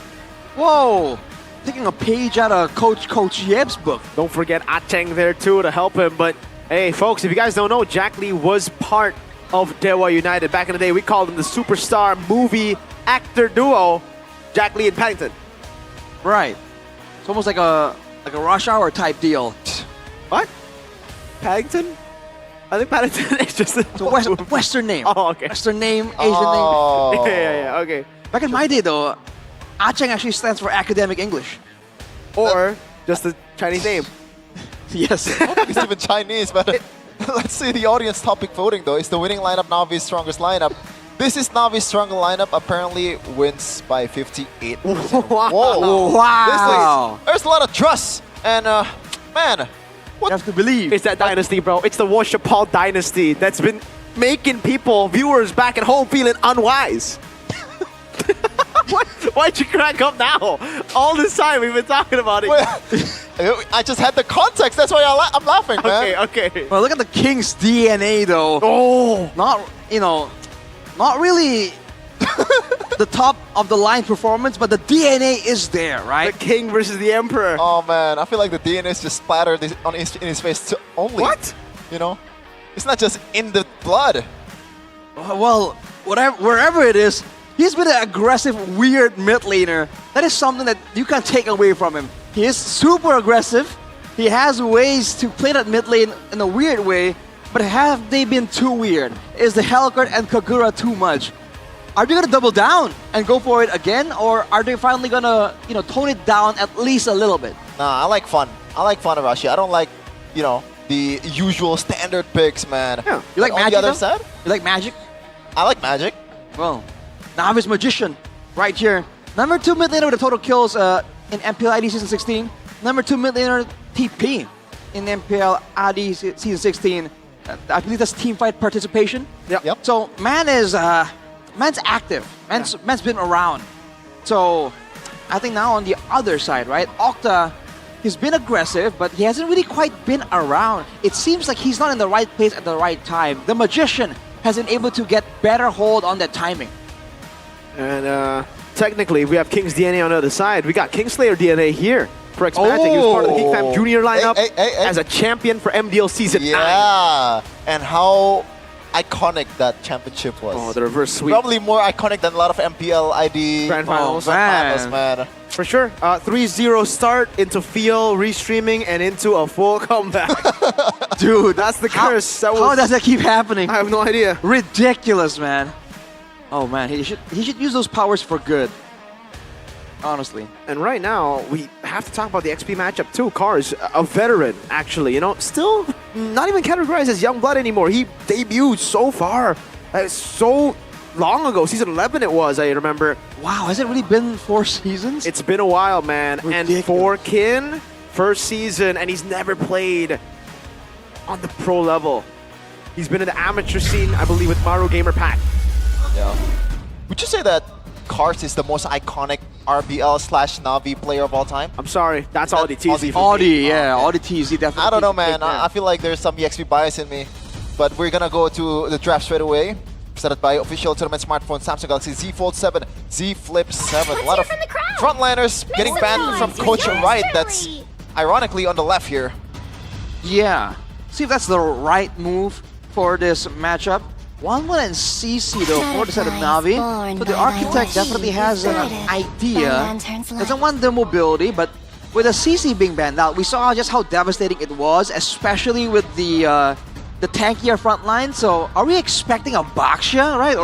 Whoa! Taking a page out of Coach Yeb's book. Don't forget Acheng there too to help him. But hey, folks, if you guys don't know, Jack Lee was part of Dewa United. Back in the day, we called him the superstar movie actor duo, Jack Lee and Paddington. Right. It's almost like a Rush Hour type deal. What? Paddington? I think Paddington is just a Western name. Oh, okay. Western name, Asian name. Yeah, okay. Back in my day though, Acheng actually stands for academic English. Or just a Chinese name. Yes. I don't think it's even Chinese, but let's see the audience topic voting though. Is the winning lineup Navi's strongest lineup? This is Navi's strongest lineup. Apparently wins by 58%. Whoa. Wow. There's a lot of trust. And man, what? You have to believe. It's that dynasty, bro. It's the Washipol dynasty that's been making people, viewers back at home feeling unwise. What? Why'd you crack up now? All this time we've been talking about it. I just had the context. That's why I'm laughing, man. Okay. Well, look at the King's DNA, though. Oh, not really the top of the line performance, but the DNA is there, right? The King versus the Emperor. Oh man, I feel like the DNA is just splattered in his face only. What? You know, it's not just in the blood. Well, wherever it is. He's been an aggressive, weird mid laner. That is something that you can't take away from him. He is super aggressive. He has ways to play that mid lane in a weird way, but have they been too weird? Is the Hellcurt and Kagura too much? Are they gonna double down and go for it again, or are they finally gonna, tone it down at least a little bit? Nah, I like fun. I like fun, Arashi. I don't like, the usual standard picks, man. Yeah. You like Magic? On the other side? You like Magic? I like Magic. Well. Navi's Magician, right here. Number 2 mid laner with the total kills in MPL ID Season 16. Number 2 mid laner TP in MPL ID Season 16. I believe that's teamfight participation. Yep. So man's active. Man's been around. So I think now on the other side, right? Octa, he's been aggressive, but he hasn't really quite been around. It seems like he's not in the right place at the right time. The Magician has been able to get better hold on that timing. And technically, we have King's DNA on the other side. We got Kingslayer DNA here. for Xmagic. He was part of the Geek Fam Junior lineup Hey. as a champion for MDL Season 9. Yeah, and how iconic that championship was. Oh, the reverse sweep. Probably more iconic than a lot of MPL ID Grand Finals. man. For sure. 3-0 start into Feel, restreaming, and into a full comeback. Dude, that's the curse. How does that keep happening? I have no idea. Ridiculous, man. Oh man, he should use those powers for good. Honestly. And right now, we have to talk about the XP matchup too. Cars, a veteran, actually, you know, still not even categorized as young blood anymore. He debuted so far, so long ago, season 11 it was, I remember. Wow, has it really been 4 seasons? It's been a while, man. Ridiculous. And for Kin, first season, and he's never played on the pro level. He's been in the amateur scene, I believe, with Maru Gamer Pack. Yeah. Would you say that Cars is the most iconic RBL/Navi player of all time? I'm sorry, that's Audi TZ. Audi, yeah, Audi TZ definitely. I don't know, man. I feel like there's some EXP bias in me. But we're gonna go to the draft straight away. Presented by official tournament smartphone Samsung Galaxy Z Fold 7, Z Flip 7. A lot of frontliners getting banned from Coach Right. That's ironically on the left here. Yeah. See if that's the right move for this matchup. 1-1 and CC though for the set of Navi. So the Architect definitely has an idea. Doesn't want the mobility, but with a CC being banned out, we saw just how devastating it was, especially with the tankier front line. So are we expecting a Baxia, right?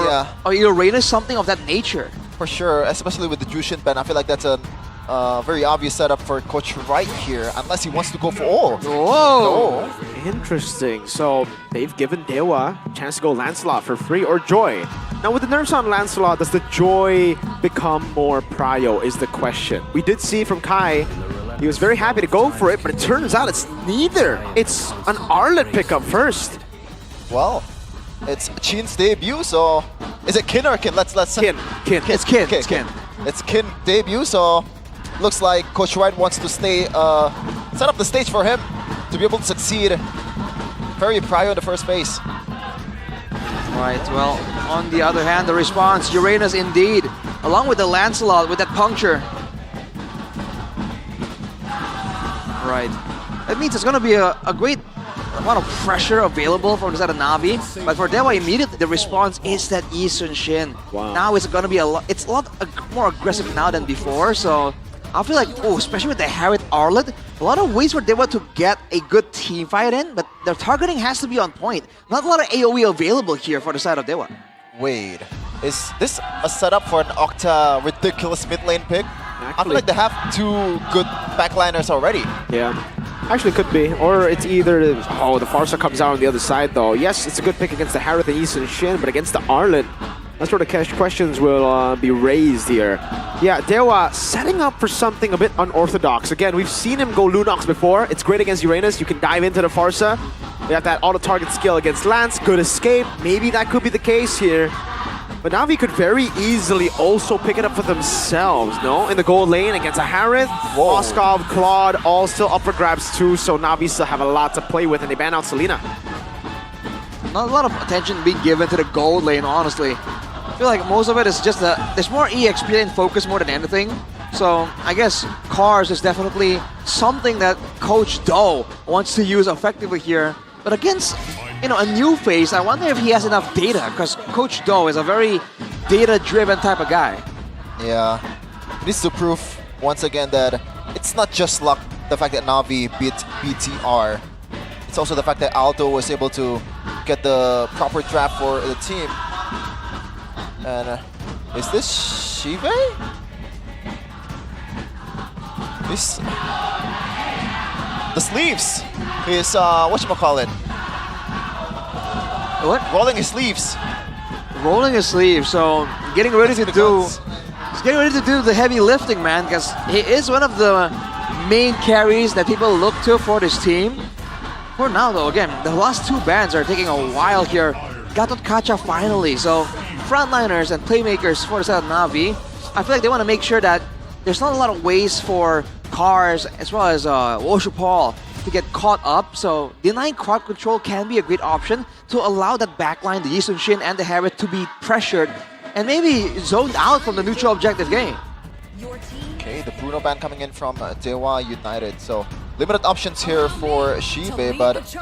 Or Uranus, something of that nature? For sure, especially with the Jushin ban. I feel like that's a very obvious setup for Coach Right here, unless he wants to go for all. Whoa! No. Interesting. So they've given Dewa a chance to go Lancelot for free or Joy. Now with the nerfs on Lancelot, does the Joy become more prio is the question. We did see from Kai, he was very happy to go for it, but it turns out it's neither. It's an Arlet pickup first. Well, it's Chin's debut, so is it Kin or Kin? Let's Kin. It's Kin. It's Kin. It's Kin debut, so looks like Coach Wright wants to stay set up the stage for him to be able to succeed. Very prio in the first phase. Right, well, on the other hand, the response, Uranus indeed, along with the Lancelot with that puncture. Right. That means it's going to be a great amount of pressure available from the side of Navi. But for Dewa, immediately the response is that Yi Sun-shin. Wow. Now it's going to be a lot more aggressive now than before. So I feel like, especially with the Harriet Arlet, a lot of ways for Dewa to get a good team fight in, but their targeting has to be on point. Not a lot of AoE available here for the side of Dewa. Wait, is this a setup for an Octa ridiculous mid lane pick? I feel like they have 2 good backliners already. Yeah. Actually could be. Or it's either, the Farsa comes out on the other side though. Yes, it's a good pick against the Harith and Yi Sun-shin, but against the Arlet, that's where the questions will be raised here. Yeah, Dewa setting up for something a bit unorthodox. Again, we've seen him go Lunox before. It's great against Uranus. You can dive into the Farsa. They have that auto-target skill against Lance. Good escape. Maybe that could be the case here. But Navi could very easily also pick it up for themselves, no? In the gold lane against a Harith, Moskov, Claude, all still up for grabs too, so Navi still have a lot to play with, and they ban out Selena. Not a lot of attention being given to the gold lane, honestly. I feel like most of it is just there's more EXP and focus more than anything. So I guess Cars is definitely something that Coach Do wants to use effectively here. But against a new phase, I wonder if he has enough data, because Coach Do is a very data-driven type of guy. Yeah, he needs to prove once again that it's not just luck, the fact that Navi beat BTR. It's also the fact that Alto was able to get the proper draft for the team. And is this Shive? The sleeves is whatchamacallit? What? Rolling his sleeves. Rolling his sleeves, so getting ready to do the heavy lifting, man, because he is one of the main carries that people look to for this team. For now though, again, the last 2 bans are taking a while here. Gatot Kacha finally, so frontliners and playmakers for the side of Navi, I feel like they want to make sure that there's not a lot of ways for Cars as well as Woshu Paul to get caught up, so denying crowd control can be a great option to allow that backline, the Yi Sun-shin and the Harriet, to be pressured and maybe zoned out from the neutral objective game. Okay, Okay, the Bruno ban coming in from Dewa United. So limited options here for Shibe, but it's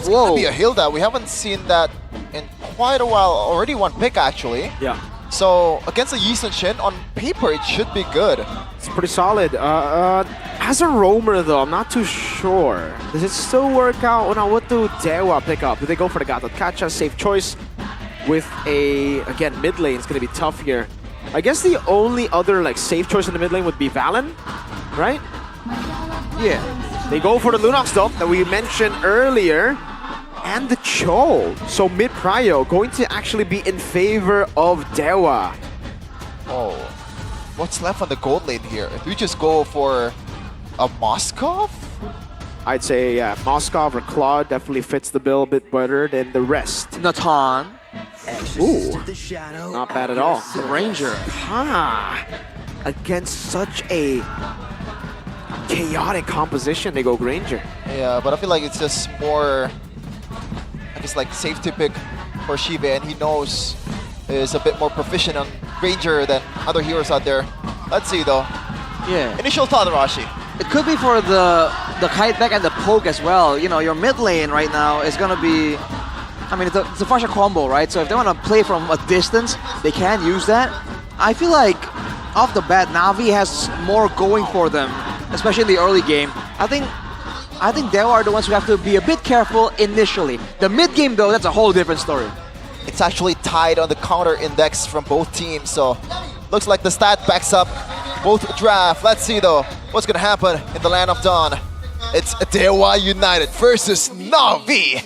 gonna be a Hilda. We haven't seen that in quite a while. Already one pick actually. Yeah. So against the Yisun Shin, on paper it should be good. It's pretty solid. As a roamer though, I'm not too sure. Does it still work out? Oh, now what do Dewa pick up? Do they go for the Gato Kacha? Safe choice with a, again, mid lane. It's gonna be tough here. I guess the only other like safe choice in the mid lane would be Valen, right? Yeah. They go for the Lunox though, that we mentioned earlier. And the Cho. So mid prio going to actually be in favor of Dewa. Oh, what's left on the gold lane here? If we just go for a Moskov? I'd say yeah, Moskov or Claude definitely fits the bill a bit better than the rest. Natan. Ooh, not bad at all. The Ranger. Against such a chaotic composition, they go Granger. Yeah, but I feel like it's just more, I guess, like safety pick for Shibe, and he knows is a bit more proficient on Ranger than other heroes out there. Let's see though. Yeah. Initial thought, Rashi. It could be for the kite back and the poke as well. You know, your mid lane right now is gonna be, I mean, it's a Farsha combo, right? So if they want to play from a distance, they can use that. I feel like off the bat, Na'Vi has more going for them, especially in the early game. I think they are the ones who have to be a bit careful initially. The mid game though, that's a whole different story. It's actually tied on the counter index from both teams, so looks like the stat backs up both draft. Let's see though what's gonna happen in the Land of Dawn. It's Dewa United versus Na'Vi.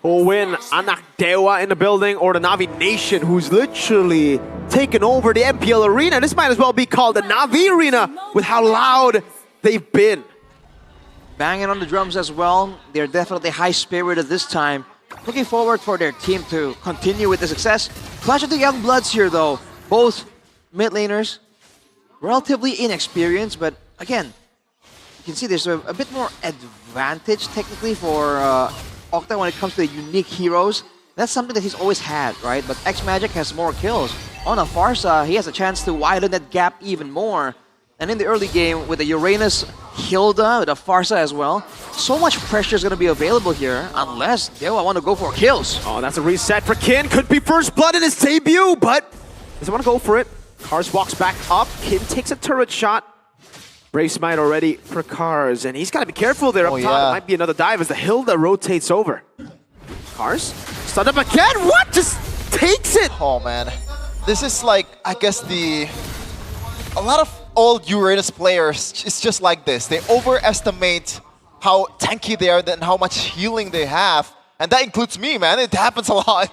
Who'll win? Anak Dewa in the building or the Na'Vi Nation, who's literally taken over the MPL Arena. This might as well be called the Na'Vi Arena with how loud they've been. Banging on the drums as well. They're definitely high-spirited this time. Looking forward for their team to continue with the success. Clash of the Young Bloods here though. Both mid laners, relatively inexperienced, but again, you can see there's a bit more advantage technically for Octa when it comes to unique heroes. That's something that he's always had, right? But X-Magic has more kills. On a Farsa, he has a chance to widen that gap even more. And in the early game, with the Uranus Hilda, with a Farsa as well, so much pressure is going to be available here, unless Dewa want to go for kills. Oh, that's a reset for Kin. Could be first blood in his debut, but doesn't want to go for it. Kars walks back up. Kin takes a turret shot. Brave Smite already for Kars, and he's got to be careful there up top. Yeah. It might be another dive as the Hilda rotates over. Kars, stun up again. What? Just takes it. Oh man, this is like, I guess a lot of old Uranus players, it's just like this. They overestimate how tanky they are and how much healing they have. And that includes me, man. It happens a lot.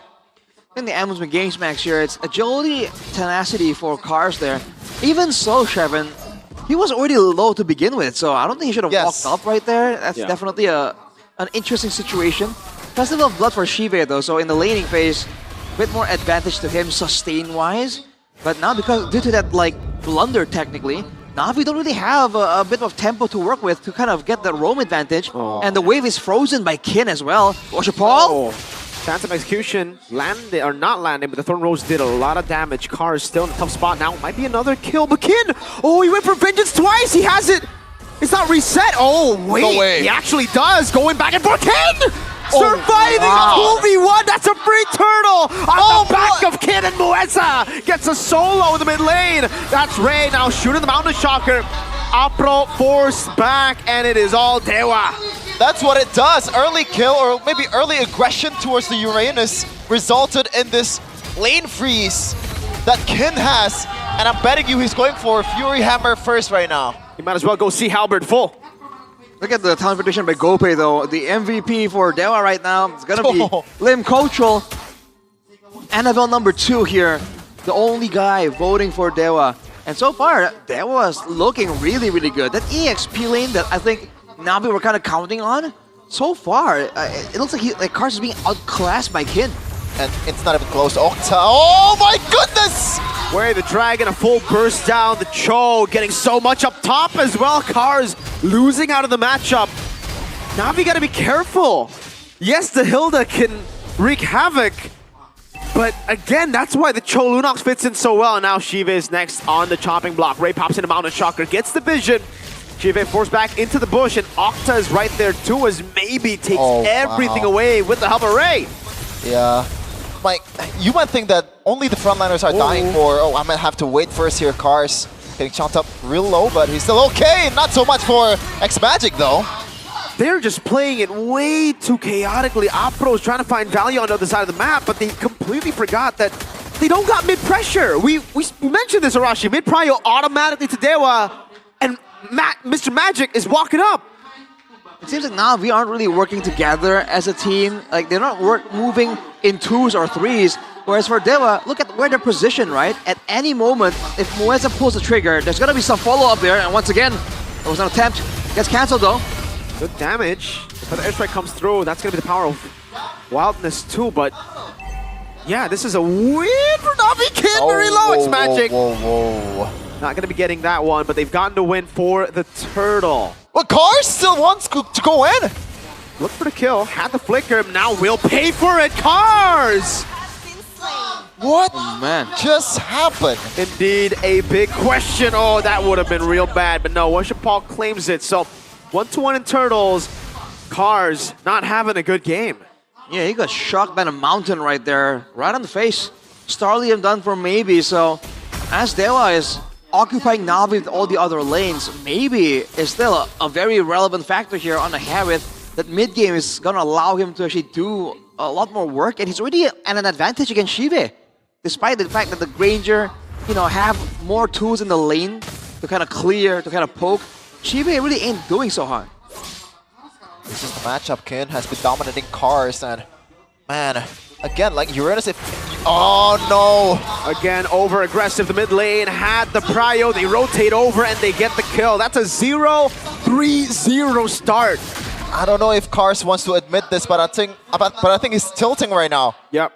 In the Amazon Games Max here, it's agility, tenacity for Kars there. Even so, Shevin, he was already low to begin with, so I don't think he should have walked up right there. That's definitely an interesting situation. Festival of Blood for Shive though, so in the laning phase, a bit more advantage to him sustain-wise. But now, because due to that like blunder technically, Na'Vi don't really have a bit of tempo to work with to kind of get the roam advantage. And the wave is frozen by Kin as well. Paul. Phantom Execution landed, or not landing, but the Thorn Rose did a lot of damage. Kar is still in a tough spot now. Might be another kill, but Kin! Oh, he went for Vengeance twice! He has it! It's not reset! Oh, wait! No way. He actually does! Going back and forth! Kin! Surviving a 2v1! That's a free turtle! On the back of Kin, and Mueza gets a solo in the mid lane! That's Ray now shooting the Mountain Shocker. Apro forced back, and it is all Dewa. That's what it does. Early kill, or maybe early aggression towards the Uranus, resulted in this lane freeze that Kin has. And I'm betting you he's going for Fury Hammer first right now. You might as well go see Halberd full. Look at the talent prediction by Gope though. The MVP for Dewa right now is gonna be Lim Kochel. NFL number 2 here. The only guy voting for Dewa. And so far, Dewa's looking really, really good. That EXP lane that I think Na'Vi were kind of counting on, so far, it looks like Kars is being outclassed by Kin. And it's not even close to Octa. Oh my goodness! Where the Dragon, a full burst down. The Cho getting so much up top as well. Kars losing out of the matchup. Na'Vi gotta be careful. Yes, the Hilda can wreak havoc, but again, that's why the Cho Lunox fits in so well. And now Shiva is next on the chopping block. Ray pops in a Mountain Shocker, gets the vision. Shiva forced back into the bush, and Octa is right there too, as maybe takes everything away with the help of Ray. Yeah. Mike, you might think that only the frontliners are dying for, I might have to wait first here. Cars getting chopped up real low, but he's still okay. Not so much for X-Magic though. They're just playing it way too chaotically. Apro's trying to find value on the other side of the map, but they completely forgot that they don't got mid-pressure. We mentioned this, Arashi. Mid-prio automatically to Dewa, and Mr. Magic is walking up. It seems like now we aren't really working together as a team. Like, they're not moving in 2s or 3s. Whereas for Dewa, look at where they're positioned, right? At any moment, if Moeza pulls the trigger, there's gonna be some follow-up there. And once again, there was an attempt. Gets cancelled though. Good damage. But the airstrike comes through. That's gonna be the power of wildness too. But yeah, this is a win for Navi Kid. Very low. It's Magic. Not gonna be getting that one, but they've gotten the win for the Turtle. Well, Cars still wants to go in. Look for the kill. Had the flicker. Now will pay for it. Cars. What just happened? Indeed, a big question. Oh, that would have been real bad, but no, Worship Paul claims it. So 1-1 in Turtles. Cars not having a good game. Yeah, he got shocked by the Mountain right there, right on the face. Starlium done for maybe, so as Dewa is occupying Navi with all the other lanes, maybe is still a very relevant factor here on the Harith. That mid-game is gonna allow him to actually do a lot more work, and he's already at an advantage against Shive. Despite the fact that the Granger, have more tools in the lane to kind of clear, to kind of poke, Shive really ain't doing so hard. This is the matchup. Kin has been dominating Cars, and man, again, like Uranus, oh no! Again, over-aggressive, the mid lane had the prio, they rotate over and they get the kill. That's a 0-3-0 start. I don't know if Cars wants to admit this, but I think he's tilting right now. Yep.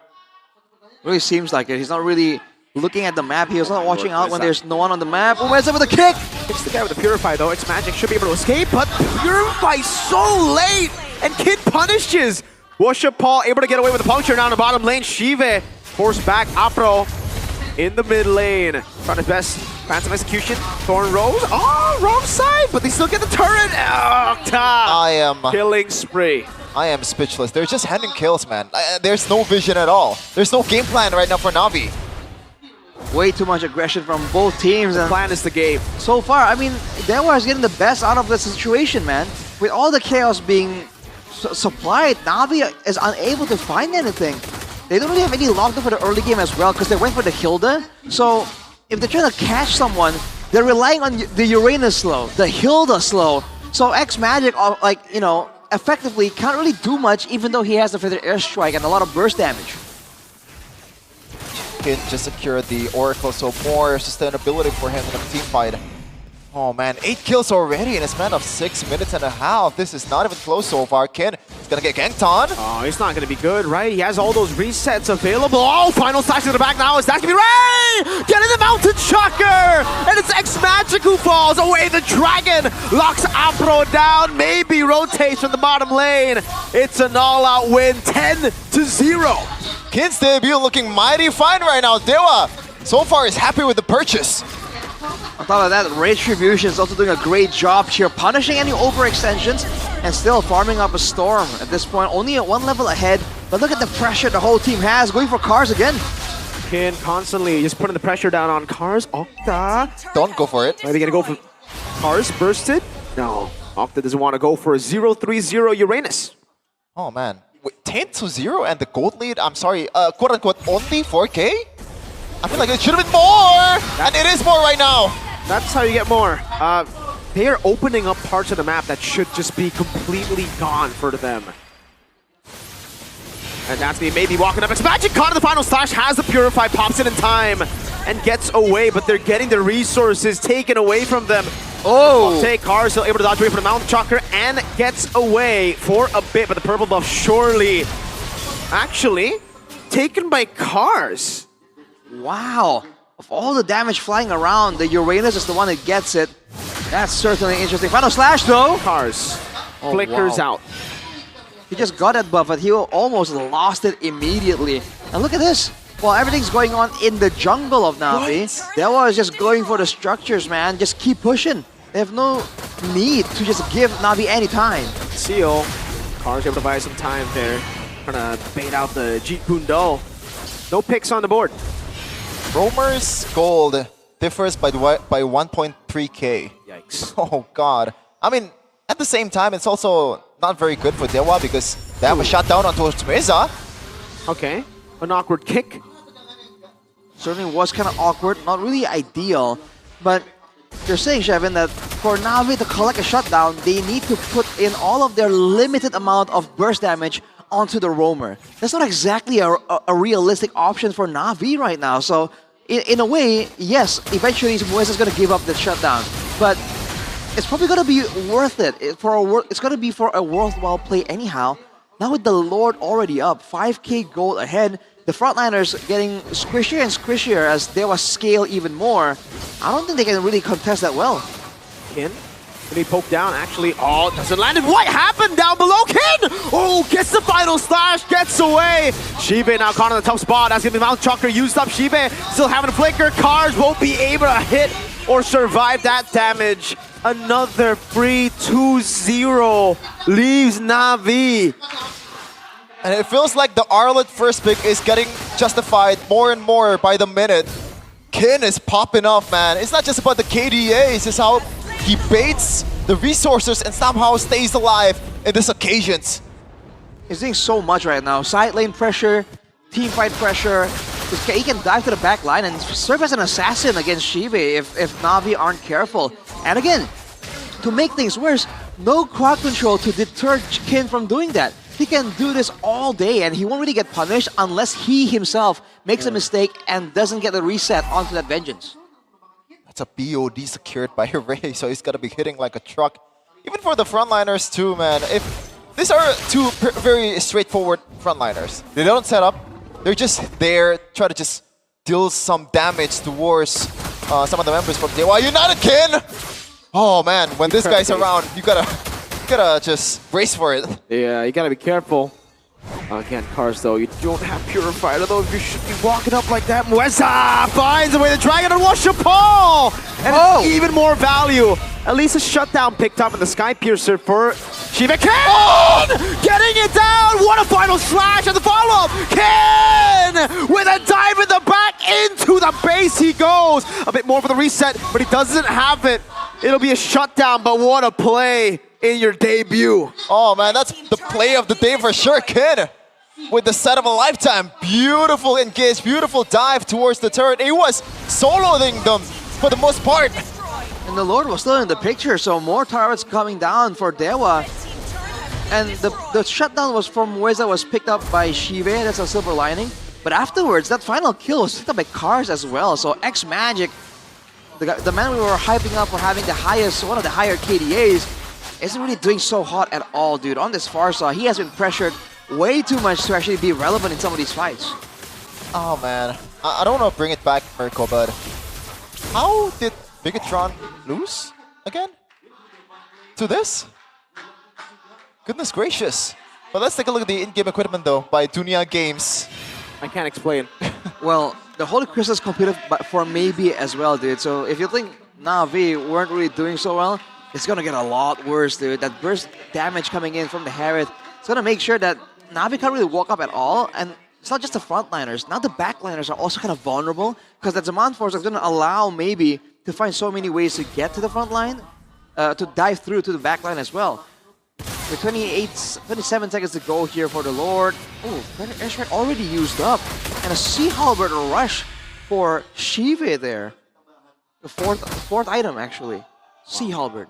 Really seems like it. He's not really looking at the map. He's not watching out when there's no one on the map. Umeza with a kick! Hits the guy with the Purify though. It's Magic, should be able to escape, but Purify so late! And Kid punishes! Worship Paul able to get away with the puncture down the bottom lane. Shive forced back Apro in the mid lane. Trying his best. Phantom Execution. Thorn Rose. Oh, wrong side, but they still get the turret. Oh, killing spree. I am speechless. They're just handing kills, man. There's no vision at all. There's no game plan right now for Navi. Way too much aggression from both teams. The plan is the game. So far, I mean, Dewa is getting the best out of the situation, man. With all the chaos being supplied, Navi is unable to find anything. They don't really have any lockdown for the early game as well because they went for the Hilda. So if they're trying to catch someone, they're relying on the Uranus slow, the Hilda slow. So X-Magic, effectively can't really do much even though he has the Feather Airstrike and a lot of burst damage. Kin just secured the Oracle, so more sustainability for him in a team fight. Oh man, 8 kills already in a span of 6 minutes and a half. This is not even close so far. Kin is gonna get ganked on. Oh, he's not gonna be good, right? He has all those resets available. Oh, final slash to the back now. Is that gonna be Ray? Getting the Mountain Shocker! And it's X-Magic who falls away. The Dragon locks Apro down. Maybe rotates from the bottom lane. It's an all-out win, 10-0. Kin's debut looking mighty fine right now. Dewa, so far, is happy with the purchase. On top of that, Retribution is also doing a great job here, punishing any overextensions and still farming up a Storm at this point, only at 1 level ahead. But look at the pressure the whole team has, going for Cars again. Kin constantly just putting the pressure down on Cars. Octa. Don't go for it. Are they going to go for Cars bursted? No. Octa doesn't want to go for a 0-3-0 Uranus. Oh man. Wait, 10-0 and the gold lead, I'm sorry, quote-unquote, only 4K? I feel like it should have been more! And it is more right now! That's how you get more. They are opening up parts of the map that should just be completely gone for them. And that's me maybe walking up. It's Magic caught in the final slash, has the Purify, pops it in time, and gets away, but they're getting their resources taken away from them. Oh! Take Cars, still able to dodge away from the Mountain Shocker, and gets away for a bit, but the purple buff surely actually taken by Cars. Wow. Of all the damage flying around, the Uranus is the one that gets it. That's certainly interesting. Final slash though. Cars. Flickers out. He just got that buff, but he almost lost it immediately. And look at this. While everything's going on in the jungle of Na'Vi, Dewa is just going for the structures, man. Just keep pushing. They have no need to just give Na'Vi any time. Seal, Cars able to buy some time there. Trying to bait out the Jeet Kune Do. No picks on the board. Roamer's gold differs by 1.3k. Yikes. Oh god. I mean, at the same time, it's also not very good for Dewa because they have a shutdown onto Meza. Okay, an awkward kick. Certainly was kind of awkward, not really ideal, but you're saying, Shevin, that for Na'Vi to collect a shutdown, they need to put in all of their limited amount of burst damage onto the Roamer. That's not exactly a realistic option for Na'Vi right now. So, in a way, yes, eventually Muesa's going to give up the shutdown, but it's probably going to be worth it. It's going to be for a worthwhile play anyhow. Now with the Lord already up, 5k gold ahead, the frontliners getting squishier and squishier as Dewa scale even more. I don't think they can really contest that well. Kin, did he poke down? Actually, oh, doesn't land it. What happened down below? Kin! Oh, gets the final slash, gets away. Shibe now caught on the tough spot. That's gonna be Mount Chakra used up. Shibe still having a flicker. Cars won't be able to hit or survive that damage. Another free 2-0 leaves Na'Vi. And it feels like the Arlet first pick is getting justified more and more by the minute. Kin is popping off, man. It's not just about the KDAs, it's how he baits the resources and somehow stays alive in these occasions. He's doing so much right now. Side lane pressure, team fight pressure. He can dive to the back line and serve as an assassin against Shibe if Na'Vi aren't careful. And again, to make things worse, no crowd control to deter Kin from doing that. He can do this all day and he won't really get punished unless he himself makes a mistake and doesn't get the reset onto that vengeance. That's a BOD secured by Ray, so he's got to be hitting like a truck. Even for the frontliners too, man. If these are two very straightforward frontliners. They don't set up. They're just there, try to just deal some damage towards some of the members from Dewa United, Kin! Oh man, when this guy's around, you gotta just brace for it. Yeah, you gotta be careful. Again, Cars though, you don't have Purifier, although you should be walking up like that. Mueza finds a way to Dragon and Washapal! And it's even more value. At least a shutdown picked up in the Sky Piercer for Shiva. Kin! Getting it down! What a final slash and the follow-up! Kin! With a dive in the back into the base he goes! A bit more for the reset, but he doesn't have it. It'll be a shutdown, but what a play in your debut. Oh man, that's the play of the day for sure, Kin. With the set of a lifetime. Beautiful engage, beautiful dive towards the turret. He was soloing them for the most part. And the Lord was still in the picture, so more turrets coming down for Dewa. And the shutdown was from Mueza was picked up by Shive, that's a silver lining. But afterwards, that final kill was picked up by Cars as well. So X-Magic, the man we were hyping up for having the highest, one of the higher KDAs, isn't really doing so hot at all, dude. On this Farsa, he has been pressured way too much to actually be relevant in some of these fights. Oh man, I don't want to bring it back, Mirko, but how did Bigatron lose again? To this? Goodness gracious. But let's take a look at the in-game equipment though by Dunia Games. I can't explain. Well, the Holy Crystals competed for maybe as well, dude. So if you think Na'Vi weren't really doing so well, it's gonna get a lot worse, dude. That burst damage coming in from the Harith, it's gonna make sure that Na'Vi can't really walk up at all. And it's not just the frontliners, now the backliners are also kind of vulnerable because that Zaman Force is gonna allow maybe to find so many ways to get to the front line, to dive through to the back line as well. With 27 seconds to go here for the Lord. Oh, Airstrike already used up. And a Sea Halberd rush for Shive there. The fourth item, actually. Sea Halberd.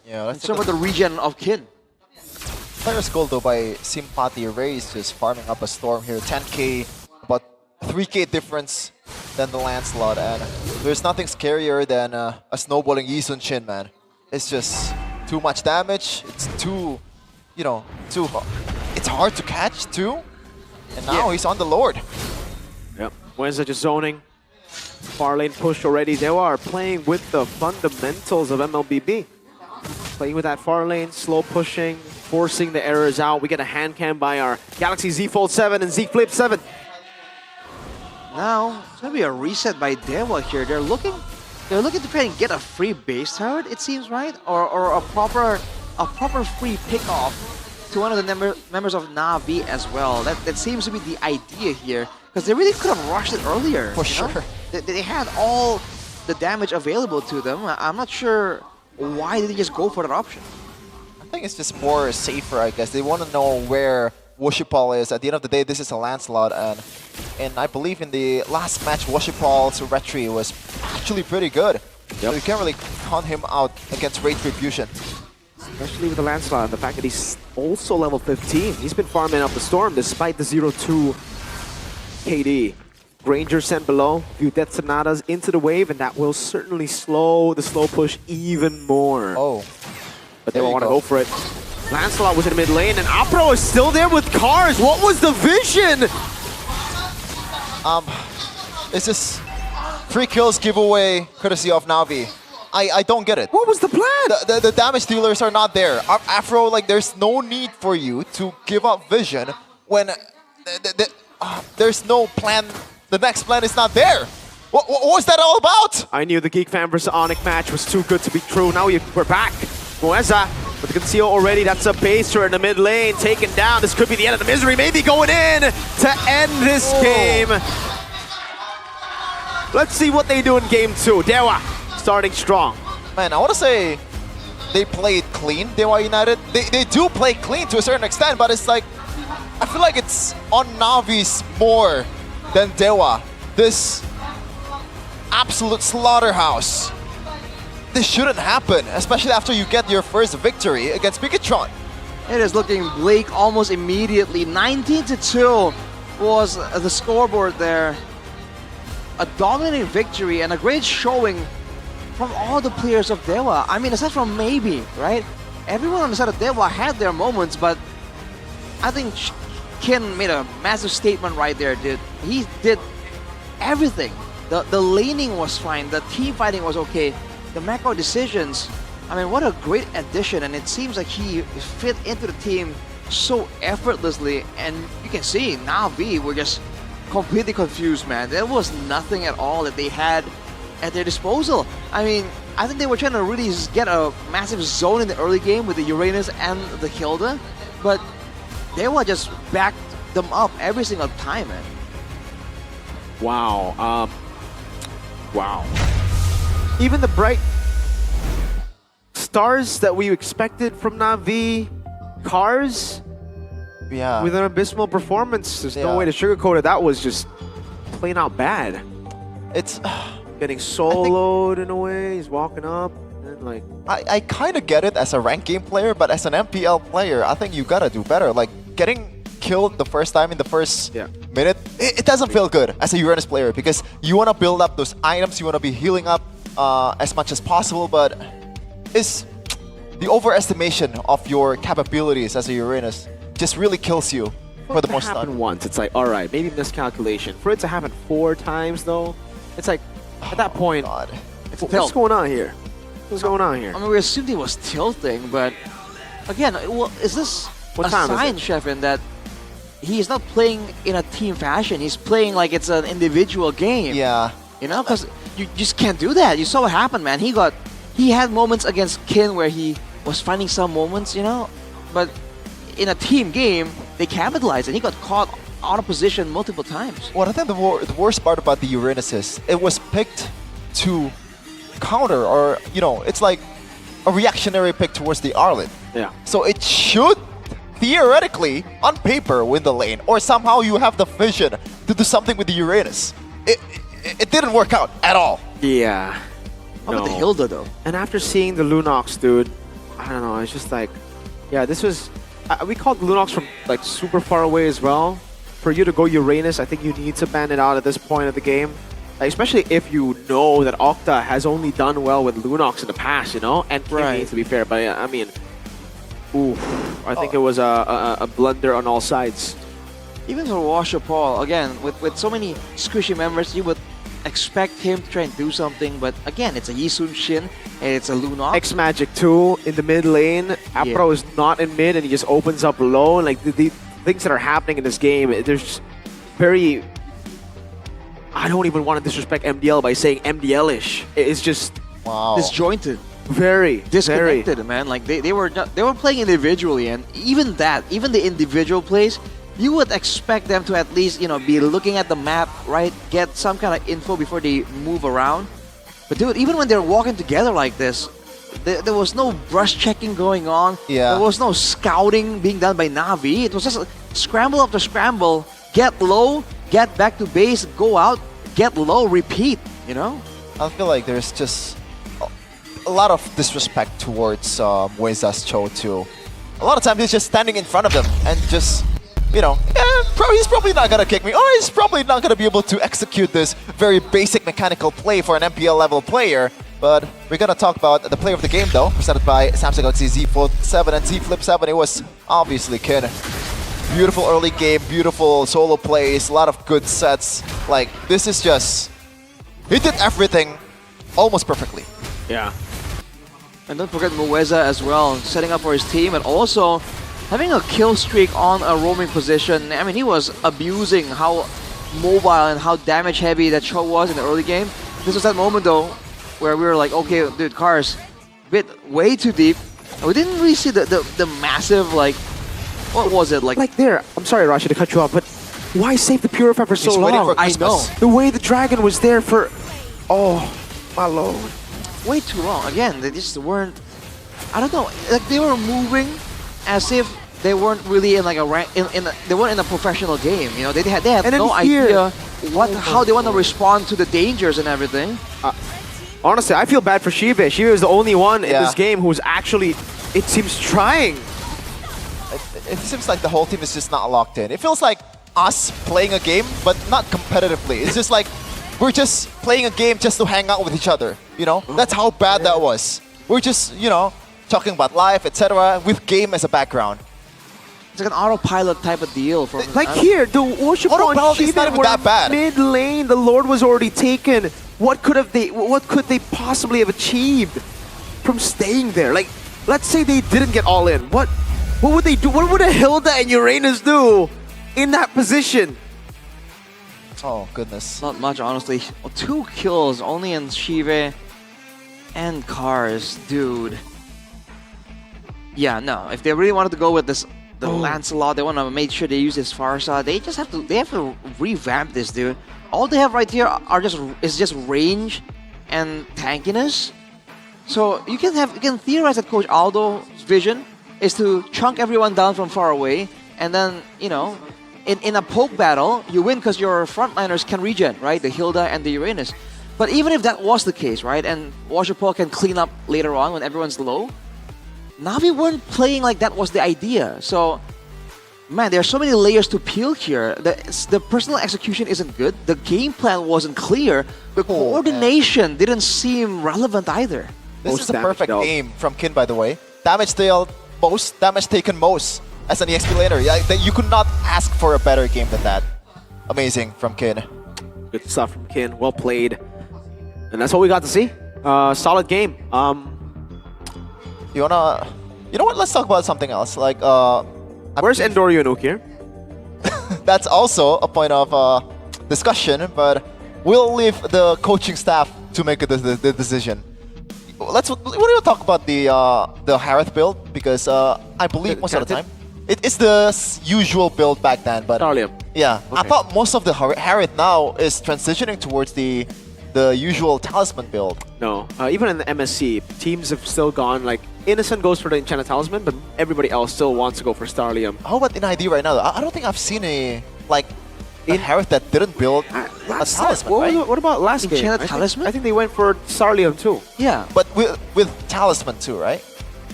Yeah, let's some of the regen of Kin. Player's goal though by Sympathy Ray is just farming up a Storm here. 10k, about 3k difference than the Lancelot. And there's nothing scarier than a snowballing Yi Sun Shin, man. It's just too much damage. It's too, it's hard to catch too. And now he's on the Lord. Yep, Mueza just zoning. Far lane push already. They are playing with the fundamentals of MLBB. Playing with that far lane, slow pushing, forcing the errors out. We get a hand cam by our Galaxy Z Fold 7 and Z Flip 7. now it's gonna be a reset by Dewa here. They're looking to try and get a free base turret, it seems, right? Or a proper free pickoff to one of the members of Na'Vi as well. That seems to be the idea here, because they really could have rushed it earlier. For sure. They had all the damage available to them. I'm not sure why did they just go for that option. I think it's just more safer, I guess. They want to know where Washipal is. At the end of the day, this is a Lancelot, and I believe in the last match, Washipal's retry was actually pretty good. So you can't really count him out against Retribution. Especially with the Lancelot and the fact that he's also level 15. He's been farming up the Storm despite the 0-2 KD. Granger sent below, few Death Sonatas into the wave, and that will certainly slow the slow push even more. Oh. But they want to go for it. Lancelot was in the mid lane, and Apro is still there with cars. What was the vision? It's just 3 kills giveaway courtesy of Na'Vi. I don't get it. What was the plan? The damage dealers are not there. Afro, like, there's no need for you to give up vision when there's no plan. The next plan is not there. What was that all about? I knew the Geek Fan versus Onyx match was too good to be true. Now we're back. Moeza with the conceal already. That's a baser in the mid lane. Taken down. This could be the end of the misery. Maybe going in to end this game. Let's see what they do in game 2. Dewa starting strong. Man, I want to say they played clean, Dewa United. They do play clean to a certain extent, but it's like, I feel like it's on Navi's more than Dewa. This absolute slaughterhouse. This shouldn't happen, especially after you get your first victory against Pikatron. It is looking bleak almost immediately. 19-2 was the scoreboard there. A dominating victory and a great showing from all the players of Dewa. I mean, aside from maybe, right? Everyone on the side of Dewa had their moments, but I think Kin made a massive statement right there, dude. He did everything. The laning was fine, the team fighting was okay, the macro decisions. I mean, what a great addition, and it seems like he fit into the team so effortlessly. And you can see Na'Vi were just completely confused, man. There was nothing at all that they had at their disposal. I mean, I think they were trying to really just get a massive zone in the early game with the Uranus and the Hilda, but they were just backed them up every single time, man. Wow. Wow. Even the bright stars that we expected from Na'Vi, Cars, yeah, with an abysmal performance. There's no way to sugarcoat it. That was just plain out bad. It's getting soloed in a way. He's walking up and like. I kind of get it as a ranked game player, but as an MPL player, I think you gotta do better. Like getting killed the first time in the first minute, it doesn't feel good as a Uranus player because you want to build up those items, you want to be healing up as much as possible, but it's the overestimation of your capabilities as a Uranus just really kills you for the most time. Once, it's like, all right, maybe miscalculation. For it to happen 4 times though, it's like, at that point, what's going on here? What's going on here? I mean, we assumed he was tilting, but again, well, is this what a time sign, is it? Sheffin, that he's not playing in a team fashion? He's playing like it's an individual game. Yeah. You know, because you just can't do that. You saw what happened, man. He had moments against Kin where he was finding some moments, you know, but in a team game, they capitalized and he got caught out of position multiple times. Well, I think the worst part about the Uranus is it was picked to counter, or, you know, it's like a reactionary pick towards the Arlet. Yeah. So it should theoretically, on paper, win the lane, or somehow you have the vision to do something with the Uranus. It didn't work out at all. Yeah. How about the Hilda though? And after seeing the Lunox, dude, I don't know, it's just like, yeah, this was, we called Lunox from like super far away as well. For you to go Uranus, I think you need to ban it out at this point of the game. Like, especially if you know that Octa has only done well with Lunox in the past, you know? And King needs to be fair, but I mean, I think it was a blunder on all sides. Even for Washapal, again, with so many squishy members, you would expect him to try and do something, but again, it's a Yisun Shin, and it's a Lunox. X-Magic 2 in the mid lane. Apro is not in mid, and he just opens up low. Like, the things that are happening in this game, there's very I don't even want to disrespect MDL by saying MDL-ish. It's just disjointed. Very disconnected, man. Like they were playing individually, and even the individual plays, you would expect them to at least be looking at the map, right? Get some kind of info before they move around. But dude, even when they're walking together like this, there was no brush checking going on. Yeah. There was no scouting being done by Navi. It was just scramble after scramble. Get low, get back to base, go out, get low, repeat. I feel like there's just a lot of disrespect towards Mueza's Cho too. A lot of times he's just standing in front of them and just, he's probably not gonna kick me, or he's probably not gonna be able to execute this very basic mechanical play for an MPL level player. But we're gonna talk about the player of the game though, presented by Samsung Galaxy Z Fold 7 and Z Flip 7. It was obviously Kin. Beautiful early game, beautiful solo plays, a lot of good sets. Like, this is just, he did everything almost perfectly. Yeah. And don't forget Mueza as well, setting up for his team, and also having a kill streak on a roaming position. I mean, he was abusing how mobile and how damage heavy that Cho was in the early game. This was that moment though, where we were like, okay, dude, Cars, way too deep. And we didn't really see the massive, like, what was it? Like there, I'm sorry, Rashi, to cut you off, but why save the Purify for so long? I know. The way the Dragon was there for, oh, my lord. Way too long. Again, they just weren't, I don't know, like they were moving as if they weren't really in like a rank, they weren't in a professional game, They had no idea how they want to respond to the dangers and everything. Honestly, I feel bad for Shive. Shive is the only one in this game who's actually, it seems, trying. It seems like the whole team is just not locked in. It feels like us playing a game, but not competitively. It's just like we're just playing a game just to hang out with each other. That's how bad that was. We're just, talking about life, etc., with game as a background. It's like an autopilot type of deal. Like here, the worship on is not even that bad. Mid lane, the Lord was already taken. What could they possibly have achieved from staying there? Like, let's say they didn't get all in. What would they do? What would a Hilda and Uranus do in that position? Oh, goodness. Not much, honestly. 2 kills only in Shive and Cars, dude. Yeah, no. If they really wanted to go with this, the Lancelot, they want to make sure they use this Farsa. They have to revamp this, dude. All they have right here is just range and tankiness. So you can theorize that Coach Aldo's vision is to chunk everyone down from far away, and then in a poke battle, you win because your frontliners can regen, right? The Hilda and the Uranus. But even if that was the case, right, and Washerpaw can clean up later on when everyone's low, Navi weren't playing like that was the idea. So, man, there are so many layers to peel here. The personal execution isn't good. The game plan wasn't clear. The coordination didn't seem relevant either. This is a perfect game from Kin, by the way. Damage dealt most, damage taken most as an EXP laner. You could not ask for a better game than that. Amazing from Kin. Good stuff from Kin. Well played. And that's what we got to see. Solid game. You know what? Let's talk about something else. Like, where's Endorio and Ukir? That's also a point of discussion, but we'll leave the coaching staff to make the decision. What do you talk about the Harith build? Because I believe most of the time it's the usual build back then. But yeah, okay. I thought most of the Harith now is transitioning towards the usual talisman build. No, even in the MSC, teams have still gone like Innocent goes for the Enchanted Talisman, but everybody else still wants to go for Starlium. How about in ID right now? I don't think I've seen a Harith that didn't build a talisman. What about last game? Enchanted Talisman? I think they went for Starlium too. Yeah, but with talisman too, right?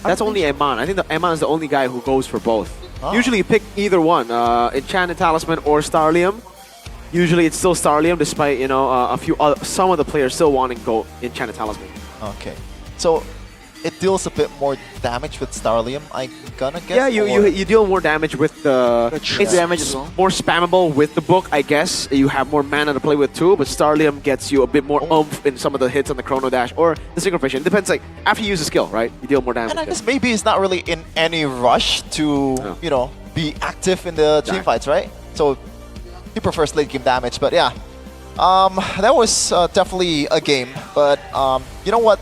That's only Eman. I think Eman is the only guy who goes for both. Oh. Usually you pick either one, Enchanted Talisman or Starlium. Usually it's still Starlium, despite some of the players still wanting to go Enchanted Talisman. Okay, so it deals a bit more damage with Starlium, I'm gonna guess. Yeah, you deal more damage with the damage as well. More spammable with the book, I guess. You have more mana to play with too, but Starlium gets you a bit more oomph in some of the hits on the Chrono Dash or the Synchrovision. It depends, like after you use the skill, right? You deal more damage. And I guess maybe it's not really in any rush to be active in the team fights, right? So he prefers late game damage, but yeah. That was definitely a game, but you know what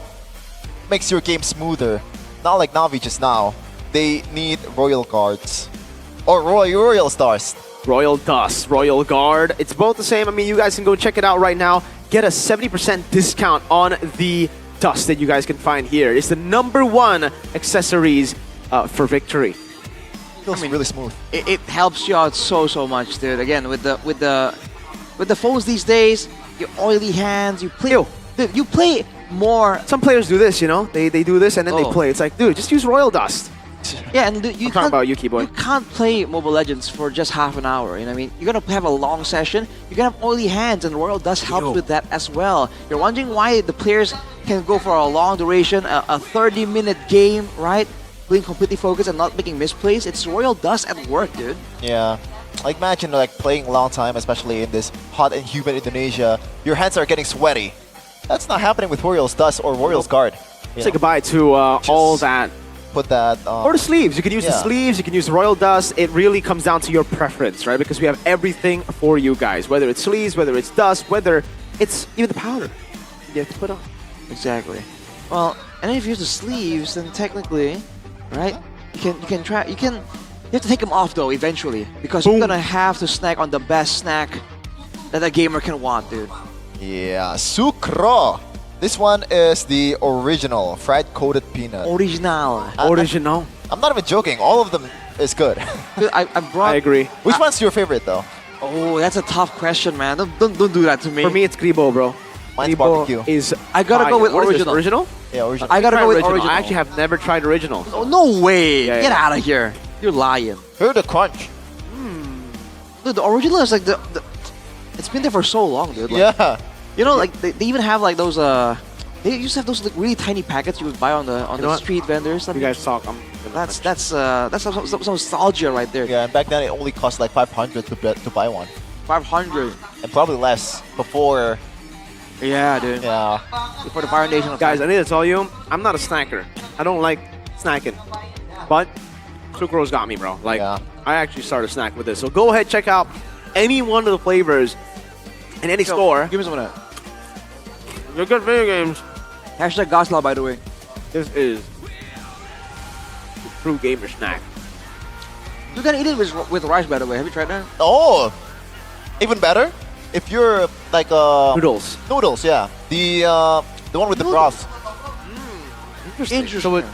makes your game smoother? Not like Na'Vi just now. They need Royal Guards. Or Royal Stars. Royal Dust, Royal Guard. It's both the same. I mean, you guys can go check it out right now. Get a 70% discount on the dust that you guys can find here. It's the #1 accessories for victory. Feels really smooth. It helps you out so much, dude. Again, with the phones these days, your oily hands, you play more. Some players do this, you know? They do this and then they play. It's like, dude, just use Royal Dust. Yeah, and you I'm talking about Yuki boy. You can't play Mobile Legends for just half an hour, you know what I mean? You're gonna have a long session, you're gonna have oily hands, and Royal Dust helps with that as well. You're wondering why the players can go for a long duration, a 30-minute game, right? Being completely focused and not making misplays. It's Royal Dust at work, dude. Yeah. Like imagine like playing a long time, especially in this hot and humid Indonesia. Your hands are getting sweaty. That's not happening with Royal's Dust or Royal's Guard. Say goodbye to all that. Put that or the sleeves. You can use the sleeves, you can use the Royal Dust. It really comes down to your preference, right? Because we have everything for you guys. Whether it's sleeves, whether it's dust, whether it's even the powder you have to put on. Exactly. Well, and if you use the sleeves, then technically, right? You have to take them off though eventually, because you're gonna have to snack on the best snack that a gamer can want, dude. Yeah, sucro. This one is the original fried coated peanut. Original. I'm not even joking. All of them is good. Dude, I agree. Which one's your favorite though? Oh, that's a tough question, man. Don't do that to me. For me, it's Gribo, bro. Mine's Gribo barbecue. I gotta go with what is this, original. Original? Yeah, original. I gotta go with original. I actually have never tried original. Oh, no way! Yeah, Get yeah. out of here! You're lying. Hear the crunch. Dude, the original is like the it's been there for so long, dude. Like, Yeah. You know, like they even have like those they used to have those like really tiny packets you would buy on the street vendors. You guys talk. That's some nostalgia right there. Yeah, and back then it only cost like 500 to buy one. 500. And probably less before. Yeah, dude. Yeah. Before the Fire Nation. Guys, I need to tell you, I'm not a snacker. I don't like snacking. But Sucro's got me, bro. Like, I actually started a snack with this. So go ahead, check out any one of the flavors in any store. Give me some of that. They're good video games. Hashtag Gosla, by the way. This is the true gamer snack. You can eat it with rice, by the way. Have you tried that? Oh, even better. If you're like noodles. Noodles, yeah. The one with the broth. Interesting. So it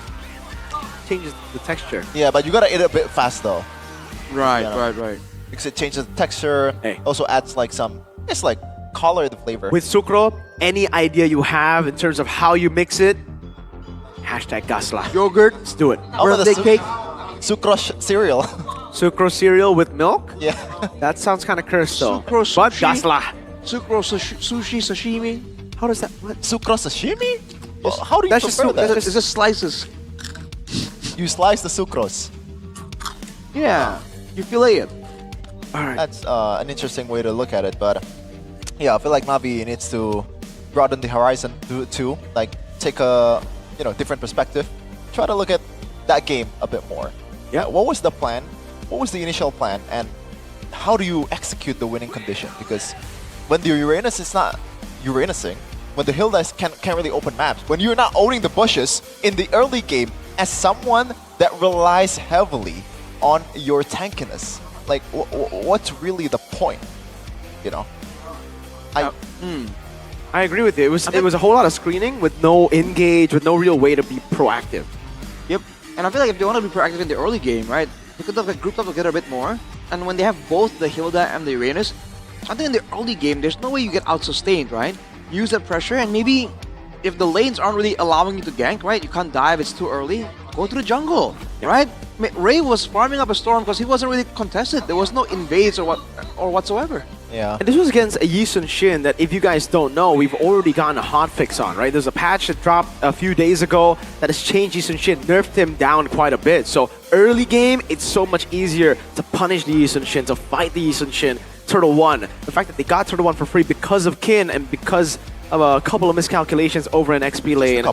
changes the texture. Yeah, but you gotta eat it a bit fast though. Right, You know? right. Because it changes the texture. Also adds like some. It's like color the flavor. With Sucro, any idea you have in terms of how you mix it, hashtag Gasla. Yogurt. Let's do it. Birthday cake. Sucro cereal. Sucro cereal with milk? Yeah. That sounds kind of cursed though. Sucro But sushi. Gasla. Sucro sushi sashimi. How does that? What? Sucro sashimi? Well, how do you That's just prepare that? It's just slices. You slice the sucrose. Yeah. You fillet it. All right. That's an interesting way to look at it, but yeah, I feel like Navi needs to broaden the horizon too. Like take a different perspective. Try to look at that game a bit more. Yeah. What was the plan? What was the initial plan, and how do you execute the winning condition? Because when the Uranus is not Uranusing, when the Hilda can't really open maps, when you're not owning the bushes in the early game as someone that relies heavily on your tankiness, like what's really the point? You know. I agree with you. It was a whole lot of screening with no engage, with no real way to be proactive. Yep. And I feel like if they want to be proactive in the early game, right, they could have like, grouped up together a bit more. And when they have both the Hilda and the Uranus, I think in the early game, there's no way you get out-sustained, right? Use that pressure, and maybe if the lanes aren't really allowing you to gank, right, you can't dive, it's too early, go to the jungle, right? Ray was farming up a storm because he wasn't really contested. There was no invades or whatsoever. Yeah. And this was against a Yi Sun Shin that, if you guys don't know, we've already gotten a hotfix on, right? There's a patch that dropped a few days ago that has changed Yi Sun Shin, nerfed him down quite a bit. So early game, it's so much easier to punish the Yi Sun Shin, to fight the Yi Sun Shin. Turtle 1. The fact that they got Turtle 1 for free because of Kin and because of a couple of miscalculations over in XP lane.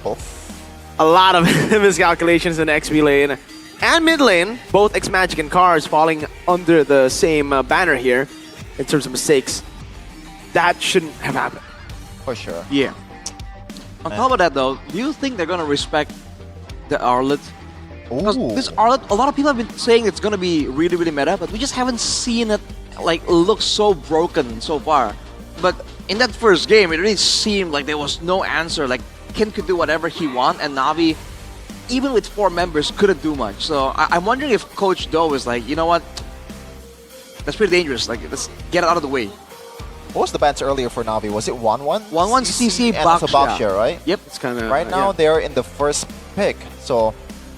A lot of miscalculations in XP lane. And mid lane, both X-Magic and Cars falling under the same banner here in terms of mistakes. that shouldn't have happened. For sure. Yeah. On top of that, though, do you think they're gonna respect the Arlet? Because this Arlet, a lot of people have been saying it's gonna be really, really meta, but we just haven't seen it like look so broken so far. But in that first game, it really seemed like there was no answer. Like Kin could do whatever he want, and Navi, even with 4 members, couldn't do much. So I'm wondering if Coach Do is like, you know what? That's pretty dangerous. Like, let's get it out of the way. What was the bans earlier for Navi? Was it 1-1? 1-1 CC and also Baksha. Baksha, right? Yep. It's kind of right now they're in the first pick. So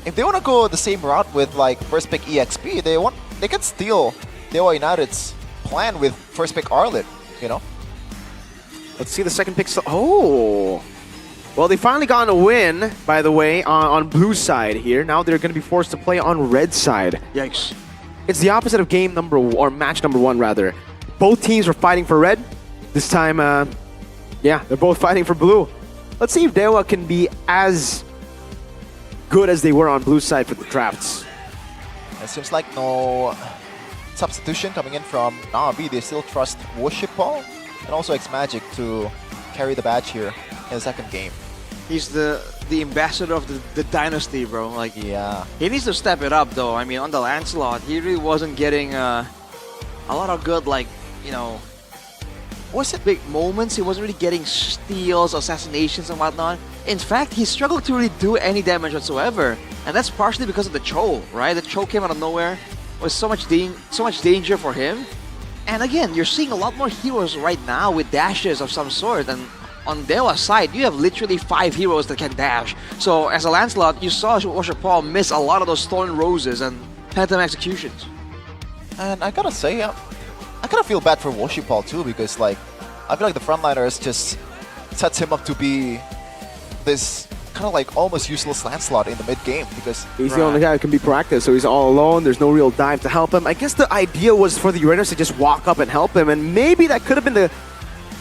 if they want to go the same route with like first pick EXP, they can steal Dewa United's plan with first pick Arlet, you know? Let's see the second pick. Oh! Well, they finally got a win, by the way, on blue side here. Now they're going to be forced to play on red side. Yikes. It's the opposite of game number, or match number 1, rather. Both teams were fighting for red. This time, yeah, they're both fighting for blue. Let's see if Dewa can be as good as they were on blue side for the drafts. It seems like no substitution coming in from Navi. They still trust Worship Ball and also X-Magic to carry the badge here in the second game. He's the ambassador of the dynasty, bro. Like, yeah, he needs to step it up, though. I mean, on the Lancelot, he really wasn't getting a lot of good, like, you know, what's it, big moments. He wasn't really getting steals, assassinations, and whatnot. In fact, he struggled to really do any damage whatsoever, and that's partially because of the Cho, right? The Cho came out of nowhere, was so much danger for him. And again, you're seeing a lot more heroes right now with dashes of some sort, and on Dewa's side, you have literally 5 heroes that can dash. So as a Lancelot, you saw Worship Paul miss a lot of those Stolen Roses and Phantom Executions. And I gotta say, I kind of feel bad for Worship Paul too, because like, I feel like the frontliners just sets him up to be this kind of like almost useless Lancelot in the mid game, because he's the only guy who can be proactive, so he's all alone. There's no real dive to help him. I guess the idea was for the Uranus to just walk up and help him, and maybe that could have been the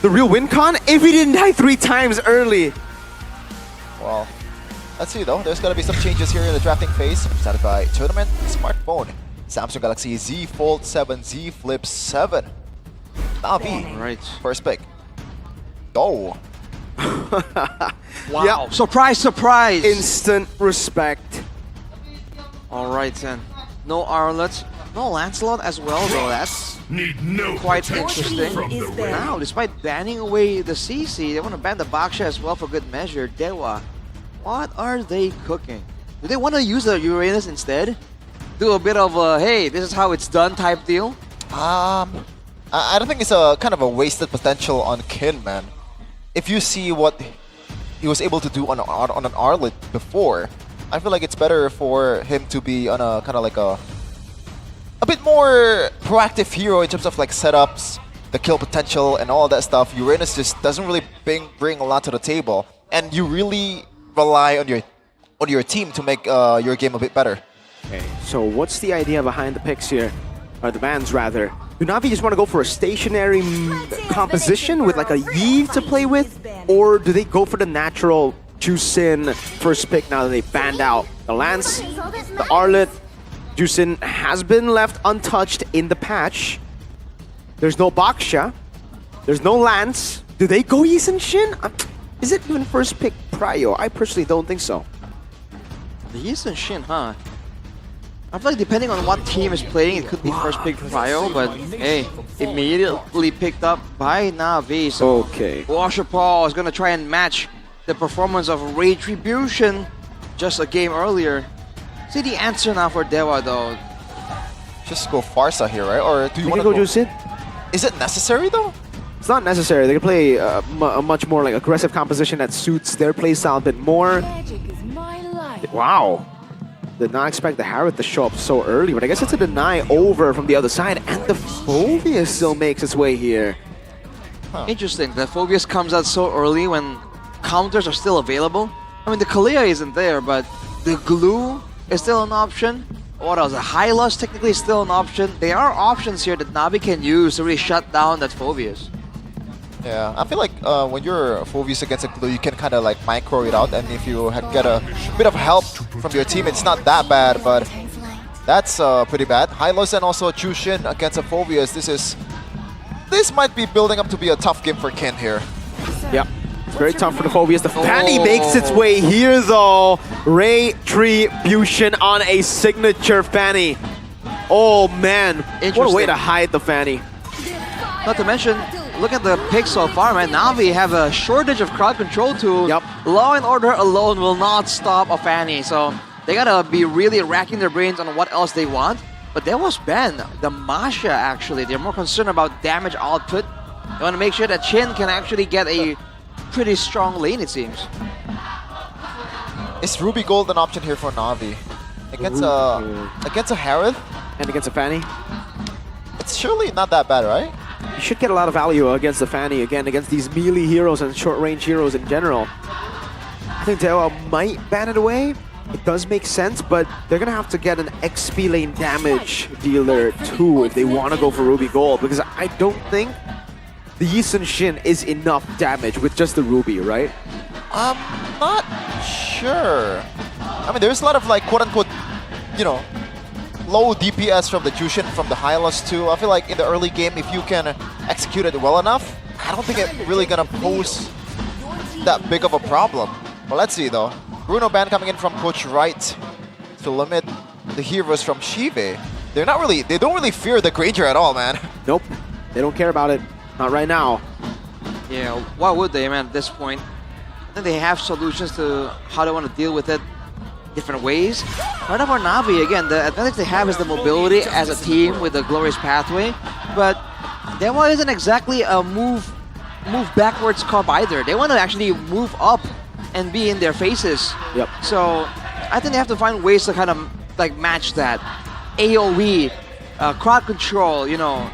real win con if he didn't die 3 times early. Well, let's see though. There's gonna be some changes here in the drafting phase, presented by Tournament Smartphone. Samsung Galaxy Z Fold 7, Z Flip 7. Navi, right. First pick. Go. Wow. Yep. Surprise, surprise. Instant respect. Alright then. No Arlet, no Lancelot as well, though. That's quite interesting. Now, despite banning away the CC, they want to ban the Baksha as well for good measure. Dewa, what are they cooking? Do they want to use the Uranus instead? Do a bit of a, hey, this is how it's done type deal? I don't think it's a kind of a wasted potential on Kin, man. If you see what he was able to do on an Arlet before, I feel like it's better for him to be on a kind of like a bit more proactive hero in terms of like setups, the kill potential, and all that stuff. Uranus just doesn't really bring a lot to the table, and you really rely on your team to make your game a bit better. Okay, so what's the idea behind the picks here? Or the bans, rather. Do Navi just want to go for a stationary composition with like a Yi to play with? Or do they go for the natural Jusin first pick now that they banned out the Lance, the Arlet? Jusin has been left untouched in the patch. There's no Baksha. There's no Lance. Do they go Yi and Shin? Is it even first pick Prio? I personally don't think so. The Yi and Shin, huh? I feel like depending on what team is playing, it could be first pick Prio, but hey, immediately picked up by Navi. So okay. Worship Paul is gonna try and match the performance of Retribution just a game earlier. See the answer now for Dewa though. Just go Farsa here, right? Or do you want to go Jusin? Is it necessary though? It's not necessary. They can play a much more like aggressive composition that suits their playstyle a bit more. Wow. Did not expect the Harrod to show up so early, but I guess it's a deny over from the other side, and the Phobius still makes its way here. Huh. Interesting, the Phobius comes out so early when counters are still available. I mean, the Kalia isn't there, but the Glue is still an option. What else? The Hylos technically is still an option. There are options here that Navi can use to really shut down that Phobius. Yeah, I feel like when you're Phobius against a Glue, you can kind of like micro it out, and if you get a bit of help from your team, it's not that bad, but that's pretty bad. Hylos and also Chushin against a Phobius, this is this might be building up to be a tough game for Ken here. Yep. Very tough for the Phobias. The Fanny makes its way here though. Retribution on a signature Fanny. Oh man, what a way to hide the Fanny. Not to mention, look at the picks so far, man. Na'Vi have a shortage of crowd control tools. Yep. Law and Order alone will not stop a Fanny, so they gotta be really racking their brains on what else they want. But there was Ben, the Masha actually. They're more concerned about damage output. They want to make sure that Chin can actually get a pretty strong lane, it seems. Is Ruby Gold an option here for Na'Vi? Against a Harith? And against a Fanny? It's surely not that bad, right? You should get a lot of value against the Fanny, again, against these melee heroes and short-range heroes in general. I think Dewa might ban it away. It does make sense, but they're going to have to get an XP lane damage dealer too if they want to go for Ruby Gold, because I don't think the Yi Sun-shin is enough damage with just the Ruby, right? I'm not sure. I mean, there's a lot of like quote-unquote, you know, low DPS from the Jushin, from the Hylos too. I feel like in the early game, if you can execute it well enough, I don't think it's really gonna pose that big of a problem. But let's see though. Bruno Ban coming in from Coach Wright to limit the heroes from Shive. They don't really fear the Granger at all, man. Nope, they don't care about it. Not right now. Yeah, why would they, man, at this point? I think they have solutions to how they want to deal with it different ways. Right now for Na'Vi, again, the advantage they have is the mobility as a team with the Glorious Pathway, but Dewa isn't exactly a move backwards comp either. They want to actually move up and be in their faces. Yep. So I think they have to find ways to kind of like match that. AoE, crowd control, you know,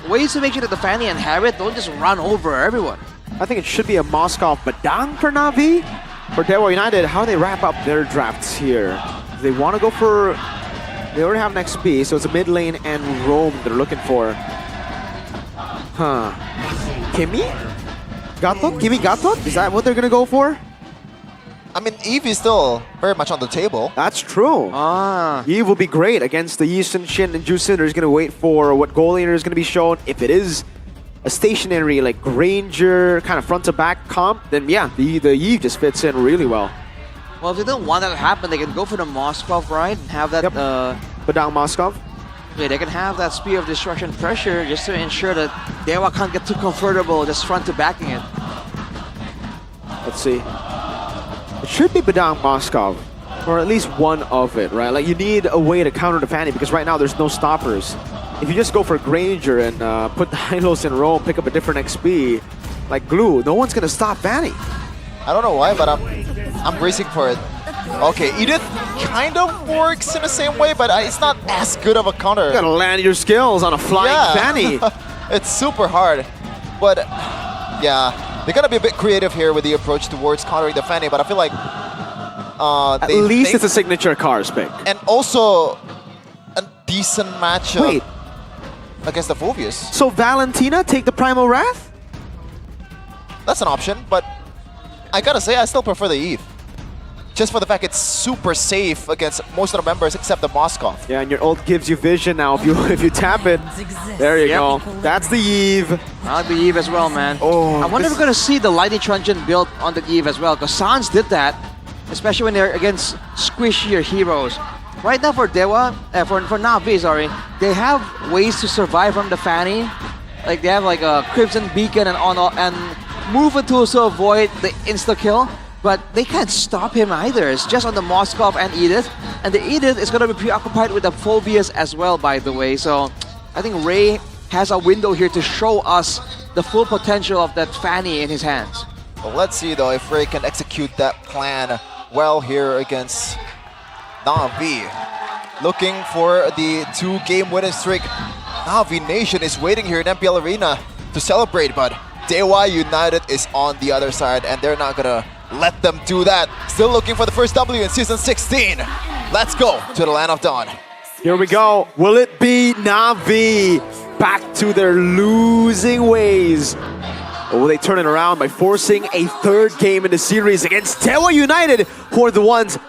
ways to make sure that the Fanny and Harith don't just run over everyone. I think it should be a Moskov Badang for Na'Vi. For Dewa United, how they wrap up their drafts here. They want to go for... They already have an XP, so it's a mid lane and roam they're looking for. Huh. Kimi? Gatot? Kimi Gatot? Is that what they're going to go for? I mean, Eve is still very much on the table. That's true. Eve will be great against the Yi Sun-shin, and Jusin is going to wait for what goal laner is going to be shown. If it is a stationary, like Granger, kind of front to back comp, then yeah, the Eve just fits in really well. Well, if they don't want that to happen, they can go for the Moskov, right? And have that... Badang Moskov? Yeah, they can have that Spear of Destruction pressure just to ensure that Dewa can't get too comfortable just front to backing it. Let's see. It should be Badang Moskov, or at least one of it, right? Like, you need a way to counter the Fanny, because right now there's no stoppers. If you just go for Granger and put the Hylos in row, pick up a different XP, like glue, no one's gonna stop Fanny. I don't know why, but I'm bracing for it. Okay, Edith kind of works in the same way, but it's not as good of a counter. You gotta land your skills on a flying Fanny. It's super hard. But yeah, they gotta be a bit creative here with the approach towards countering the Fanny, but I feel like at least it's a signature Cars pick. And also a decent matchup. Wait. Against the Phobius. So Valentina take the Primal Wrath? That's an option, but I gotta say I still prefer the Eve. Just for the fact it's super safe against most of the members except the Moskov. Yeah, and your ult gives you vision now if you tap it. There you go. That's the Eve. I like the Eve as well, man. Oh, I wonder if we're gonna see the Lightning Truncheon built on the Eve as well, because Sans did that, especially when they're against squishier heroes. Right now for Dewa, for Na'Vi, sorry, they have ways to survive from the Fanny. Like they have like a Crimson Beacon and movement tools to avoid the insta-kill. But they can't stop him either. It's just on the Moskov and Edith. And the Edith is going to be preoccupied with the Phobias as well, by the way. So I think Ray has a window here to show us the full potential of that Fanny in his hands. Well, let's see though if Ray can execute that plan well here against Na'Vi. Looking for the 2-game winning streak. Na'Vi Nation is waiting here in MPL Arena to celebrate, but Dewa United is on the other side and they're not gonna let them do that. Still looking for the first W in Season 16. Let's go to the Land of Dawn. Here we go. Will it be Na'Vi back to their losing ways? Or will they turn it around by forcing a third game in the series against Dewa United, who are the ones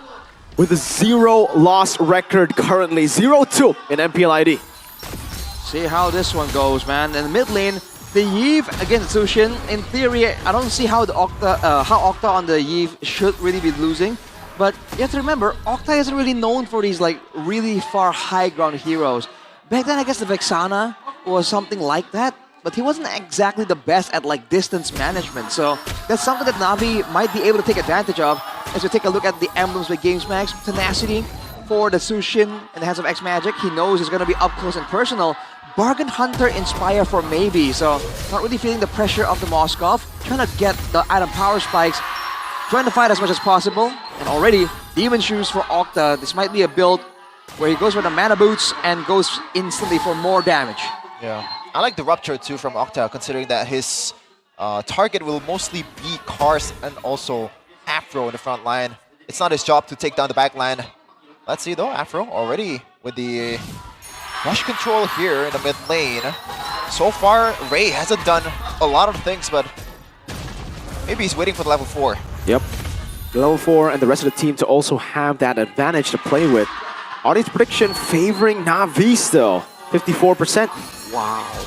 with a 0-loss record currently, 0-2 in MPL ID? See how this one goes, man. In the mid lane, the Yve against Zushin. In theory, I don't see how the Octa on the Yve should really be losing. But you have to remember, Octa isn't really known for these like really far high ground heroes. Back then, I guess the Vexana was something like that, but he wasn't exactly the best at like distance management. So that's something that Na'Vi might be able to take advantage of. As we take a look at the emblems with GamesMax, tenacity for the Zushin in the hands of X-Magic. He knows it's going to be up close and personal. Bargain Hunter Inspire for maybe, so not really feeling the pressure of the Moskov. Trying to get the item power spikes, trying to fight as much as possible. And already, Demon Shoes for Octa. This might be a build where he goes for the mana boots and goes instantly for more damage. Yeah, I like the Rupture too from Octa, considering that his target will mostly be Cars and also Afro in the front line. It's not his job to take down the back line. Let's see though, Afro already with the rush control here in the mid lane. So far, Ray hasn't done a lot of things, but maybe he's waiting for the level 4. Yep. Level 4 and the rest of the team to also have that advantage to play with. Audience prediction favoring Na'Vi still. 54%. Wow.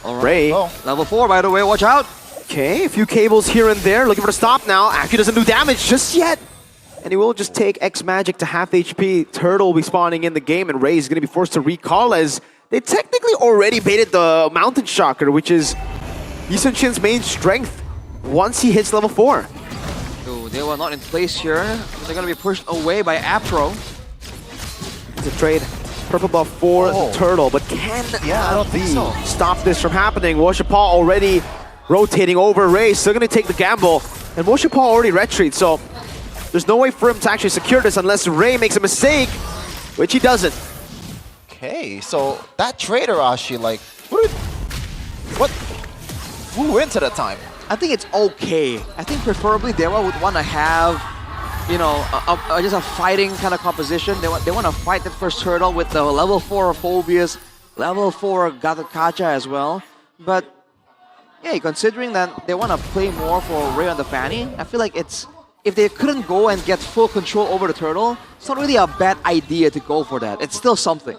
All right. Ray. Oh, level 4, by the way, watch out. Okay, a few cables here and there. Looking for the stop now. Actually doesn't do damage just yet. And he will just take X-Magic to half HP. Turtle will be spawning in the game, and Ray is going to be forced to recall as they technically already baited the Mountain Shocker, which is Yi Sun-shin's main strength once he hits level 4. So they were not in place here. They're going to be pushed away by Afro. It's a trade. Purple buff for the Turtle, but can Na'Vi stop this from happening? Woshapal already rotating over Ray, still going to take the gamble. And Woshapal already retreats, so there's no way for him to actually secure this unless Ray makes a mistake, which he doesn't. Okay, so that trade, Arashi, like, what flew into that time? I think it's okay. I think preferably Dewa would want to have, you know, just a fighting kind of composition. They want to fight that first Turtle with the level 4 Phobias, level 4 Gatakacha as well. But yeah, considering that they want to play more for Ray on the Fanny, I feel like it's, if they couldn't go and get full control over the Turtle, it's not really a bad idea to go for that. It's still something.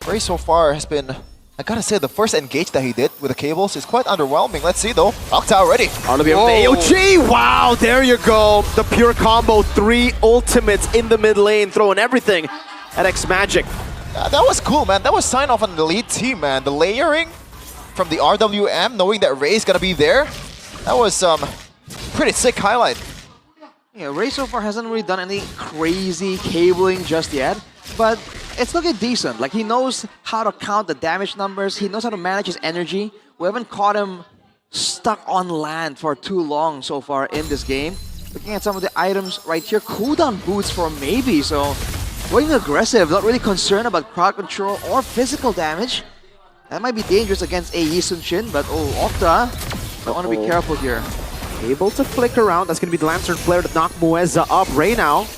Ray so far has been, I gotta say, the first engage that he did with the cables is quite underwhelming. Let's see though. Octa already. AOG! Wow, there you go. The pure combo, 3 ultimates in the mid lane, throwing everything at X-Magic. That was cool, man. That was sign off on the lead team, man. The layering from the RWM, knowing that Ray's gonna be there, that was pretty sick highlight. Yeah, Ray so far hasn't really done any crazy cabling just yet, but it's looking decent. Like, he knows how to count the damage numbers, he knows how to manage his energy. We haven't caught him stuck on land for too long so far in this game. Looking at some of the items right here, cooldown boots for maybe, so going aggressive, not really concerned about crowd control or physical damage. That might be dangerous against a Yi Sun-shin, but Octa, I want to be careful here. Able to flick around. That's going to be the Lantern Flare to knock Muezza up. Ray now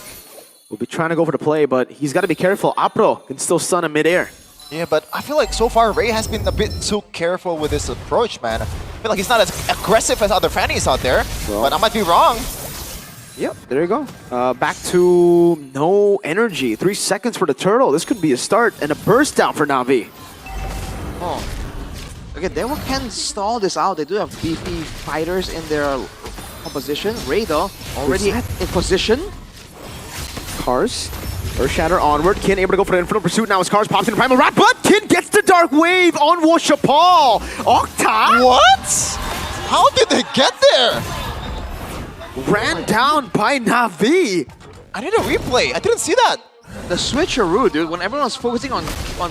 will be trying to go for the play, but he's got to be careful. Apro can still stun him midair. Yeah, but I feel like so far Ray has been a bit too careful with his approach, man. I feel like he's not as aggressive as other fannies out there, but I might be wrong. Yep, there you go. Back to no energy. 3 seconds for the Turtle. This could be a start and a burst down for Na'Vi. Oh. Okay, they can stall this out. They do have beefy fighters in their composition. Ray, though, already in position. Cars. Earth Shatter onward. Kin able to go for the Infernal Pursuit. Now as Cars pops in Primal Rat, but Kin gets the Dark Wave on Woshapal. Octa! What? How did they get there? Ran down by Na'Vi. I need a replay. I didn't see that. The switcheroo, dude. When everyone was focusing on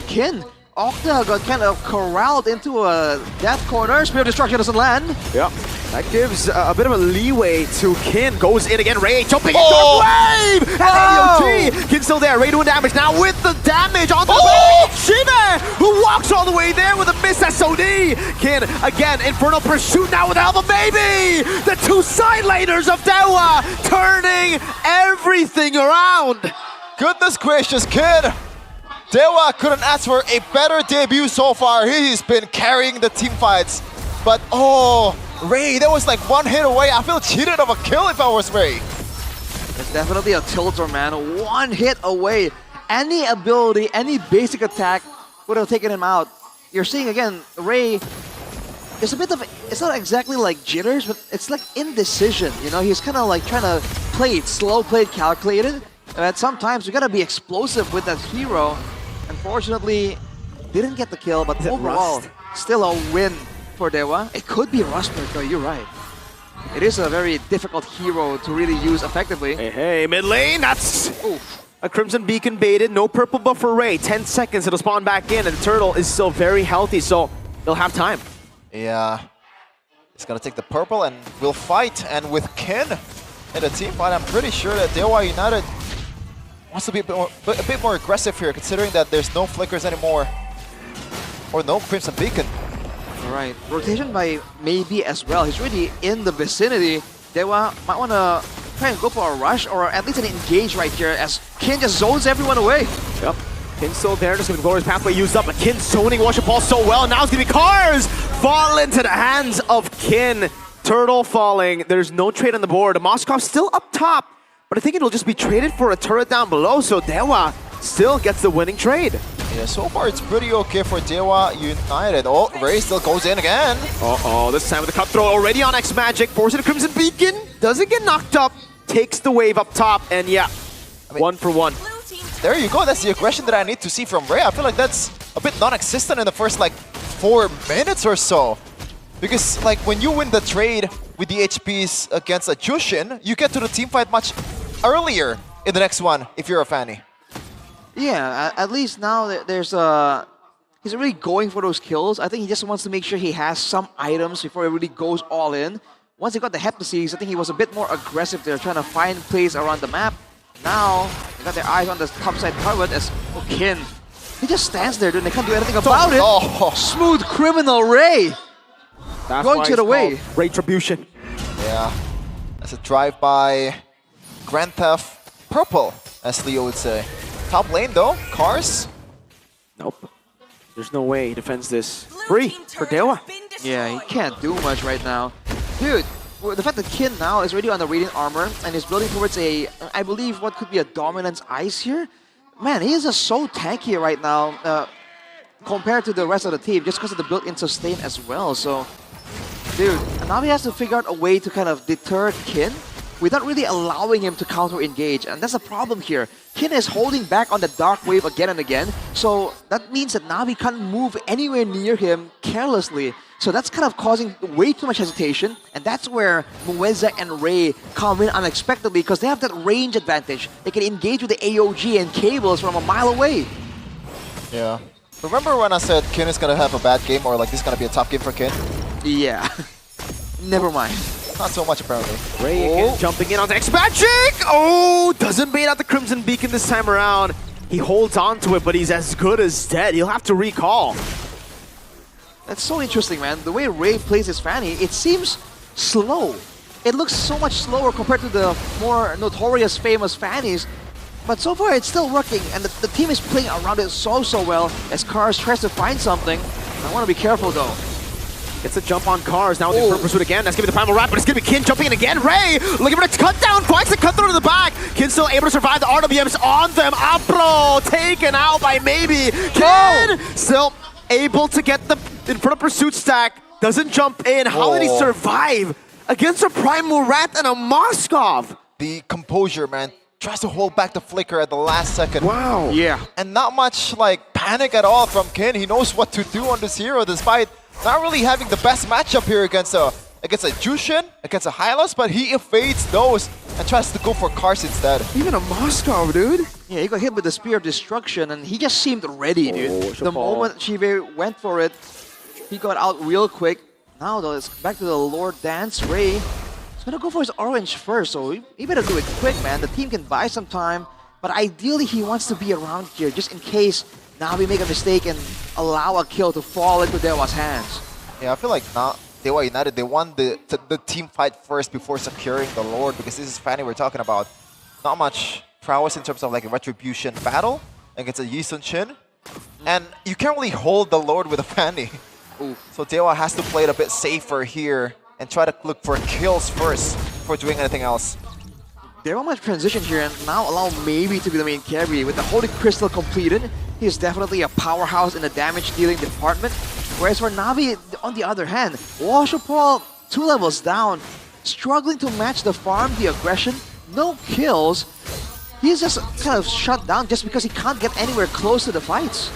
Kin, Octa got kind of corralled into a death corner. Spear of Destruction doesn't land. Yep. That gives a bit of a leeway to Kin. Goes in again. Ray jumping into Dark Wave! And AOG! Kin's still there. Ray doing damage now with the damage on the Shime, who walks all the way there with a miss SOD. Kin again. Infernal Pursuit now with Alpha Baby! The 2 side laners of Dewa turning everything around. Goodness gracious, kid. Dewa couldn't ask for a better debut so far. He's been carrying the team fights. But Ray, that was like 1 hit away. I feel cheated of a kill if I was Ray. It's definitely a tilter, man. 1 hit away. Any ability, any basic attack would have taken him out. You're seeing again, Ray. It's a bit of, it's not exactly like jitters, but it's like indecision. You know, he's kind of like trying to play it slow, play it calculated. But sometimes you gotta be explosive with that hero. Unfortunately, didn't get the kill, but overall, still a win for Dewa. It could be Rust, though, you're right. It is a very difficult hero to really use effectively. Hey, mid lane, that's a Crimson Beacon baited. No purple buff for Ray. 10 seconds, it'll spawn back in, and the turtle is still very healthy, so they'll have time. Yeah. He's gonna take the purple and will fight. And with Ken in the team fight, I'm pretty sure that Dewa United wants to be a bit more aggressive here, considering that there's no flickers anymore. Or no Crimson Beacon. Alright, rotation by maybe as well. He's really in the vicinity. Dewa might want to try and go for a rush or at least an engage right here as Kin just zones everyone away. Yep. Kin's still there, just gonna go his pathway used up, but Kin zoning Worship Ball so well. Now it's gonna be Cars fall into the hands of Kin. Turtle falling. There's no trade on the board. Moskov still up top, but I think it'll just be traded for a turret down below, so Dewa still gets the winning trade. Yeah, so far it's pretty okay for Dewa United. Oh, Ray still goes in again. Uh-oh, this time with the cutthroat already on X-Magic, forcing the Crimson Beacon. Doesn't get knocked up, takes the wave up top, and yeah, I mean, 1 for 1. There you go, that's the aggression that I need to see from Ray. I feel like that's a bit non-existent in the first like 4 minutes or so. Because like when you win the trade with the HPs against a Jushin, you get to the team fight much earlier in the next one if you're a Fanny. Yeah, at least now there's a... He's really going for those kills. I think he just wants to make sure he has some items before he really goes all in. Once he got the Heptases, I think he was a bit more aggressive there, trying to find plays around the map. Now, they got their eyes on the top side covered as Kin. He just stands there, dude. They can't do anything about it. Oh. Smooth criminal Ray. That's going to the way. Retribution. Yeah, that's a drive-by Grand Theft Purple, as Leo would say. Top lane though, Cars. Nope. There's no way he defends this. Free for Dewa. Yeah, he can't do much right now. Dude, the fact that Kin now is already on the Radiant Armor and is building towards a, I believe, what could be a Dominance Ice here. Man, he is just so tanky right now compared to the rest of the team, just because of the built-in sustain as well. So, dude, now he has to figure out a way to kind of deter Kin without really allowing him to counter-engage. And that's a problem here. Kin is holding back on the Dark Wave again and again. So that means that Navi can't move anywhere near him carelessly. So that's kind of causing way too much hesitation. And that's where Mueza and Ray come in unexpectedly because they have that range advantage. They can engage with the AOG and cables from a mile away. Yeah. Remember when I said Kin is going to have a bad game or like this is going to be a tough game for Kin? Yeah. Never mind. Not so much apparently. Ray again jumping in onto X-Magic! Oh, doesn't bait out the Crimson Beacon this time around. He holds on to it, but he's as good as dead. He'll have to recall. That's so interesting, man. The way Ray plays his Fanny, it seems slow. It looks so much slower compared to the more notorious, famous Fannies. But so far, it's still working, and the team is playing around it so well as Cars tries to find something. I want to be careful, though. Gets a jump on Cars, now with the pursuit again. That's going to be the final wrap, but it's going to be Kin jumping in again. Ray looking for the cut down, finds the cut through to the back. Kin still able to survive the RWMs on them. Apro taken out by maybe. Kin still able to get the in front of pursuit stack. Doesn't jump in. How did he survive against a Primal Rat and a Moskov? The composure, man. Tries to hold back the flicker at the last second. Wow. Yeah. And not much like panic at all from Kin. He knows what to do on this hero despite not really having the best matchup here against a Jushin, against a Hylos, but he evades those and tries to go for Cars instead. Even a Moskov, dude. Yeah, he got hit with the Spear of Destruction and he just seemed ready, dude. The moment Chive went for it, he got out real quick. Now though, it's back to the Lord Dance. Ray is gonna go for his orange first, so he better do it quick, man. The team can buy some time, but ideally he wants to be around here just in case now we make a mistake and allow a kill to fall into Dewa's hands. Yeah, I feel like now Dewa United, they won the team fight first before securing the Lord, because this is Fanny we're talking about. Not much prowess in terms of like a retribution battle against a Yi Sun-Shin. And you can't really hold the Lord with a Fanny. So Dewa has to play it a bit safer here and try to look for kills first before doing anything else. Dewa might transition here and now allow maybe to be the main carry. With the Holy Crystal completed, he is definitely a powerhouse in the damage dealing department. Whereas for Navi, on the other hand, Washapal 2 levels down, struggling to match the farm, the aggression, no kills. He's just kind of shut down just because he can't get anywhere close to the fights.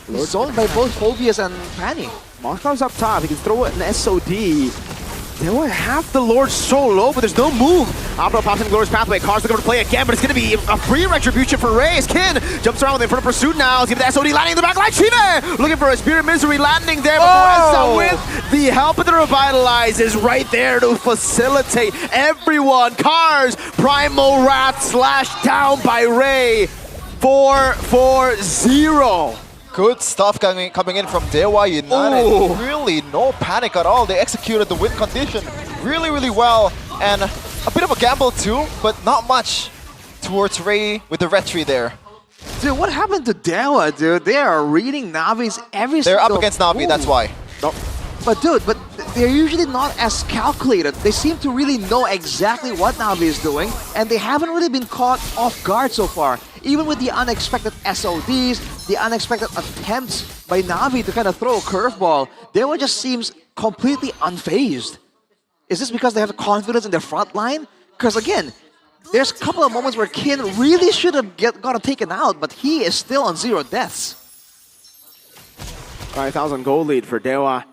He's zoned by both Phobias and Fanny. Markov's up top, he can throw it an SOD. They were half the Lord so low, but there's no move. Opera pops in Glorious Pathway. Cars looking to play again, but it's going to be a free retribution for Ray. As Kin jumps around with in front of pursuit now. He's giving the SOD landing in the back line. Chive looking for a Spirit Misery landing there. But with the help of the Revitalize is right there to facilitate everyone. Cars, Primal Rat slashed down by Ray. 4-4-0. Good stuff coming in from Dewa United. Really no panic at all. They executed the win condition really, really well. And a bit of a gamble too, but not much towards Ray with the retry there. Dude, what happened to Dewa, dude? They are reading Navi's every single They're up against Navi, that's why. But dude, they're usually not as calculated. They seem to really know exactly what Navi is doing, and they haven't really been caught off guard so far. Even with the unexpected SODs, the unexpected attempts by Navi to kind of throw a curveball, Dewa just seems completely unfazed. Is this because they have confidence in their front line? Because again, there's a couple of moments where Kin really should have gotten taken out, but he is still on 0 deaths. 5,000 gold lead for Dewa.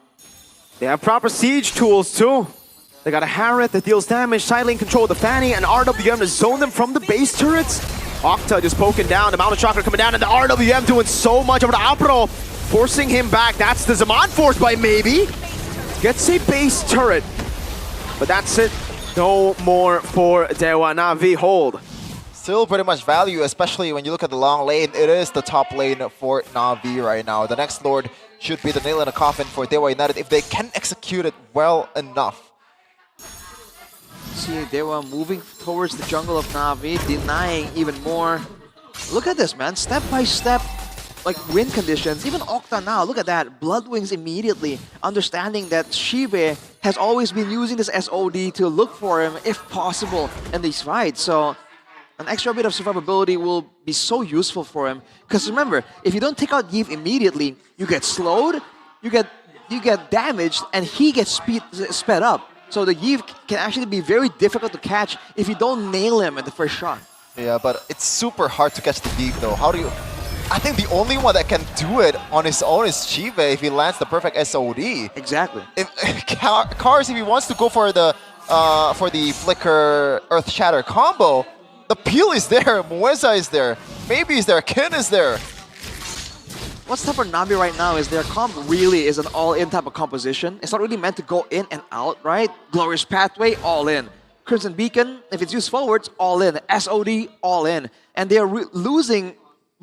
They have proper siege tools too. They got a Harriet that deals damage, sidling control of the Fanny, and RWM to zone them from the base turrets. Octa just poking down, the Mountain Chakra coming down, and the RWM doing so much over to Apro, forcing him back. That's the Zaman force by maybe. Gets a base turret, but that's it. No more for Dewa. Navi hold. Still pretty much value, especially when you look at the long lane. It is the top lane for Navi right now. The next Lord should be the nail in the coffin for Dewa United if they can execute it well enough. See Dewa moving towards the jungle of Navi, denying even more. Look at this, man. Step by step, like win conditions. Even Octa now, look at that. Bloodwings immediately, understanding that Shive has always been using this SOD to look for him, if possible, in these fights. So an extra bit of survivability will be so useful for him. Because remember, if you don't take out Yves immediately, you get slowed, you get damaged, and he gets sped up. So the Yves can actually be very difficult to catch if you don't nail him at the first shot. Yeah, but it's super hard to catch the Yves though. How do you... I think the only one that can do it on his own is Chive if he lands the perfect SOD. Exactly. Cars, if he wants to go for the Flicker Earth Shatter combo, the peel is there, Mueza is there, maybe is there, Ken is there. What's tough for Navi right now is their comp really is an all-in type of composition. It's not really meant to go in and out, right? Glorious Pathway, all in. Crimson Beacon, if it's used forwards, all in. SOD, all in. And they're losing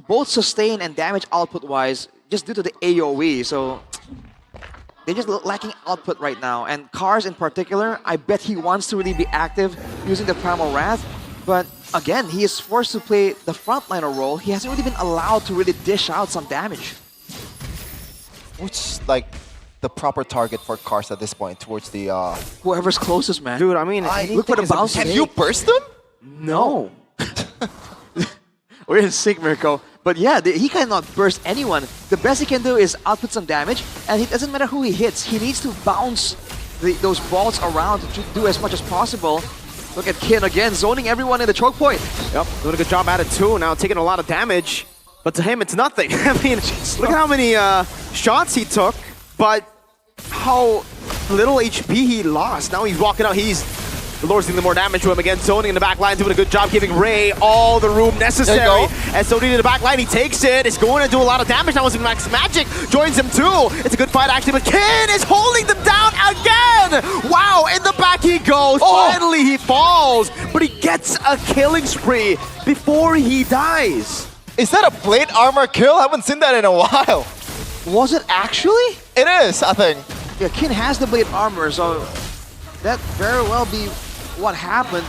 both sustain and damage output-wise just due to the AoE. So they're just lacking output right now. And Cars in particular, I bet he wants to really be active using the Primal Wrath. But again, he is forced to play the frontliner role. He hasn't really been allowed to really dish out some damage. Which, like, the proper target for Cars at this point towards the... Whoever's closest, man. Dude, I mean, look for the bounce. Can you burst them? No. We're in sync, Mirko. But yeah, he cannot burst anyone. The best he can do is output some damage, and it doesn't matter who he hits. He needs to bounce those balls around to do as much as possible. Look at Kin again, zoning everyone in the choke point. Yep, doing a good job at it too. Now taking a lot of damage, but to him it's nothing. I mean, look at how many shots he took, but how little HP he lost. Now he's walking out. The Lord's dealing more damage to him again. Zoning in the back line, doing a good job, giving Ray all the room necessary. SOD in the back line, he takes it. It's going to do a lot of damage. Now it's Max Magic joins him too. It's a good fight actually, but Kin is holding them down again. Wow, in the back he goes. Finally he falls, but he gets a killing spree before he dies. Is that a plate armor kill? I haven't seen that in a while. Was it actually? It is, I think. Yeah, Kin has the blade armor, so that very well be what happened.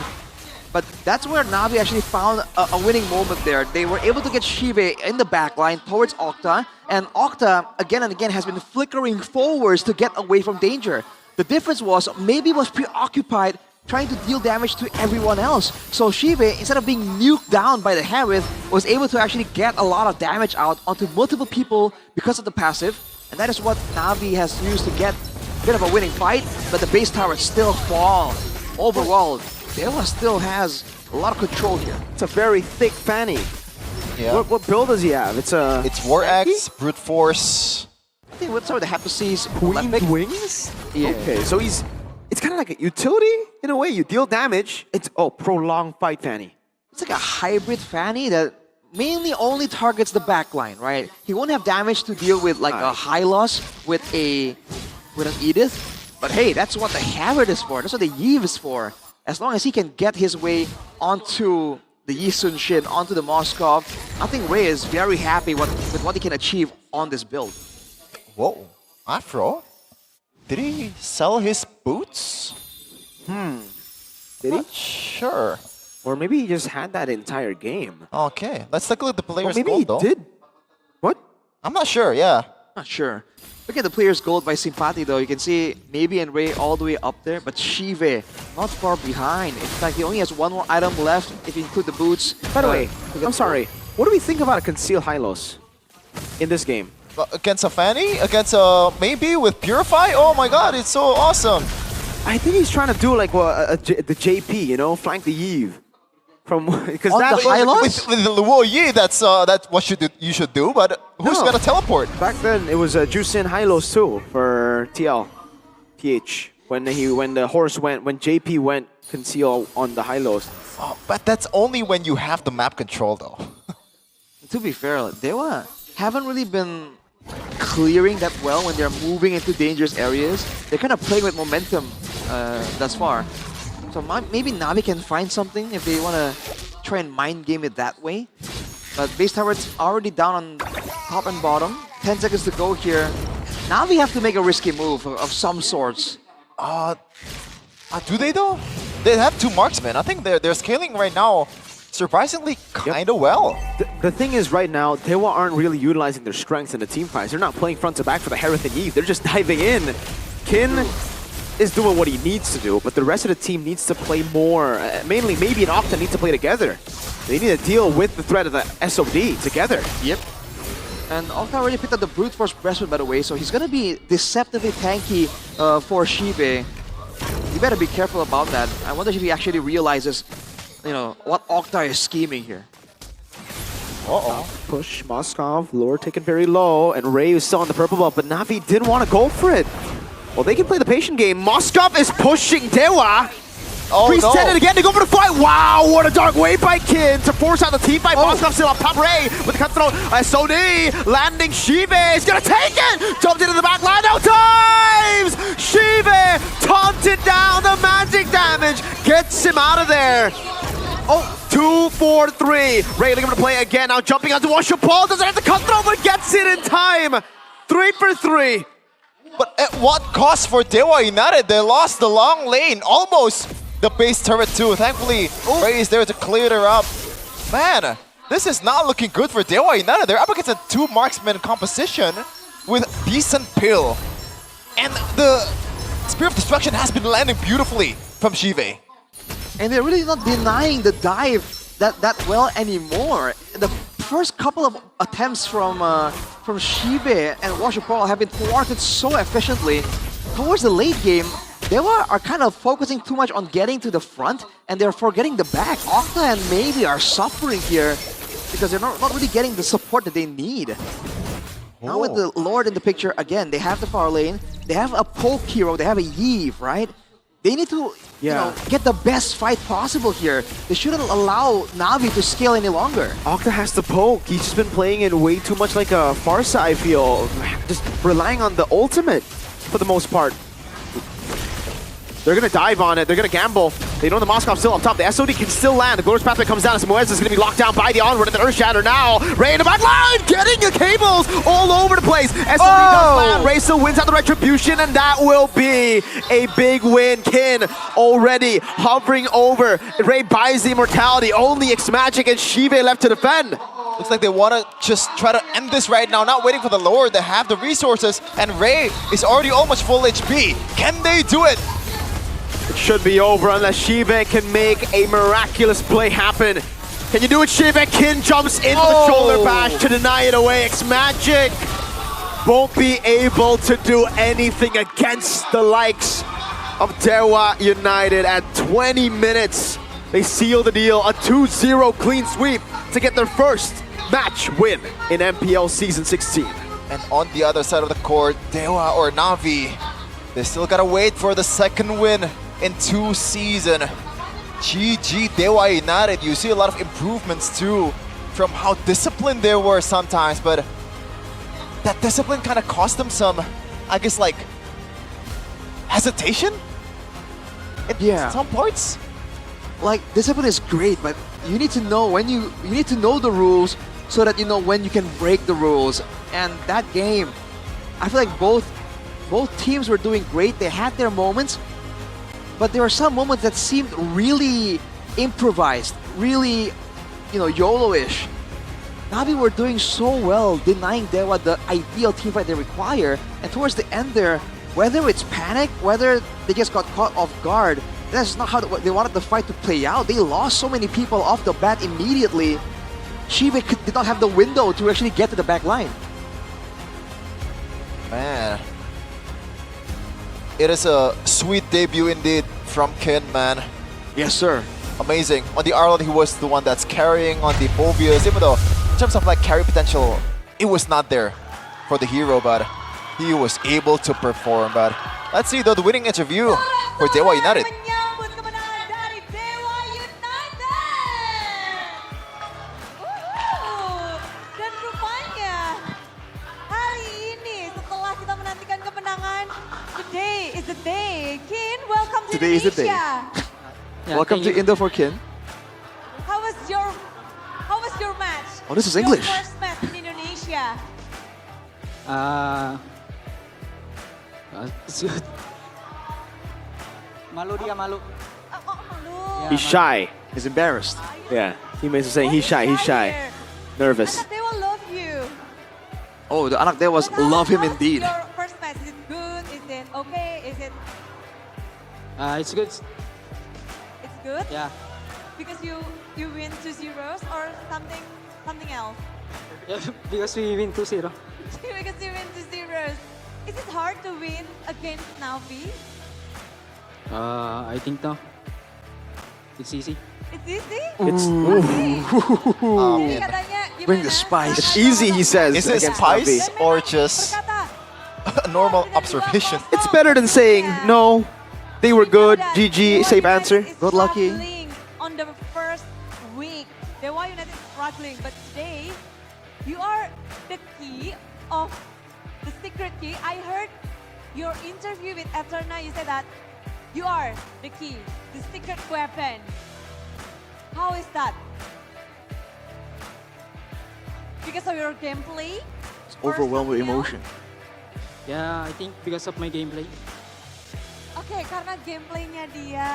But that's where Navi actually found a winning moment there. They were able to get Shive in the backline towards Octa, and Octa again and again has been flickering forwards to get away from danger. The difference was maybe was preoccupied trying to deal damage to everyone else. So Shive, instead of being nuked down by the Harith, was able to actually get a lot of damage out onto multiple people because of the passive. And that is what Na'Vi has used to get a bit of a winning fight, but the base towers still fall. Overall, Dewa still has a lot of control here. It's a very thick Fanny. Yeah. What build does he have? It's War Axe, Brute Force. I think what's with the Hephaestus Queen's Wings? Yeah. Okay, so it's kind of like a utility in a way. You deal damage. It's prolonged fight Fanny. It's like a hybrid Fanny that mainly only targets the backline, right? He won't have damage to deal with like a high loss with an Edith. But hey, that's what the Harith is for. That's what the Yves is for. As long as he can get his way onto the Yi Sun Shin, onto the Moskov, I think Ray is very happy with what he can achieve on this build. Whoa, Afro? Did he sell his boots? Did he? Sure. Or maybe he just had that entire game. Okay, let's take a look at the player's maybe gold, he though. did. What? I'm not sure, yeah. Not sure. Look at the player's gold by Simpati though. You can see maybe and Ray all the way up there, but Shive not far behind. In fact, he only has one more item left if you include the boots. By the way, I'm sorry. What do we think about a concealed Hylos in this game? Against a Fanny? Against a maybe with Purify? Oh my god, it's so awesome. I think he's trying to do like the JP, you know, flank the Yves. From because On that's the Hylos? With the Luo Yi, that's what you should do, but who's No. gonna teleport? Back then it was Jusin Hylos too for TL, TH when the horse went when JP went conceal on the Hylos. Oh, but that's only when you have the map control though. To be fair, they haven't really been clearing that well when they're moving into dangerous areas. They're kind of playing with momentum thus far. So maybe Na'Vi can find something if they want to try and mind game it that way. But base tower's already down on top and bottom. 10 seconds to go here. Na'Vi have to make a risky move of some sorts. Do they though? They have two marksmen. I think they're scaling right now surprisingly kind of well. The thing is right now, Dewa aren't really utilizing their strengths in the team fights. They're not playing front to back for the Harith and Yves. They're just diving in. Kin is doing what he needs to do, but the rest of the team needs to play more. Mainly, maybe an Octa needs to play together. They need to deal with the threat of the SOD together. Yep. And Octa already picked up the Brute Force Breastplate, by the way, so he's going to be deceptively tanky for Shibe. You better be careful about that. I wonder if he actually realizes, you know, what Octa is scheming here. Push, Moskov, lure taken very low, and Ray is still on the purple buff, but Na'Vi didn't want to go for it. Well, they can play the patient game. Moskov is pushing Dewa. Priest it again to go for the fight. Wow, what a dark wave by Kin to force out the team fight. Moskov still on top. Ray with the cutthroat. SOD landing. Shive is going to take it. Jumped into the back line. No times. Shive taunted down. The magic damage gets him out of there. 2, 4, 3. Ray looking to play again. Now jumping onto Washer Paul. Doesn't have to cut through, but gets it in time. 3 for 3. But at what cost for Dewa United? They lost the long lane, almost the base turret too. Thankfully, Ray is there to clear her up. Man, this is not looking good for Dewa United. They're up against a 2 marksman composition with decent pill. And the Spear of Destruction has been landing beautifully from Shive. And they're really not denying the dive that well anymore. The first couple of attempts from Shibe and Washer Pearl have been thwarted so efficiently. Towards the late game, they are kind of focusing too much on getting to the front, and they're forgetting the back. Octa and Maybe are suffering here because they're not really getting the support that they need. Now with the Lord in the picture, again, they have the far lane, they have a poke hero, they have a Yves, right? They need to you know, get the best fight possible here. They shouldn't allow Na'Vi to scale any longer. Octa has to poke. He's just been playing it way too much like a Farsa, I feel. Just relying on the ultimate for the most part. They're going to dive on it. They're going to gamble. They know the Moskov's still up top. The SOD can still land. The Glorious Pathway comes down as Moez is going to be locked down by the Onward and the Earth Shatter now. Ray in the back line, getting the cables all over the place. SOD does land. Ray still wins out the Retribution, and that will be a big win. Kin already hovering over. Ray buys the Immortality. Only X-Magic and Shive left to defend. Looks like they want to just try to end this right now, not waiting for the Lord. They have the resources, and Ray is already almost full HP. Can they do it? It should be over unless Shive can make a miraculous play happen. Can you do it, Shive? Kin jumps into the shoulder bash to deny it away. X-Magic won't be able to do anything against the likes of Dewa United at 20 minutes. They seal the deal, a 2-0 clean sweep to get their first match win in MPL Season 16. And on the other side of the court, Dewa or Navi, they still gotta wait for the second win in 2 seasons. GG Dewa United, you see a lot of improvements too from how disciplined they were sometimes, but that discipline kind of cost them some, I guess, like, hesitation in some parts. Like, discipline is great, but you need to know when you need to know the rules so that you know when you can break the rules. And that game, I feel like both teams were doing great. They had their moments, but there were some moments that seemed really improvised, really, YOLO-ish. Navi were doing so well, denying Dewa the ideal teamfight they require. And towards the end there, whether it's panic, whether they just got caught off guard, that's not how they wanted the fight to play out. They lost so many people off the bat immediately. Shive did not have the window to actually get to the back line. Man, it is a sweet debut indeed from Kin, man. Yes, sir. Amazing. On the Arlon, he was the one that's carrying on the Mobius, even though in terms of like carry potential, it was not there for the hero, but he was able to perform. But let's see though the winning interview for Dewa United. Dan rupanya hari ini setelah kita menantikan kemenangan, today is the day. Kin, welcome to Today is the day. Indonesia. Welcome to Indo for Kin. How was your match? Oh, this is English. Your first match in Indonesia. It's good. Malu dia, malu. He's shy. He's embarrassed. Yeah, teammates are saying he's shy, nervous. Anak Dewa love you. Oh, the anak Dewas love him indeed. Your first match, is it good? Is it okay? Is it It's good. it's good? Yeah. Because you win 2-0 or something else? Because we win 2-0. Because you win 2-0. Is it hard to win against Navi? I think no. It's easy. It's easy? It's Jadi katanya Bring the gimana? spice. It's easy, he says. Is it against spice Navi. or just a normal observation? It's better than saying no. They were good. GG. Safe answer. Good lucky. Struggling on the first week. Dewa United is struggling, but today you are the key of the secret key. I heard your interview with Eterna. You said that you are the key, the secret weapon. How is that? Because of your gameplay? It's overwhelmed with something else? emotion. Yeah, I think because of my gameplay. Oke, karena gameplaynya dia.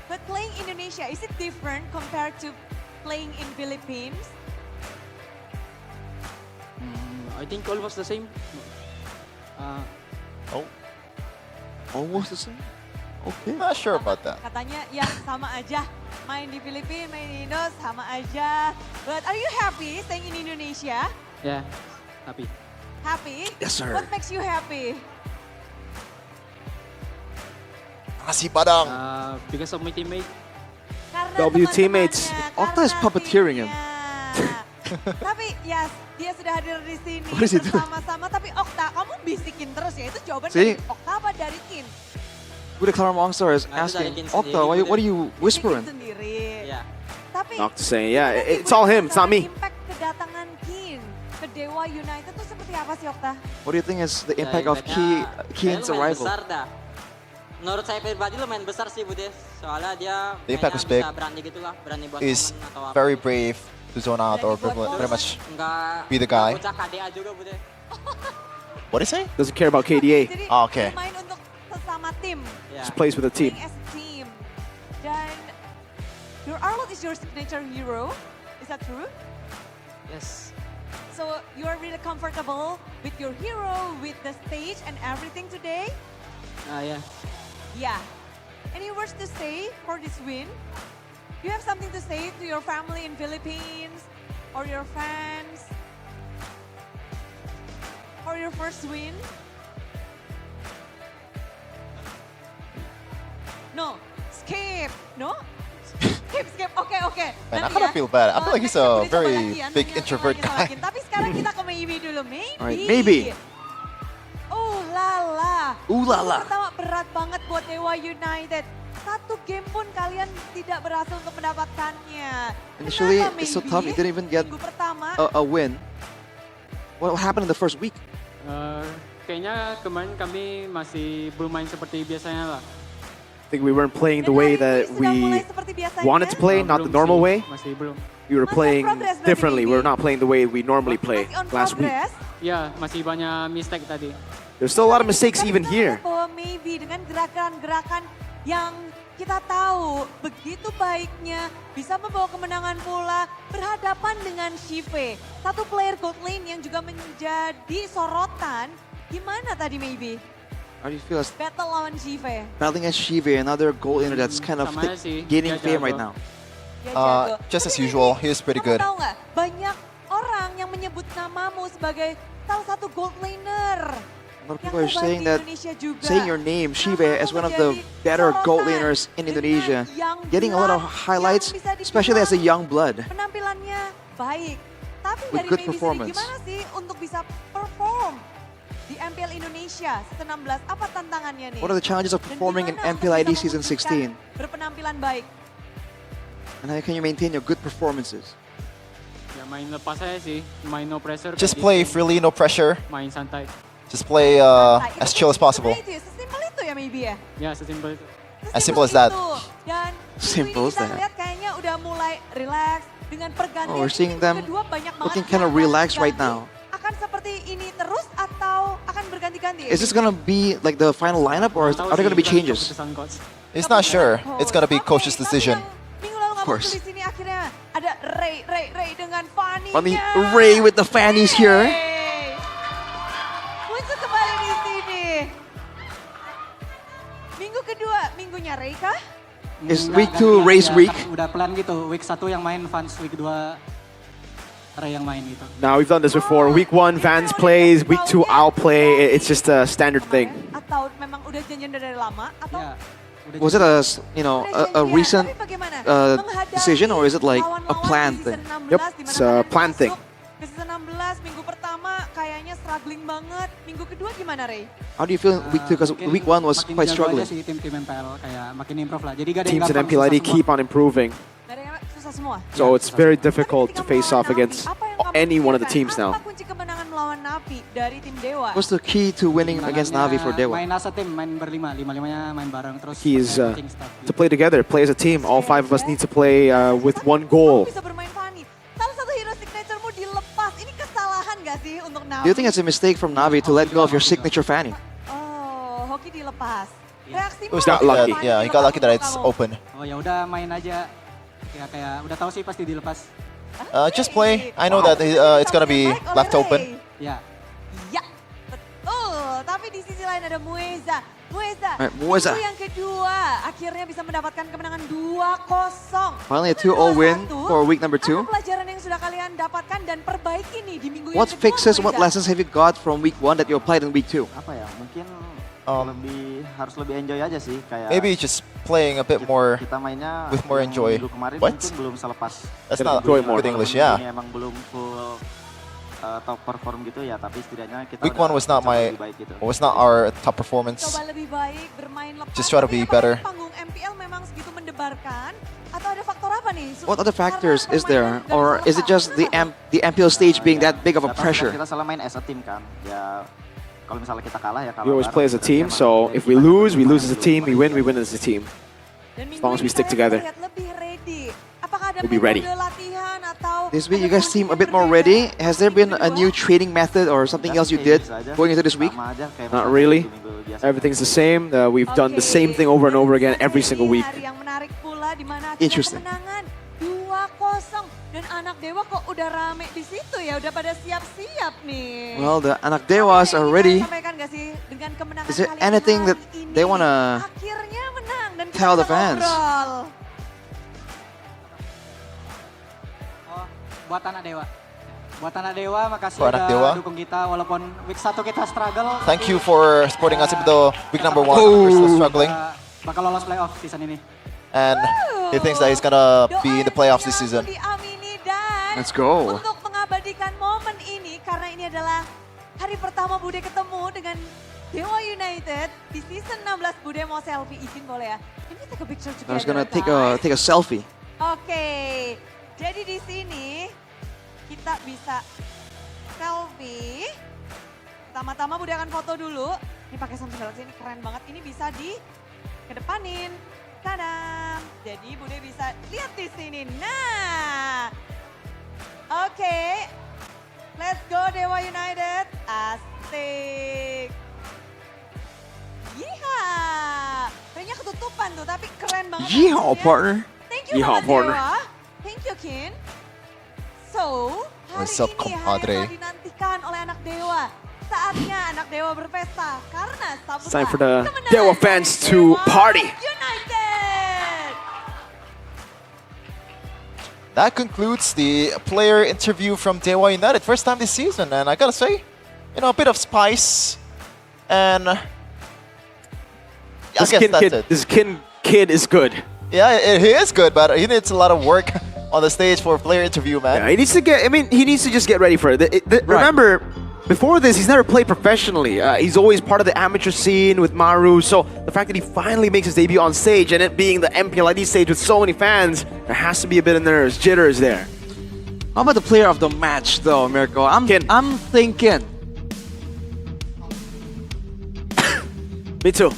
But playing Indonesia, is it different compared to playing in Philippines? I think almost the same. Almost the same? Okay. Not sure about that. Katanya ya sama aja. Main di Filipina, main di Indo sama aja. But are you happy staying in Indonesia? Yeah, happy. Happy? Yes, sir. What makes you happy? Nasi Padang. Because of my teammate. Karena W teammates. teman-temannya, Okta is karena puppeteering him. timnya. Tapi ya dia sudah hadir di sini What is he doing? bersama-sama. Tapi Okta, kamu bisikin terus ya. Itu jawaban See? dari Okta apa dari Kin? Budak Clara Monster is Aku dari asking, Kin Okta, sendiri, what are you whispering? Bikin sendiri. Yeah. Tapi Not to say, yeah, it's all him. It's not me. impact kedatangan Kin ke Dewa United tuh seperti apa sih Okta? What do you think is the impact of Kin's lumayan arrival? besar dah. Menurut saya pribadi lumayan besar sih Budes. Soalnya dia The impact was big. bisa berani gitu lah, berani buat Is momen atau apa. very brave to zone out or pretty much Enggak be the guy. bocah KDA juga Budes. What did he say? Doesn't care about KDA. Jadi Oh, okay. main untuk sesama tim. Yeah. Just plays with a team. Playing as a team. Dan your Arlot is your signature hero. Is that true? Yes. So you are really comfortable with your hero, with the stage and everything today? Yeah. Yeah. Any words to say for this win? Do you have something to say to your family in Philippines or your fans for your first win? No, skip. No? Skip. Okay. Man, I Nanti kind of ya. feel bad. I feel like he's Next a kita very latihan, big nanti introvert kita guy. latihan. Tapi sekarang kita ke Maybe dulu. Maybe. Alright, maybe. Oh lala. Ooh la la. Pertama berat banget buat Dewa United. Satu game pun kalian tidak berhasil untuk mendapatkannya. Initially, Kenapa, it's so Maybe? tough. You didn't even get Minggu pertama. a win. What happened in the first week? Kayaknya kemarin kami masih belum main seperti biasanya lah. I think we weren't playing the way that we wanted to play, not the normal way. Masih belum. We were playing differently. We were not playing the way we normally play last week. Ya, masih banyak mistake tadi. There's still a lot of mistakes even here. Bahwa maybe dengan gerakan-gerakan yang kita tahu begitu baiknya bisa membawa kemenangan pula berhadapan dengan Shive. Satu player gold lane yang juga menjadi sorotan. Gimana tadi maybe? How do you feel as Battle lawan Shive. battling against Shive, another goal inner that's kind of gaining fame right now? Just as usual, he was pretty good. Tahu nggak? Banyak orang yang menyebut namamu sebagai salah satu gold laner. A lot of people are saying that, saying your name, Shive, as one of the better gold laners in Indonesia. Getting a lot of highlights, especially as a young blood. Penampilannya baik. Tapi With dari good Maybe sendiri performance. gimana sih untuk bisa perform di MPL Indonesia season 16? Apa tantangannya nih? What are the challenges of performing in MPL ID Season 16? Berpenampilan baik. And how can you maintain your good performances? Ya main lepas aja sih, main no pressure. Just play freely, no pressure. Main santai. Just play as chill as possible. Itu ya, sesimpel itu ya maybe ya? Ya, sesimpel itu. As simple as that. Dan Simple as kita that. lihat kayaknya udah mulai relax dengan pergantian. Oh, we're seeing them kedua banyak banget looking kind of yang relaxed right ganti. now. Akan seperti ini terus atau akan berganti-ganti? Is this gonna be like the final lineup, or are there gonna be changes? He's not sure. It's gonna be coach's decision. Minggu lalu nggak course. muncul di sini akhirnya ada Ray dengan Fanny. Funny, Ray with the fannies here. Muncul kembali di sini. Minggu kedua, minggunya Ray kah? Is week 2 Ray's week? Udah pelan gitu. Week 1 yang main Vans, week 2 Ray yang main gitu. Now we've done this before. Week 1, Vans plays. Week 2, I'll play. It's just a standard thing. Atau memang udah janjian dari lama? Atau Was it a recent decision, or is it like a planned thing? Yep, it's a planned thing. Ke season 16, minggu pertama kayaknya struggling banget. Minggu kedua gimana Ray? How do you feel in week 2? Because week 1 was quite struggling. Sih tim MPL kayak makin improve lah. Jadi gak ada yang Teams in gampang, MPL ID susah keep on improving. Gak ada yang susah semua. So it's very difficult to face off against any one of the teams now. Apa kunci kemenangan melawan Navi dari tim Dewa? What's the key to winning against Navi for Dewa? Main as a team, main berlima, lima-limanya main bareng terus. He's to play together, play as a team. All 5 of us need to play with one goal. Bisa bermain Fanny. Salah satu hero signature-mu dilepas. Ini kesalahan gak sih untuk Navi? Do you think it's a mistake from Navi to let go of your signature fanny? Oh, hoki dilepas. Reaksimu It was not lucky. Yeah, he got lucky that it's open. Oh ya udah main aja. Ya kayak udah tahu sih pasti dilepas. Just play. I know that it's gonna be left open. Ya. Ya, betul. Tapi di sisi lain ada Mueza. Mueza. Minggu yang kedua akhirnya bisa mendapatkan kemenangan 2-0. Finally a 2-0 win for week number 2. Apa pelajaran yang sudah kalian dapatkan dan perbaiki nih di minggu What yang kedua? fixes, what Mueza? lessons have you got from week 1 that you applied in week 2? Apa ya? Mungkin harus lebih enjoy aja sih kayak. Maybe just playing a bit more kita mainnya with more enjoy. minggu kemarin What? mungkin belum selepas. That's not good English, yeah. Ini emang belum full top perform gitu ya, tapi setidaknya kita Week 1 was not gitu. our top performance. Coba lebih baik, bermain lepas. Just try to be Tapi better. apakah panggung MPL memang segitu mendebarkan? Atau ada faktor apa nih? What other factors is there, or is it just the MPL stage being that big of a pressure? Kita selalu main as a team kan. Ya kalau misalnya kita kalah ya kalah. We always play as a team, so if we lose as a team. We win as a team. As long as we stick together. Lebih ready. Apakah ada We'll be ready. metode latihan atau This week you guys seem a bit more ready. Has there been a new training method or something else you did going into this week? Not really. Everything's the same. We've done the same thing over and over again every single week. hari yang menarik pula di mana akhirnya Interesting. kemenangan 2-0 dan anak Dewa kok udah rame di situ ya, udah pada siap-siap nih. Well, the Anak Dewas are ready. Sampaikan gak sih dengan kemenangan Is there kalian anything that hari ini, they wanna akhirnya menang dan tell the fans? Buat anak Dewa. Buat anak Dewa, makasih For anak udah Dewa. dukung kita walaupun week 1 kita struggle. Thank you for supporting us even though week number 1 we're still struggling. Bakal lolos playoff season ini. And he thinks that he's gonna be in the playoffs this season. Diamini dan Let's go. untuk mengabadikan momen ini karena ini adalah hari pertama Bude ketemu dengan Dewa United di season 16. Bude mau selfie, izin boleh ya? Can we take a picture together? I was gonna guys? take a selfie. Oke, jadi di sini kita bisa selfie. Pertama-tama Bude akan foto dulu. Ini pakai Samsung Galaxy ini keren banget. Ini bisa di kedepanin. Tadam. Jadi Bude bisa lihat di sini. Nah, oke. Let's go Dewa United. Asik. Yeehaw. Kayaknya ketutupan tuh, tapi keren banget. Yeehaw, hasilnya. partner. Thank you Yeehaw, banget partner. Dewa. Thank you, Kin. So, hari What's up, ini hari compadre? yang dinantikan oleh anak Dewa. Saatnya anak Dewa berpesta karena It's time for sambutan the Dewa fans to party. United. That concludes the player interview from Dewa United. First time this season, and I gotta say, you know, a bit of spice. And I guess that's it. This kid is good. Yeah, he is good, but he needs a lot of work on the stage for a player interview, man. Yeah, he needs to get. I mean, he needs to just get ready for it. Remember, before this, he's never played professionally. He's always part of the amateur scene with Maru. So the fact that he finally makes his debut on stage, and it being the MPL ID stage with so many fans, there has to be a bit of nerves, jitters there. How about the player of the match, though, Mirko? I'm thinking. Me too.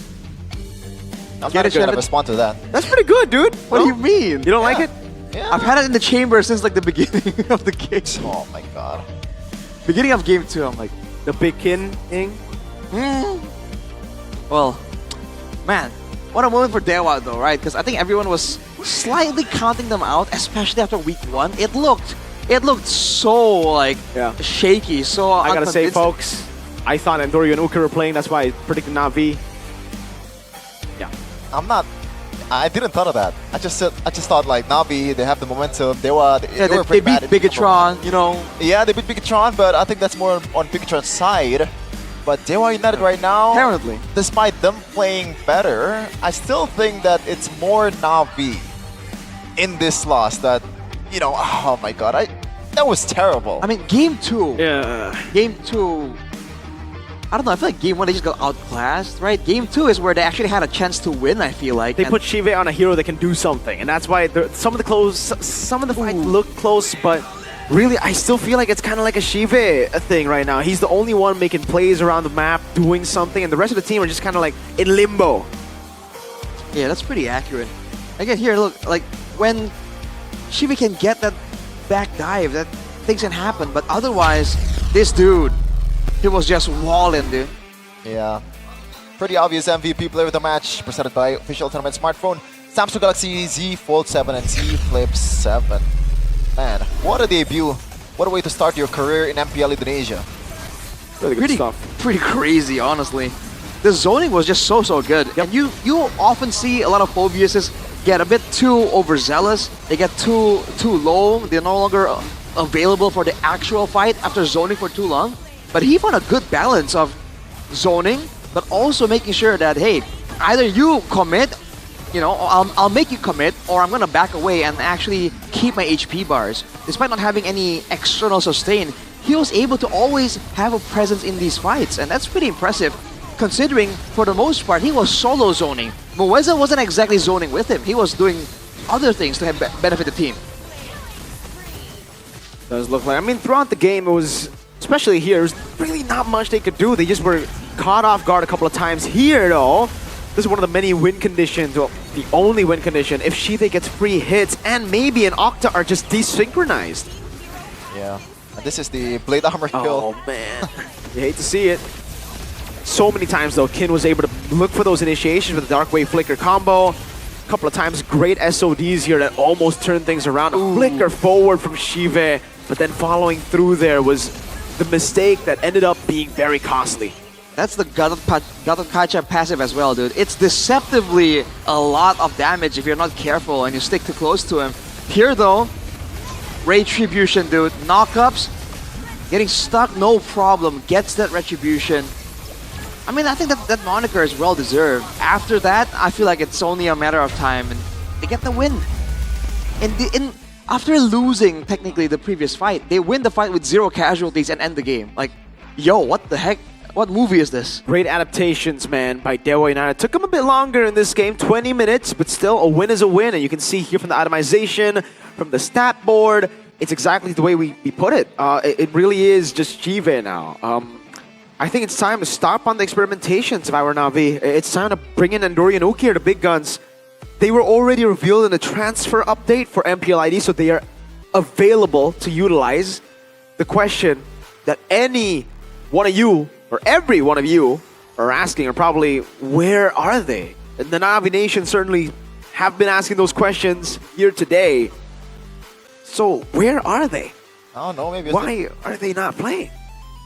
I'm not gonna respond to that. That's pretty good, dude. What do you mean? You don't like it? Yeah. I've had it in the chamber since like the beginning of the game. Oh my god. Beginning of game 2, I'm like, the big kin thing. Well, man, what a moment for Dewa though, right? Because I think everyone was slightly counting them out, especially after week 1. It looked so like shaky. So I gotta say, unconvincing. folks, I thought Andorio and Uka were playing. That's why I predicted Navi. Yeah. I didn't thought of that. I just thought like Navi, they have the momentum. They were they pretty beat bad. Bigatron, you know. Yeah, they beat Bigatron, but I think that's more on Bigatron's side. But Dewa United right now, apparently, despite them playing better, I still think that it's more Navi in this loss that, you know, oh my god, that was terrible. I mean, game 2. Yeah. Game 2. I don't know, I feel like game 1 they just got outclassed, right? Game 2 is where they actually had a chance to win, I feel like. They put Shive on a hero that can do something, and that's why some of the fights look close, but really, I still feel like it's kind of like a Shive thing right now. He's the only one making plays around the map, doing something, and the rest of the team are just kind of like in limbo. Yeah, that's pretty accurate. Again, here, look, like when Shive can get that back dive, that things can happen, but otherwise, this dude, he was just walling, dude. Yeah. Pretty obvious MVP player of the match, presented by official tournament smartphone, Samsung Galaxy Z Fold 7 and Z Flip 7. Man, what a debut. What a way to start your career in MPL Indonesia. Really good stuff. Pretty crazy, honestly. The zoning was just so good. And you often see a lot of Phobiuses get a bit too overzealous. They get too low. They're no longer available for the actual fight after zoning for too long. But he found a good balance of zoning, but also making sure that, hey, either you commit, you know, I'll make you commit, or I'm gonna back away and actually keep my HP bars. Despite not having any external sustain, he was able to always have a presence in these fights, and that's pretty impressive, considering for the most part he was solo zoning. Moeza wasn't exactly zoning with him. He was doing other things to benefit the team. Does look like, I mean, throughout the game, it was, especially here, there's really not much they could do. They just were caught off guard a couple of times. Here, though, this is one of the many win conditions, well, the only win condition, if Shive gets free hits and maybe an Octa are just desynchronized. Yeah, and this is the Blade Armor kill. Oh, man. You hate to see it. So many times, though, Kin was able to look for those initiations with the Dark Wave Flicker combo. A couple of times, great SODs here that almost turned things around. A flicker forward from Shive, but then following through there was the mistake that ended up being very costly. That's the Gatot Kacha passive as well, dude. It's deceptively a lot of damage if you're not careful and you stick too close to him. Here though, Retribution, dude. Knockups, getting stuck, no problem. Gets that Retribution. I mean, I think that moniker is well deserved. After that, I feel like it's only a matter of time and they get the win. After losing, technically, the previous fight, they win the fight with 0 casualties and end the game. Like, yo, what the heck? What movie is this? Great adaptations, man, by Dewa United. Took them a bit longer in this game, 20 minutes, but still a win is a win. And you can see here from the itemization, from the stat board, it's exactly the way we put it. It really is just Jive now. I think it's time to stop on the experimentations if I were Na'Vi. It's time to bring in Andori and Uki, the big guns. They were already revealed in the transfer update for MPL ID, so they are available to utilize. The question that any one of you, or every one of you, are asking are probably, where are they? And the Na'Vi Nation certainly have been asking those questions here today. So, where are they? I don't know, maybe... Why are they not playing?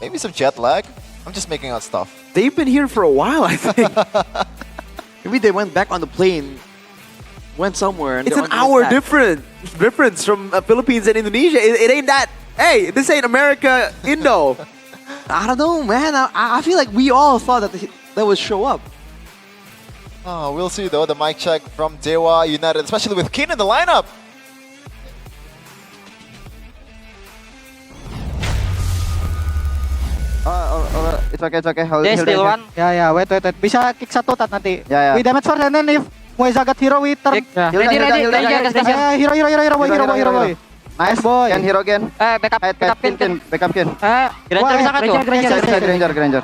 Maybe some jet lag? I'm just making out stuff. They've been here for a while, I think. Maybe they went back on the plane, went somewhere. And It's an hour difference from Philippines and Indonesia. It ain't that. Hey, this ain't America, Indo. I don't know, man. I feel like we all thought that that would show up. Oh, we'll see though. The mic check from Dewa United, especially with Kin in the lineup. It's okay. Hold There's still one. Yeah, wait. Bisa kick satu tat nanti. Yeah. We damage first and then if Moiza got hero, we turn. Ready. Hero boy. Nice boy. Can hero again. Backup Kin. Granger bisa kan tuh? Granger.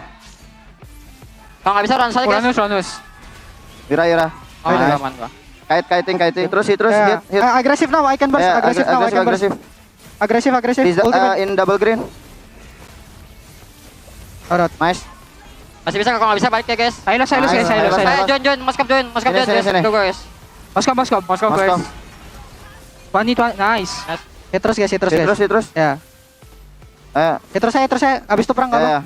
Kalau nggak bisa run saja guys. Ranus. Ira. Oh, udah aman gua. Kaiting. Terus hit. Aggressive now, I can burst. Aggressive. In double green. Alright, nice. Masih bisa, kalau nggak bisa balik ya guys. Ayo, Join. Maskap join. Let's go guys. Maskap guys. One, nice. Hit terus guys. Ya. Hit terus saya. Abis itu perang kamu.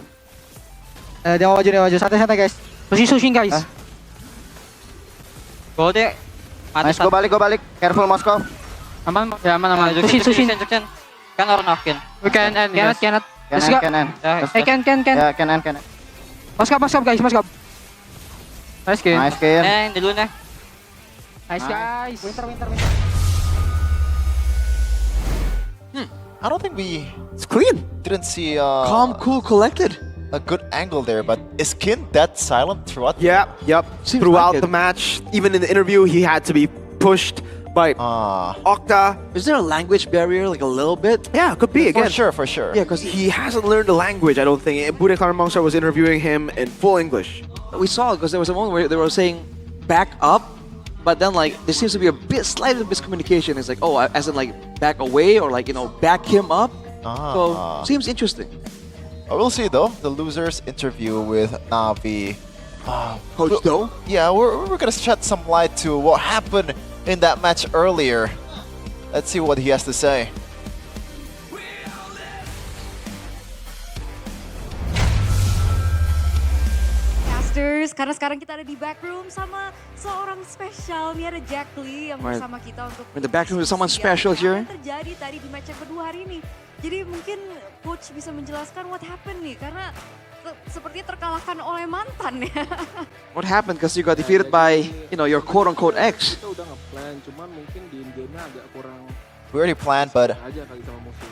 Dia mau maju. Santai guys. Pushing guys. Gold ya. Nice, go balik. Careful Moskow. Aman. Pushing. Kan orang knockin. We can end. Cannot. Can end. Yeah, can end. Maskap guys. Nice Kin. Dulu nih. Nice guys. Winter. I don't think we... It's clean. Didn't see... Calm, cool, collected. A good angle there, but is Kin that silent throughout? Yep. Throughout the match, even in the interview, he had to be pushed by Okta. Is there a language barrier, like a little bit? Yeah, could be again. For sure. Yeah, because he hasn't learned the language, I don't think. Bude Monster was interviewing him in full English. We saw it because there was a moment where they were saying back up, but then like there seems to be a slight miscommunication. It's like, oh, as in like back away or like, back him up. So seems interesting. We'll see though. The losers interview with Na'Vi. Coach Do? Yeah, we're gonna shed some light to what happened in that match earlier. Let's see what he has to say. Karena sekarang kita ada di backroom sama seorang spesial. Ini ada Jack Lee yang bersama kita untuk... In the backroom with someone special here. Apa yang terjadi tadi di match yang kedua hari ini. Jadi mungkin coach bisa menjelaskan what happened nih. Karena sepertinya terkalahkan oleh mantan ya. What happened? Because you got defeated by, your quote-unquote ex. Kita udah nge-plan, cuman mungkin di in-game-nya agak kurang... We already planned, but... aja kali sama musuh.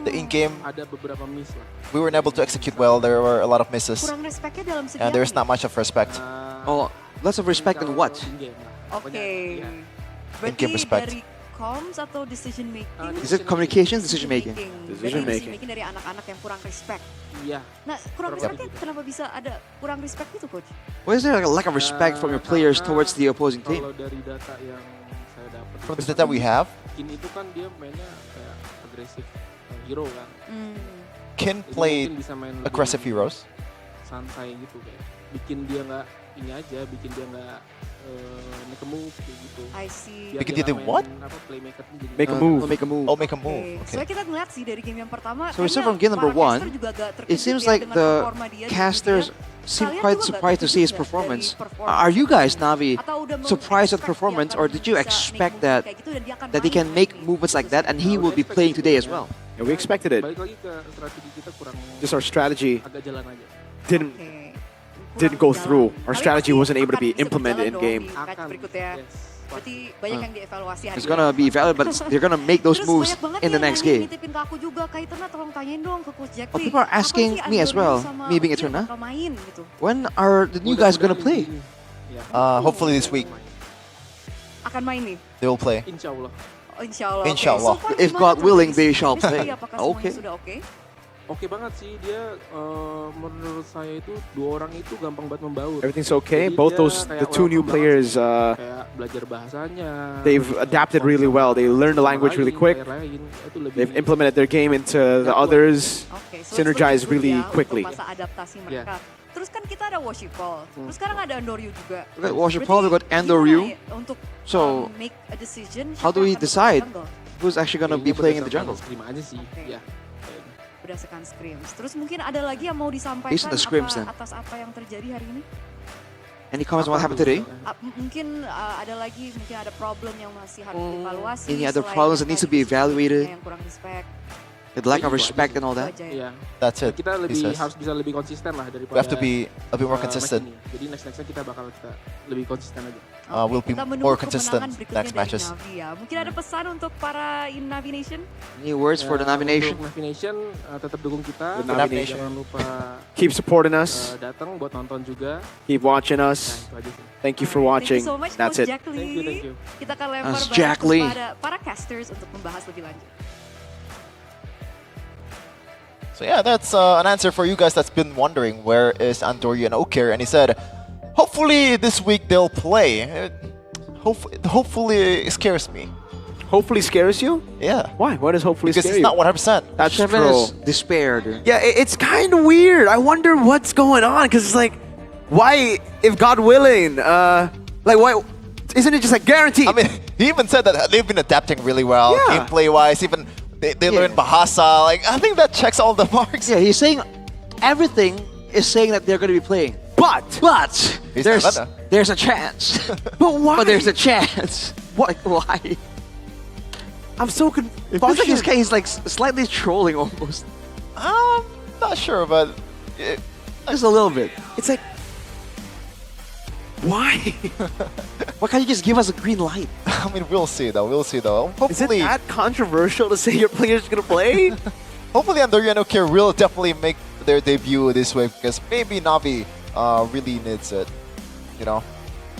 The in-game... Ada beberapa miss lah. We weren't able to execute well. There were a lot of misses. Kurang respectnya dalam segi And there's not much of respect. Less of respect in what? Oke. In-game respect. Dari comms atau decision making? Is it communication, decision making? Decision making dari anak-anak yang kurang respect. Iya. Nah, kurang respectnya kenapa bisa ada kurang respect itu, coach? Why is there like a lack of respect from your players towards the opposing team? Kalau dari data yang saya dapat, From the data we have, Kin itu kan dia mainnya kayak agresif hero kan. Kin played aggressive heroes. Santai gitu kayak. Bikin dia nggak ini aja, bikin dia nggak make a move kayak gitu. I see. Bikin dia what? Make a move. Oh, make a move. Okay. Soalnya kita ngeliat sih dari game yang pertama. So we saw from game number 1, it seems like the casters seemed quite surprised to see his performance. Are you guys, Navi, surprised at performance, or did you expect that he can make movements like that and he will be playing today as well? Yeah, we expected it. Just our strategy didn't go through. Our strategy wasn't able to be implemented in game. It's gonna be valid, but they're gonna make those moves in the next game. Oh, people are asking me as well, me being Eterna, when are the new guys gonna play? Hopefully this week. They will play. Inshallah. If God willing, they shall play. Okay. Oke banget sih dia, menurut saya itu dua orang itu gampang banget membaur. Everything's okay. Both the two new players, kayak belajar bahasanya. they've adapted really well. They learned the language really quick. They've implemented their game into the others, synergized really quickly. Terus kan kita ada Worshipful. Terus sekarang ada Andoryu juga. We got Worshipful, we got Andoryu. So, make a decision how do we decide who's actually gonna be playing in the jungle? Berdasarkan scrims. Terus mungkin ada lagi yang mau disampaikan Based on the scrims, atas apa yang terjadi hari ini? Any comments on what happened today? Mungkin ada lagi, mungkin ada problem yang masih harus dievaluasi. Any other problems that needs to be evaluated? Yang kurang respect. The lack of respect and all that? Iya. That's it. Kita harus bisa lebih konsisten lah daripada. We have to be a bit more consistent. Jadi nextnya kita bakal lebih konsisten aja. We'll be more consistent next matches. Mungkin ada pesan untuk para Navi Nation? Any words for the Navi Nation? Untuk Navi Nation tetap dukung kita. Navi Nation. Jangan lupa keep supporting us. Datang buat nonton juga. Keep watching us. Thank you for watching. Thank you so much, That's it. Jack Lee. Thank you. Kita akan lempar Jack Lee. kepada para casters untuk membahas lebih lanjut. So yeah, that's an answer for you guys that's been wondering where is Andoryu and Okir, and he said, hopefully this week they'll play. Hopefully it scares me. Hopefully scares you? Yeah. Why? Why does hopefully Because scare it's you? not 100%. That's Shevin true. is despaired. Yeah, it's kind of weird. I wonder what's going on because it's like, why, if God willing, like why? Isn't it just like guaranteed? I mean, he even said that they've been adapting really well, Yeah. gameplay-wise. Even they learned Bahasa. Like, I think that checks all the marks. Yeah, he's saying everything is saying that they're going to be playing. But there's a chance. But why? But there's a chance. What? Like, why? I'm so It confused. feels like he's like slightly trolling almost. I'm not sure, but Just a little bit. It's like, why? Why can't you just give us a green light? I mean, we'll see though. We'll see though. Is it Hopefully, that controversial to say your player's gonna play? hopefully Andoryu and Okir will definitely make their debut this week because maybe Navi really needs it, you know.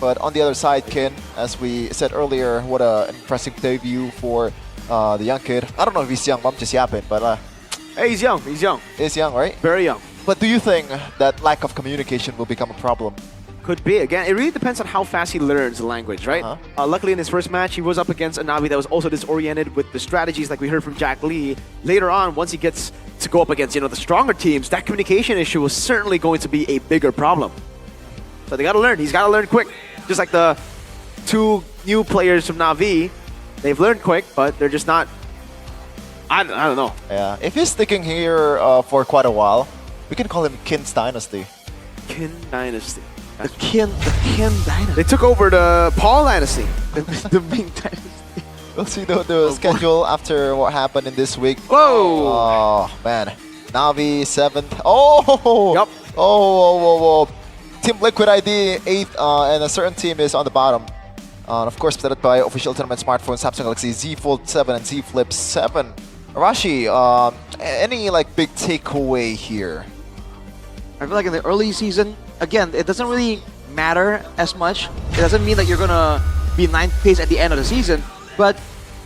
But on the other side, Kin, as we said earlier, what an impressive debut for the young kid. I don't know if he's young, but just yapping, but Hey, he's young. He's young. he's young, right? Very young. But do you think that lack of communication will become a problem? Could be. Again, it really depends on how fast he learns the language, right? Luckily, in his first match, he was up against a Navi that was also disoriented with the strategies like we heard from Jack Lee. Later on, once he gets to go up against, the stronger teams, that communication issue is certainly going to be a bigger problem. So they got to learn. He's got to learn quick. Just like the two new players from Navi, they've learned quick, but they're just not... I don't know. Yeah, if he's sticking here for quite a while, we can call him Kin's Dynasty. Kin Dynasty. The Kin Dynasty. They took over the Paul Dynasty. The Ming Dynasty. We'll see the schedule after what happened in this week. Whoa! Oh, man. Navi, 7th. Oh! Yup. Oh. Team Liquid ID, 8th, and a certain team is on the bottom. Of course, presented by official tournament smartphones, Samsung Galaxy Z Fold 7 and Z Flip 7. Arashi, any like big takeaway here? I feel like in the early season, again, it doesn't really matter as much. It doesn't mean that you're gonna be 9th place at the end of the season, but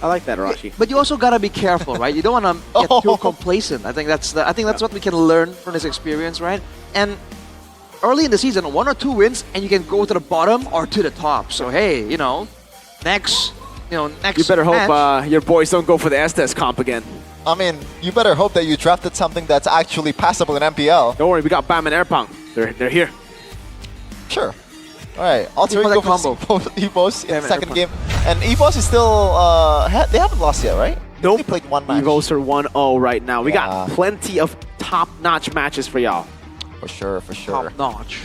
I like that, Arashi. But you also gotta be careful, right? You don't wanna get too complacent. I think that's what we can learn from this experience, right? And early in the season, 1 or 2 wins, and you can go to the bottom or to the top. So hey, next. You better hope your boys don't go for the Estes comp again. I mean, you better hope that you drafted something that's actually passable in MPL. Don't worry, we got Bam and Airpong. They're here. Sure. Alright, Alter Ego combo. EVOS in the second game. And EVOS is still, they haven't lost yet, right? Nope. They played 1 match. EVOS are 1-0 right now. We got plenty of top-notch matches for y'all. For sure, for sure. Top notch.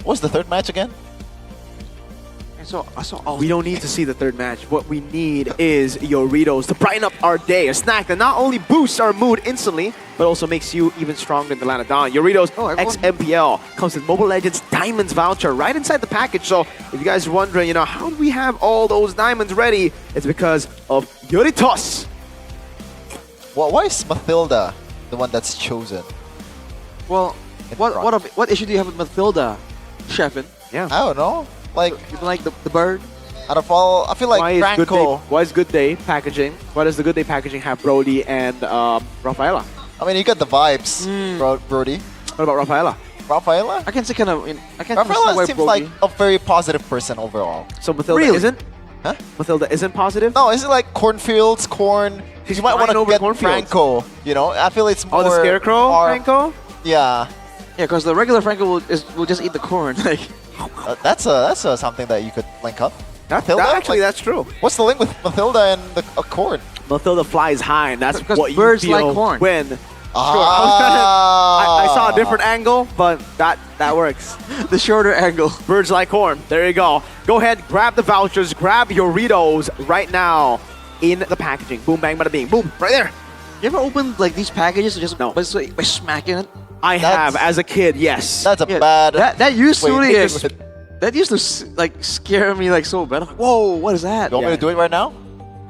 What's the third match again? I saw all We don't need to see the third match. What we need is Doritos to brighten up our day. A snack that not only boosts our mood instantly, but also makes you even stronger in the land of dawn. Doritos X MPL comes with Mobile Legends Diamonds voucher right inside the package. So if you guys are wondering, you know, how do we have all those diamonds ready? It's because of Doritos. Well, why is Mathilda the one that's chosen? Well, what issue do you have with Mathilda, Chefin? Yeah. I don't know. Like, you like the bird? Out of all, I feel like Franco. Why is Good Day Packaging? Why does the Good Day Packaging have Brody and Rafaela? I mean, you got the vibes, Brody. What about Rafaela? Rafaela? I can say kind of. I can Rafaela seems like a very positive person overall. So Mathilda isn't? Huh? Mathilda isn't positive? No, is it like cornfields, corn? You might want to get Franco. You know, I feel it's more. Oh, the scarecrow Franco? Yeah. Yeah, because the regular Franco will just eat the corn. Like. That's something that you could link up. That's true. What's the link with Mathilda and the corn? Mathilda flies high, and that's because what birds you feel like corn. when. Sure, I saw a different angle, but that works. The shorter angle. Birds like corn. There you go. Go ahead, grab the vouchers, grab your Doritos right now in the packaging. Boom, bang, bada bing. Boom, right there. You ever opened like these packages just by smacking it? I have as a kid, yes. That's a bad. That used to way really that used to like scare me like so bad. I'm like, whoa, what is that? You want me to do it right now?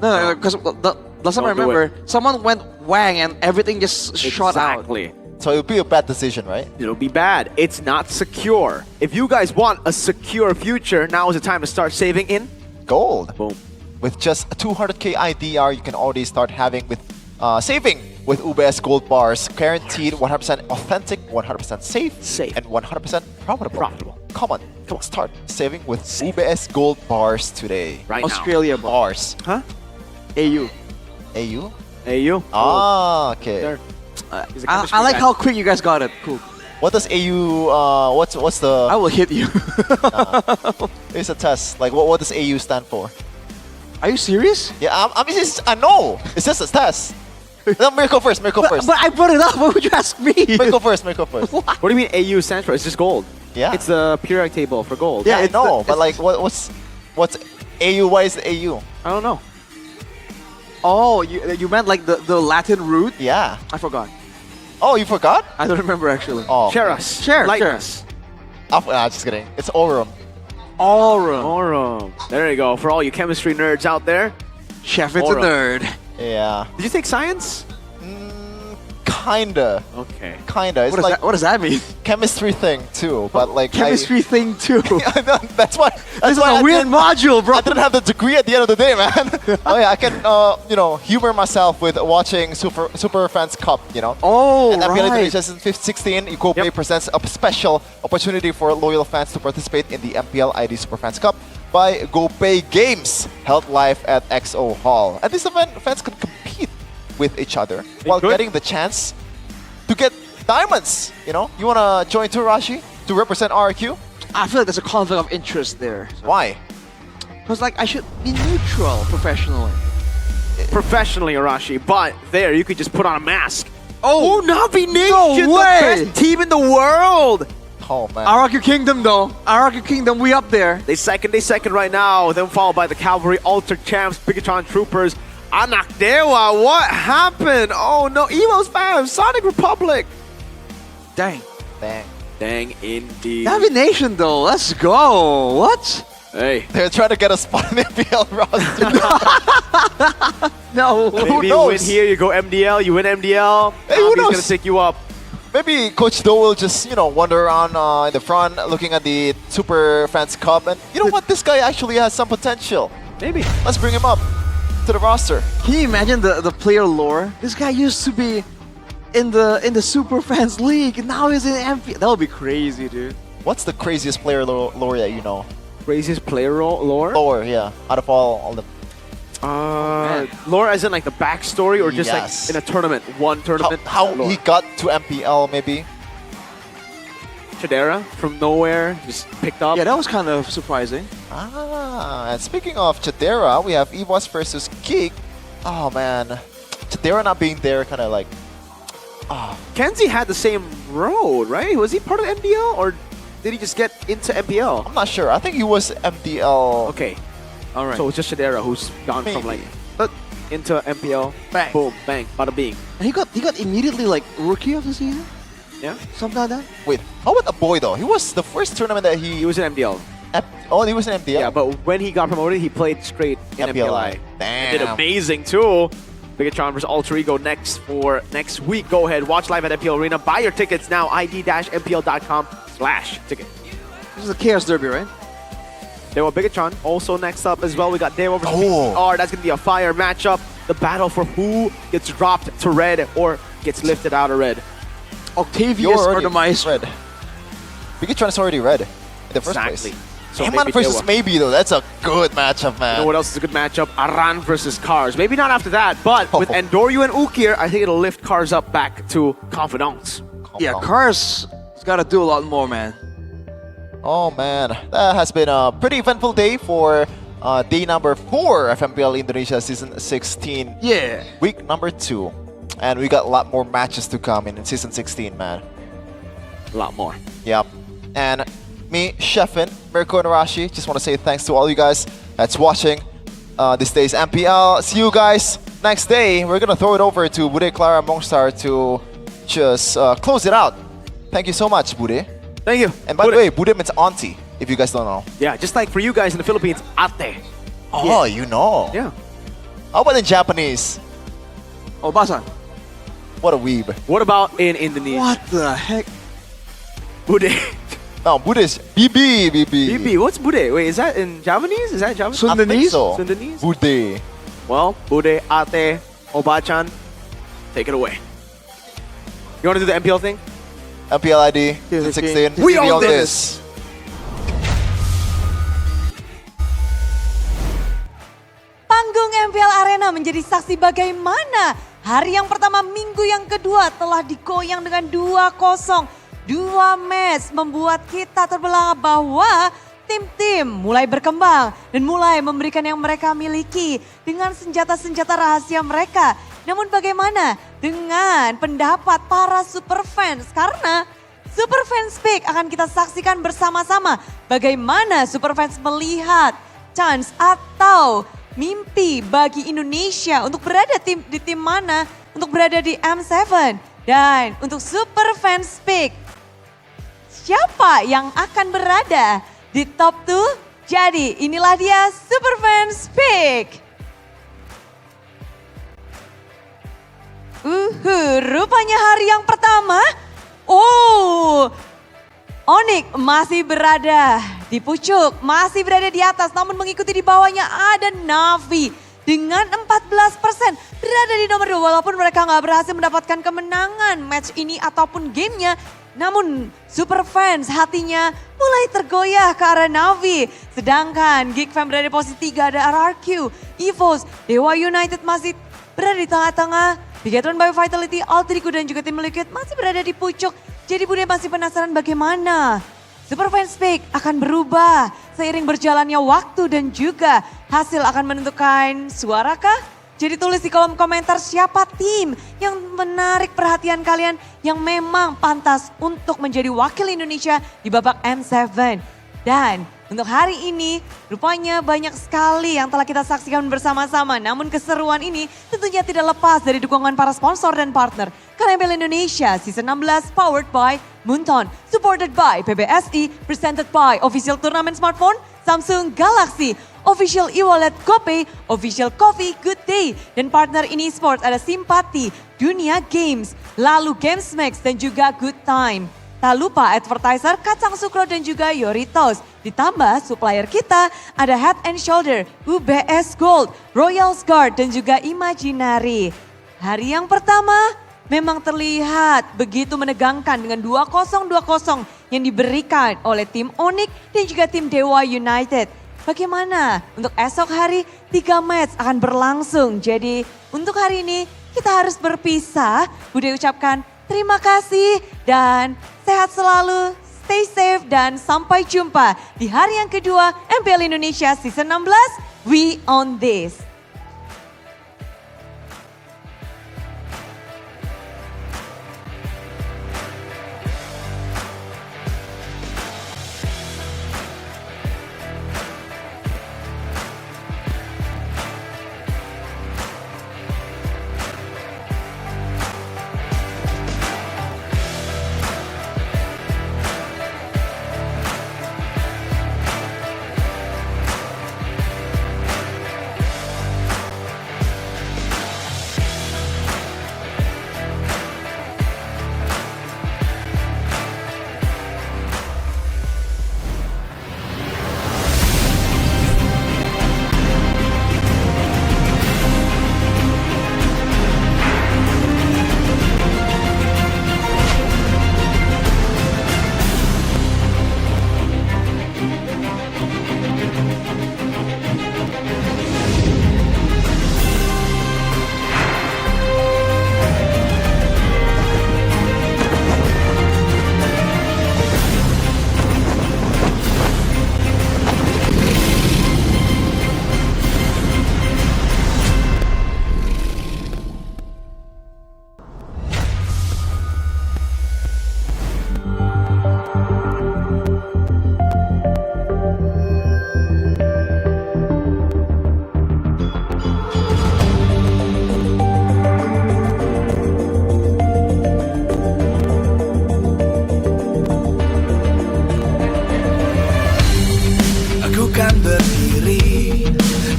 No, because the last time I remember, someone went whang and everything just shot out. Exactly. So it'll be a bad decision, right? It'll be bad. It's not secure. If you guys want a secure future, now is the time to start saving in gold. Boom. With just a 200k IDR, you can already start having with saving with UBS gold bars, guaranteed 100% authentic, 100% safe, and 100% profitable. Come on, start saving with UBS gold bars today. Right Australia now. Bars. Huh? AU. Ah, okay. I like how quick you guys got it. Cool. What does AU? What's the? I will hit you. It's a test. Like what does AU stand for? Are you serious? Yeah, I know. It's just a test. No, Miracle first. But I brought it up. Why would you ask me? Miracle first. What do you mean AU stands for? It's just gold. Yeah. It's the periodic table for gold. Yeah, I know. But like, what's AU? Why is the AU? I don't know. Oh, you meant like the Latin root? Yeah. I forgot. Oh, you forgot? I don't remember actually. Oh. Share us. Lighten us. Just kidding. It's Aurum. Aurum. There you go. For all you chemistry nerds out there. Chef, it's a nerd. Yeah. Did you take science? Kinda. Okay. Kinda. It's what does that mean? Chemistry thing too, but like chemistry thing too. That's why. This is a weird module, bro. I didn't have the degree at the end of the day, man. Oh yeah, I can humor myself with watching Super Fans Cup. Oh, and MPL right. Indonesia 16, EcoPay presents a special opportunity for loyal fans to participate in the MPL ID Super Fans Cup by GoPay Games, held live at XO Hall. At this event, fans can compete with each other while getting the chance to get diamonds. You wanna join too, Rashi, to represent RQ? I feel like there's a conflict of interest there. Why? Because like I should be neutral professionally. Professionally, Arashi, but there you could just put on a mask. Oh, Navi Nation, no way! the best team in the world. Oh man. RQ Kingdom though. RQ Kingdom, we up there. They second right now. Then followed by the Cavalry, Altered Champs, Bigatron Troopers, Anak Dewa. What happened? Oh no, Evo's fam, Sonic Republic. Dang indeed. Navi Nation though, let's go. What? Hey. They're trying to get a spot in the MPL roster. No. Maybe you win here, you go MDL, you win MDL. Hey, who knows? He's gonna pick you up. Maybe Coach Do will just, wander around in the front looking at the Super Fans Cup. And you know what? This guy actually has some potential. Maybe. Let's bring him up to the roster. Can you imagine the player lore? This guy used to be in the Super Fans League. Now he's in MP. That would be crazy, dude. What's the craziest player lore that you know? Craziest player lore? Lore, yeah. Out of all the... lore as in like the backstory or just Yes. like in a tournament? One tournament? How he got to MPL, maybe? Chidera from nowhere, just picked up. Yeah, that was kind of surprising. And speaking of Chidera, we have EVOS versus Geek. Oh man, Chidera not being there kind of like Kenzie had the same road, right? Was he part of MPL or did he just get into MPL? I'm not sure. I think he was MPL. Okay. All right. So it's just Shadera who's gone from like into MPL. Bang. Boom, bang, bada bing. And he got immediately like rookie of the season. Yeah. Something like that. Wait, how about a boy though? He was the first tournament that He was in MPL. Oh, he was in MPL. Yeah, but when he got promoted, he played straight in MPLI. Damn. And did amazing too. Bigatron versus Alter Ego next for next week. Go ahead, watch live at MPL Arena. Buy your tickets now. id-mpl.com/ticket. This is a Chaos Derby, right? Dewa Bigatron also next up as well. We got Dewa versus BCR. That's gonna be a fire matchup. The battle for who gets dropped to red or gets lifted out of red. Octavius or Demise. Red. Bigatron is already red in the first Exactly. place. So Eman versus Dewa. Maybe though, that's a good matchup, man. You know what else is a good matchup? Aran versus Cars. Maybe not after that, but with Endoryu and Ukir, I think it'll lift Cars up back to confidence. Yeah, Cars has got to do a lot more, man. Oh man, that has been a pretty eventful day for day number 4 of MPL Indonesia Season 16. Yeah. Week number 2. And we got a lot more matches to come in Season 16, man. A lot more. Yep. And me, Sheffin, Mirko, and Arashi, just want to say thanks to all you guys that's watching this day's MPL. See you guys next day. We're going to throw it over to Bude Clara Mongstar to just close it out. Thank you so much, Bude. Thank you. And by the way, Bude means auntie, if you guys don't know. Yeah, just like for you guys in the Philippines, ate. Oh, you know. Yeah. How about in Japanese? Obasan. What a weeb. What about in Indonesia? What the heck? Bude. No, Bude is BB. BB. What's Bude? Wait, is that in Japanese? Is that Japanese? I think so. Sundanese? Bude. Well, Bude, ate, Obachan, take it away. You want to do the MPL thing? MPL ID 16. We own this. Panggung MPL Arena menjadi saksi bagaimana hari yang pertama minggu yang kedua telah digoyang dengan 2-0. 2 match membuat kita terbelah bahwa tim-tim mulai berkembang dan mulai memberikan yang mereka miliki dengan senjata-senjata rahasia mereka. Namun bagaimana dengan pendapat para super fans? Karena Super Fans Pick akan kita saksikan bersama-sama bagaimana super fans melihat chance atau mimpi bagi Indonesia untuk berada di tim mana, untuk berada di M7. Dan untuk Super Fans Pick, siapa yang akan berada di top 2? Jadi inilah dia Super Fans Pick. Rupanya hari yang pertama, Onyx masih berada di pucuk, masih berada di atas, namun mengikuti di bawahnya ada Navi dengan 14% berada di nomor 2 walaupun mereka nggak berhasil mendapatkan kemenangan match ini ataupun gamenya. Namun super fans hatinya mulai tergoyah ke arah Navi. Sedangkan Geek Fam berada di posisi 3 ada RRQ, EVOS, Dewa United masih berada di tengah-tengah. Bigatron by Vitality, Alter Ego dan juga tim Liquid masih berada di pucuk. Jadi Bude masih penasaran bagaimana Super Fans Pick akan berubah seiring berjalannya waktu dan juga hasil akan menentukan suara kah? Jadi tulis di kolom komentar siapa tim yang menarik perhatian kalian yang memang pantas untuk menjadi wakil Indonesia di babak M7. Dan untuk hari ini rupanya banyak sekali yang telah kita saksikan bersama-sama. Namun keseruan ini tentunya tidak lepas dari dukungan para sponsor dan partner. Karena MPL Indonesia Season 16 powered by Moonton, supported by PBSI, presented by Official Turnamen Smartphone, Samsung Galaxy, Official e-wallet GoPay, Official Coffee Good Day, dan partner ini Sports ada Simpati, Dunia Games, lalu Games Max dan juga Good Time. Tak lupa advertiser Kacang Sukro dan juga Yoritos. Ditambah supplier kita ada Head and Shoulder, UBS Gold, Royal Guard dan juga Imaginary. Hari yang pertama memang terlihat begitu menegangkan dengan 2-0 yang diberikan oleh tim Onyx dan juga tim Dewa United. Bagaimana untuk esok hari 3 match akan berlangsung. Jadi untuk hari ini kita harus berpisah. Bude ucapkan terima kasih dan sehat selalu, stay safe dan sampai jumpa di hari yang kedua MPL Indonesia Season 16. We on this.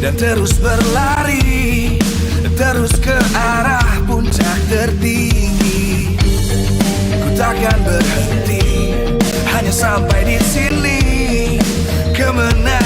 dan terus berlari, terus ke arah puncak tertinggi. Ku takkan berhenti, hanya sampai di sini. Kemenangan